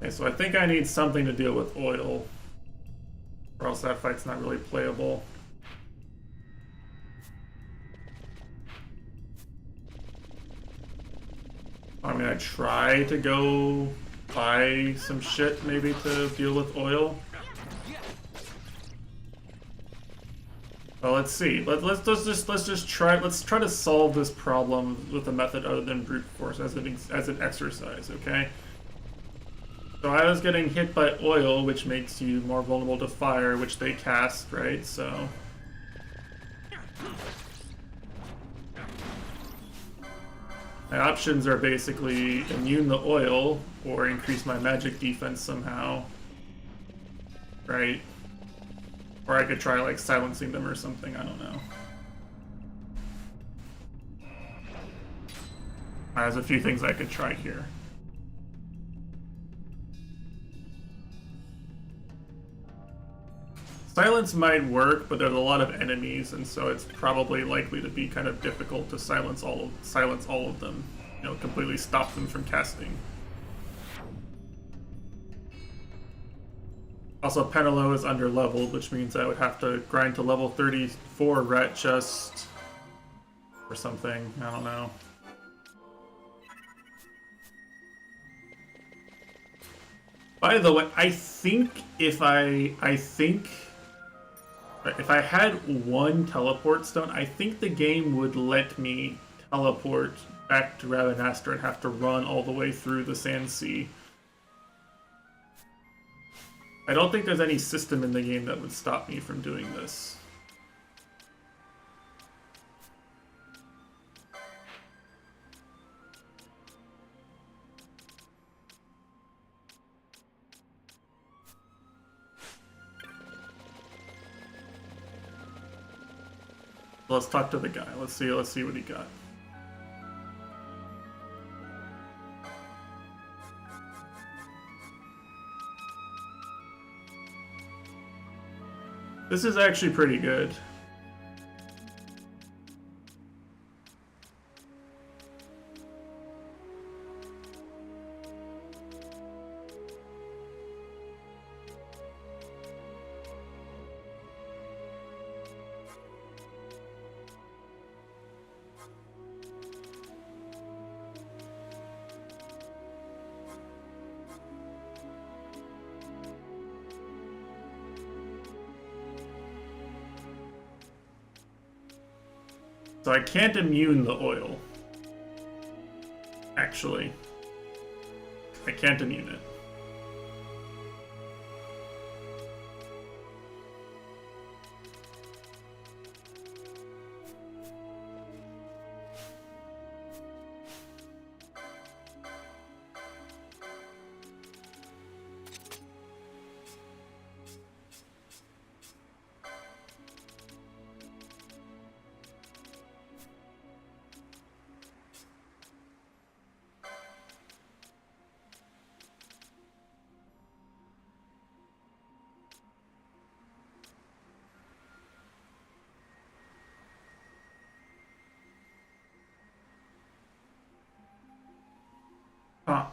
Okay, so I think I need something to deal with oil, or else that fight's not really playable. I'm gonna try to go buy some shit maybe to deal with oil. Well, let's see. Let's just try. Let's try to solve this problem with a method other than brute force as an exercise. Okay. So I was getting hit by oil, which makes you more vulnerable to fire, which they cast, right? So. My options are basically immune the oil or increase my magic defense somehow. Right? Or I could try like silencing them or something, I don't know. There's a few things I could try here. Silence might work, but there's a lot of enemies, and so it's probably likely to be kind of difficult to silence all of them. You know, completely stop them from casting. Also, Penelo is under-leveled, which means I would have to grind to level 34 ret just or something. I don't know. By the way, I think if I had one teleport stone, I think the game would let me teleport back to Ravenastor and have to run all the way through the Sand Sea. I don't think there's any system in the game that would stop me from doing this. Let's talk to the guy. Let's see what he got. This is actually pretty good. So I can't immune the oil. Actually. I can't immune it. Huh.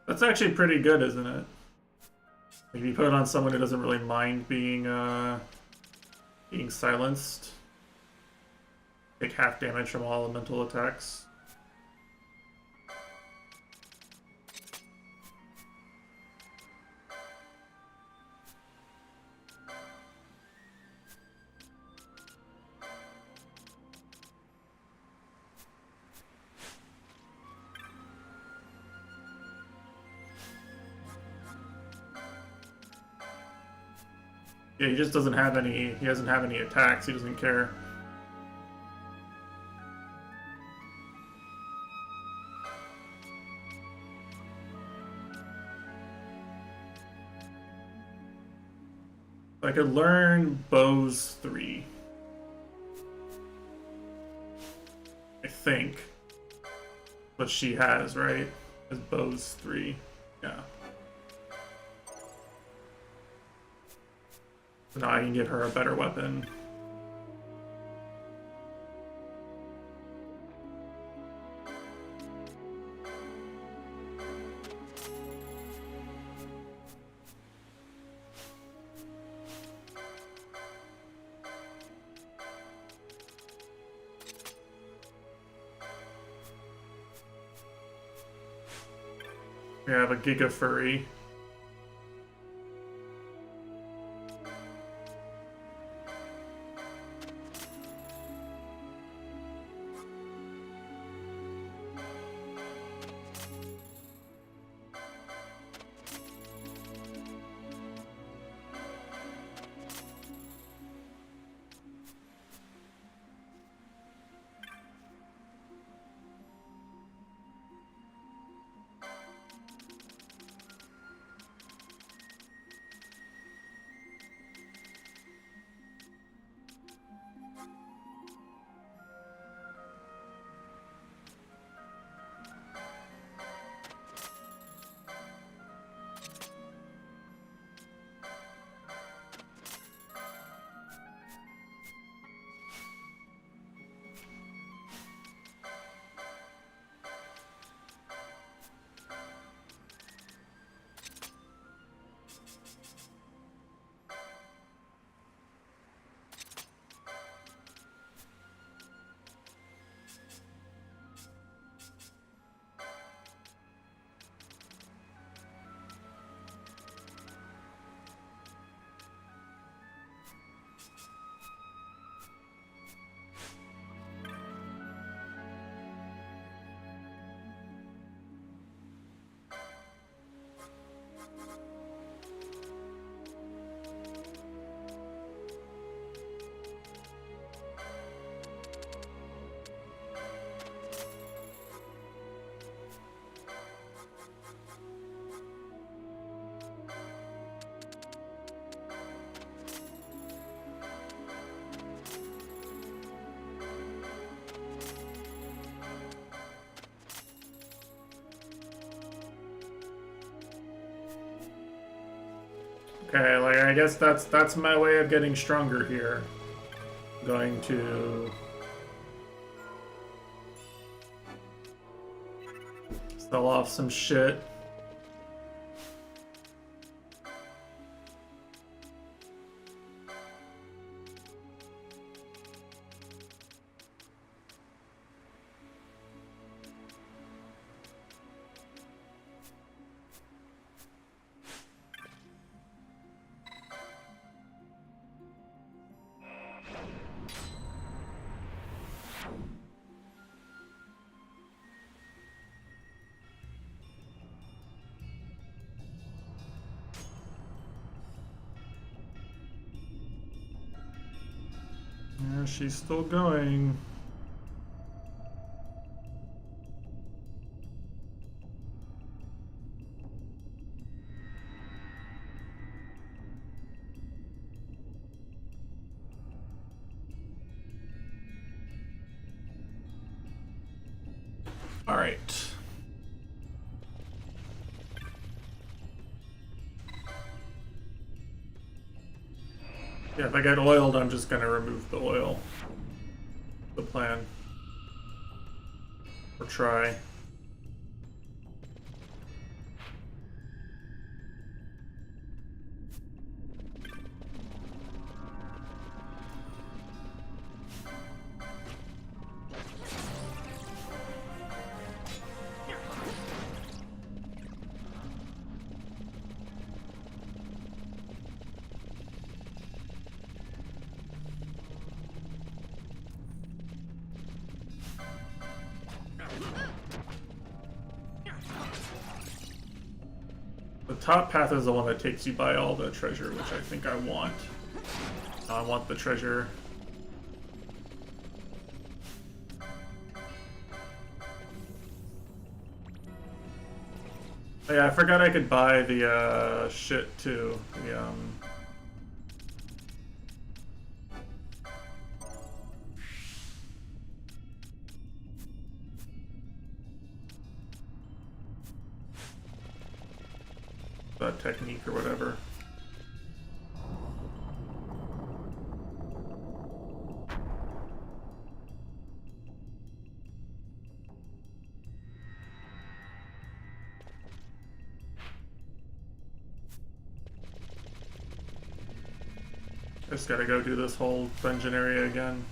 That's actually pretty good, isn't it? If you put it on someone who doesn't really mind being silenced, take half damage from all elemental attacks. Yeah, he just doesn't have any, he doesn't have any attacks, he doesn't care. I could learn Bows 3. I think. What she has, right? Is Bows 3. Yeah. So now I can give her a better weapon. We have a Giga Furry. Okay, like I guess that's my way of getting stronger here. I'm going to sell off some shit. Yeah, she's still going. All right. Yeah, if I get oiled, I'm just gonna remove the oil. The plan. Or try. The top path is the one that takes you by all the treasure, which I think I want. I want the treasure. Oh yeah, I forgot I could buy the shit too. The that technique or whatever. I just gotta go do this whole dungeon area again.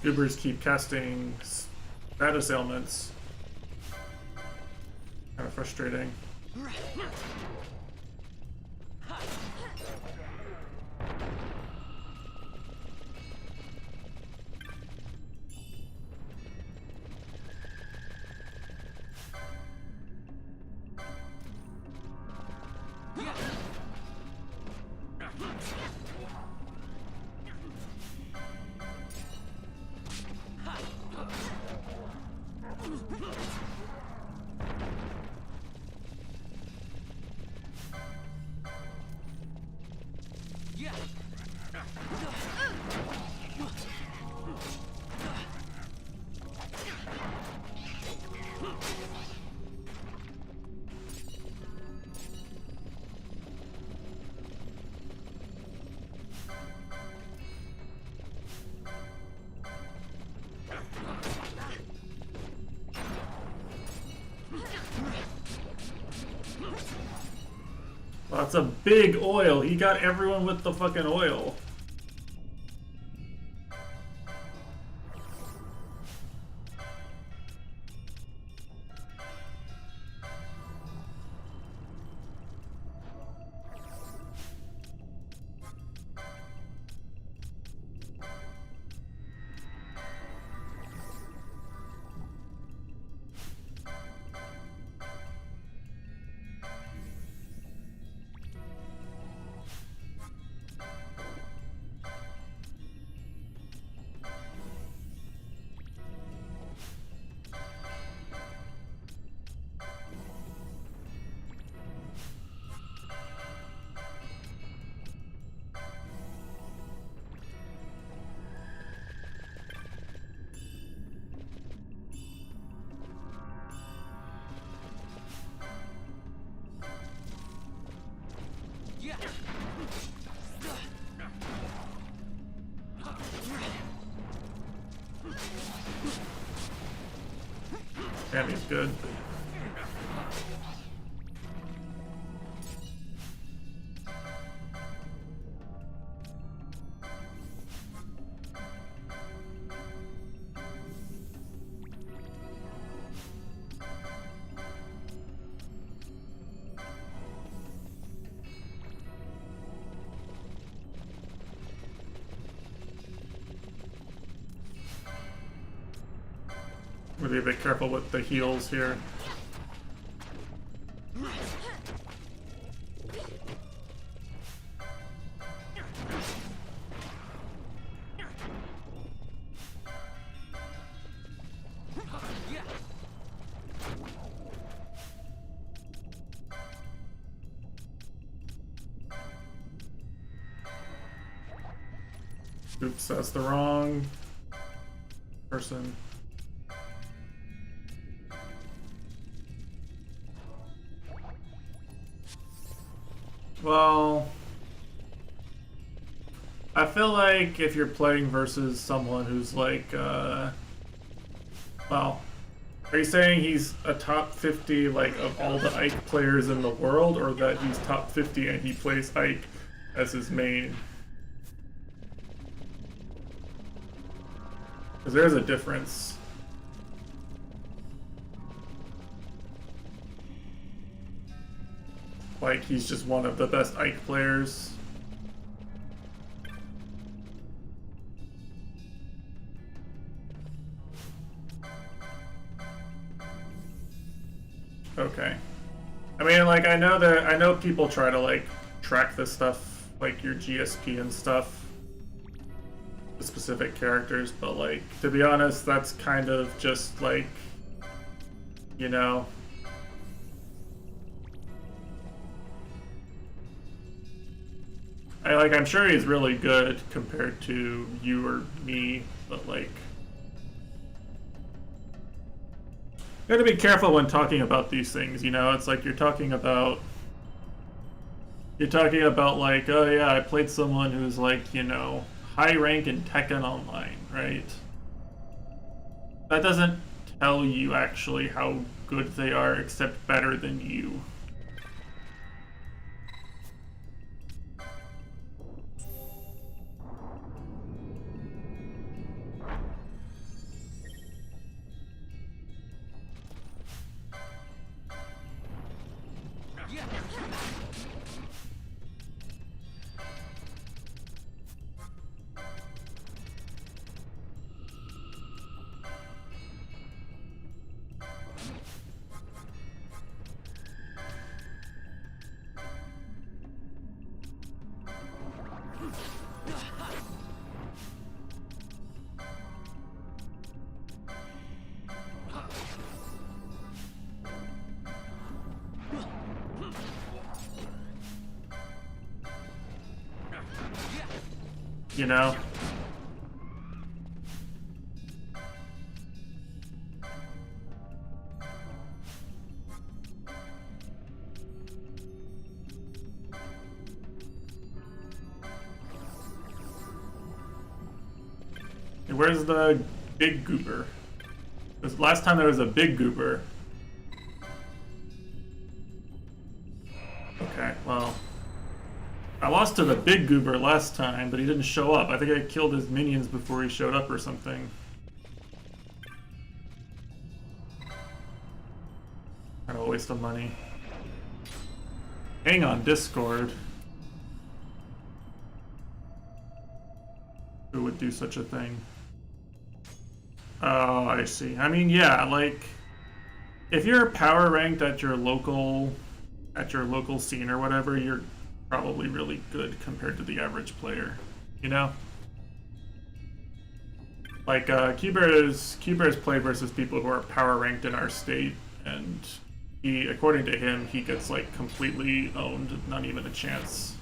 Goobers keep casting status ailments. Kind of frustrating. That's a big oil. He got everyone with the fucking oil. Damn, he's good. We'll be a bit careful with the heals here. Oops, that's the wrong person. Well, I feel like if you're playing versus someone who's like, well, are you saying he's a top 50 like of all the Ike players in the world, or that he's top 50 and he plays Ike as his main? Because there's a difference. Like, he's just one of the best Ike players. Okay. I mean, like, I know people try to, like, track this stuff, like your GSP and stuff, the specific characters, but, like, to be honest, that's kind of just, like, you know, I'm sure he's really good compared to you or me, but, like, you gotta be careful when talking about these things, you know? It's like you're talking about, like, oh yeah, I played someone who's, like, you know, high rank in Tekken Online, right? That doesn't tell you actually how good they are, except better than you. You know? Where's the big goober? Because last time there was a big goober. Okay, well, I lost to the big goober last time, but he didn't show up. I think I killed his minions before he showed up or something. Kind of a waste of money. Hang on, Discord. Who would do such a thing? Oh, I see. I mean, yeah, like, if you're power ranked at your local scene or whatever, you're probably really good compared to the average player, you know? Like, Q-Bear's played versus people who are power ranked in our state, and he, according to him, he gets, like, completely owned, not even a chance.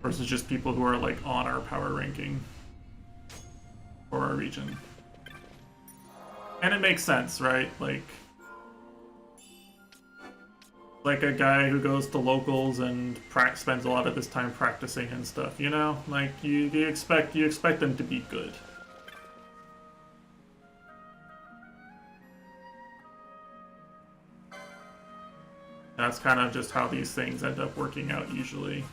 Versus just people who are, like, on our power ranking for our region. And it makes sense, right? Like a guy who goes to locals and spends a lot of his time practicing and stuff, you know? Like, you expect them to be good. That's kind of just how these things end up working out usually.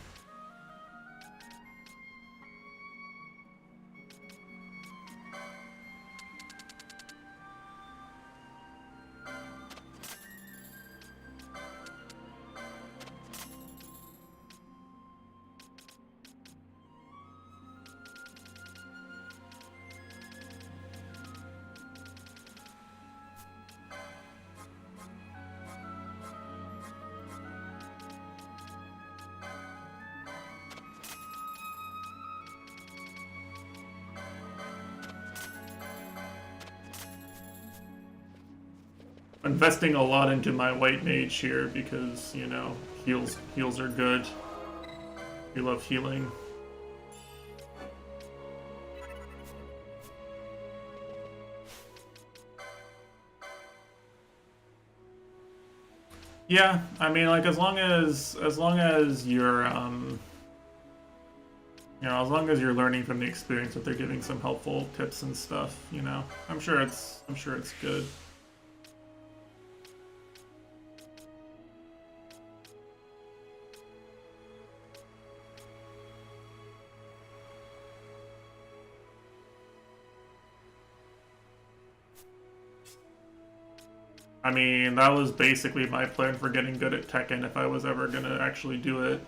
Investing a lot into my white mage here because, you know, heals are good. We love healing. Yeah, I mean, like, as long as you're, you know, as long as you're learning from the experience that they're giving some helpful tips and stuff, you know, I'm sure it's good. I mean, that was basically my plan for getting good at Tekken if I was ever gonna actually do it.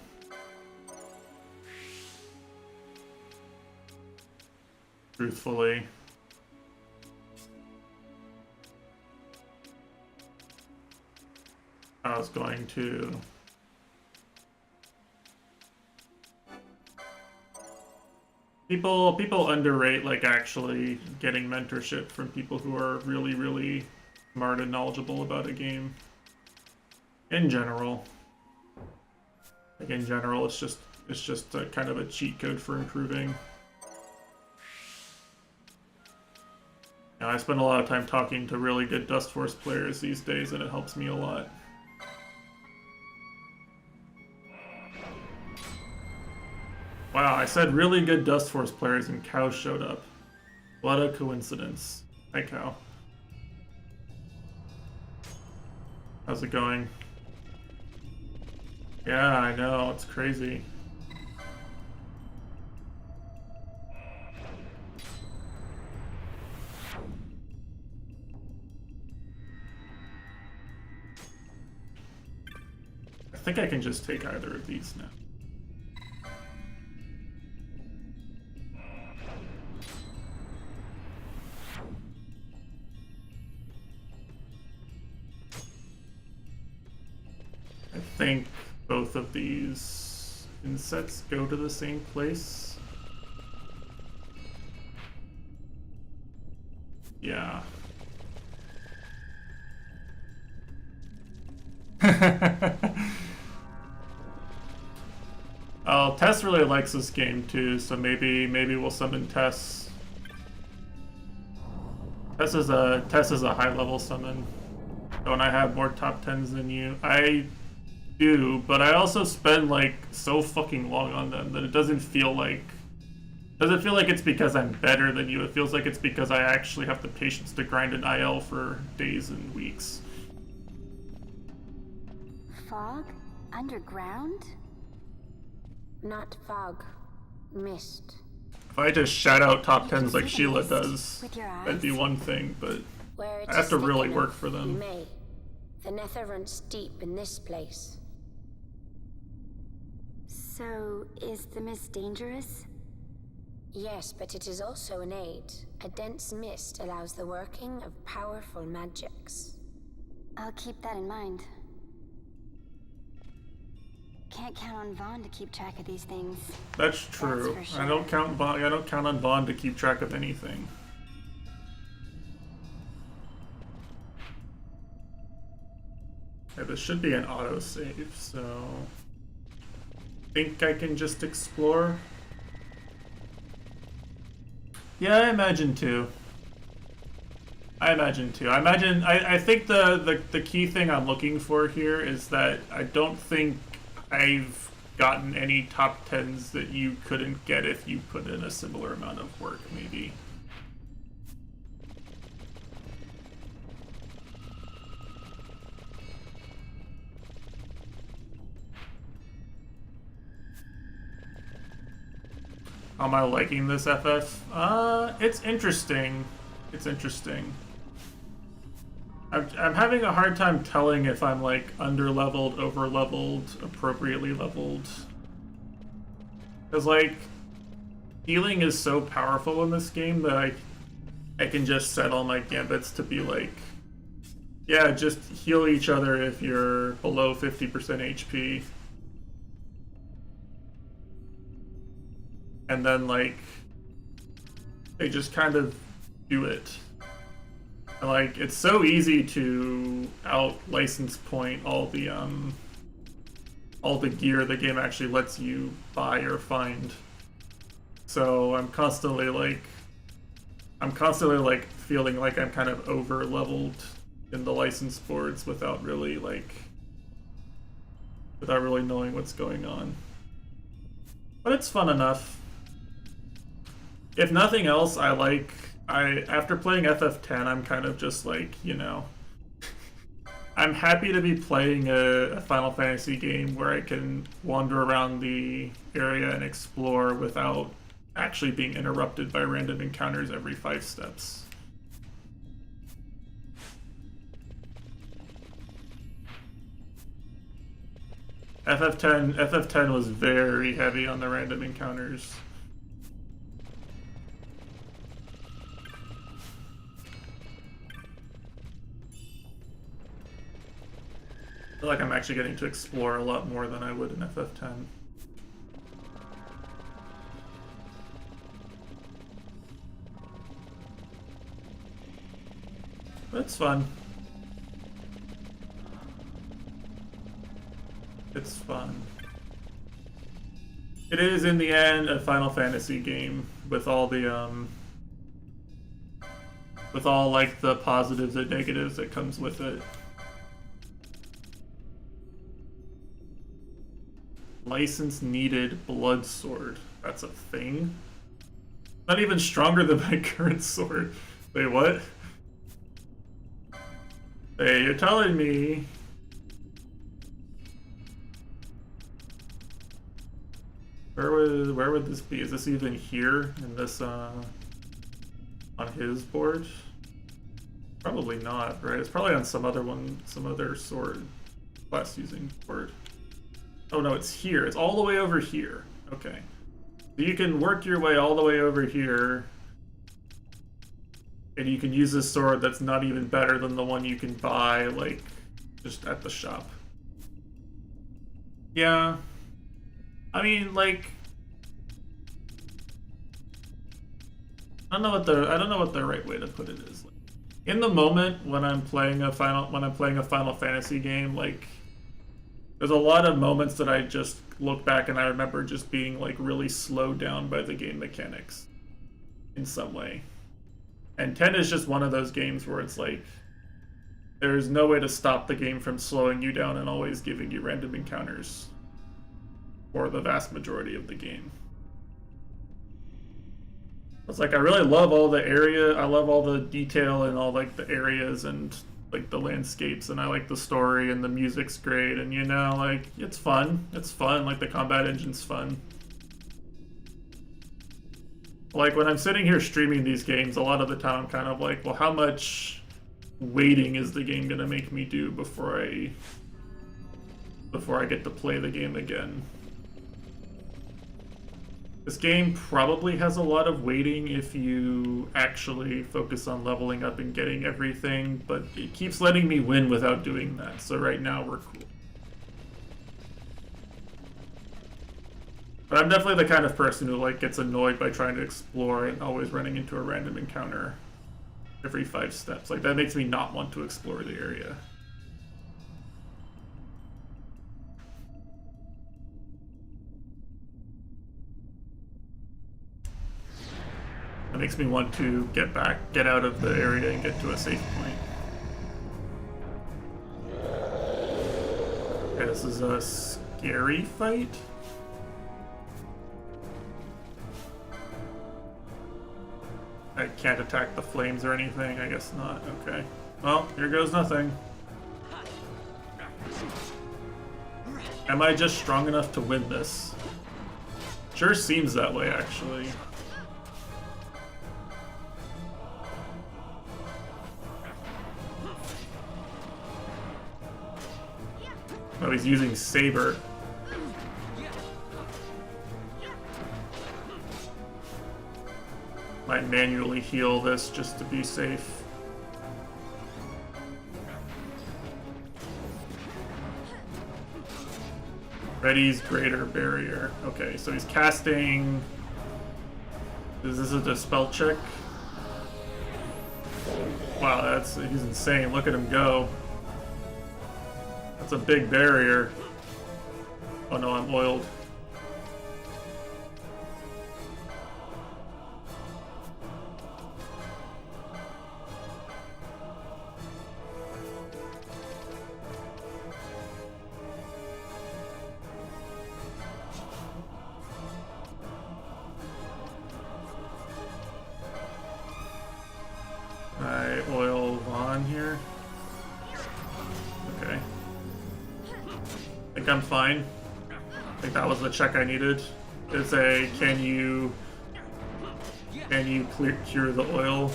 Truthfully. I was going to... People underrate, like, actually getting mentorship from people who are really, really smart and knowledgeable about a game. In general. Like, in general, it's just a kind of a cheat code for improving. I spend a lot of time talking to really good Dust Force players these days, and it helps me a lot. Wow, I said really good Dust Force players and Cow showed up. What a coincidence. Hi, Cow. How's it going? Yeah, I know, it's crazy. I think I can just take either of these now. I think both of these insets go to the same place. Yeah. Oh, Tess really likes this game too, so maybe we'll summon Tess. Tess is a high level summon. Don't I have more top 10s than you? I do, but I also spend like so fucking long on them that it doesn't feel like it's because I'm better than you. It feels like it's because I actually have the patience to grind an IL for days and weeks. Fog? Underground? Not fog. Mist. If I just shout out top 10s like see the Sheila mist does, with your that'd be eyes? one thing, but Where it I have is to thick really enough, work for You them. may. The nether runs deep in this place. So, is the mist dangerous? Yes, but it is also an aid. A dense mist allows the working of powerful magics. I'll keep that in mind. Can't count on Vaughn to keep track of these things. That's true. That's for I don't count on Vaughn to keep track of anything. Okay, this should be an autosave, so I think I can just explore. Yeah, I imagine too. I think the key thing I'm looking for here is that I don't think I've gotten any top 10s that you couldn't get if you put in a similar amount of work, maybe. How am I liking this FF? It's interesting. It's interesting. I'm having a hard time telling if I'm like under-leveled, over-leveled, appropriately leveled. Because like, healing is so powerful in this game that I can just set all my gambits to be like, yeah, just heal each other if you're below 50% HP. And then like, they just kind of do it. And like, it's so easy to out-license point all the gear the game actually lets you buy or find. So I'm constantly like feeling like I'm kind of over-leveled in the license boards without really like without really knowing what's going on. But it's fun enough. If nothing else, after playing FF10, I'm kind of just like, you know, I'm happy to be playing a Final Fantasy game where I can wander around the area and explore without actually being interrupted by random encounters every 5 steps. FF10 was very heavy on the random encounters. I feel like I'm actually getting to explore a lot more than I would in FF10. But it's fun. It's fun. It is, in the end, a Final Fantasy game with all the, with all, like, the positives and negatives that comes with it. License needed blood sword. That's a thing? Not even stronger than my current sword. Wait, what? Hey, you're telling me... Where would this be? Is this even here in this on his board? Probably not, right? It's probably on some other sword class using board. Oh no, it's here. It's all the way over here. Okay. So you can work your way all the way over here, and you can use this sword that's not even better than the one you can buy, like, just at the shop. Yeah. I mean, like, I don't know what the right way to put it is. Like, in the moment when I'm playing a Final Fantasy game, like, there's a lot of moments that I just look back and I remember just being like really slowed down by the game mechanics in some way. And 10 is just one of those games where it's like there's no way to stop the game from slowing you down and always giving you random encounters for the vast majority of the game. It's like I really love all the area, I love all the detail and all like the areas and like the landscapes, and I like the story, and the music's great, and you know, like, it's fun, like the combat engine's fun. Like when I'm sitting here streaming these games, a lot of the time I'm kind of like, well, how much waiting is the game gonna make me do before I get to play the game again? This game probably has a lot of waiting if you actually focus on leveling up and getting everything, but it keeps letting me win without doing that, so right now we're cool. But I'm definitely the kind of person who like gets annoyed by trying to explore and always running into a random encounter every 5 steps. Like, that makes me not want to explore the area. That makes me want to get out of the area and get to a safe point. Okay, this is a scary fight. I can't attack the flames or anything, I guess not. Okay. Well, here goes nothing. Am I just strong enough to win this? Sure seems that way, actually. Oh, he's using Saber. Might manually heal this just to be safe. Ready's Greater Barrier. Okay, so he's casting... Is this a dispel check? Wow, he's insane. Look at him go. That's a big barrier. Oh no, I'm oiled. on here? Okay. I think I'm fine. I think that was the check I needed. It's a, can you cure the oil?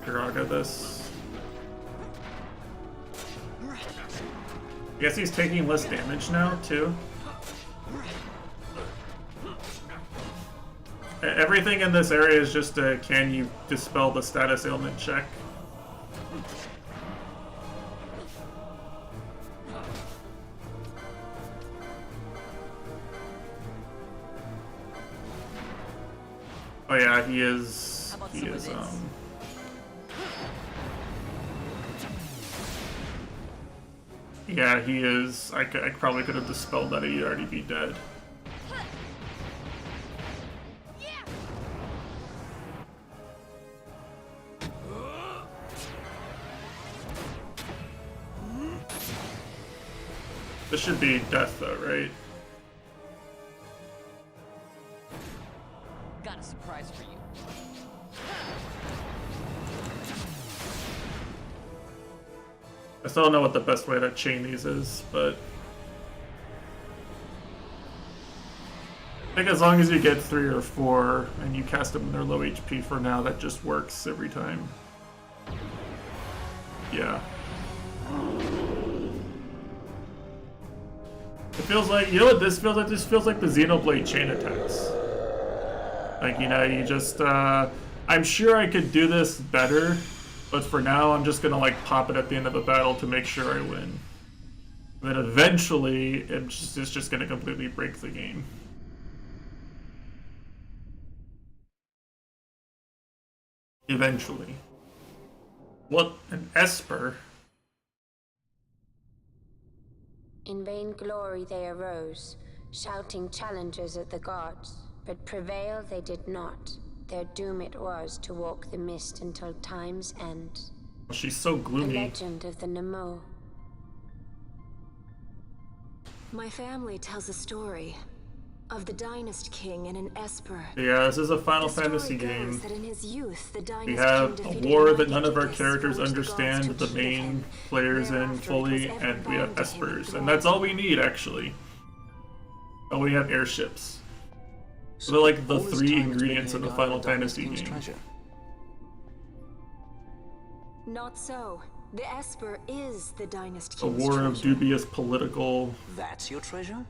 Graga this. I guess he's taking less damage now, too. Everything in this area is just a, can you dispel the status ailment check? Oh yeah, he is, yeah, he is, I probably could have dispelled that, he'd already be dead. This should be death though, right? Got a surprise for you. I still don't know what the best way to chain these is, but I think as long as you get 3 or 4 and you cast them when they're low HP for now, that just works every time. Yeah. It feels like, you know what this feels like? This feels like the Xenoblade chain attacks. Like, you know, you just, I'm sure I could do this better, but for now I'm just gonna, like, pop it at the end of a battle to make sure I win. And then eventually, it's just gonna completely break the game. Eventually. What an Esper. In vain glory they arose, shouting challenges at the gods, but prevail they did not. Their doom it was to walk the mist until time's end. She's so gloomy. The legend of the Nemo. My family tells a story of the Dynast King and an Esper. Yeah, this is a Final Fantasy game. That in his youth, the We Dynast have King a war defeated that none of our Magicus, characters forced the understand gods to the achieve main him. players in Thereafter, fully, it was ever and we have bound to him in Espers. blood. And that's all we need, actually. Oh, we have airships. So they're like the 3 ingredients in the Final Fantasy game. Treasure. Not so. The Esper is the Dynast A King's war of treasure. dubious political That's your treasure?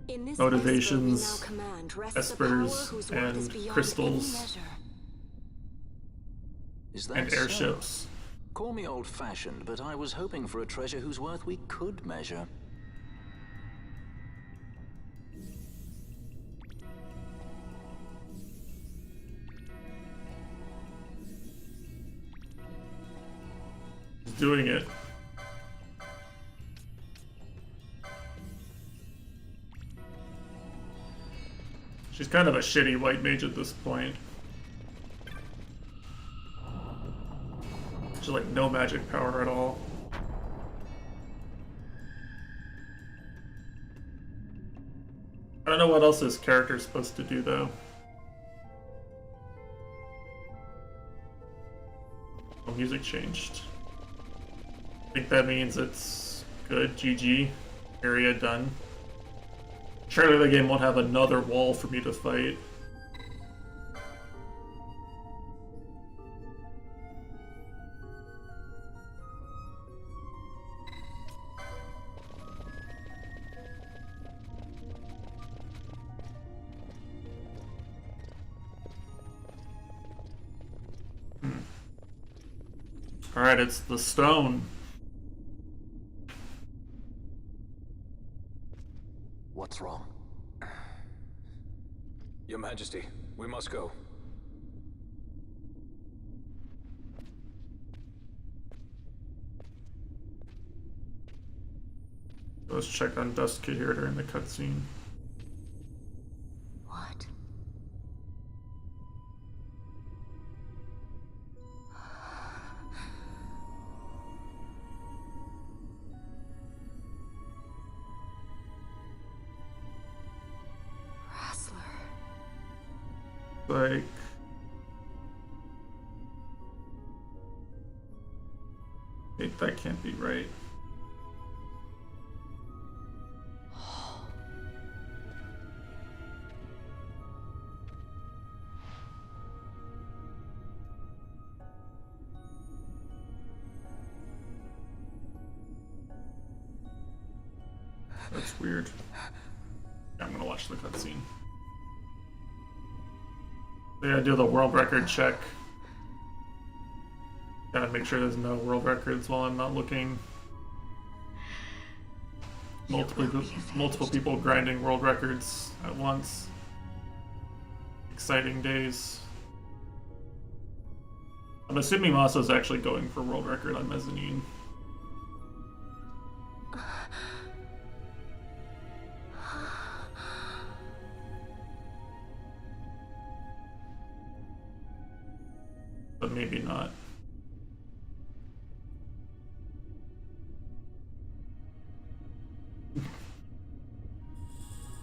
In this motivations, Esper we now command rests the power Espers, whose worth is and beyond crystals, any measure. Is that and so? airships. Call me old-fashioned, but I was hoping for a treasure whose worth we could measure. He's doing it. She's kind of a shitty white mage at this point. She's like no magic power at all. I don't know what else this character's supposed to do though. Oh, music changed. I think that means it's good. GG. Area done. Surely the game won't have another wall for me to fight. Alright, it's the stone. What's wrong? Your Majesty, we must go. Let's check on Dust Kid here during the cutscene. What? Rasslin. Like... Wait, that can't be right. That's weird. I'm gonna watch the cutscene. They gotta do the world record check. Gotta make sure there's no world records while I'm not looking. Multiple people grinding world records at once. Exciting days. I'm assuming Masa's actually going for world record on Mezzanine. But maybe not.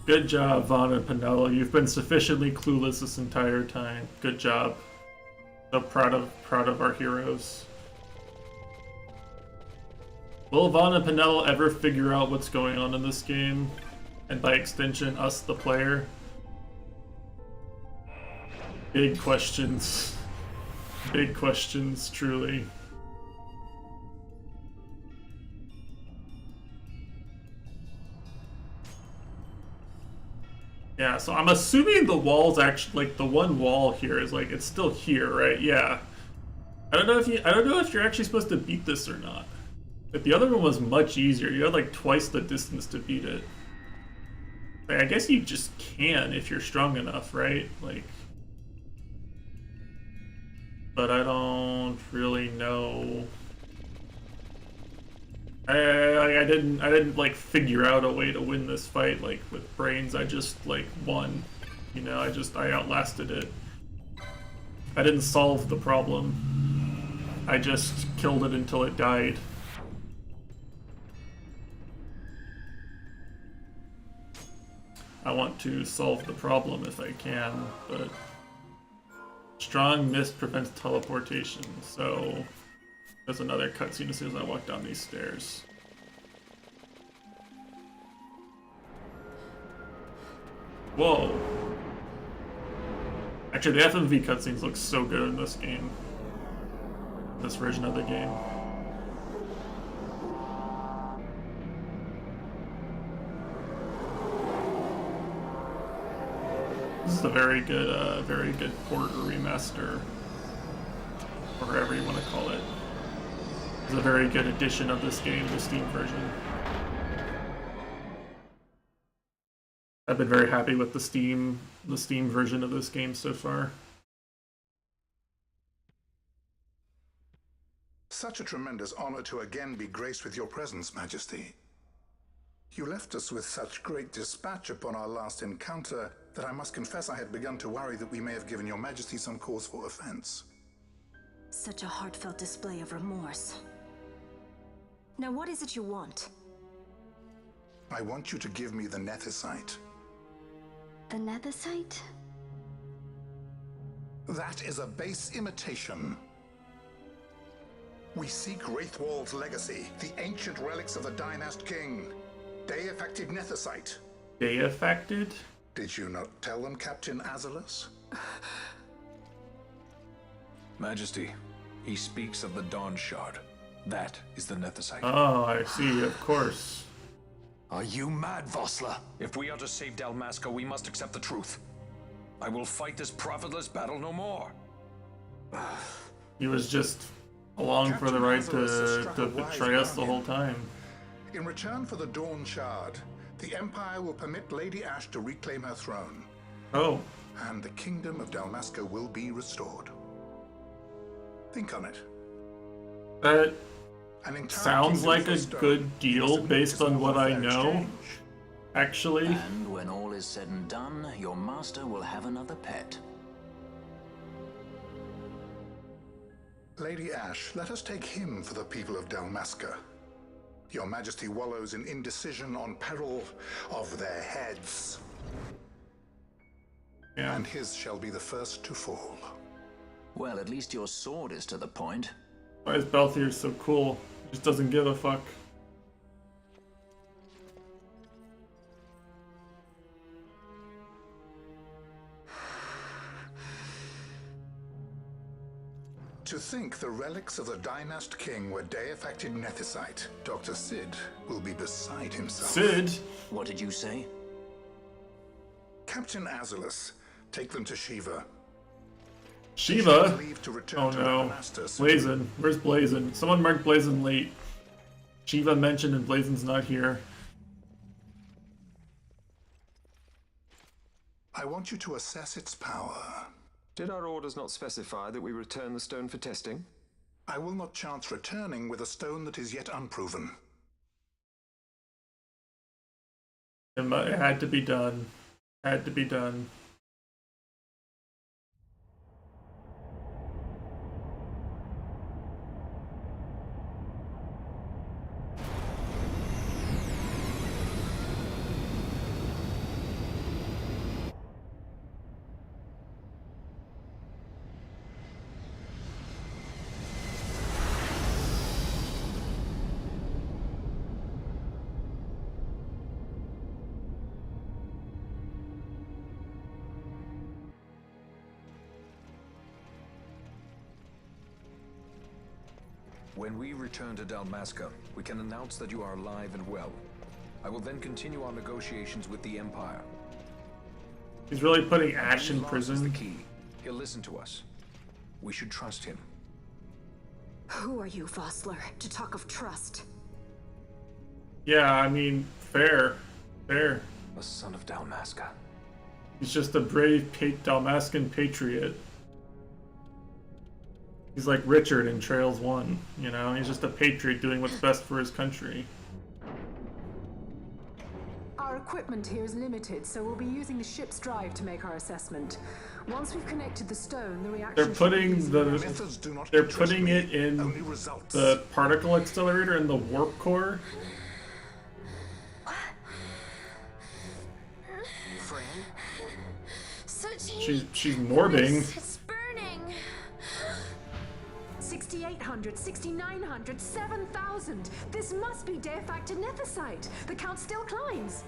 Good job, Vaughn and Pinello. You've been sufficiently clueless this entire time. Good job. So proud of our heroes. Will Vaughn and Pinello ever figure out what's going on in this game? And by extension, us, the player? Big questions. Big questions, truly. Yeah, so I'm assuming the wall's actually, like, the one wall here is, like, it's still here, right? Yeah. I don't know if you're actually supposed to beat this or not. But the other one was much easier. You had, like, twice the distance to beat it. Like, I guess you just can if you're strong enough, right? Like... But I don't really know. I didn't like figure out a way to win this fight like with brains. I just like won. You know, I outlasted it. I didn't solve the problem. I just killed it until it died. I want to solve the problem if I can, but strong mist prevents teleportation, so there's another cutscene as soon as I walk down these stairs. Whoa. Actually, the FMV cutscenes look so good in this game. This version of the game. This is a very good port or remaster, or whatever you want to call it. It's a very good addition of this game, the Steam version. I've been very happy with the Steam version of this game so far. Such a tremendous honor to again be graced with your presence, Majesty. You left us with such great dispatch upon our last encounter that I must confess I had begun to worry that we may have given your Majesty some cause for offense. Such a heartfelt display of remorse. Now what is it you want? I want you to give me the Nethicite. The Nethicite? That is a base imitation. We seek Wraithwall's legacy, the ancient relics of the Dynast King. Day-affected Nethicite. Day-affected? Did you not tell them, Captain Azalus? Majesty, he speaks of the Dawn Shard. That is the Nethicite. Oh, I see, of course. Are you mad, Vossler? If we are to save Dalmasca, we must accept the truth. I will fight this profitless battle no more. He was just along for the ride to betray us the whole time. In return for the Dawn Shard, the Empire will permit Lady Ash to reclaim her throne. Oh. And the kingdom of Dalmasca will be restored. Think on it. That sounds like a good deal based on what I know, actually. And when all is said and done, your master will have another pet. Lady Ash, let us take him for the people of Dalmasca. Your Majesty wallows in indecision on peril of their heads. Yeah. and his shall be the first to fall. Well, at least your sword is to the point. Why is Balthier so cool? Just doesn't give a fuck. To think the relics of the Dynast King were deifacted nethicite, Dr. Sid will be beside himself. Sid? What did you say? Captain Azulus, take them to Shiva. Shiva? Leave to return Oh to no. Manastus. Blazin. Where's Blazin? Someone marked Blazin late. Shiva mentioned and Blazin's not here. I want you to assess its power. Did our orders not specify that we return the stone for testing? I will not chance returning with a stone that is yet unproven. It had to be done. Had to be done. When we return to Dalmasca, we can announce that you are alive and well. I will then continue our negotiations with the Empire. He's really putting Ash in Lars is prison. the key. He'll listen to us. We should trust him. Who are you, Vossler, to talk of trust? Yeah, I mean, fair. Fair. A son of Dalmasca. He's just a brave Dalmascan patriot. He's like Richard in Trails 1, you know? He's just a patriot doing what's best for his country. Our equipment here is limited, so we'll be using the ship's drive to make our assessment. Once we've connected the stone, the reaction They're putting it in the particle accelerator and the warp core. She's morbing. It's burning. 6,800, 6,900, 7,000. This must be deifacted nethicite. The count still climbs.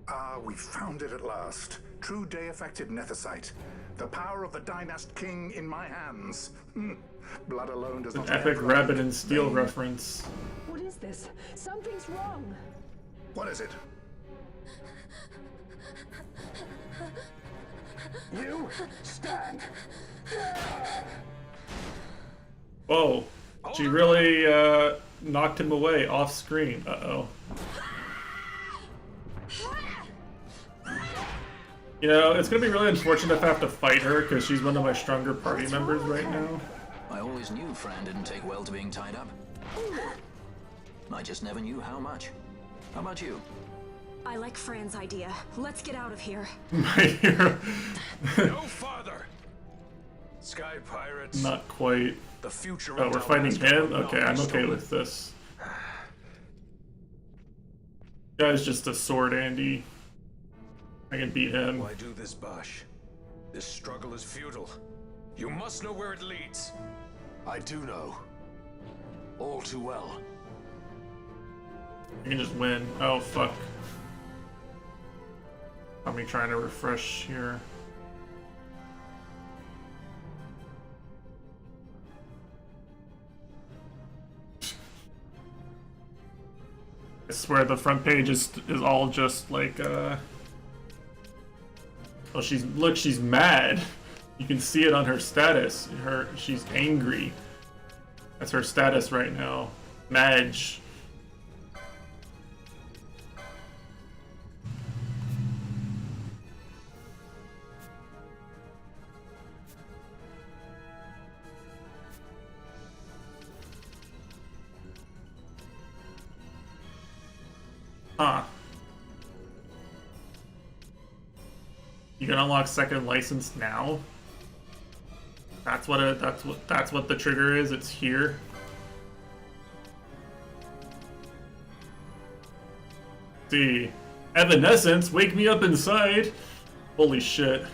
Ah, we found it at last. True deifacted nethicite. The power of the Dynast King in my hands. Blood alone does not... An epic rabbit and steel reference. What is this? Something's wrong. What is it? You stand. Whoa. She really knocked him away off screen. Uh-oh. You know, it's gonna be really unfortunate if I have to fight her, because she's one of my stronger party members right now. I always knew Fran didn't take well to being tied up. I just never knew how much. How about you? I like Fran's idea. Let's get out of here. My hero. No farther! Sky pirates. Not quite. The future Oh, of we're fighting Dalmasca him? will not Okay, be I'm okay stolen. with this. Guy's just a sword Andy. I can beat him. Why do this, Bash? This struggle is futile. You must know where it leads. I do know. All too well. You can just win. Oh, fuck. I'm me trying to refresh here. I swear the front page is all just like oh, she's mad. You can see it on her status. She's angry. That's her status right now. Madge. Huh. You can unlock second license now? That's what the trigger is. It's here. See, Evanescence, wake me up inside. Holy shit.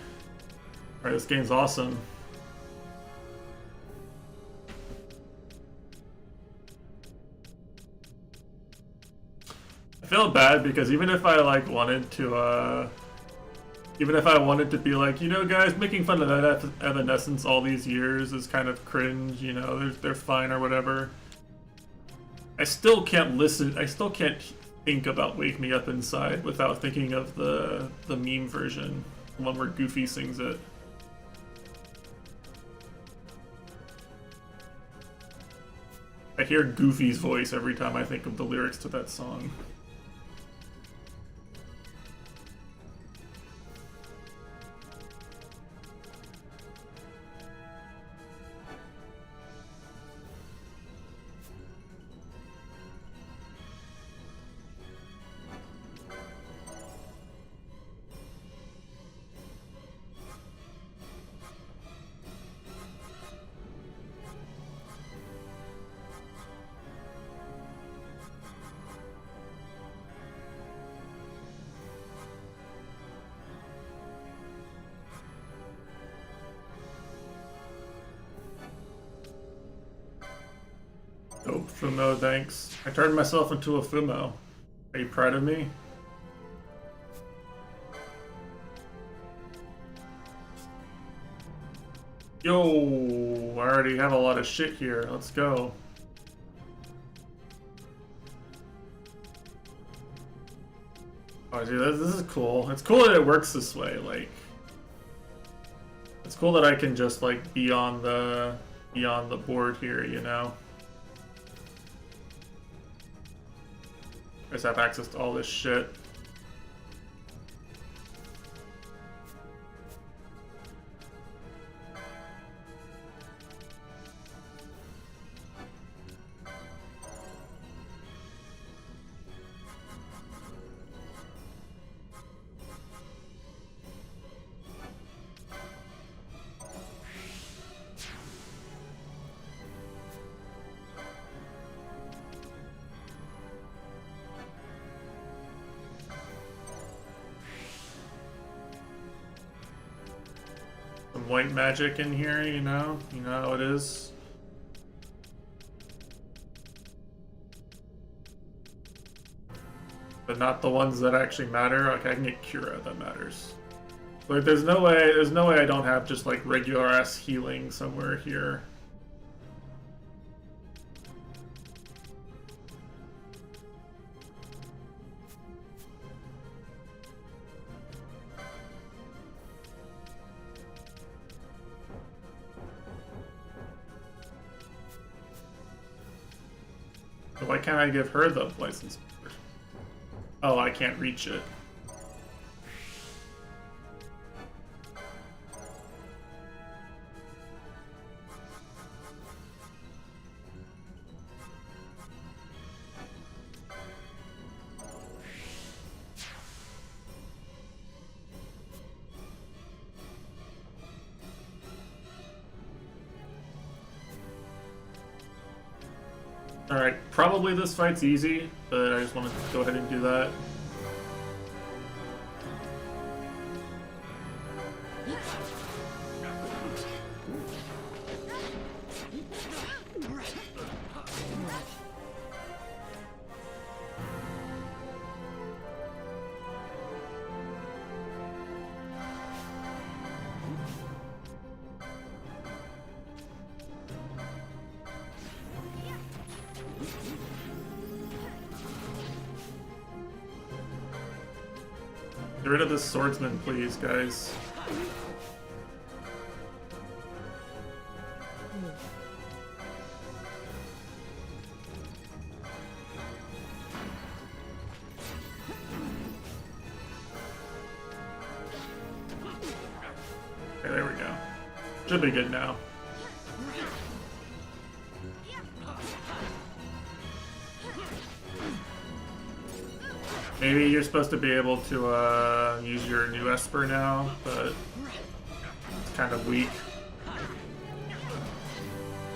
Alright, this game's awesome. I feel bad because even if I like wanted to be like, you know, guys, making fun of that Evanescence all these years is kind of cringe, you know, they're fine or whatever. I still can't think about Wake Me Up Inside without thinking of the meme version, the one where Goofy sings it. I hear Goofy's voice every time I think of the lyrics to that song. Oh, Fumo, thanks. I turned myself into a Fumo. Are you proud of me? Yo, I already have a lot of shit here. Let's go. Oh, dude, this is cool. It's cool that it works this way. Like, it's cool that I can just like be on the board here, you know. I just have access to all this shit. Some white magic in here, you know how it is. But not the ones that actually matter. Okay, I can get Cura, that matters. Like, there's no way I don't have just like regular ass healing somewhere here. Why can't I give her the license? Oh, I can't reach it. Alright, probably this fight's easy, but I just want to go ahead and do that. Get rid of this swordsman, please, guys. Okay, there we go. Should be good now. Maybe you're supposed to be able to use your new Esper now, but it's kind of weak.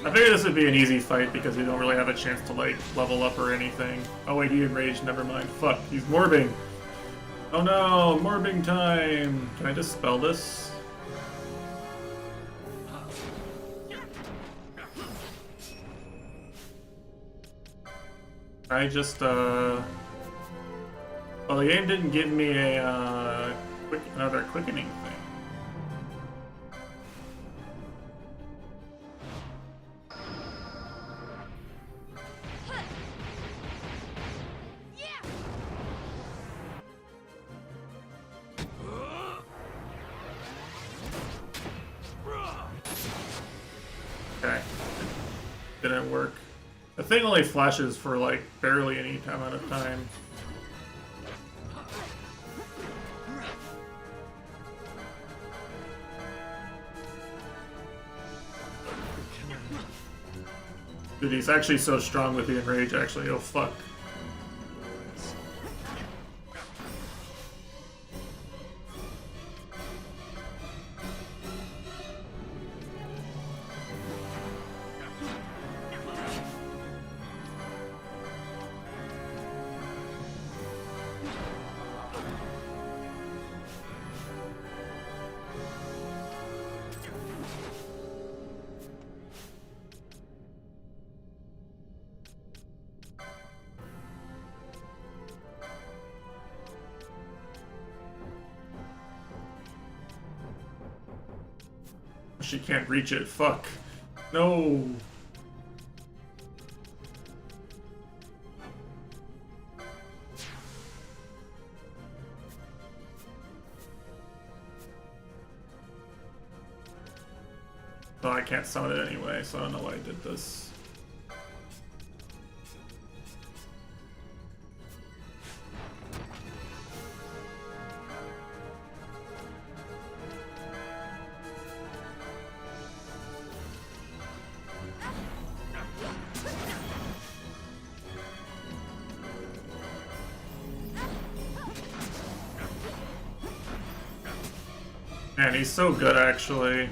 I figured this would be an easy fight because we don't really have a chance to like level up or anything. Oh wait, he enraged, never mind. Fuck, he's morbing. Oh no, morbing time! Can I just spell this? I just, well, the game didn't give me a, another quickening thing. Okay. Didn't work. The thing only flashes for like barely any amount of time. Dude, he's actually so strong with the enrage actually. Oh fuck. She can't reach it. Fuck. No. Oh, I can't summon it anyway, so I don't know why I did this. Man, he's so good, actually.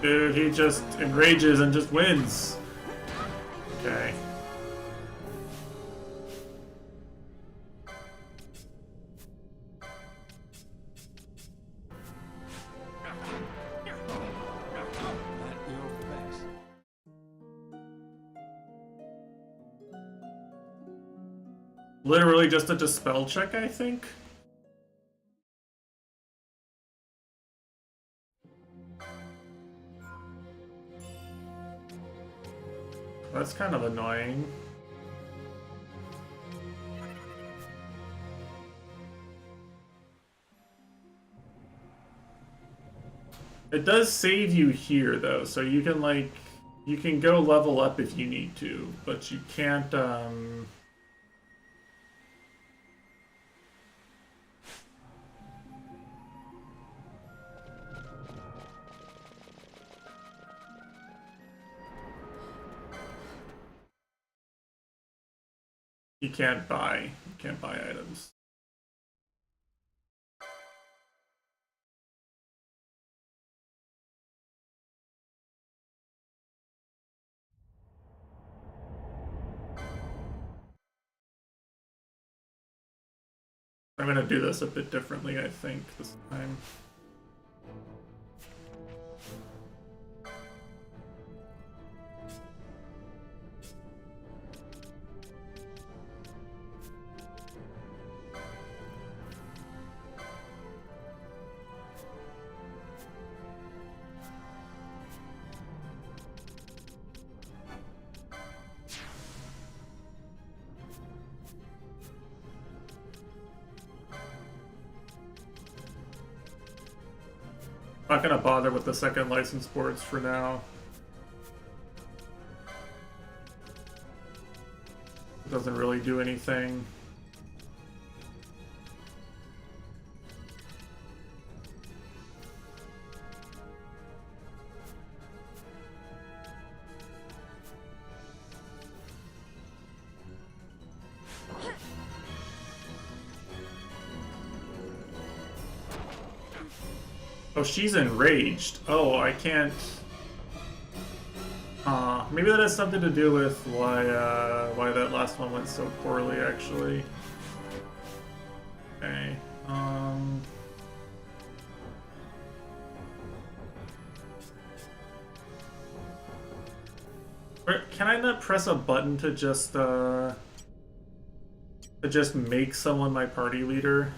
Dude, he just enrages and just wins. Okay. Literally just a dispel check, I think. That's kind of annoying. It does save you here though, so you can like, you can go level up if you need to, but you can't, you can't buy items. I'm gonna do this a bit differently, I think, this time. Not gonna bother with the second license boards for now. It doesn't really do anything. Oh, she's enraged. Oh, I can't... Maybe that has something to do with why that last one went so poorly, actually. Okay. Can I not press a button to just make someone my party leader?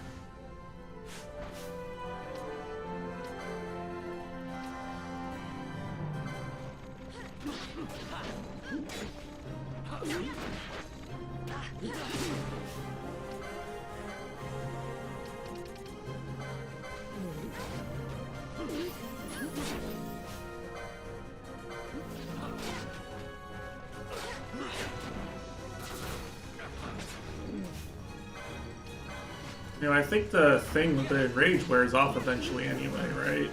You know, I think the thing with the rage wears off eventually anyway, right?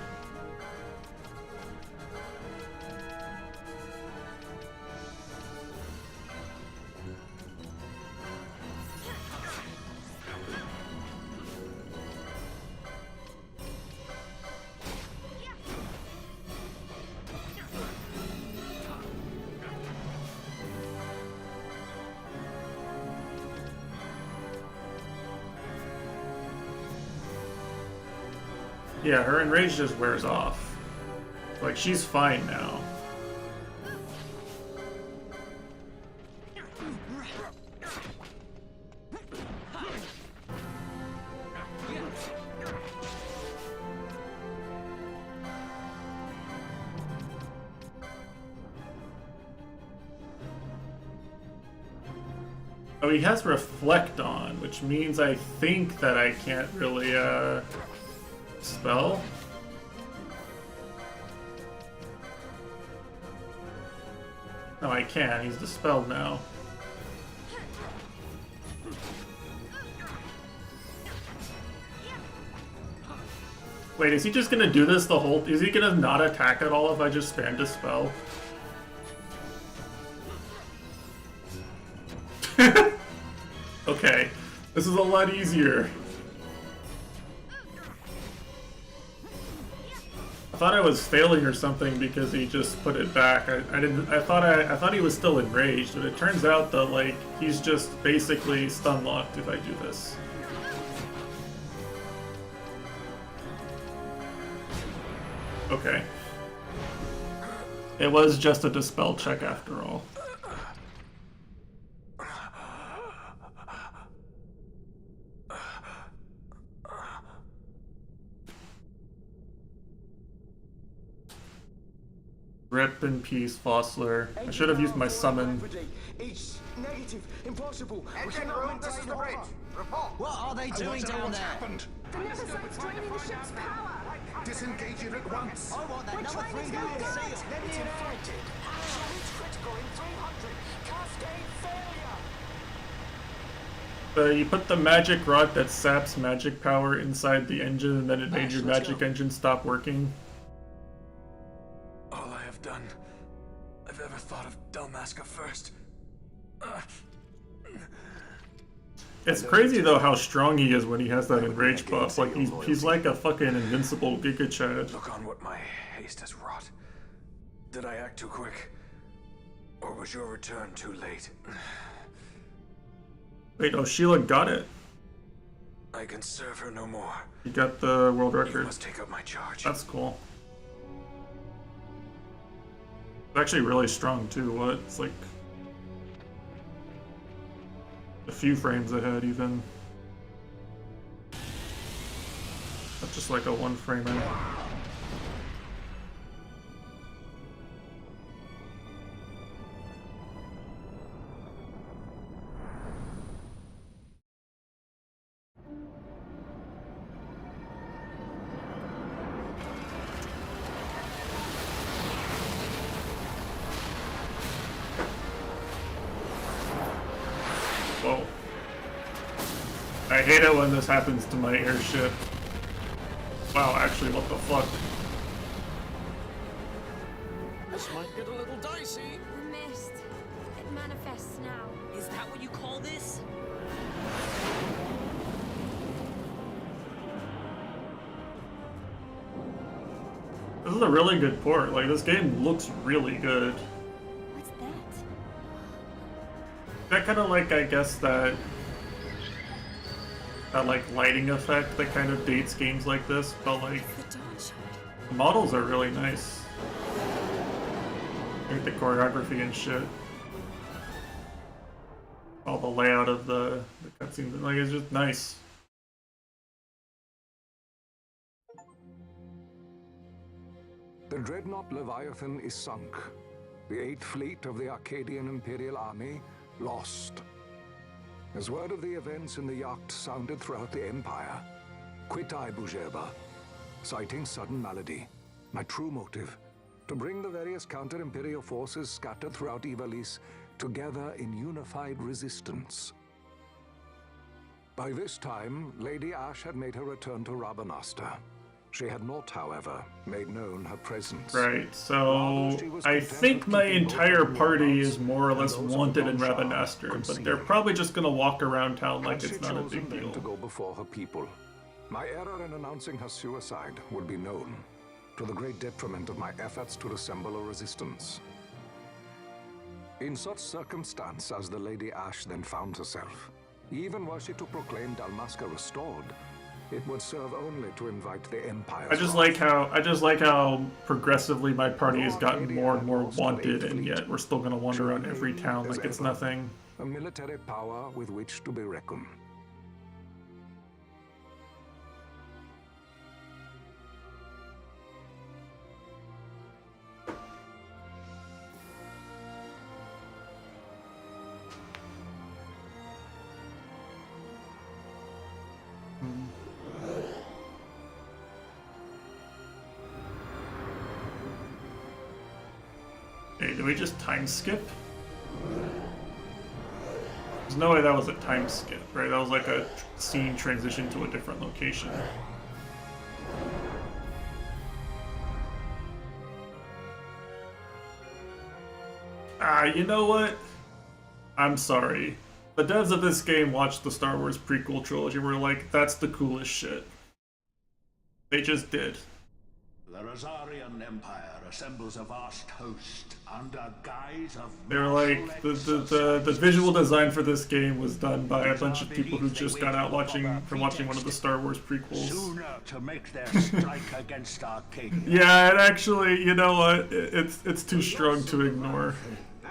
Yeah, her enrage just wears off. Like, she's fine now. Oh, he has Reflect on, which means I think that I can't really, spell? No, I can. He's dispelled now. Wait, is he just gonna do this the whole... Is he gonna not attack at all if I just spam dispel? Okay, this is a lot easier. I thought I was failing or something because he just put it back. I thought he was still enraged, but it turns out that, like, he's just basically stun locked if I do this. Okay. It was just a dispel check after all. Rip in peace, Fossler. I should have used my summon. It's negative, impossible. Engine room, this is the bridge. Report. What are they doing down there? Happened? The Nephesite's draining the ship's power. Disengage it at once. I want that We're number trying to 3 go million get seal. it. Let me infected. It's critical in 300. Cascade failure. You put the magic rod that saps magic power inside the engine, and then it made your magic engine stop working. All I have done, I've ever thought of Dalmasca first. It's crazy though how strong he is when he has that enrage buff. Like he's like a fucking invincible Giga Chad. Look on what my haste has wrought. Did I act too quick? Or was your return too late? Wait, oh, Sheila got it. I can serve her no more. You got the world You record. must take up my charge. That's cool. It's actually really strong too. What? It's like a few frames ahead even. Not just like a one framer. Whoa. I hate it when this happens to my airship. Wow, actually, what the fuck? This might get a little dicey. The mist. It manifests now. Is that what you call this? This is a really good port. Like, this game looks really good. What's That kind of like, I guess, that like lighting effect that kind of dates games like this, but like the models are really nice. Like the choreography and shit. All the layout of the cutscenes, like it's just nice. The dreadnought Leviathan is sunk. The 8th Fleet of the Arcadian Imperial Army lost. As word of the events in the yacht sounded throughout the Empire, quit I Bujerba, citing sudden malady. My true motive, to bring the various counter-imperial forces scattered throughout Ivalice together in unified resistance. By this time, Lady Ash had made her return to Rabanastre. She had not, however, made known her presence. Right, so I think my entire party is more or less wanted in Rabanastre, but they're probably just gonna walk around town like it's not a big deal. To go before her people. My error in announcing her suicide would be known, to the great detriment of my efforts to assemble a resistance. In such circumstance as the Lady Ash then found herself, even were she to proclaim Dalmasca restored, it would serve only to invite the Empire. I just like how progressively my party has gotten more and more wanted, and yet we're still gonna wander around every town like it's nothing. A military power with which to be reckoned. Hey, did we just time skip? There's no way that was a time skip, right? That was like a scene transition to a different location. You know what? I'm sorry. The devs of this game watched the Star Wars prequel trilogy and were like, that's the coolest shit. They just did. The Rosarian Empire assembles a vast host under guise of... They were like, the visual design for this game was done by a bunch of people who just got out watching one of the Star Wars prequels. Sooner to make their strike against Arcadia. Yeah, and actually, you know what? It's too strong to ignore.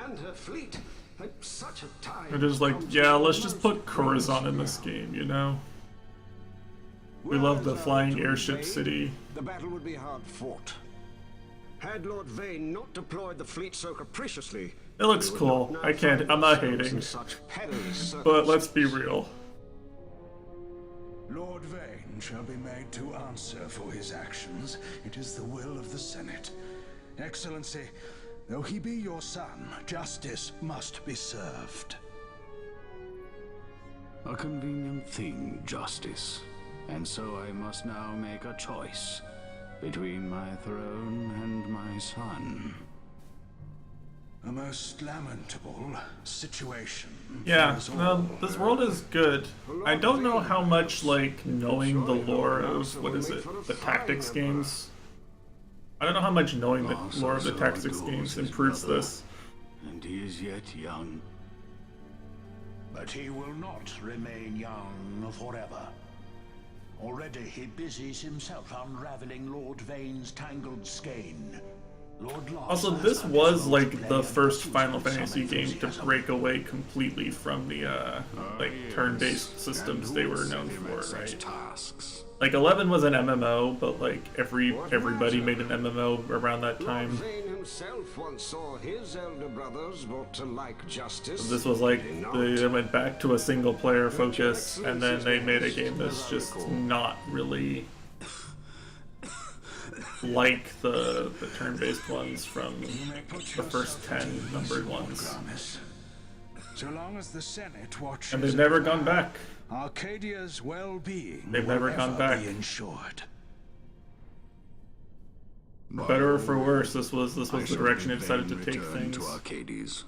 And her fleet. At such a time. They're just like, yeah, let's just put Coruscant in this game, you know? We love the flying airship city. The battle would be hard fought. Had Lord Vane not deployed the fleet so capriciously, it looks cool. I'm not hating. But let's be real. Lord Vane shall be made to answer for his actions. It is the will of the Senate. Excellency, though he be your son, justice must be served. A convenient thing, justice. And so I must now make a choice between my throne and my son. A most lamentable situation. Yeah, this world is good. I don't know how much, like, knowing the lore of, what is it, the tactics games? I don't know how much knowing the lore of the tactics games improves this. And he is yet young. But he will not remain young forever. Already he busies himself unraveling Lord Vane's tangled skein. Also, this was like the first Final Fantasy game to break away completely from the like turn-based systems they were known for, right? Like 11 was an MMO, but like everybody made an MMO around that time. Vane himself once saw his elder brothers brought to like justice. So this was like they went back to a single-player focus, and then they made a game that's just not really like the turn-based ones from the first 10 numbered ones. So long as the Senate watches, and they've never gone back. Arcadia's well-being They've never gone back. be ensured. For better or for worse, this was the direction they decided to take things. To Arcades.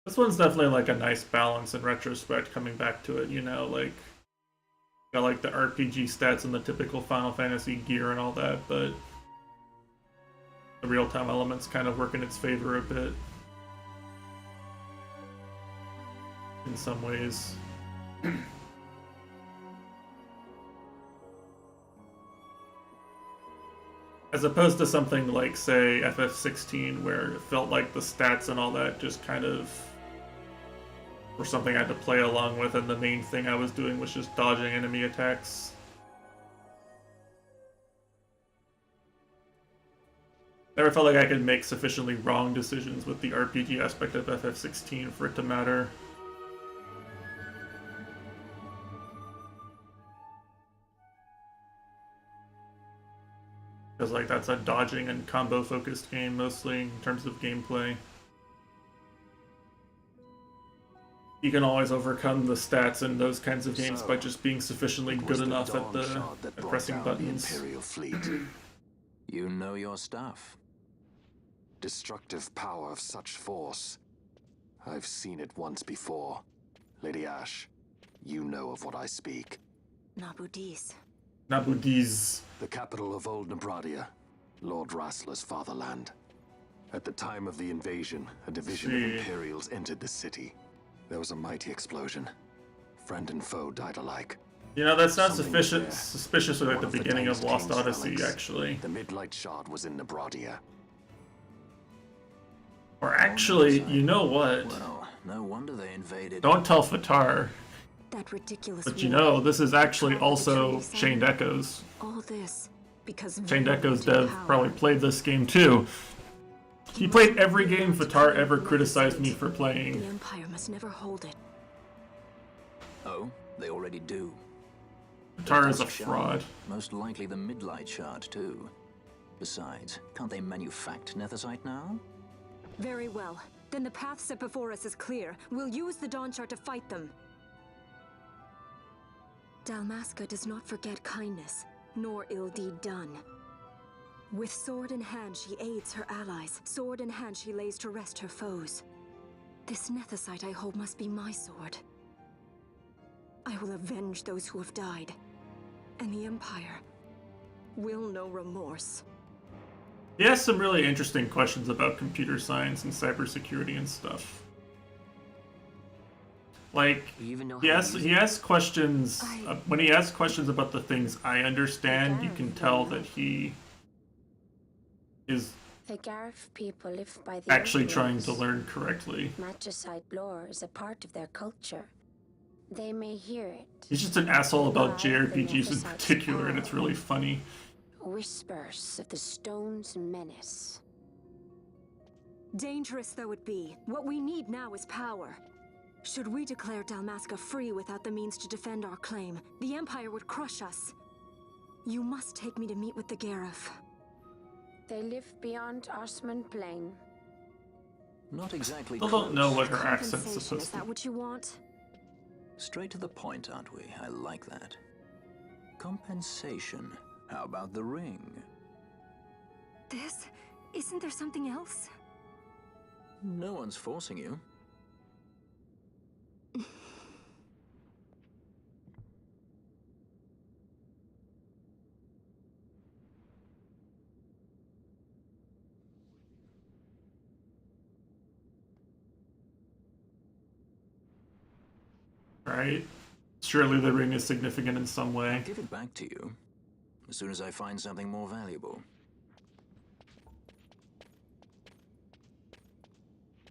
This one's definitely like a nice balance in retrospect, coming back to it, you know, like got like the RPG stats and the typical Final Fantasy gear and all that, but the real-time elements kind of work in its favor a bit. in some ways. As opposed to something like, say, ff12, where it felt like the stats and all that just kind of were something I had to play along with, and the main thing I was doing was just dodging enemy attacks. Never felt like I could make sufficiently wrong decisions with the RPG aspect of ff12 for it to matter. Because like that's a dodging and combo focused game mostly in terms of gameplay. You can always overcome the stats in those kinds of games by just being sufficiently good enough at pressing buttons. The Imperial fleet. You know your stuff. Destructive power of such force. I've seen it once before. Lady Ash, you know of what I speak. Nabudis. Nabudis. The capital of Old Nebradia, Lord Rassler's fatherland. At the time of the invasion, a division of Imperials entered the city. There was a mighty explosion. Friend and foe died alike. You know, that sounds suspiciously like the beginning of Lost Odyssey, actually. The Midlight Shard was in Nebradia. Or actually, you know what? Well, no wonder they invaded. Don't tell Fatar. That ridiculous. But you know, this is actually also Chained Echoes. All this because Chained Echoes dev probably played this game too. He played every game Fatar ever criticized me for playing. The Empire must never hold it. Oh, they already do. Fatar is a fraud. Most likely the Midlight Shard too. Besides, can't they manufacture Nethicite now? Very well. Then the path set before us is clear. We'll use the Dawn Shard to fight them. Dalmasca does not forget kindness, nor ill deed done. With sword in hand, she aids her allies. Sword in hand, she lays to rest her foes. This Nethicite I hold must be my sword. I will avenge those who have died, and the Empire will know remorse. He has some really interesting questions about computer science and cybersecurity and stuff. Like, he asks questions, when he asks questions about the things I understand, you can tell that he is the Garif people live by the actually trying to learn correctly. Magicite lore is a part of their culture. They may hear it. He's just an asshole about JRPGs in particular, and it's really funny. Whispers of the stone's menace. Dangerous though it be, what we need now is power. Should we declare Dalmasca free without the means to defend our claim, the Empire would crush us. You must take me to meet with the Garif. They live beyond Osman Plain. Not exactly. Still don't know what her accent's supposed to be. Is that what you want? Straight to the point, aren't we? I like that. Compensation. How about the ring? This? Isn't there something else? No one's forcing you. Right? Surely the ring is significant in some way. I'll give it back to you as soon as I find something more valuable.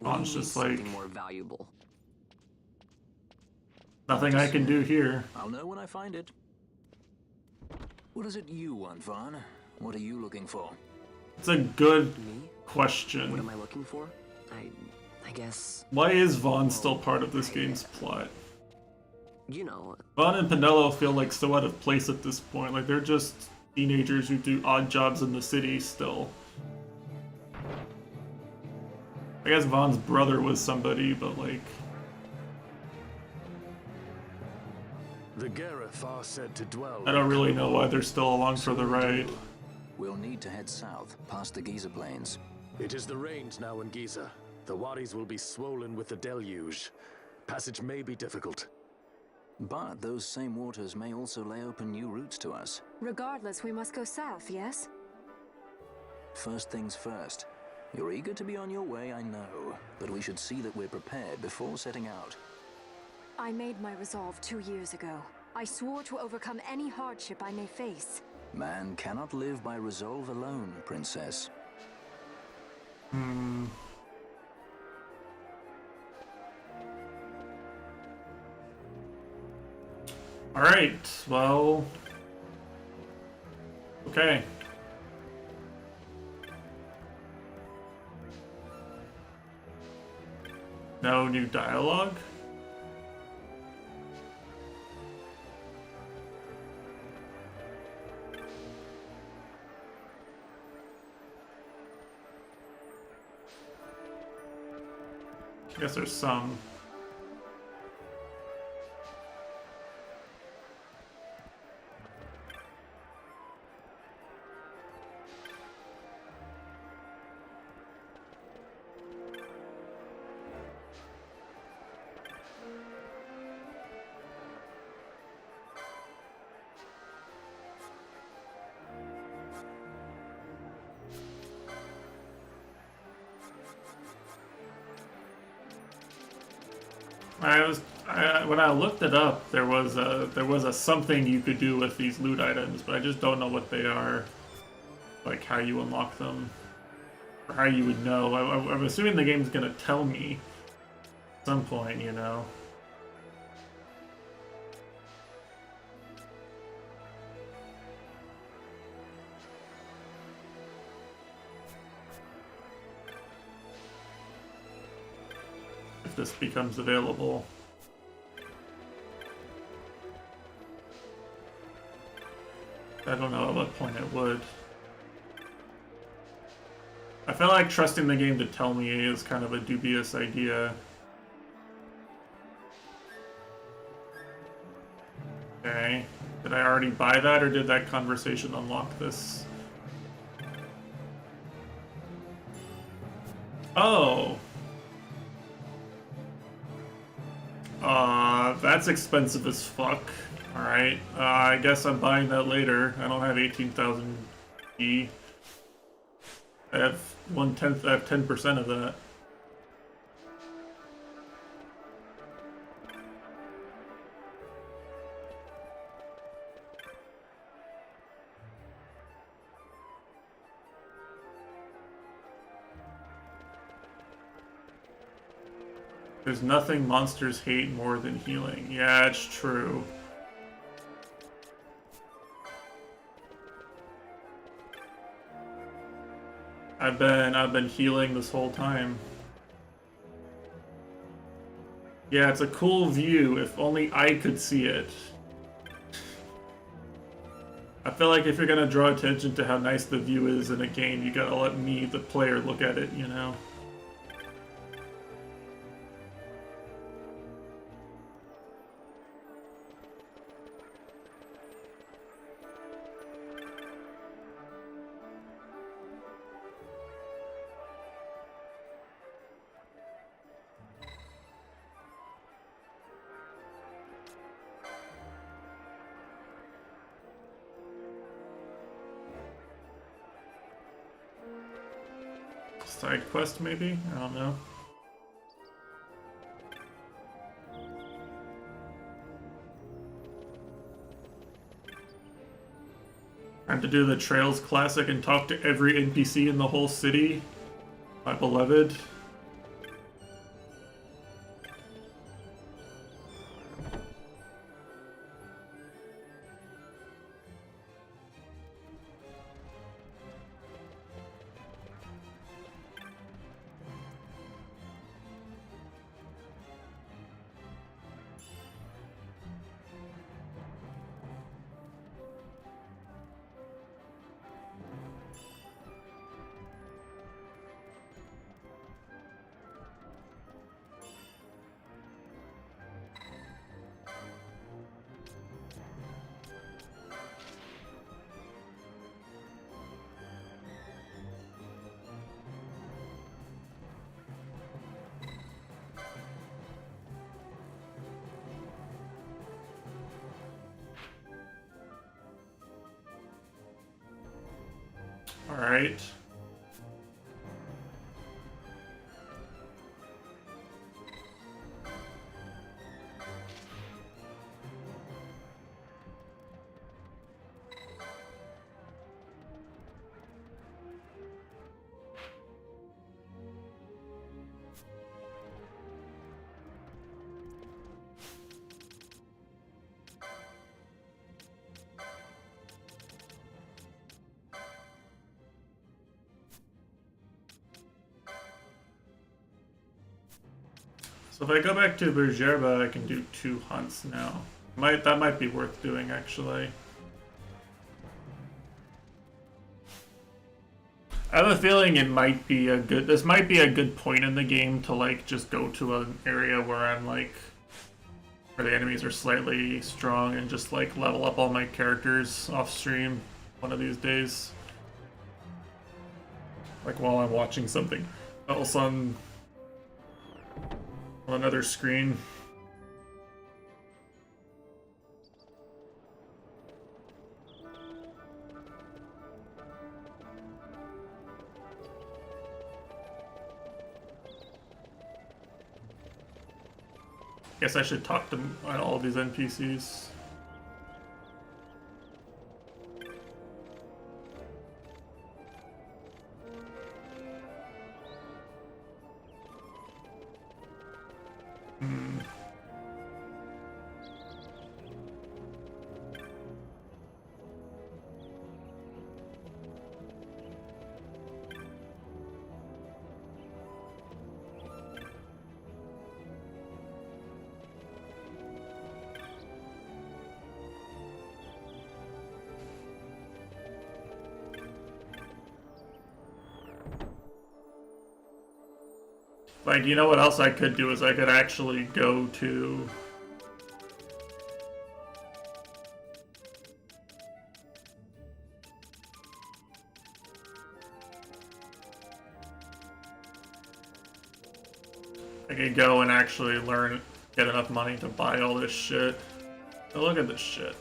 It's just like more valuable. Nothing I can do here. I'll know when I find it. What is it you want, Vaughn? What are you looking for? It's a good question. What am I looking for? I guess. Why is Vaughn still part of this game's plot? You know. Vaughn and Penelo feel like so out of place at this point. Like they're just teenagers who do odd jobs in the city still. I guess Vaughn's brother was somebody, but like. The Garif are said to dwell. I don't really know why they're still along for the ride. We'll need to head south, past the Giza Plains. It is the rains now in Giza. The wadis will be swollen with the deluge. Passage may be difficult. But those same waters may also lay open new routes to us. Regardless, we must go south, yes? First things first. You're eager to be on your way, I know. But we should see that we're prepared before setting out. I made my resolve 2 years ago. I swore to overcome any hardship I may face. Man cannot live by resolve alone, Princess. Alright, well... Okay. No new dialogue? I guess there's some. When I looked it up, there was a something you could do with these loot items, but I just don't know what they are, like how you unlock them, or how you would know. I'm assuming the game's gonna tell me at some point, you know. If this becomes available. I don't know at what point it would. I feel like trusting the game to tell me is kind of a dubious idea. Okay. Did I already buy that, or did that conversation unlock this? Oh! That's expensive as fuck. Alright, I guess I'm buying that later. I don't have 18,000 E. I have 1/10, I have 10% of that. There's nothing monsters hate more than healing. Yeah, it's true. I've been healing this whole time. Yeah, it's a cool view, if only I could see it. I feel like if you're gonna draw attention to how nice the view is in a game, you gotta let me, the player, look at it, you know? Side quest, maybe? I don't know. Time to do the Trails Classic and talk to every NPC in the whole city. My beloved. Alright. So if I go back to Bergerba, I can do 2 hunts now. That might be worth doing, actually. I have a feeling it might be a good... This might be a good point in the game to, like, just go to an area where I'm, like... where the enemies are slightly strong and just, like, level up all my characters off-stream one of these days. Like, while I'm watching something else on another screen. Guess I should talk to all these NPCs. Like, you know what else I could do is I could actually go to... I could go and actually get enough money to buy all this shit. Oh, look at this shit.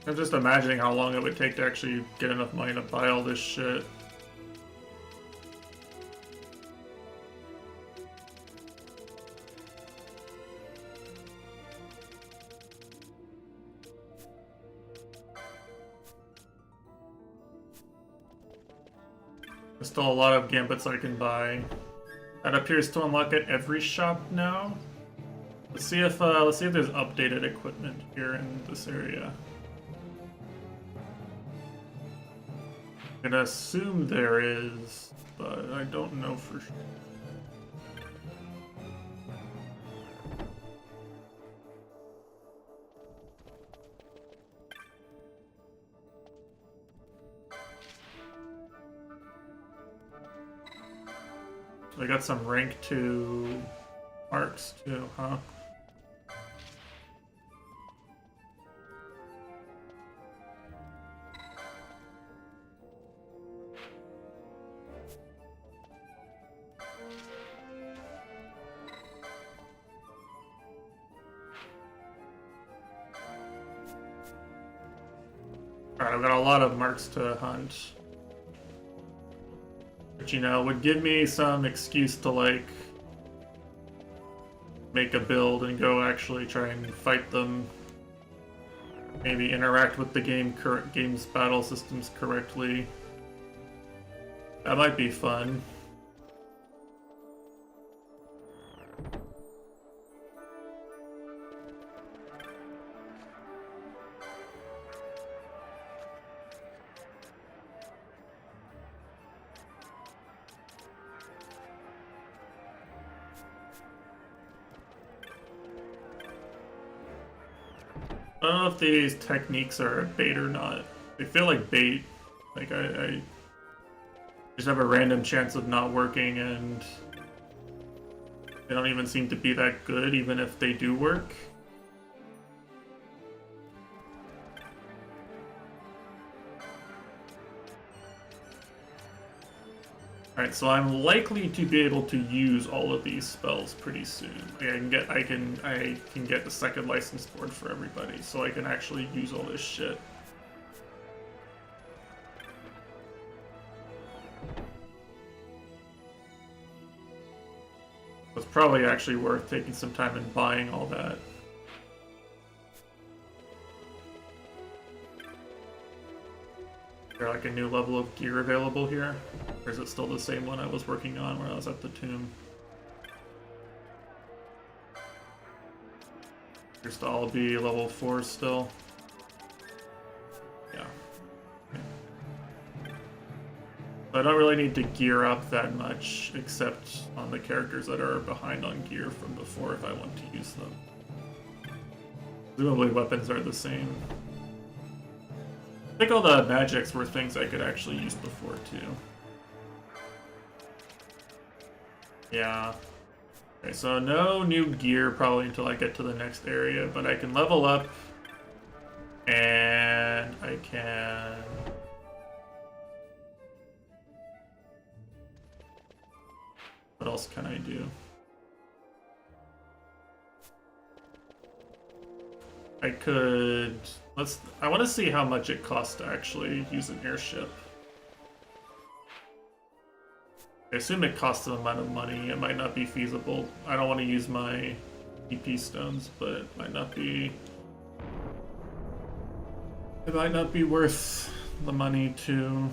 I'm just imagining how long it would take to actually get enough money to buy all this shit. There's still a lot of gambits I can buy. That appears to unlock at every shop now. Let's see if there's updated equipment here in this area. I'm gonna assume there is, but I don't know for sure. I got some rank 2 marks too, huh? Alright, I've got a lot of marks to hunt. But you know, would give me some excuse to like make a build and go actually try and fight them. Maybe interact with the game's battle systems correctly. That might be fun. I don't know if these techniques are bait or not. They feel like bait. Like I just have a random chance of not working, and they don't even seem to be that good, even if they do work. Alright, so I'm likely to be able to use all of these spells pretty soon. Like I can get the second license board for everybody, so I can actually use all this shit. It's probably actually worth taking some time and buying all that. Is there like a new level of gear available here? Or is it still the same one I was working on when I was at the tomb? Appears to all be level 4 still. Yeah. Okay. So I don't really need to gear up that much, except on the characters that are behind on gear from before if I want to use them. Presumably weapons are the same. I think all the magics were things I could actually use before too. Yeah. Okay, so no new gear probably until I get to the next area, but I can level up and I can... What else can I do? I could... I want to see how much it costs to actually use an airship. I assume it costs an amount of money. It might not be feasible. I don't want to use my EP stones, but it might not be... It might not be worth the money to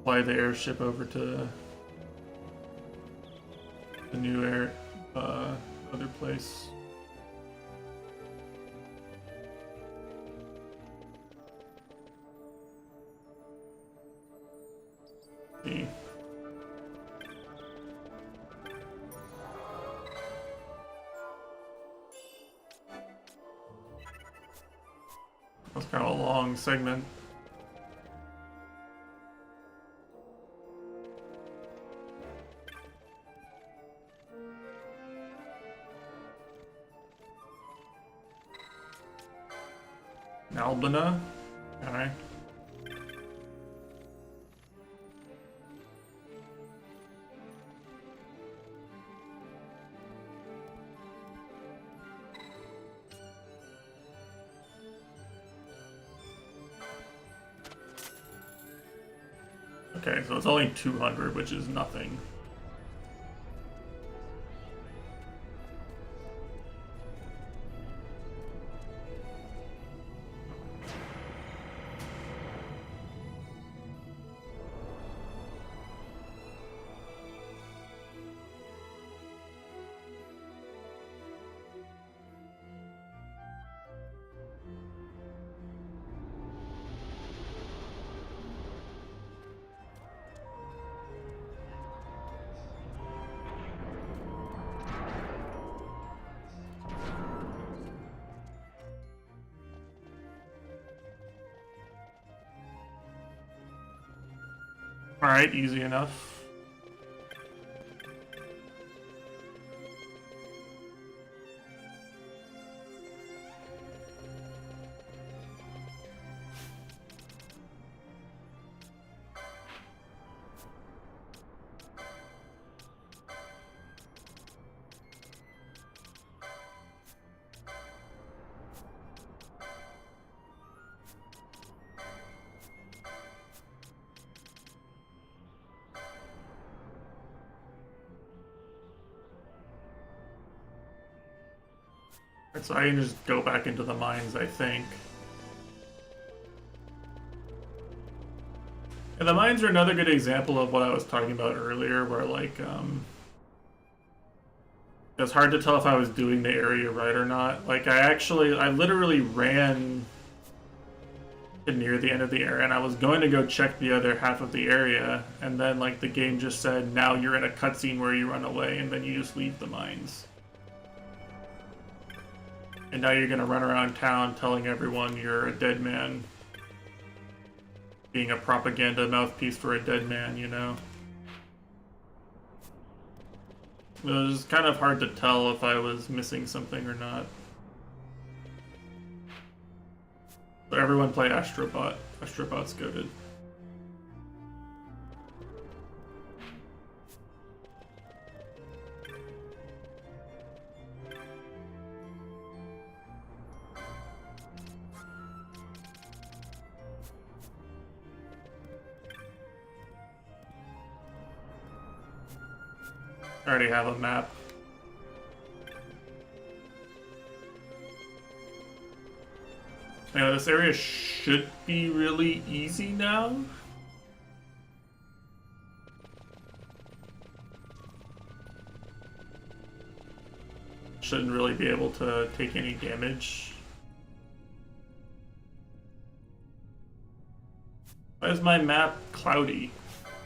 fly the airship over to the new other place. See. That's kind of a long segment. Albina? Alright. Okay, so it's only 200, which is nothing. Alright, easy enough. So I can just go back into the mines, I think. And the mines are another good example of what I was talking about earlier, where like, it's hard to tell if I was doing the area right or not. Like I literally ran to near the end of the area, and I was going to go check the other half of the area, and then like the game just said, now you're in a cutscene where you run away, and then you just leave the mines. And now you're gonna run around town telling everyone you're a dead man. Being a propaganda mouthpiece for a dead man, you know? It was kind of hard to tell if I was missing something or not. But everyone play Astrobot. Astrobot's goated. I already have a map. Now, this area should be really easy now. Shouldn't really be able to take any damage. Why is my map cloudy?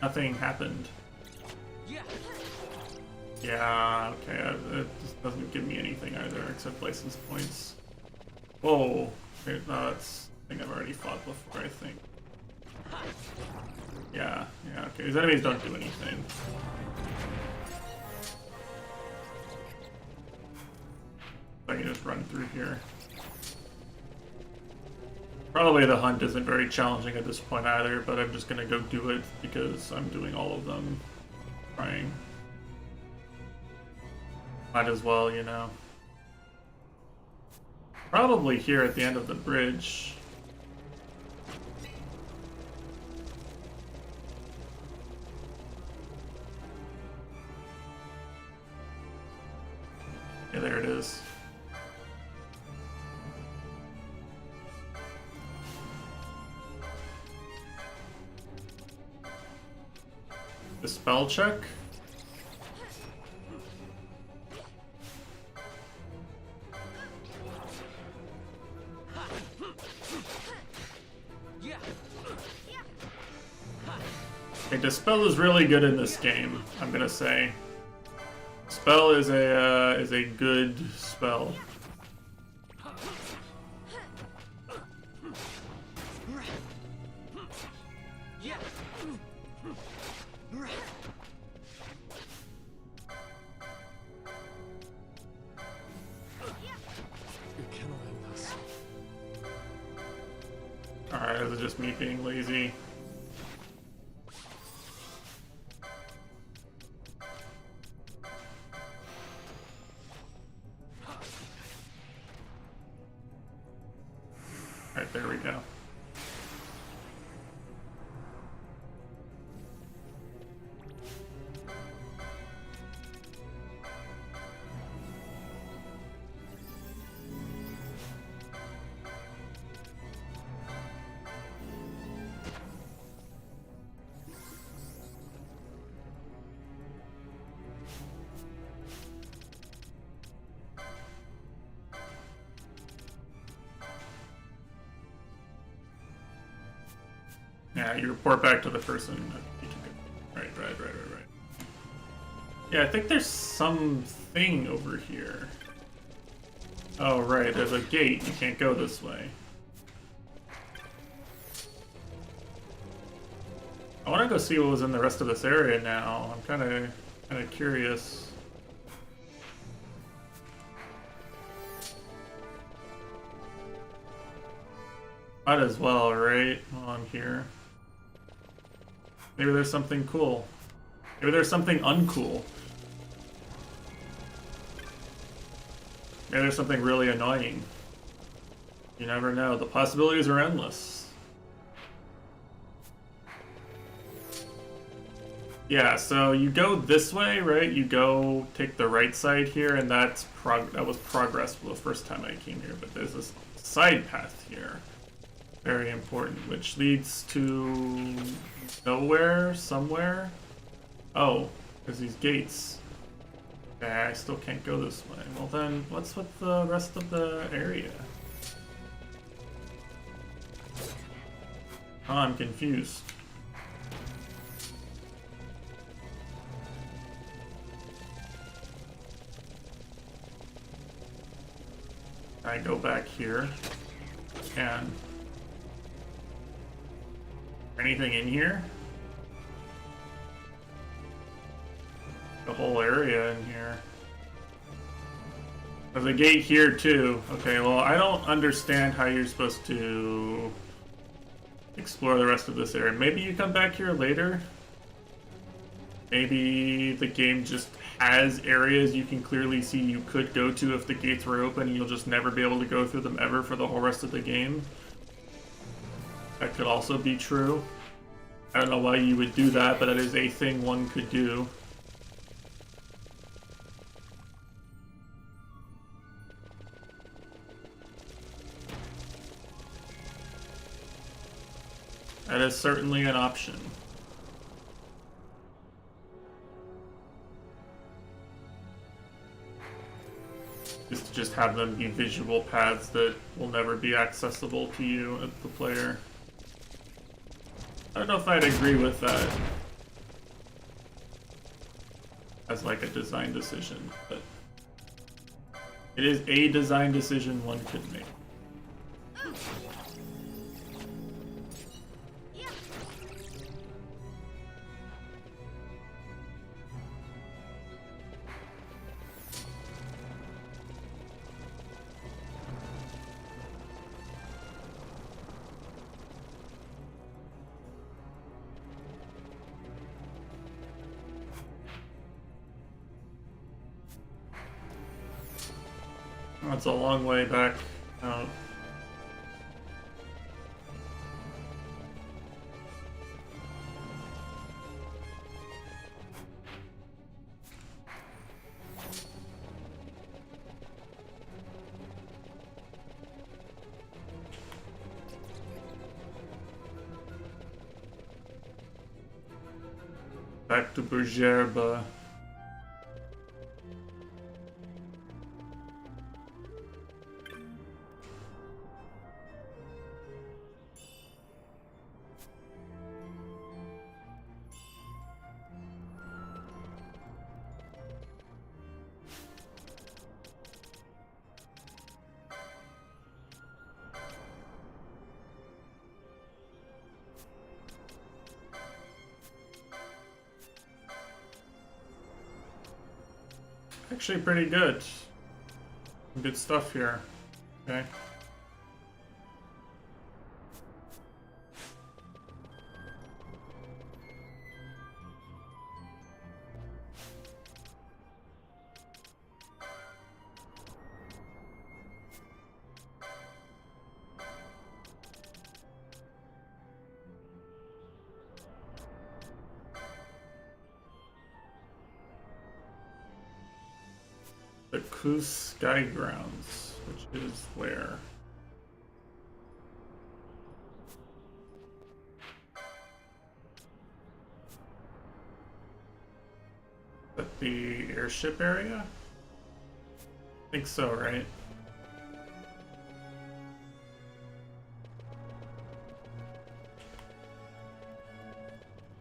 Nothing happened. Yeah, okay, it just doesn't give me anything either except license points. Whoa, okay, no, that's a thing I've already fought before, I think. Yeah, okay, these enemies don't do anything. I can just run through here. Probably the hunt isn't very challenging at this point either, but I'm just gonna go do it because I'm doing all of them. Trying. Might as well, you know. Probably here at the end of the bridge. Yeah, there it is. The spell check? Okay, Dispel is really good in this game, I'm gonna say. Spell is a good spell. Alright, is it just me being lazy? Alright, there we go. Yeah, you report back to the person. Right. Yeah, I think there's something over here. Oh, right, there's a gate. You can't go this way. I want to go see what was in the rest of this area now. I'm kind of curious. Might as well, right? While I'm here. Maybe there's something cool. Maybe there's something uncool. Maybe there's something really annoying. You never know. The possibilities are endless. Yeah, so you go this way, right? You go take the right side here, and that was progress for the first time I came here. But there's this side path here. Very important, which leads to nowhere, somewhere. Oh, there's these gates. Okay, I still can't go this way. Well then, what's with the rest of the area? Oh, I'm confused. I go back here, and anything in here? The whole area in here. There's a gate here too. Okay, well, I don't understand how you're supposed to explore the rest of this area. Maybe you come back here later? Maybe the game just has areas you can clearly see you could go to if the gates were open and you'll just never be able to go through them ever for the whole rest of the game. That could also be true. I don't know why you would do that, but that is a thing one could do. That is certainly an option. Is to just have them be visual paths that will never be accessible to you as the player. I don't know if I'd agree with that as like a design decision, but it is a design decision one could make. That's a long way back out. Back to Bergerba. Actually pretty good. Good stuff here. Okay. The Kus Sky Grounds, which is where? At the airship area? I think so, right?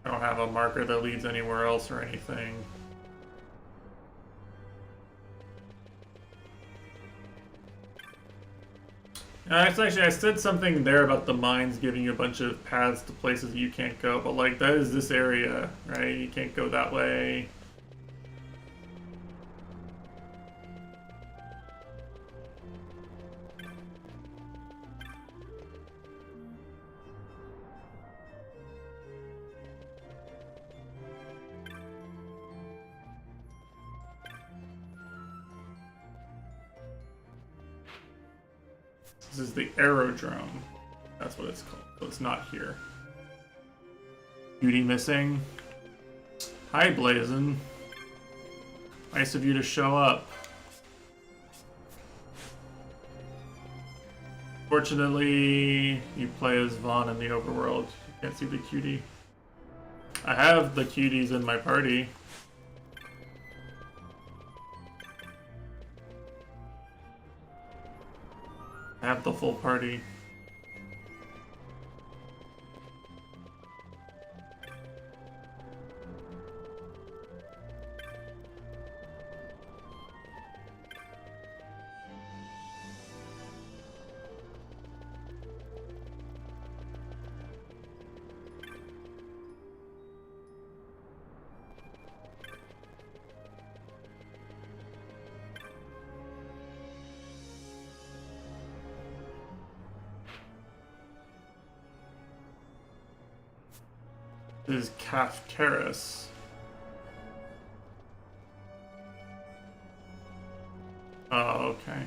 I don't have a marker that leads anywhere else or anything. Actually, I said something there about the mines giving you a bunch of paths to places you can't go, but like that is this area, right? You can't go that way. This is the aerodrome. That's what it's called. So it's not here. Beauty missing. Hi, Blazin. Nice of you to show up. Fortunately, you play as Vaughn in the overworld. You can't see the cutie. I have the cuties in my party. I have the full party. This is Calf Terrace. Oh, okay.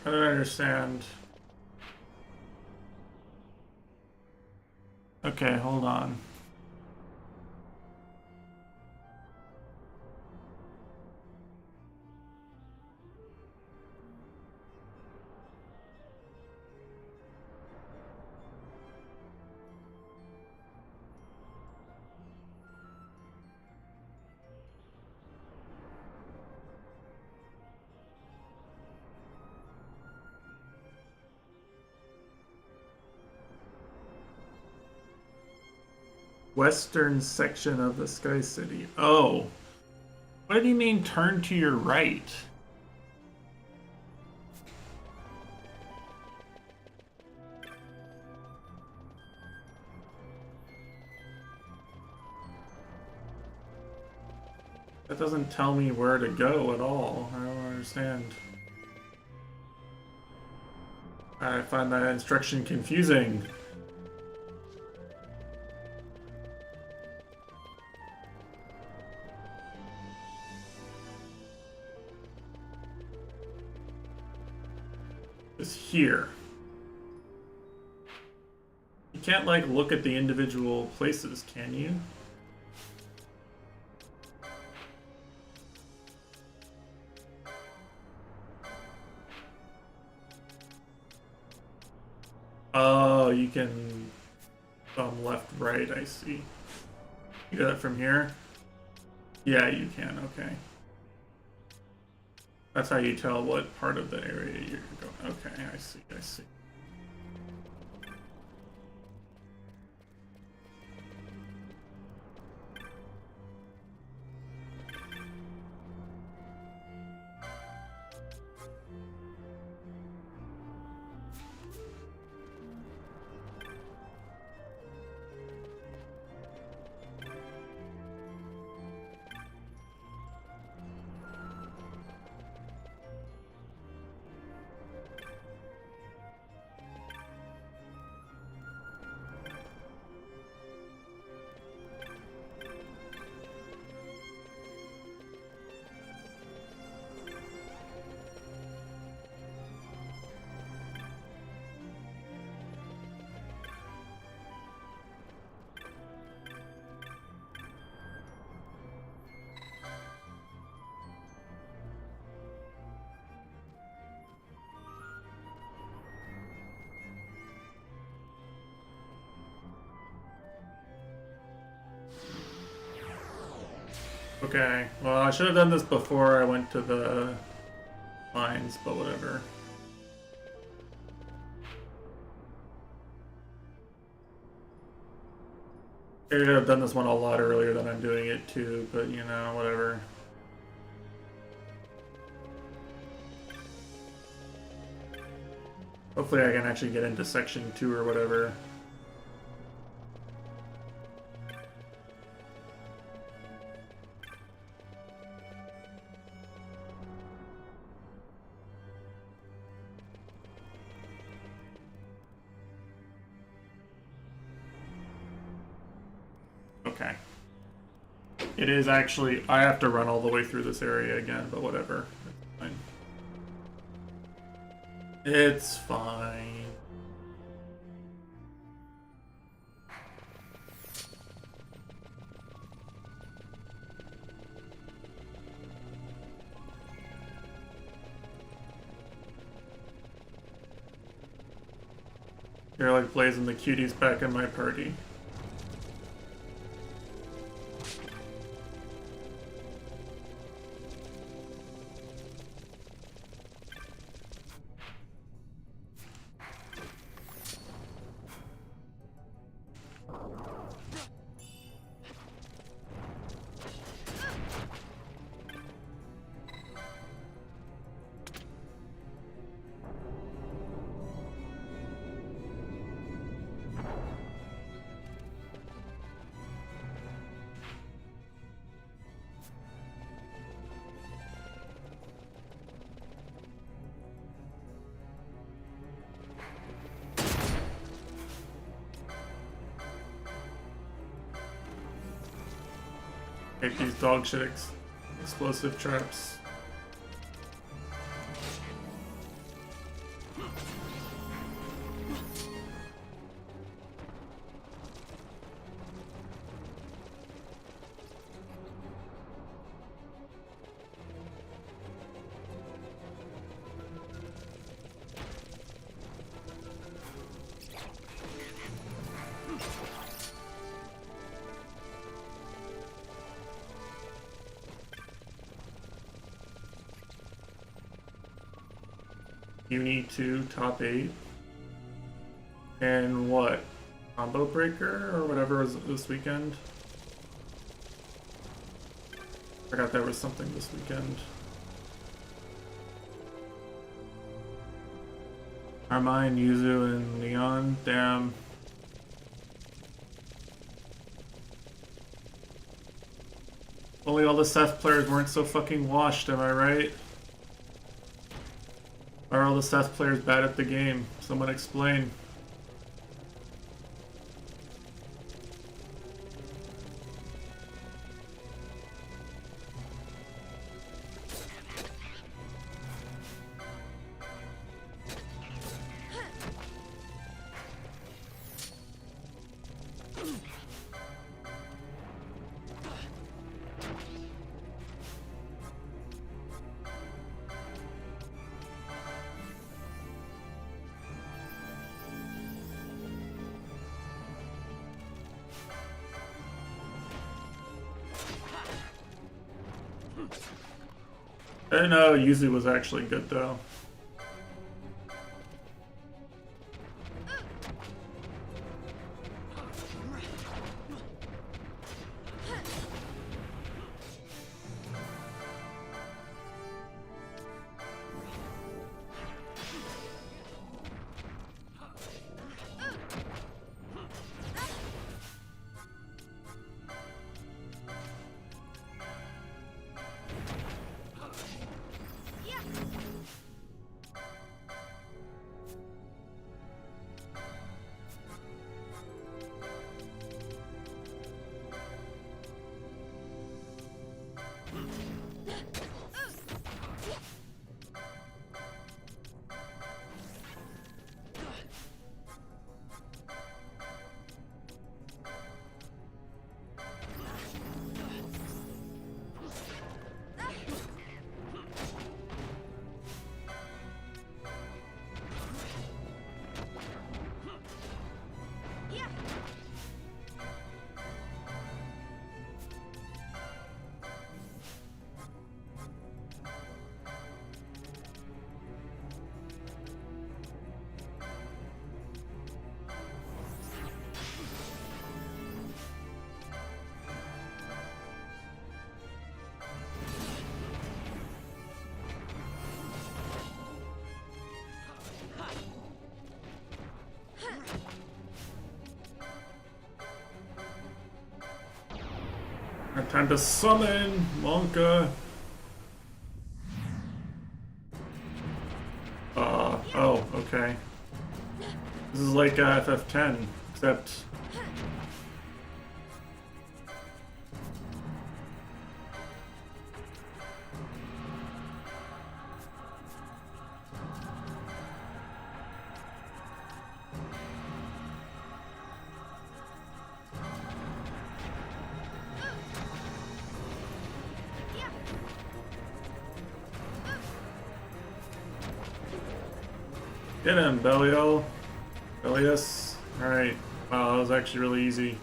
I don't understand. Okay, hold on. Western section of the Sky City. Oh. What do you mean turn to your right? That doesn't tell me where to go at all. I don't understand. I find that instruction confusing. Is here. You can't like look at the individual places, can you? Oh, you can left, right, I see. You got it from here? Yeah, you can, okay. That's how you tell what part of the area you're going. Okay, I see, I see. Okay, well, I should have done this before I went to the mines, but whatever. I could have done this one a lot earlier than I'm doing it too, but you know, whatever. Hopefully I can actually get into section 2 or whatever. Okay. It is actually, I have to run all the way through this area again, but whatever. It's fine. It's fine. You're like blazing the cuties back in my party. Hate these dog shit explosive traps. Uni 2, top 8. And what? Combo Breaker or whatever was this weekend? Forgot there was something this weekend. Armine, Yuzu, and Neon. Damn. Only all the Seth players weren't so fucking washed, am I right? Are all the Seth players bad at the game? Someone explain. I didn't know Yuzu was actually good though. Time to summon Wonka. Oh, okay. This is like FF10, except... Get him, Belial. Belius. Alright. Wow, that was actually really easy.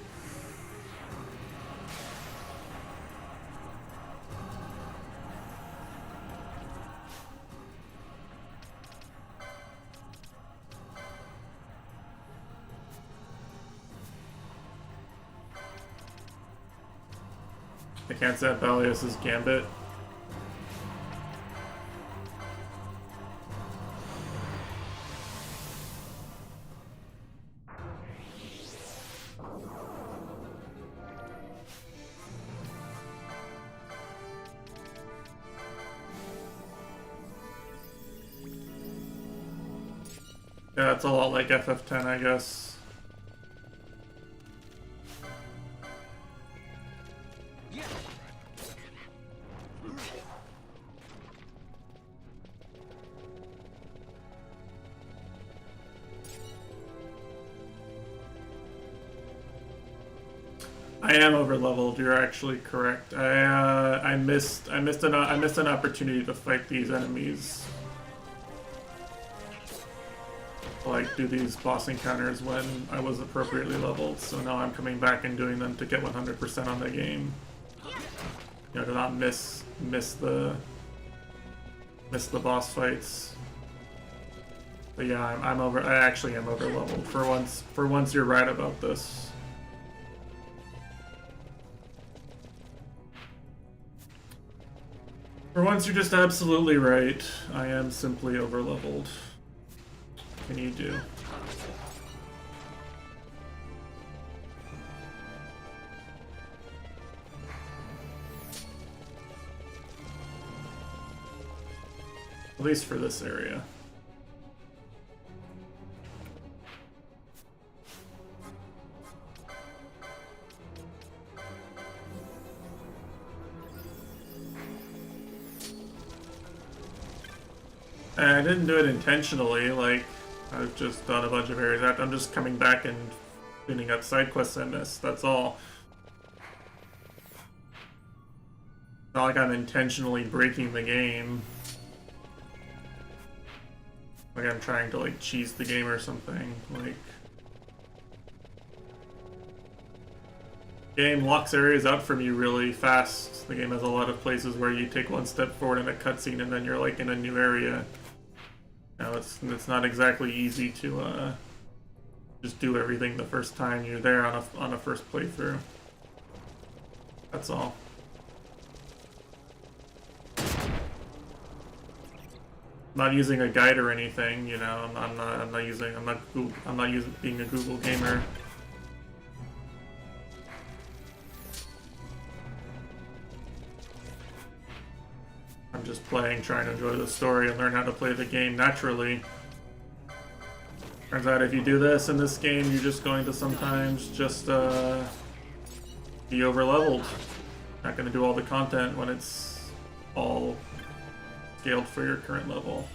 I can't set Belius's Gambit. Yeah, it's a lot like FF10, I guess. I am over leveled. You're actually correct. I missed an opportunity to fight these enemies. Like do these boss encounters when I was appropriately leveled, so now I'm coming back and doing them to get 100% on the game. You know, to not miss the boss fights. But yeah, I actually am over leveled. For once you're right about this. For once you're just absolutely right. I am simply over leveled. What can you do? At least for this area. And I didn't do it intentionally, like, I've just done a bunch of areas. I'm just coming back and cleaning up side quests I missed, that's all. It's not like I'm intentionally breaking the game. Like I'm trying to like cheese the game or something. Like game locks areas up from you really fast. The game has a lot of places where you take one step forward in a cutscene and then you're like in a new area. You know, it's not exactly easy to just do everything the first time you're there on a first playthrough. That's all. I'm not using a guide or anything, you know. I'm not being a Google gamer. I'm just playing, trying to enjoy the story and learn how to play the game naturally. Turns out if you do this in this game, you're just going to sometimes just be over leveled. Not going to do all the content when it's all scaled for your current level.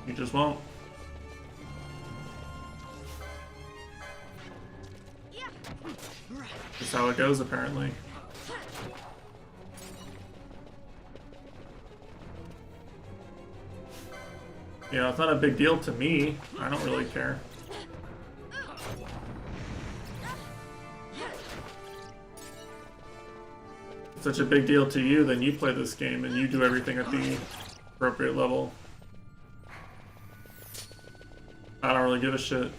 You just won't. That's how it goes, apparently. You know, it's not a big deal to me. I don't really care. If it's such a big deal to you, then you play this game and you do everything at the appropriate level. I don't really give a shit.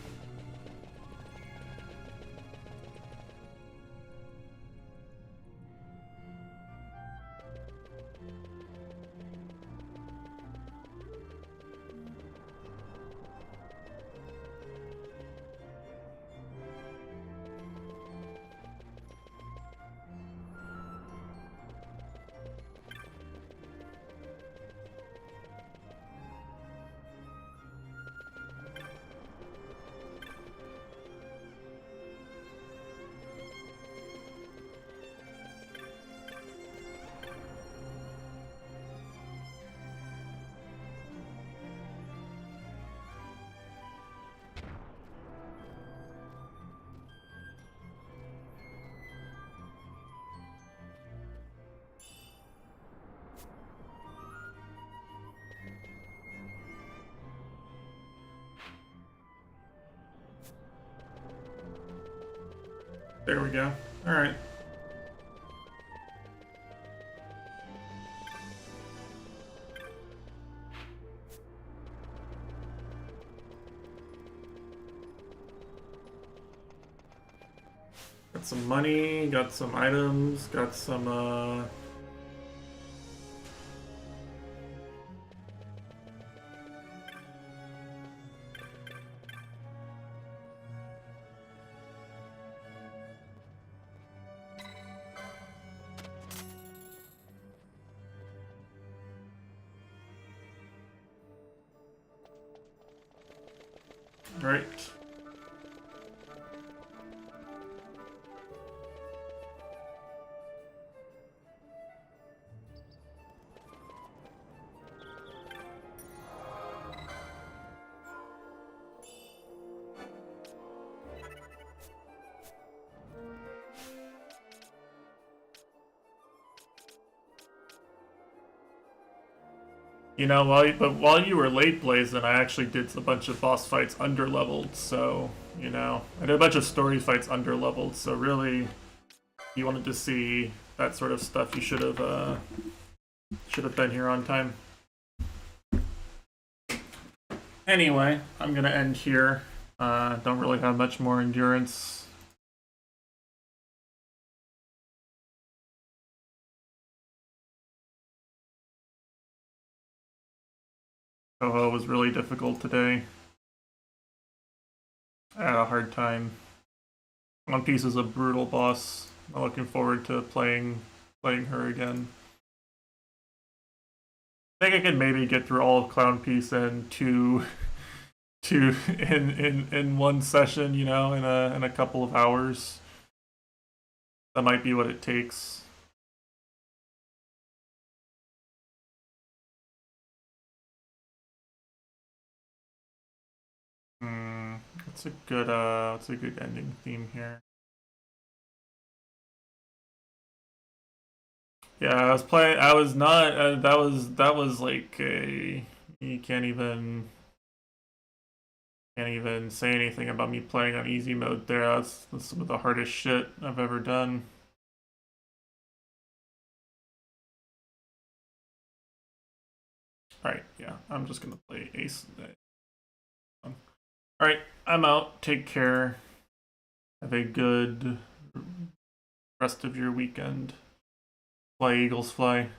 There we go. Alright. Got some money, got some items, got some, Right. You know, while you were late, Blazin, I actually did a bunch of boss fights under-leveled, so, you know, I did a bunch of story fights under-leveled, so really, if you wanted to see that sort of stuff, you should have been here on time. Anyway, I'm gonna end here. Don't really have much more endurance. Toho was really difficult today. I had a hard time. One Piece is a brutal boss. I'm looking forward to playing her again. I think I could maybe get through all of Clown Piece in in one session, you know, in a couple of hours. That might be what it takes. What's a good ending theme here? Yeah, I was playing. I was not. That was like a. You can't even say anything about me playing on easy mode there. That's some of the hardest shit I've ever done. Alright, yeah, I'm just gonna play Ace. Alright, I'm out. Take care. Have a good rest of your weekend. Fly, Eagles, fly.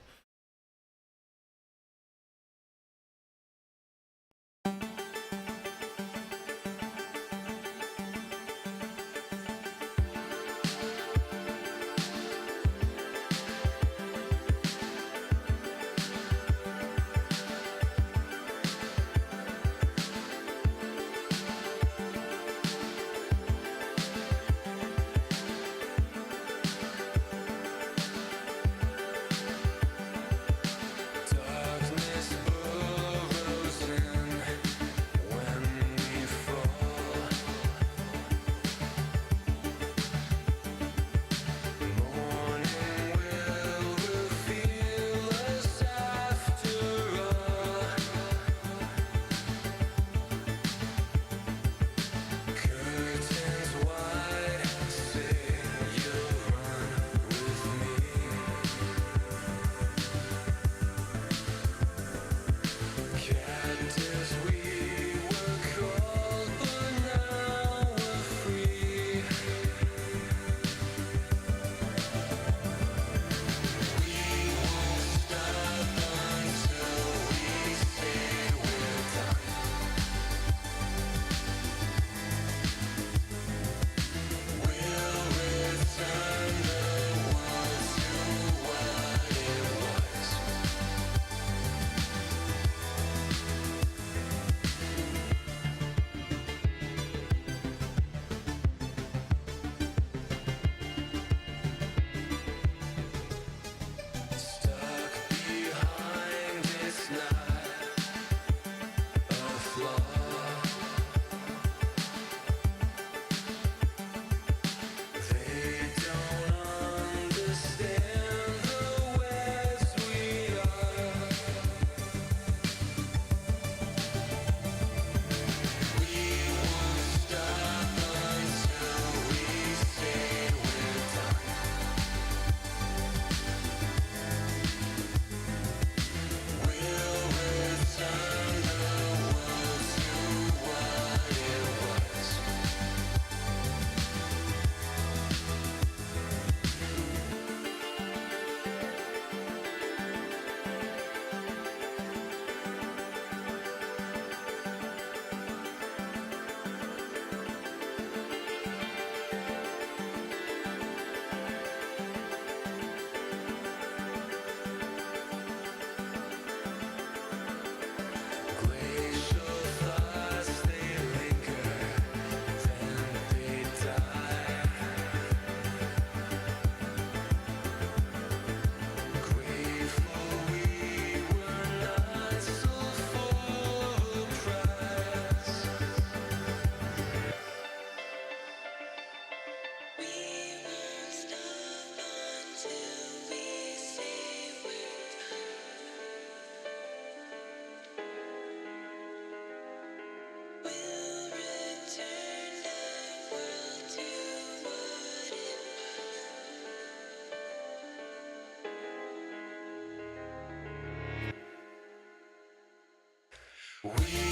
We